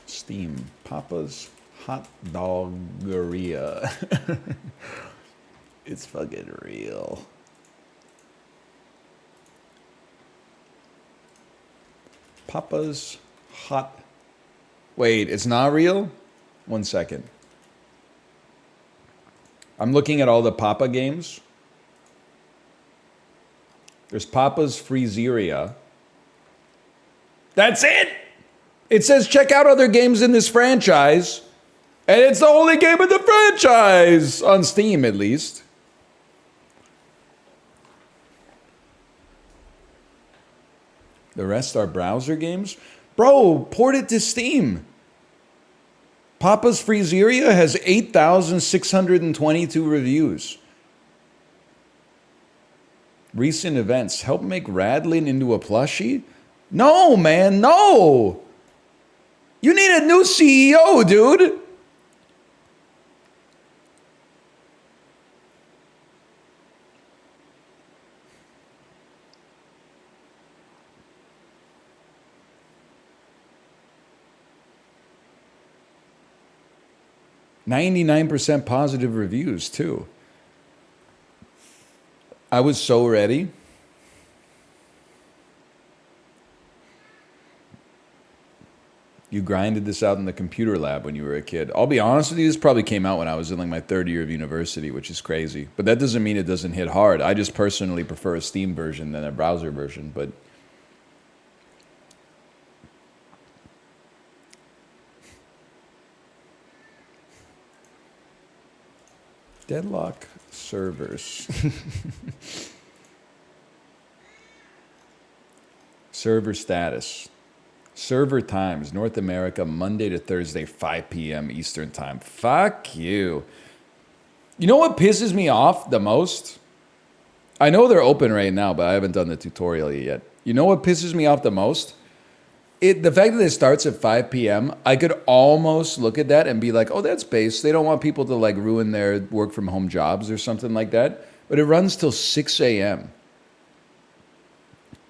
Steam. Papa's hot doggeria. It's fucking real. Papa's hot... Wait, it's not real? 1 second. I'm looking at all the Papa games. There's Papa's Freezeria. That's it! It says check out other games in this franchise. And it's the only game in the franchise! On Steam, at least. The rest are browser games. Bro, port it to Steam. Papa's Freezeria has 8,622 reviews. Recent events. Help make Radlin into a plushie? No, man, no! You need a new CEO, dude! 99% positive reviews, too. I was so ready. You grinded this out in the computer lab when you were a kid. I'll be honest with you, this probably came out when I was in like my third year of university, which is crazy. But that doesn't mean it doesn't hit hard. I just personally prefer a Steam version than a browser version. But Deadlock servers. Server status. Server times, North America, Monday to Thursday, 5 p.m. Eastern time. Fuck you. You know what pisses me off the most? I know they're open right now, but I haven't done the tutorial yet. You know what pisses me off the most? The fact that it starts at 5 p.m., I could almost look at that and be like, oh, that's base. They don't want people to like ruin their work from home jobs or something like that. But it runs till 6 a.m.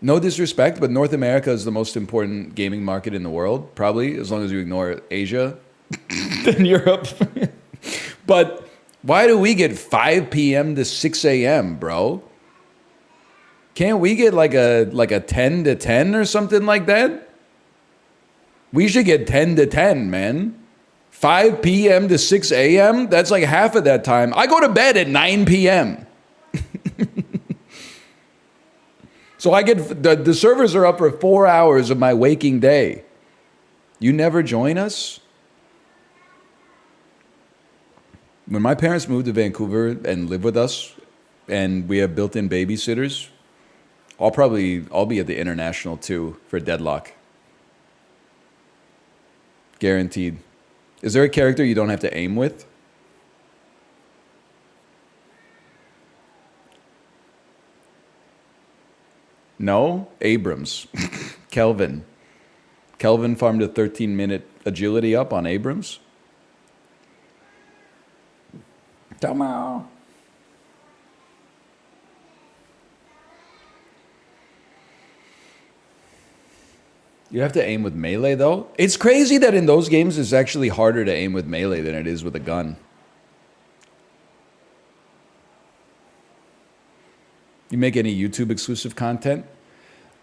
No disrespect, but North America is the most important gaming market in the world, probably, as long as you ignore Asia and Europe. But why do we get 5 p.m. to 6 a.m., bro? Can't we get like a 10 to 10 or something like that? We should get 10 to 10, man. 5 p.m. to 6 a.m., that's like half of that time. I go to bed at 9 p.m. So I get, the servers are up for 4 hours of my waking day. You never join us? When my parents moved to Vancouver and live with us, and we have built-in babysitters, I'll be at the International too for Deadlock. Guaranteed. Is there a character you don't have to aim with? No? Abrams. Kelvin. Kelvin farmed a 13-minute agility up on Abrams. Tomo. You have to aim with melee, though. It's crazy that in those games it's actually harder to aim with melee than it is with a gun. You make any YouTube exclusive content?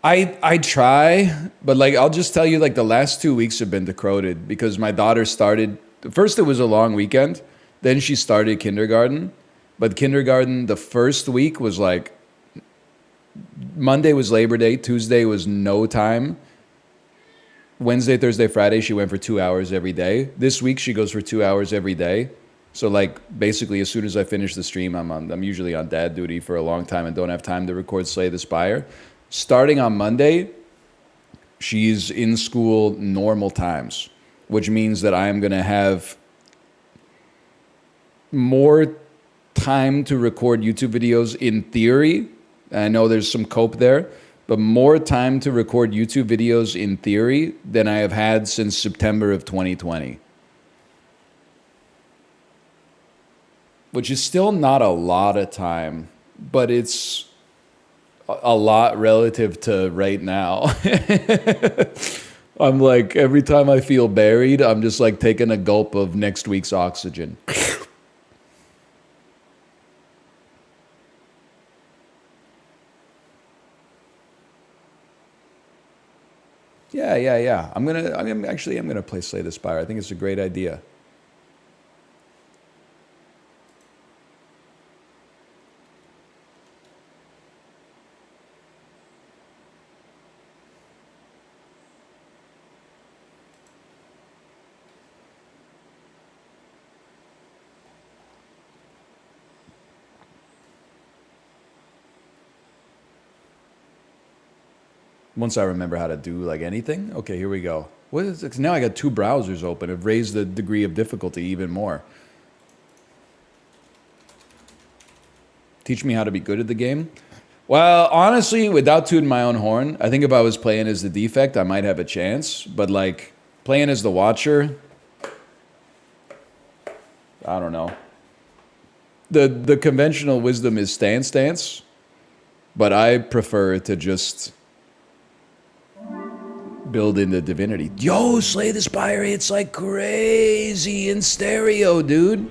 I try, but like I'll just tell you, like the last 2 weeks have been decoded because my daughter started. First, it was a long weekend. Then she started kindergarten. But kindergarten, the first week was like Monday was Labor Day, Tuesday was no time. Wednesday, Thursday, Friday, she went for 2 hours every day. This week, she goes for 2 hours every day. So like basically, as soon as I finish the stream, I'm usually on dad duty for a long time and don't have time to record Slay the Spire. Starting on Monday, she's in school normal times, which means that I am going to have more time to record YouTube videos in theory. I know there's some cope there, but more time to record YouTube videos in theory than I have had since September of 2020. Which is still not a lot of time, but it's a lot relative to right now. I'm like, every time I feel buried, I'm just like taking a gulp of next week's oxygen. Yeah. I'm gonna play Slay the Spire. I think it's a great idea. Once I remember how to do like anything. Okay, here we go. What is this? Now I got 2 browsers open. I've raised the degree of difficulty even more. Teach me how to be good at the game. Well, honestly, without tooting my own horn, I think if I was playing as the defect, I might have a chance. But like playing as the watcher, I don't know. The conventional wisdom is stance, but I prefer to just build into divinity. Yo, Slay the Spire hits like crazy in stereo, dude.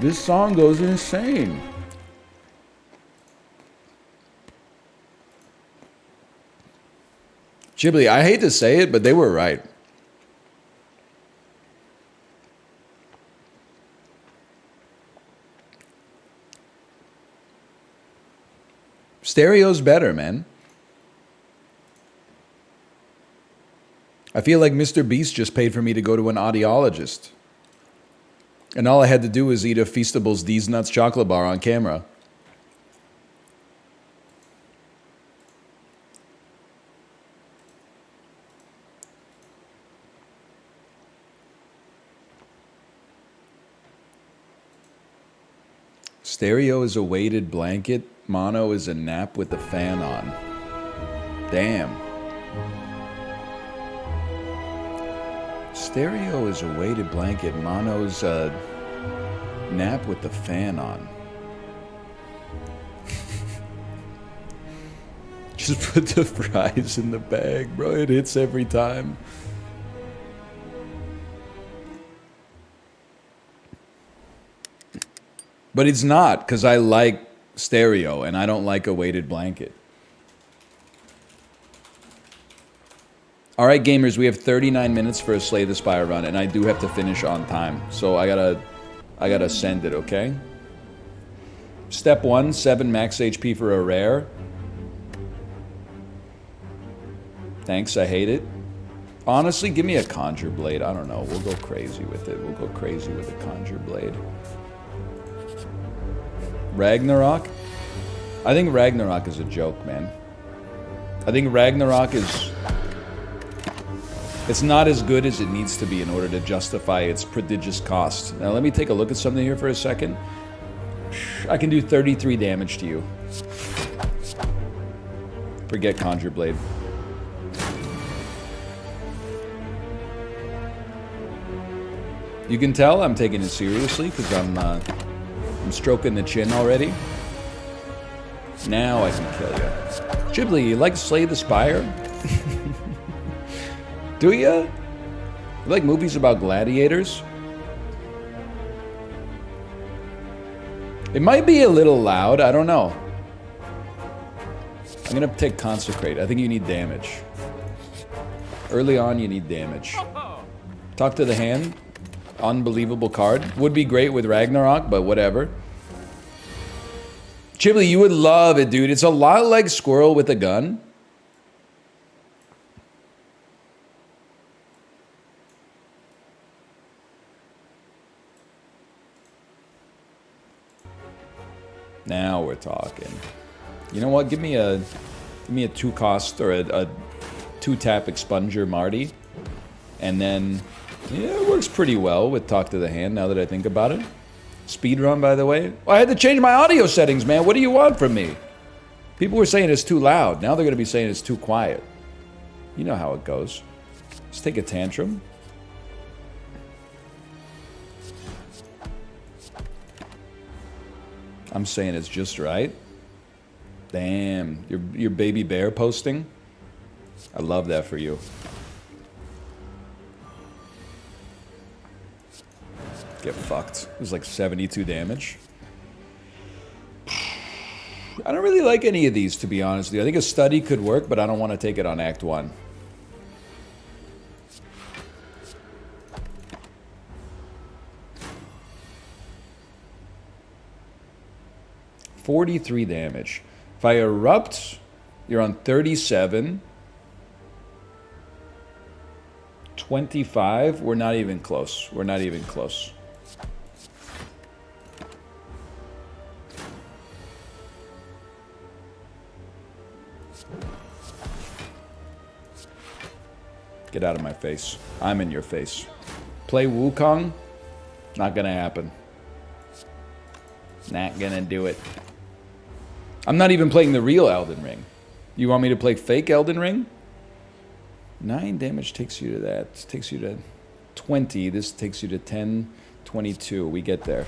This song goes insane. Ghibli, I hate to say it, but they were right. Stereo's better, man. I feel like Mr. Beast just paid for me to go to an audiologist. And all I had to do was eat a Feastables D's Nuts chocolate bar on camera. Stereo is a weighted blanket. Mono is a nap with the fan on. Damn. Stereo is a weighted blanket. Mono's a nap with the fan on. Just put the fries in the bag, bro. It hits every time. But it's not, because I like stereo and I don't like a weighted blanket. All right, gamers, we have 39 minutes for a Slay the Spire run, and I do have to finish on time. So I gotta send it, okay? Step 1, 7 max HP for a rare. Thanks, I hate it. Honestly, give me a Conjure Blade. I don't know. We'll go crazy with it. We'll go crazy with a Conjure Blade. Ragnarok? I think Ragnarok is a joke, man. I think Ragnarok is... It's not as good as it needs to be in order to justify its prodigious cost. Now let me take a look at something here for a second. I can do 33 damage to you. Forget Conjure Blade. You can tell I'm taking it seriously because I'm stroking the chin already. Now I can kill you. Ghibli, you like Slay the Spire? Do ya? You like movies about gladiators? It might be a little loud, I don't know. I'm gonna take Consecrate. I think you need damage. Early on, you need damage. Talk to the Hand. Unbelievable card. Would be great with Ragnarok, but whatever. Ghibli, you would love it, dude. It's a lot like Squirrel with a gun. Now we're talking. You know what? Give me a 2-cost or a 2-tap Expunger Marty. And then, yeah, it works pretty well with Talk to the Hand now that I think about it. Speedrun, by the way. Well, I had to change my audio settings, man. What do you want from me? People were saying it's too loud. Now they're going to be saying it's too quiet. You know how it goes. Let's take a tantrum. I'm saying it's just right. Damn, your baby bear posting. I love that for you. Get fucked. It was like 72 damage. I don't really like any of these, to be honest with you. I think a study could work, but I don't want to take it on Act 1. $43 damage. If I erupt, you're on 37. 25. We're not even close. We're not even close. Get out of my face. I'm in your face. Play Wukong? Not gonna happen. Not gonna do it. I'm not even playing the real Elden Ring. You want me to play fake Elden Ring? 9 damage takes you to that. Takes you to 20. This takes you to 10, 22. We get there.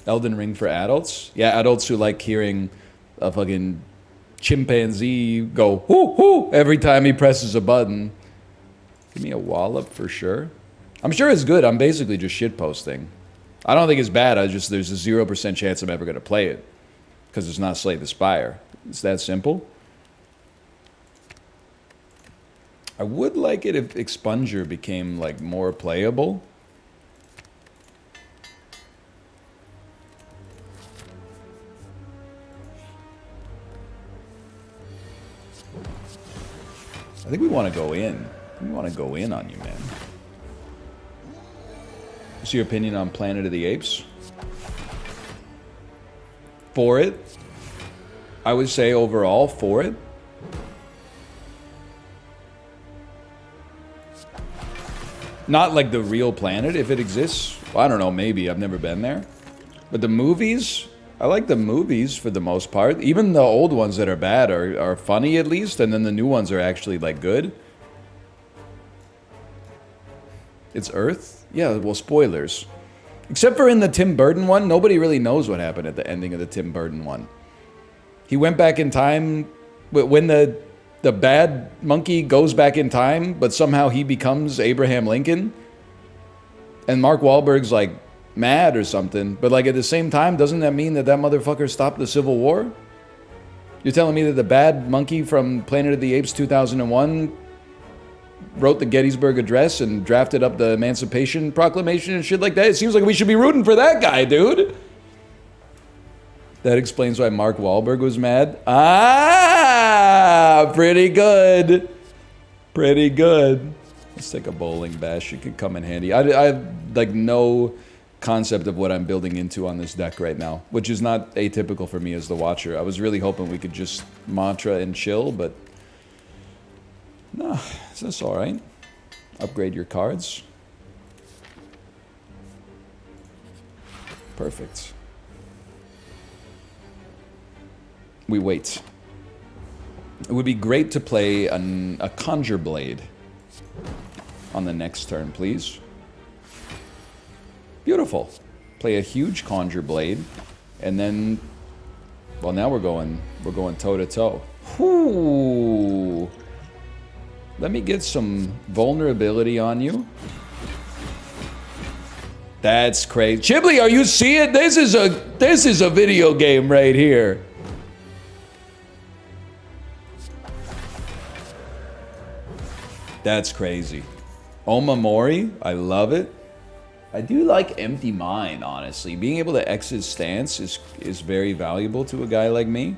Elden Ring for adults? Yeah, adults who like hearing a fucking chimpanzee go whoo whoo every time he presses a button. Give me a wallop for sure. I'm sure it's good. I'm basically just shitposting. I don't think it's bad. There's a 0% chance I'm ever going to play it because it's not Slay the Spire. It's that simple. I would like it if Expunger became like more playable. I think we want to go in. We want to go in on you, man. What's your opinion on Planet of the Apes? For it. I would say overall for it. Not like the real planet, if it exists. Well, I don't know, maybe. I've never been there. But the movies, I like the movies for the most part. Even the old ones that are bad are funny at least, and then the new ones are actually like good. It's Earth? Yeah, well, spoilers. Except for in the Tim Burton one, nobody really knows what happened at the ending of the Tim Burton one. He went back in time when the bad monkey goes back in time, but somehow he becomes Abraham Lincoln. And Mark Wahlberg's like mad or something. But like at the same time, doesn't that mean that motherfucker stopped the Civil War? You're telling me that the bad monkey from Planet of the Apes 2001 wrote the Gettysburg Address and drafted up the Emancipation Proclamation and shit like that? It seems like we should be rooting for that guy, dude. That explains why Mark Wahlberg was mad. Ah, pretty good. Pretty good. Let's take a bowling bash. It could come in handy. I have like no concept of what I'm building into on this deck right now, which is not atypical for me as the watcher. I was really hoping we could just mantra and chill, but no, that's all right. Upgrade your cards. Perfect. We wait. It would be great to play a Conjure Blade on the next turn, please. Beautiful. Play a huge Conjure Blade, and then, well, now we're going toe to toe. Whoo! Let me get some vulnerability on you. That's crazy. Chibli, are you seeing? This is a video game right here. That's crazy. Omamori, I love it. I do like Empty Mind, honestly. Being able to exit stance is very valuable to a guy like me.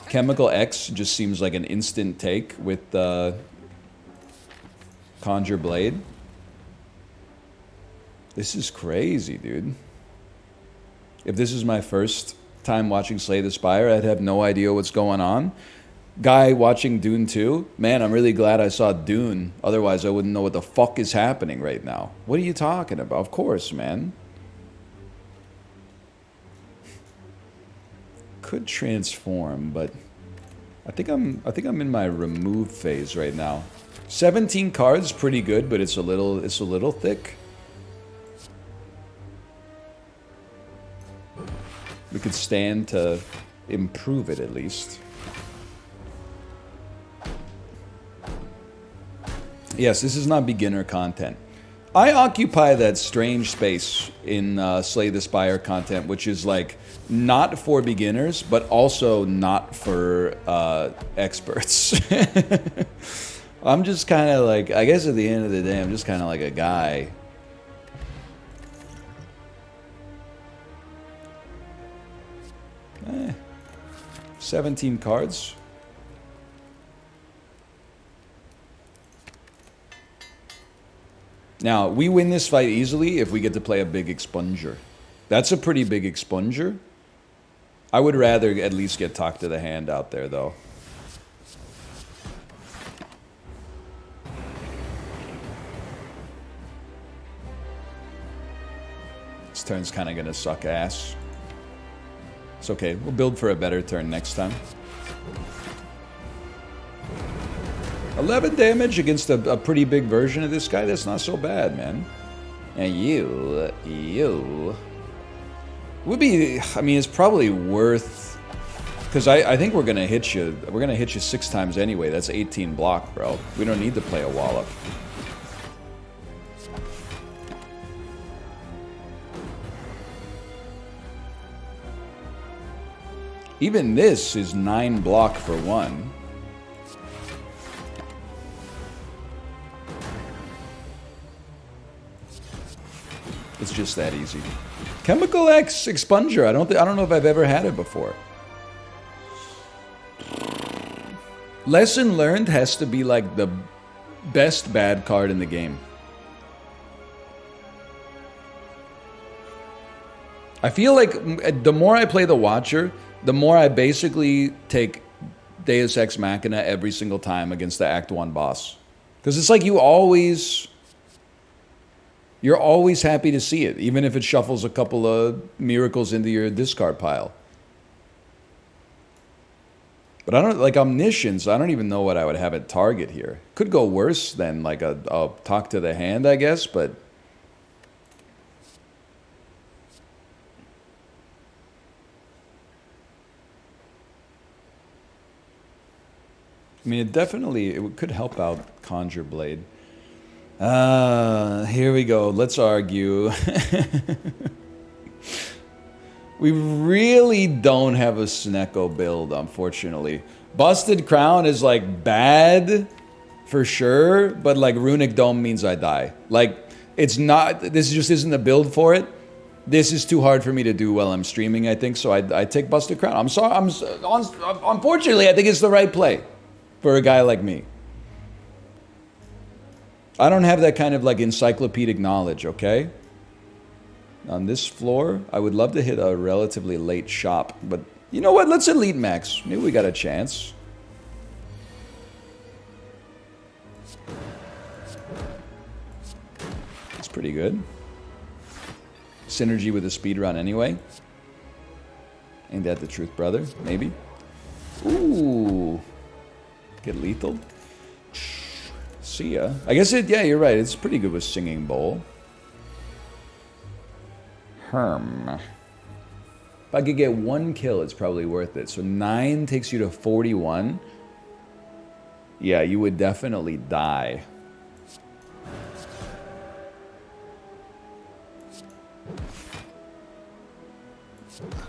Chemical X just seems like an instant take with Conjure Blade. This is crazy, dude. If this is my first time watching Slay the Spire, I'd have no idea what's going on. Guy watching Dune 2, man, I'm really glad I saw Dune. Otherwise, I wouldn't know what the fuck is happening right now. What are you talking about? Of course, man. Could transform, but I think I'm in my remove phase right now. 17 cards, pretty good, but it's a little thick. We could stand to improve it at least. Yes, this is not beginner content. I occupy that strange space in Slay the Spire content, which is like not for beginners, but also not for experts. I'm just kind of like, I guess at the end of the day, I'm just kind of like a guy. 17 cards. Now, we win this fight easily if we get to play a big expunger. That's a pretty big expunger. I would rather at least get talk to the hand out there, though. This turn's kind of going to suck ass. It's okay. We'll build for a better turn next time. 11 damage against a pretty big version of this guy. That's not so bad, man. And you. Would be, I mean, it's probably worth, because I think we're going to hit you. We're going to hit you 6 times anyway. That's 18 block, bro. We don't need to play a wallop. Even this is 9 block for 1. It's just that easy. Chemical X Expunger. I don't know if I've ever had it before. Lesson Learned has to be like the best bad card in the game. I feel like the more I play the Watcher, the more I basically take Deus Ex Machina every single time against the Act 1 boss. Because it's like you're always happy to see it, even if it shuffles a couple of miracles into your discard pile. But I don't, like Omniscience, I don't even know what I would have at target here. Could go worse than like a talk to the hand, I guess, but... I mean, it could help out Conjure Blade. Here we go. Let's argue. We really don't have a Snecko build, unfortunately. Busted Crown is like bad for sure, but like Runic Dome means I die. Like, it's not, this just isn't the build for it. This is too hard for me to do while I'm streaming, I think, so I take Busted Crown. I'm sorry, unfortunately, I think it's the right play for a guy like me. I don't have that kind of like encyclopedic knowledge, okay? On this floor, I would love to hit a relatively late shop, but you know what? Let's Elite Max. Maybe we got a chance. It's pretty good. Synergy with a speedrun anyway. Ain't that the truth, brother? Maybe. Ooh. Get lethal. See ya. I guess yeah, you're right. It's pretty good with Singing Bowl. If I could get 1 kill, it's probably worth it. So 9 takes you to 41. Yeah, you would definitely die.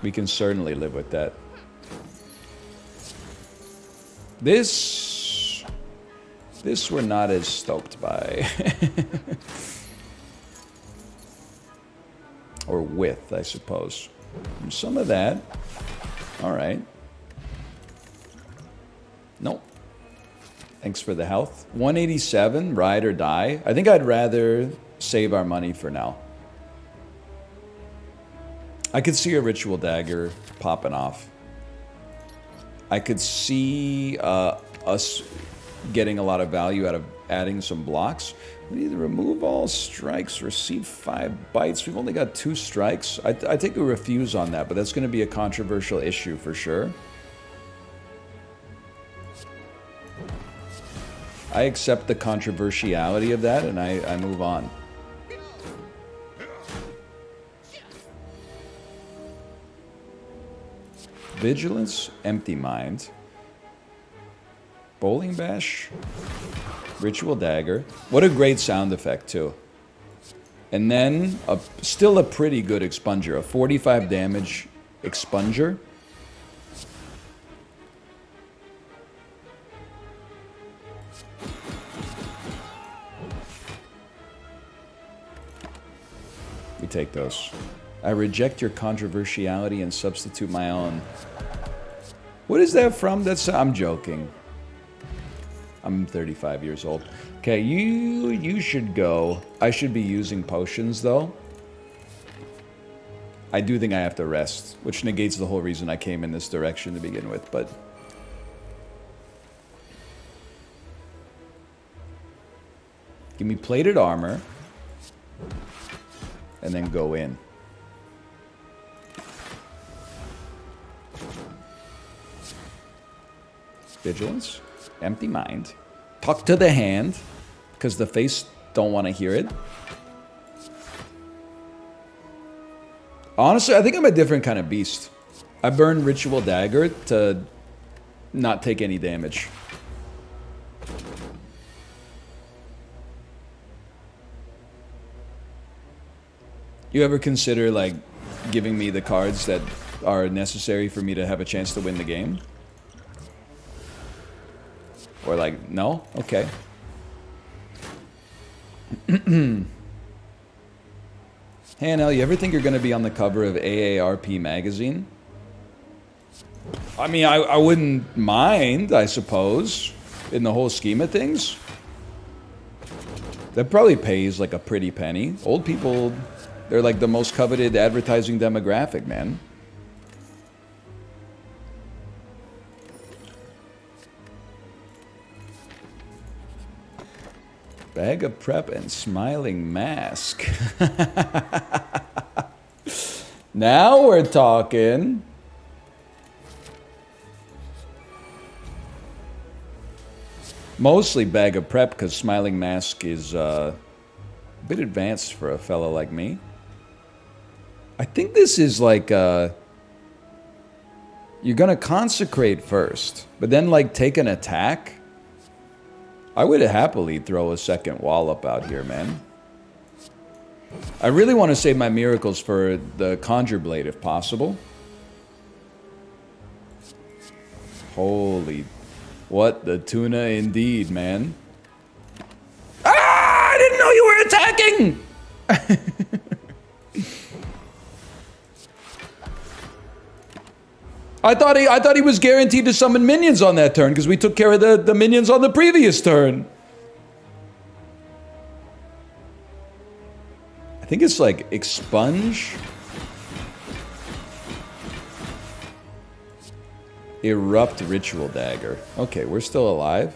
We can certainly live with that. This we're not as stoked by. Or with, I suppose. Some of that. Alright. Nope. Thanks for the health. 187, ride or die. I think I'd rather save our money for now. I could see a Ritual Dagger popping off. I could see us getting a lot of value out of adding some blocks. We either remove all strikes, receive 5 bites. We've only got 2 strikes. I take a refuse on that, but that's going to be a controversial issue for sure. I accept the controversiality of that, and I move on. Vigilance, Empty Mind. Bowling Bash. Ritual Dagger. What a great sound effect, too. And then, still a pretty good expunger. A 45 damage expunger. We take those. I reject your controversiality and substitute my own. What is that from? I'm joking. I'm 35 years old. Okay, you should go. I should be using potions, though. I do think I have to rest, which negates the whole reason I came in this direction to begin with, but... Give me plated armor. And then go in. Vigilance. Empty mind. Talk to the hand. Because the face don't want to hear it. Honestly, I think I'm a different kind of beast. I burn Ritual Dagger to not take any damage. You ever consider, like, giving me the cards that are necessary for me to have a chance to win the game? Or, like, no? Okay. Hey, Anel, you ever think you're going to be on the cover of AARP magazine? I mean, I wouldn't mind, I suppose, in the whole scheme of things. That probably pays, like, a pretty penny. Old people... They're like the most coveted advertising demographic, man. Bag of prep and smiling mask. Now we're talking. Mostly bag of prep because smiling mask is a bit advanced for a fella like me. I think this is like, you're gonna consecrate first, but then like take an attack. I would happily throw a second wallop out here, man. I really want to save my miracles for the Conjure Blade if possible. Holy, what the tuna indeed, man. Ah, I didn't know you were attacking! I thought he was guaranteed to summon minions on that turn because we took care of the minions on the previous turn. I think it's like expunge. Erupt Ritual Dagger. Okay, we're still alive.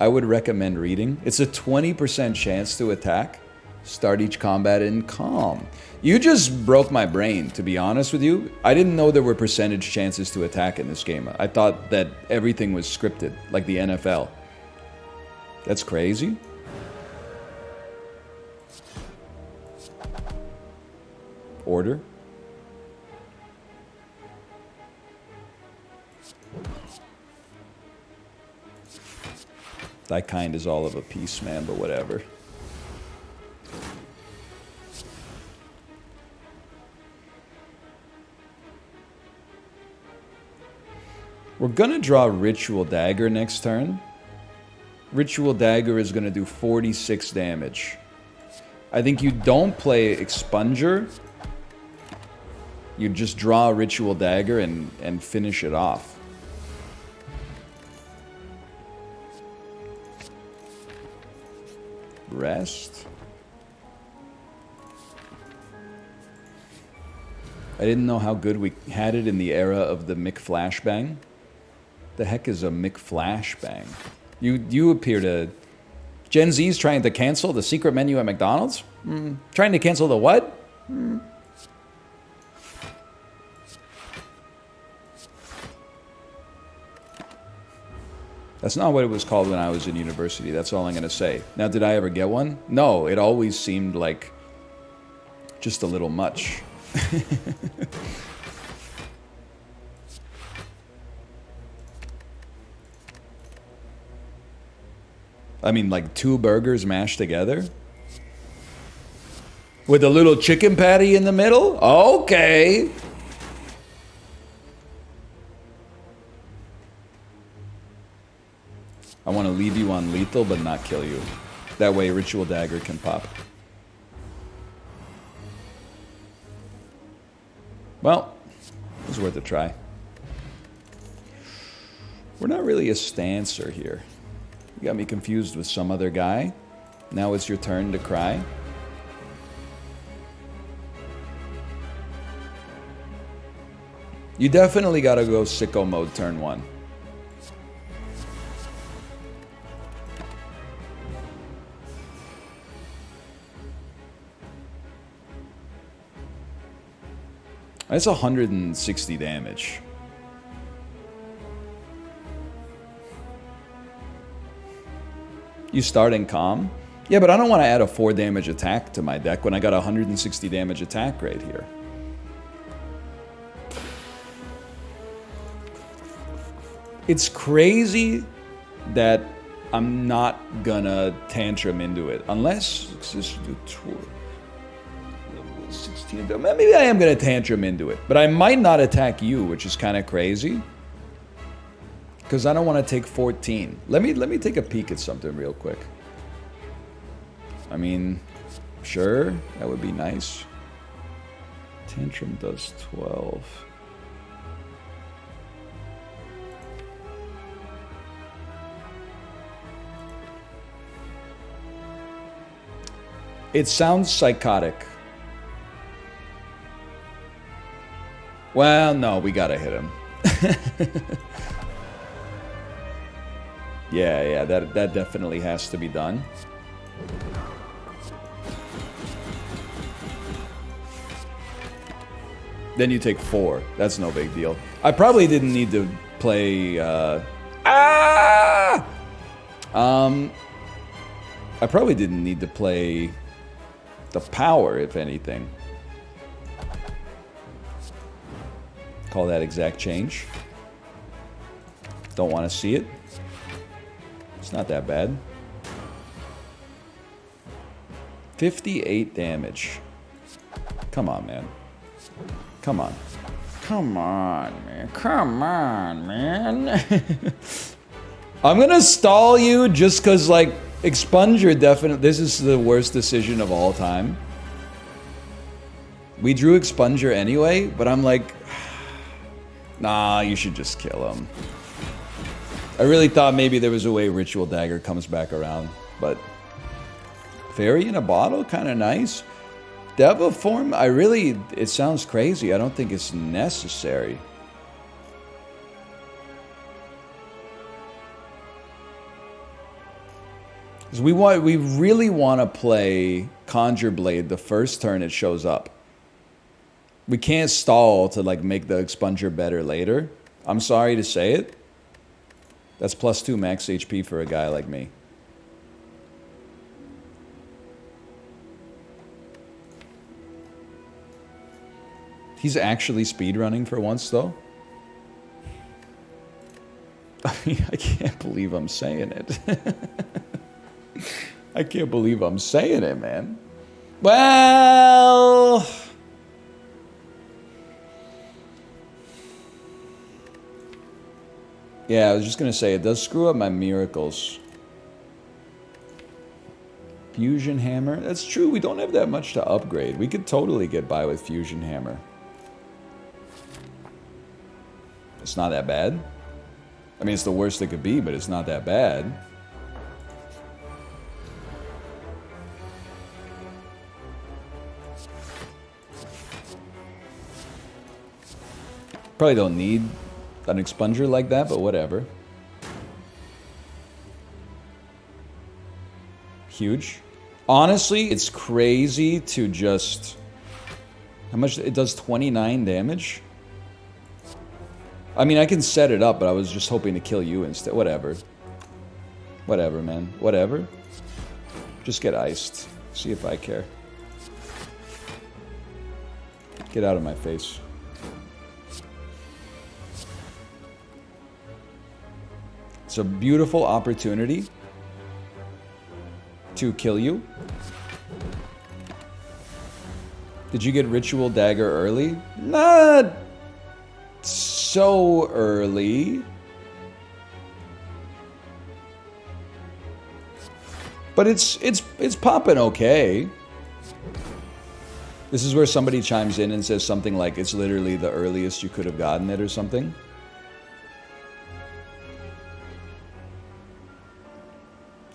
I would recommend reading. It's a 20% chance to attack. Start each combat in calm. You just broke my brain, to be honest with you. I didn't know there were percentage chances to attack in this game. I thought that everything was scripted, like the NFL. That's crazy. Order. Thy kind is all of a piece, man, but whatever. We're gonna draw Ritual Dagger next turn. Ritual Dagger is gonna do 46 damage. I think you don't play Expunger. You just draw Ritual Dagger and finish it off. Rest. I didn't know how good we had it in the era of the McFlashbang. The heck is a McFlashbang? You appear to... Gen Z's trying to cancel the secret menu at McDonald's? Trying to cancel the what? That's not what it was called when I was in university. That's all I'm going to say. Now, did I ever get one? No, it always seemed like just a little much. I mean, like 2 burgers mashed together? With a little chicken patty in the middle? Okay. I want to leave you on lethal, but not kill you. That way, Ritual Dagger can pop. Well, it was worth a try. We're not really a stancer here. You got me confused with some other guy. Now it's your turn to cry. You definitely gotta go sicko mode turn 1. That's 160 damage. You start in calm? Yeah, but I don't want to add a 4 damage attack to my deck when I got a 160 damage attack right here. It's crazy that I'm not gonna tantrum into it. Unless... 16, maybe I am gonna tantrum into it. But I might not attack you, which is kind of crazy. Because I don't want to take 14. Let me take a peek at something real quick. I mean, sure, that would be nice. Tantrum does 12. It sounds psychotic. Well, no, we gotta hit him. Yeah, that definitely has to be done. Then you take 4. That's no big deal. I probably didn't need to play... I probably didn't need to play the power, if anything. Call that exact change. Don't want to see it. It's not that bad. 58 damage. Come on, man. Come on. Come on, man. Come on, man. I'm gonna stall you just because, like, Expunger definitely... This is the worst decision of all time. We drew Expunger anyway, but I'm like... Nah, you should just kill him. I really thought maybe there was a way Ritual Dagger comes back around, but... Fairy in a bottle? Kind of nice. Devil form? It sounds crazy. I don't think it's necessary. Because we really want to play Conjure Blade the first turn it shows up. We can't stall to, like, make the Expunger better later. I'm sorry to say it. That's +2 max HP for a guy like me. He's actually speedrunning for once, though. I mean, I can't believe I'm saying it. I can't believe I'm saying it, man. Well... Yeah, I was just going to say, it does screw up my miracles. Fusion Hammer. That's true, we don't have that much to upgrade. We could totally get by with Fusion Hammer. It's not that bad. I mean, it's the worst it could be, but it's not that bad. Probably don't need an Expunger like that, but whatever. Huge. Honestly, it's crazy to just... How much? It does 29 damage? I mean, I can set it up, but I was just hoping to kill you instead. Whatever. Whatever, man. Whatever. Just get iced. See if I care. Get out of my face. It's a beautiful opportunity to kill you. Did you get Ritual Dagger early? Not so early. But it's popping okay. This is where somebody chimes in and says something like it's literally the earliest you could have gotten it or something.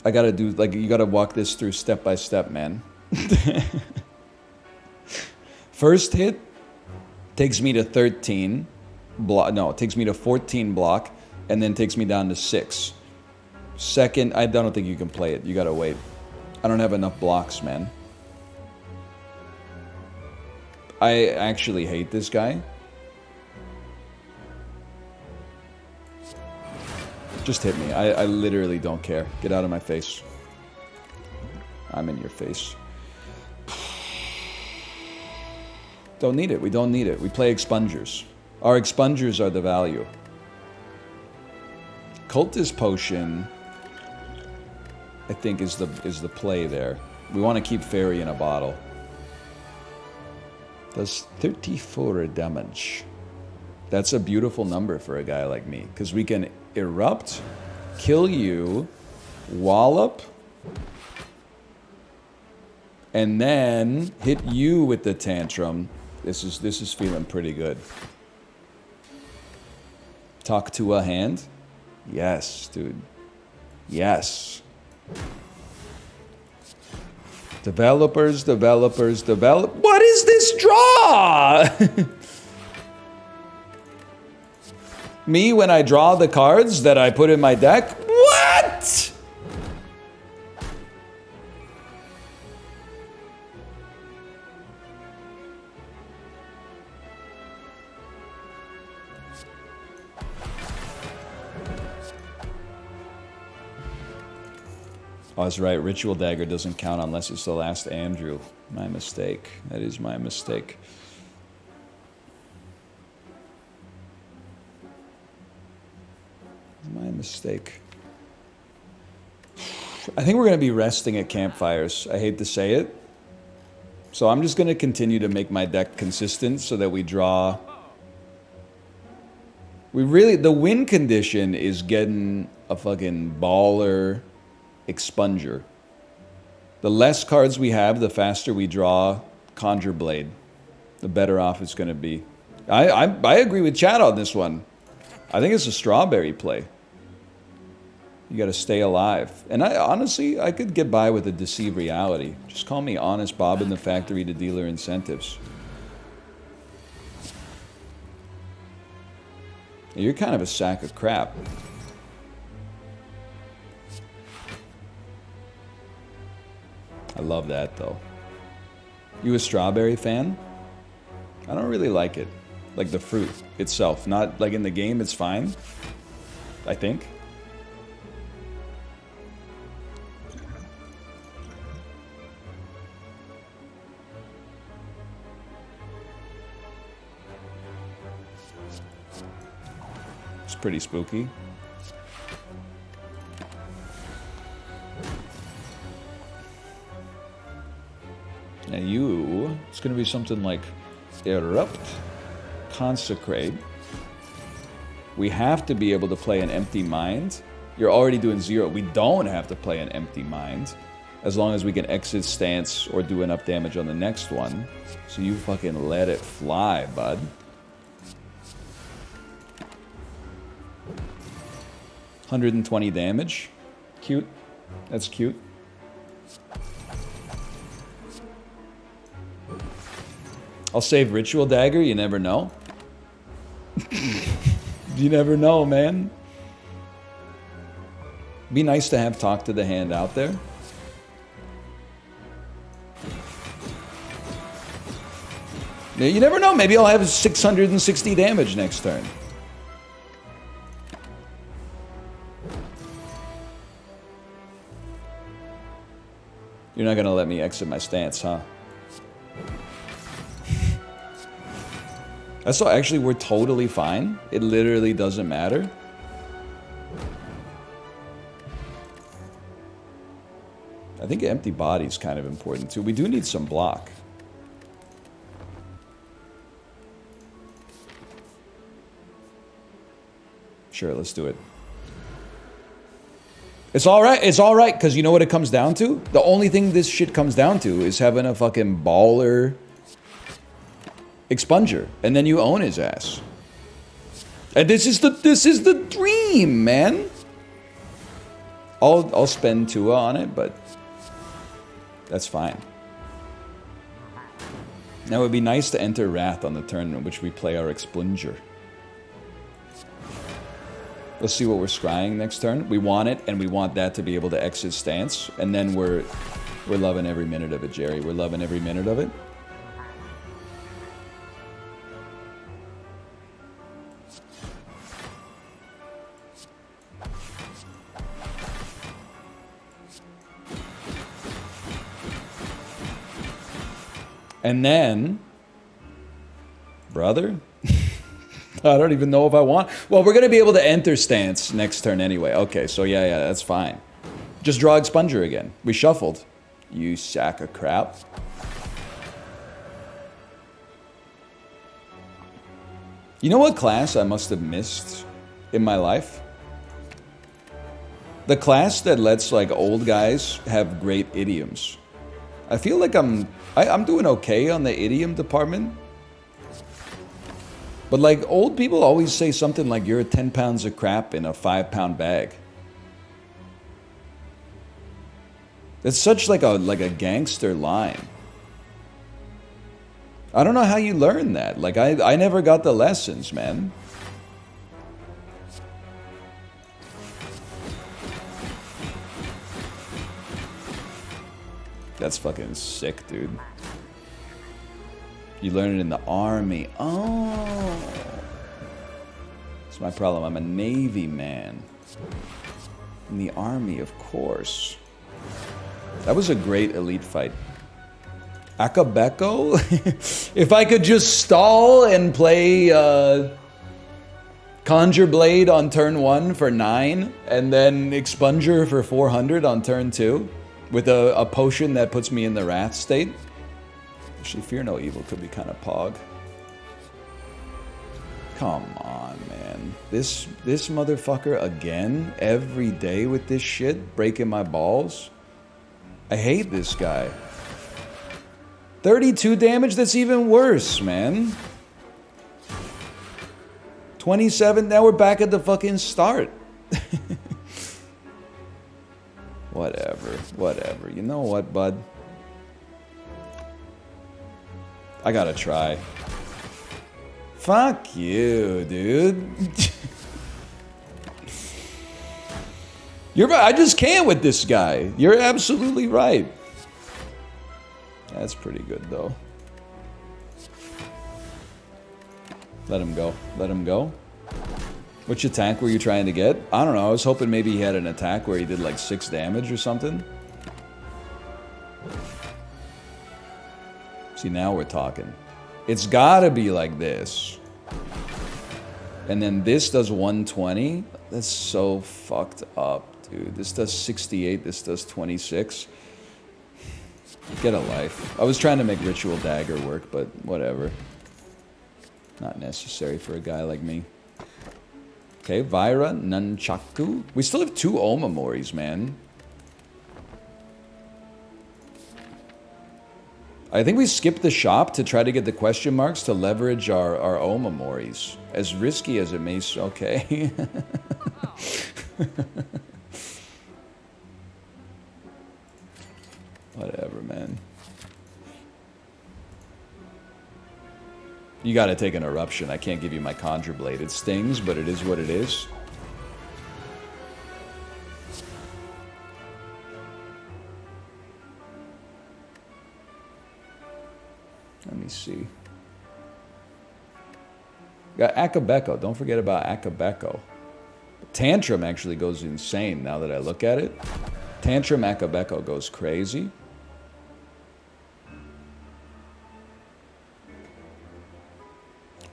I gotta do, like, you gotta walk this through step by step, man. First hit takes me to 13 block. No, it takes me to 14 block, and then takes me down to 6. Second, I don't think you can play it. You gotta wait. I don't have enough blocks, man. I actually hate this guy. Just hit me. I literally don't care. Get out of my face. I'm in your face. Don't need it. We don't need it. We play expungers. Our expungers are the value. Cultist Potion, I think, is the play there. We want to keep Fairy in a bottle. Does 34 damage. That's a beautiful number for a guy like me, because we can erupt, kill you, wallop, and then hit you with the tantrum. This is feeling pretty good. Talk to a hand? Yes, dude. Yes. Developers. What is this draw? Me when I draw the cards that I put in my deck? What? Oh, that's right. Ritual Dagger doesn't count unless it's the last Andrew. My mistake. That is my mistake. My mistake. I think we're going to be resting at campfires. I hate to say it. So I'm just going to continue to make my deck consistent so that we draw. The win condition is getting a fucking baller expunger. The less cards we have, the faster we draw Conjure Blade, the better off it's going to be. I agree with Chad on this one. I think it's a strawberry play. You got to stay alive. And I could get by with a Deceive Reality. Just call me Honest Bob in the Factory to Dealer Incentives. You're kind of a sack of crap. I love that, though. You a strawberry fan? I don't really like it. Like the fruit itself. Not like in the game, it's fine. I think. It's pretty spooky. Now it's going to be something like Erupt, Consecrate. We have to be able to play an Empty Mind. You're already doing 0. We don't have to play an Empty Mind, as long as we can exit stance or do enough damage on the next one. So you fucking let it fly, bud. $120 damage. Cute. That's cute. I'll save Ritual Dagger, you never know. You never know, man. Be nice to have Talk to the Hand out there. You never know, maybe I'll have 660 damage next turn. You're not gonna let me exit my stance, huh? That's actually, we're totally fine. It literally doesn't matter. I think Empty Body's kind of important too. We do need some block. Sure, let's do it. It's alright, because you know what it comes down to? The only thing this shit comes down to is having a fucking baller expunger, and then you own his ass. And this is the dream, man. I'll spend Tua on it, but that's fine. Now it would be nice to enter Wrath on the turn in which we play our Explunger. Let's see what we're scrying next turn. We want it, and we want that to be able to exit stance, and then we're loving every minute of it, Jerry. We're loving every minute of it. And then, brother, I don't even know if I want. Well, we're going to be able to enter stance next turn anyway. Okay, so yeah, that's fine. Just draw Expunger again. We shuffled. You sack of crap. You know what class I must have missed in my life? The class that lets like old guys have great idioms. I feel like I'm doing okay on the idiom department. But like old people always say something like you're 10 pounds of crap in a 5-pound bag. It's such like a gangster line. I don't know how you learn that. Like I never got the lessons, man. That's fucking sick, dude. You learn it in the army. Oh. That's my problem. I'm a Navy man. In the army, of course. That was a great elite fight. Akabeko? If I could just stall and play Conjure Blade on turn 1 for 9, and then Expunger for 400 on turn 2, with a potion that puts me in the Wrath state. Actually, Fear No Evil could be kind of pog. Come on, man. This motherfucker again? Every day with this shit? Breaking my balls? I hate this guy. 32 damage? That's even worse, man. 27, now we're back at the fucking start. Whatever. You know what, bud? I gotta try. Fuck you, dude. You're right. I just can't with this guy. You're absolutely right. That's pretty good, though. Let him go. Let him go. Which attack were you trying to get? I don't know. I was hoping maybe he had an attack where he did like 6 damage or something. See, now we're talking. It's gotta be like this. And then this does 120. That's so fucked up, dude. This does 68. This does 26. Get a life. I was trying to make Ritual Dagger work, but whatever. Not necessary for a guy like me. Okay, Vaira, Nunchaku. We still have 2 Omamoris, man. I think we skipped the shop to try to get the question marks to leverage our Omamoris. As risky as it may... Okay. Whatever, man. You gotta take an eruption. I can't give you my Conjure Blade. It stings, but it is what it is. Let me see. Got Akabeko. Don't forget about Akabeko. Tantrum actually goes insane now that I look at it. Tantrum Akabeko goes crazy.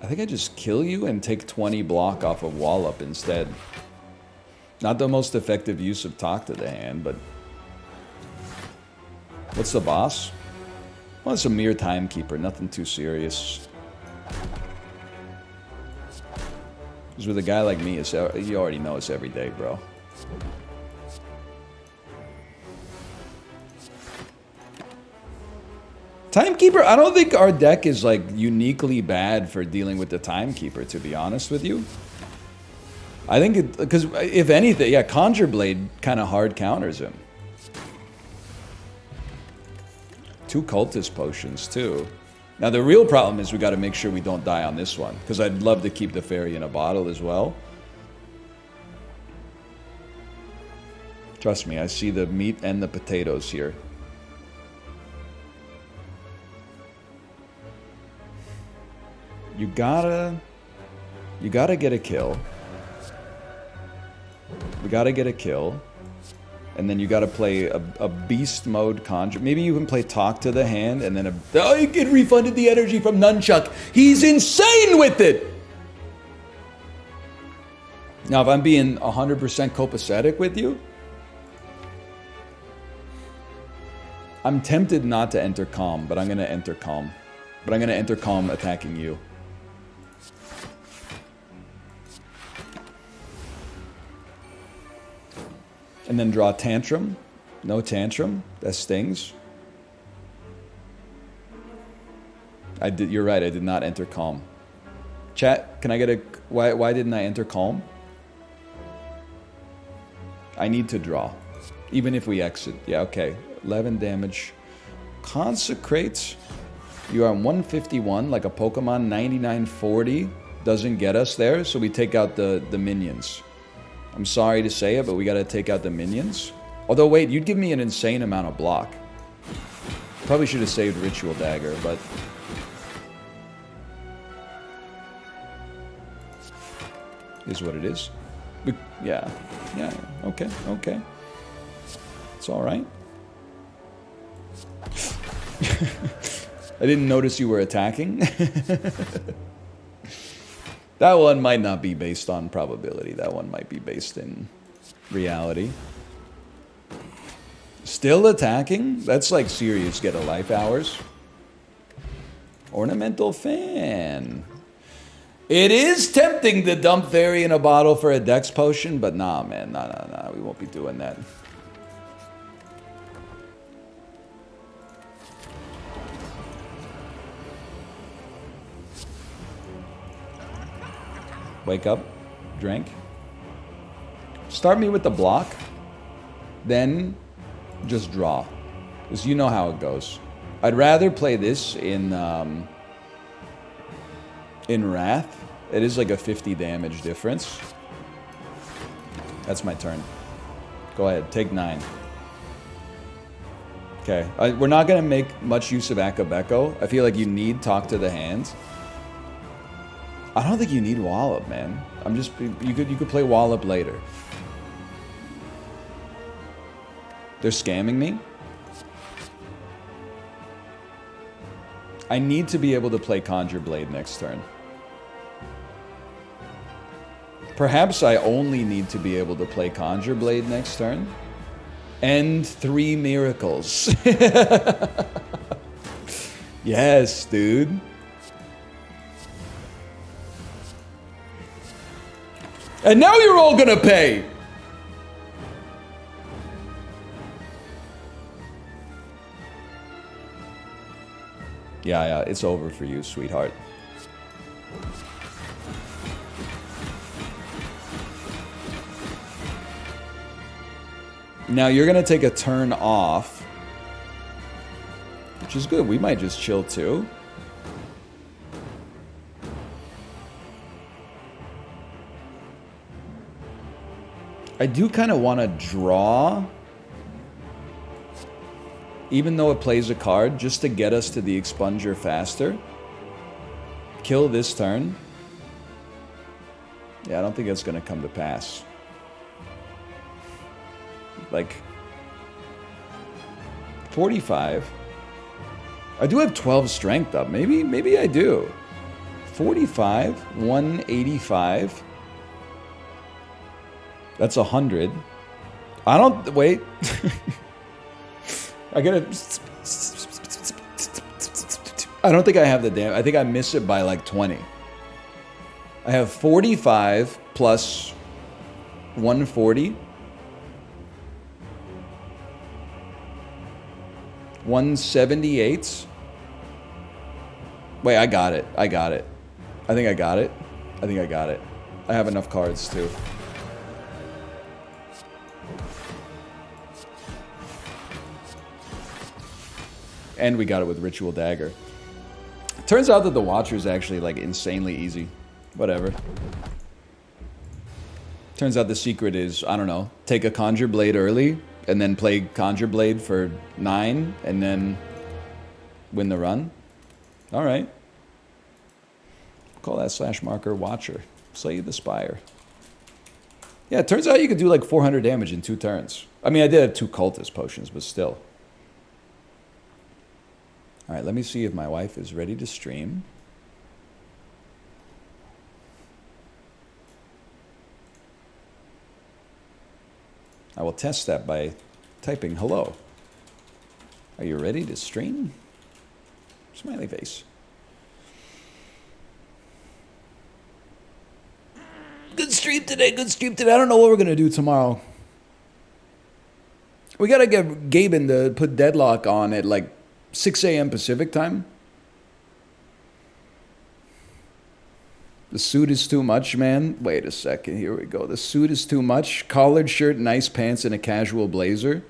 I think I just kill you and take 20 block off of Wallop instead. Not the most effective use of Talk to the Hand, but... What's the boss? Well, it's a mere timekeeper, nothing too serious. Because with a guy like me, it's, you already know it's every day, bro. Timekeeper, I don't think our deck is like uniquely bad for dealing with the Timekeeper, to be honest with you. I think because if anything, yeah, Conjure Blade kind of hard counters him. 2 Cultist Potions too. Now the real problem is we got to make sure we don't die on this one, because I'd love to keep the Fairy in a bottle as well. Trust me, I see the meat and the potatoes here. You gotta get a kill. We gotta get a kill. And then you gotta play a beast mode conjure. Maybe you can play Talk to the Hand and then oh, you get refunded the energy from Nunchuck. He's insane with it! Now, if I'm being 100% copacetic with you, I'm tempted not to enter Calm, but I'm gonna enter Calm. But I'm gonna enter Calm attacking you. And then draw Tantrum. No Tantrum. That stings. You're right, I did not enter Calm. Chat, can I get a... Why didn't I enter Calm? I need to draw. Even if we exit. Yeah, okay. 11 damage. Consecrate. You are 151, like a Pokemon. 9940 doesn't get us there, so we take out the minions. I'm sorry to say it, but we gotta take out the minions. Although, wait, you'd give me an insane amount of block. Probably should have saved Ritual Dagger, but... is what it is. Yeah, okay. It's alright. I didn't notice you were attacking. That one might not be based on probability. That one might be based in reality. Still attacking? That's like serious get a life hours. Ornamental Fan. It is tempting to dump Fairy in a bottle for a Dex Potion, but nah, man. Nah. We won't be doing that. Wake up, drink. Start me with the block, then just draw, because you know how it goes. I'd rather play this in Wrath. It is like a 50 damage difference. That's my turn. Go ahead, take 9. Okay, we're not gonna make much use of Akabeko. I feel like you need Talk to the Hand. I don't think you need Wallop, man. You could play Wallop later. They're scamming me. I need to be able to play Conjure Blade next turn. Perhaps I only need to be able to play Conjure Blade next turn. And 3 miracles. Yes, dude. And now you're all gonna pay! Yeah, it's over for you, sweetheart. Now you're gonna take a turn off, which is good. We might just chill too. I do kind of want to draw, even though it plays a card, just to get us to the Expunger faster. Kill this turn. Yeah, I don't think that's going to come to pass. Like, 45. I do have 12 strength up. Maybe I do. 45, 185. That's 100. I don't... Wait. I gotta... I don't think I have the damn... I think I miss it by like 20. I have 45 plus 140. 178. Wait, I got it. I think I got it. I have enough cards too. And we got it with Ritual Dagger. Turns out that the Watcher is actually like insanely easy. Whatever. Turns out the secret is, I don't know, take a Conjure Blade early, and then play Conjure Blade for 9, and then win the run. Alright. Call that slash marker Watcher. Slay the Spire. Yeah, it turns out you could do like 400 damage in 2 turns. I mean, I did have 2 Cultist Potions, but still. Alright, let me see if my wife is ready to stream. I will test that by typing hello. Are you ready to stream? Smiley face. Good stream today, good stream today. I don't know what we're going to do tomorrow. We got to get Gaben to put Deadlock on at like 6 a.m. Pacific time. The suit is too much, man. Wait a second. Here we go. The suit is too much. Collared shirt, nice pants, and a casual blazer.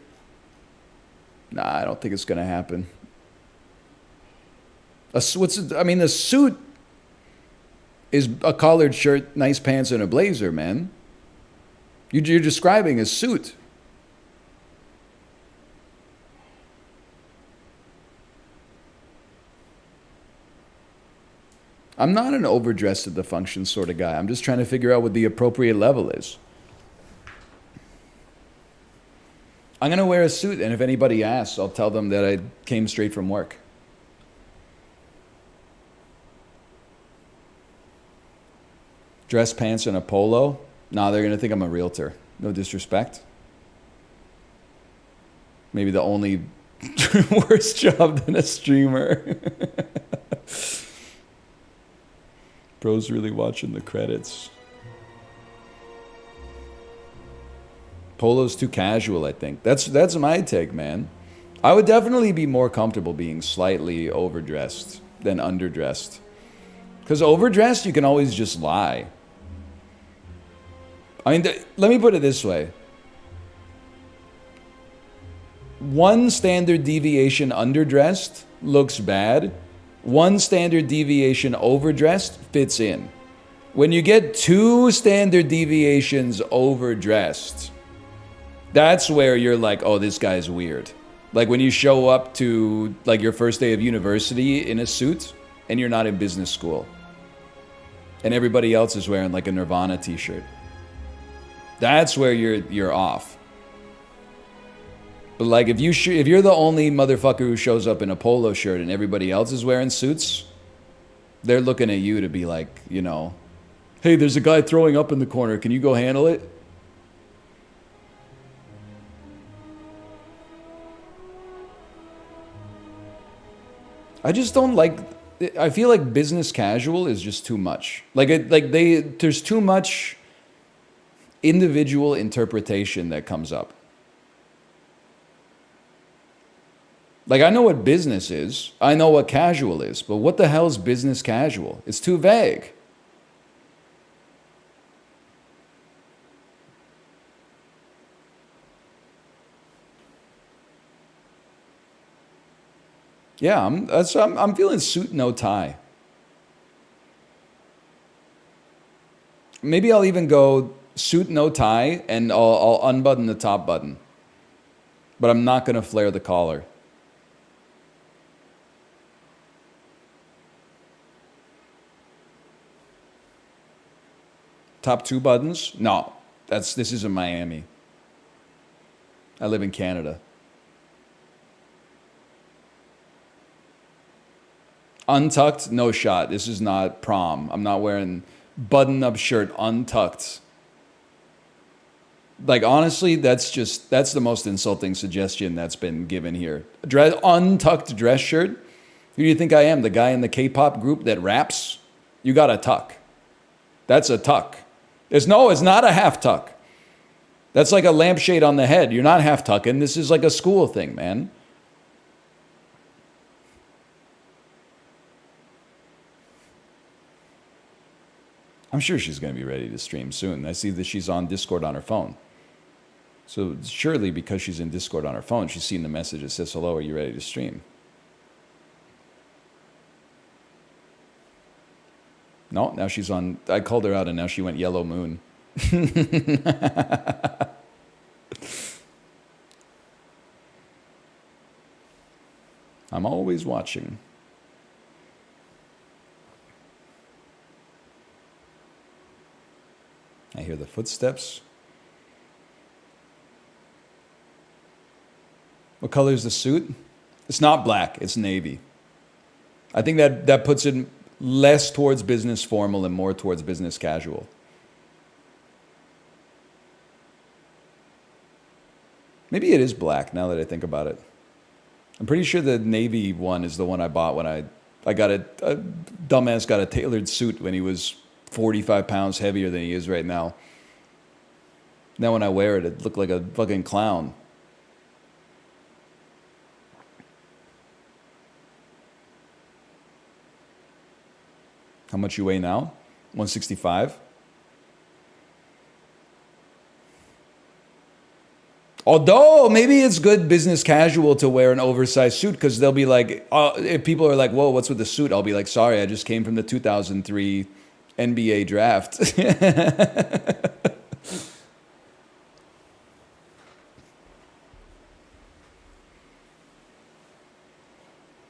Nah, I don't think it's going to happen. The suit is a collared shirt, nice pants, and a blazer, man. You're describing a suit. I'm not an overdressed at the function sort of guy. I'm just trying to figure out what the appropriate level is. I'm going to wear a suit, and if anybody asks, I'll tell them that I came straight from work. Dress pants and a polo? Nah, they're going to think I'm a realtor. No disrespect. Maybe the only worse job than a streamer. Bro's really watching the credits. Polo's too casual, I think. That's my take, man. I would definitely be more comfortable being slightly overdressed than underdressed. Because overdressed, you can always just lie. I mean, let me put it this way. One standard deviation underdressed looks bad. One standard deviation overdressed fits in. When you get 2 standard deviations overdressed, that's where you're like, oh, this guy's weird. Like when you show up to like your first day of university in a suit and you're not in business school. And everybody else is wearing like a Nirvana t-shirt. That's where you're off. But like if you're the only motherfucker who shows up in a polo shirt and everybody else is wearing suits, they're looking at you to be like, you know, hey, there's a guy throwing up in the corner. Can you go handle it? I just don't like. I feel like business casual is just too much. There's too much individual interpretation that comes up. Like, I know what business is. I know what casual is. But what the hell is business casual? It's too vague. Yeah, I'm feeling suit, no tie. Maybe I'll even go suit, no tie, and I'll unbutton the top button. But I'm not going to flare the collar. Top 2 buttons? No, this is in Miami. I live in Canada. Untucked? No shot. This is not prom. I'm not wearing button-up shirt untucked. Like, honestly, that's the most insulting suggestion that's been given here. Untucked dress shirt? Who do you think I am? The guy in the K-pop group that raps? You got a tuck. That's a tuck. It's not a half tuck. That's like a lampshade on the head. You're not half tucking. This is like a school thing, man. I'm sure she's going to be ready to stream soon. I see that she's on Discord on her phone. So surely because she's in Discord on her phone, she's seen the message that says, hello, are you ready to stream? No, now she's on. I called her out and now she went yellow moon. I'm always watching. I hear the footsteps. What color is the suit? It's not black, it's navy. I think that puts it less towards business formal and more towards business casual. Maybe it is black now that I think about it. I'm pretty sure the navy one is the one I bought when I got a dumbass got a tailored suit when he was 45 pounds heavier than he is right now. Now when I wear it, it looked like a fucking clown. How much you weigh now? 165? Although, maybe it's good business casual to wear an oversized suit because they'll be like, if people are like, whoa, what's with the suit? I'll be like, sorry, I just came from the 2003 NBA draft.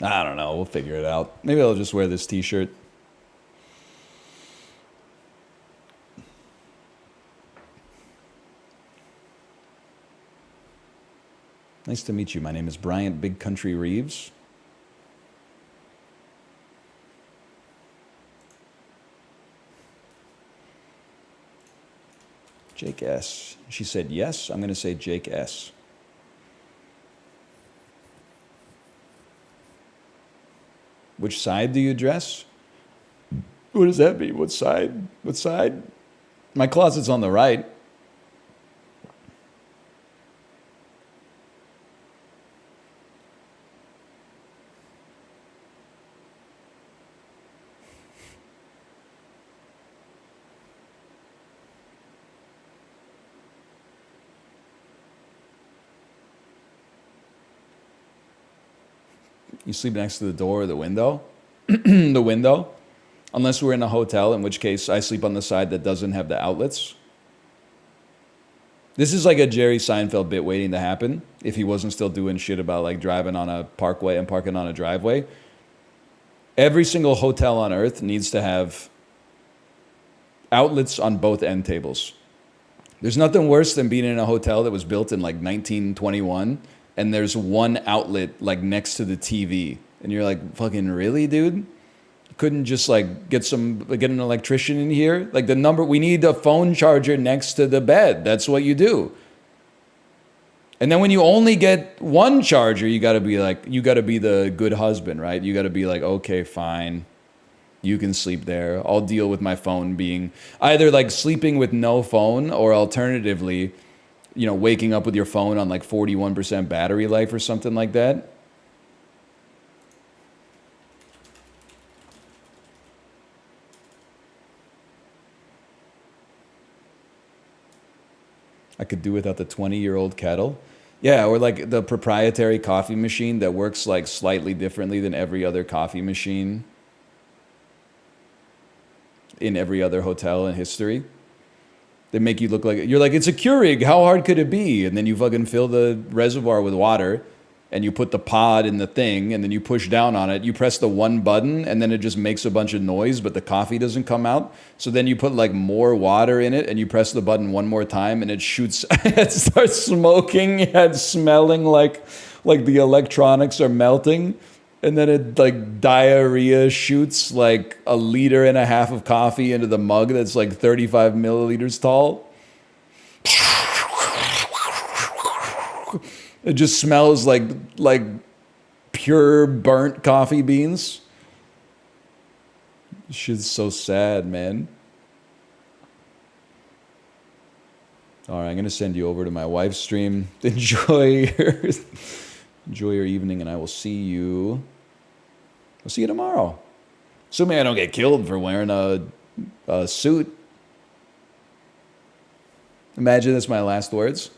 I don't know. We'll figure it out. Maybe I'll just wear this t-shirt. Nice to meet you. My name is Bryant Big Country Reeves. Jake S. She said yes. I'm going to say Jake S. Which side do you dress? What does that mean? What side? What side? My closet's on the right. You sleep next to the door or the window? The window. Unless we're in a hotel, in which case I sleep on the side that doesn't have the outlets. This is like a Jerry Seinfeld bit waiting to happen if he wasn't still doing shit about like driving on a parkway and parking on a driveway. Every single hotel on earth needs to have outlets on both end tables. There's nothing worse than being in a hotel that was built in like 1921 and there's one outlet like next to the TV. And you're like, fucking really, dude? Couldn't just like get an electrician in here? Like we need a phone charger next to the bed. That's what you do. And then when you only get one charger, you gotta be the good husband, right? You gotta be like, okay, fine. You can sleep there. I'll deal with my phone being either like sleeping with no phone or alternatively, waking up with your phone on like 41% battery life or something like that. I could do without the 20-year-old kettle. Yeah, or like the proprietary coffee machine that works like slightly differently than every other coffee machine in every other hotel in history. They make you look like, you're like, it's a Keurig, how hard could it be? And then you fucking fill the reservoir with water and you put the pod in the thing and then you push down on it. You press the one button and then it just makes a bunch of noise, but the coffee doesn't come out. So then you put like more water in it and you press the button one more time and it shoots, it starts smoking and smelling like the electronics are melting. And then it like diarrhea shoots like 1.5 liters of coffee into the mug that's like 35 milliliters tall. It just smells like pure burnt coffee beans. Shit's so sad, man. All right, I'm gonna send you over to my wife's stream. Enjoy your evening, and I will see you. I'll see you tomorrow. Assuming I don't get killed for wearing a suit. Imagine that's my last words.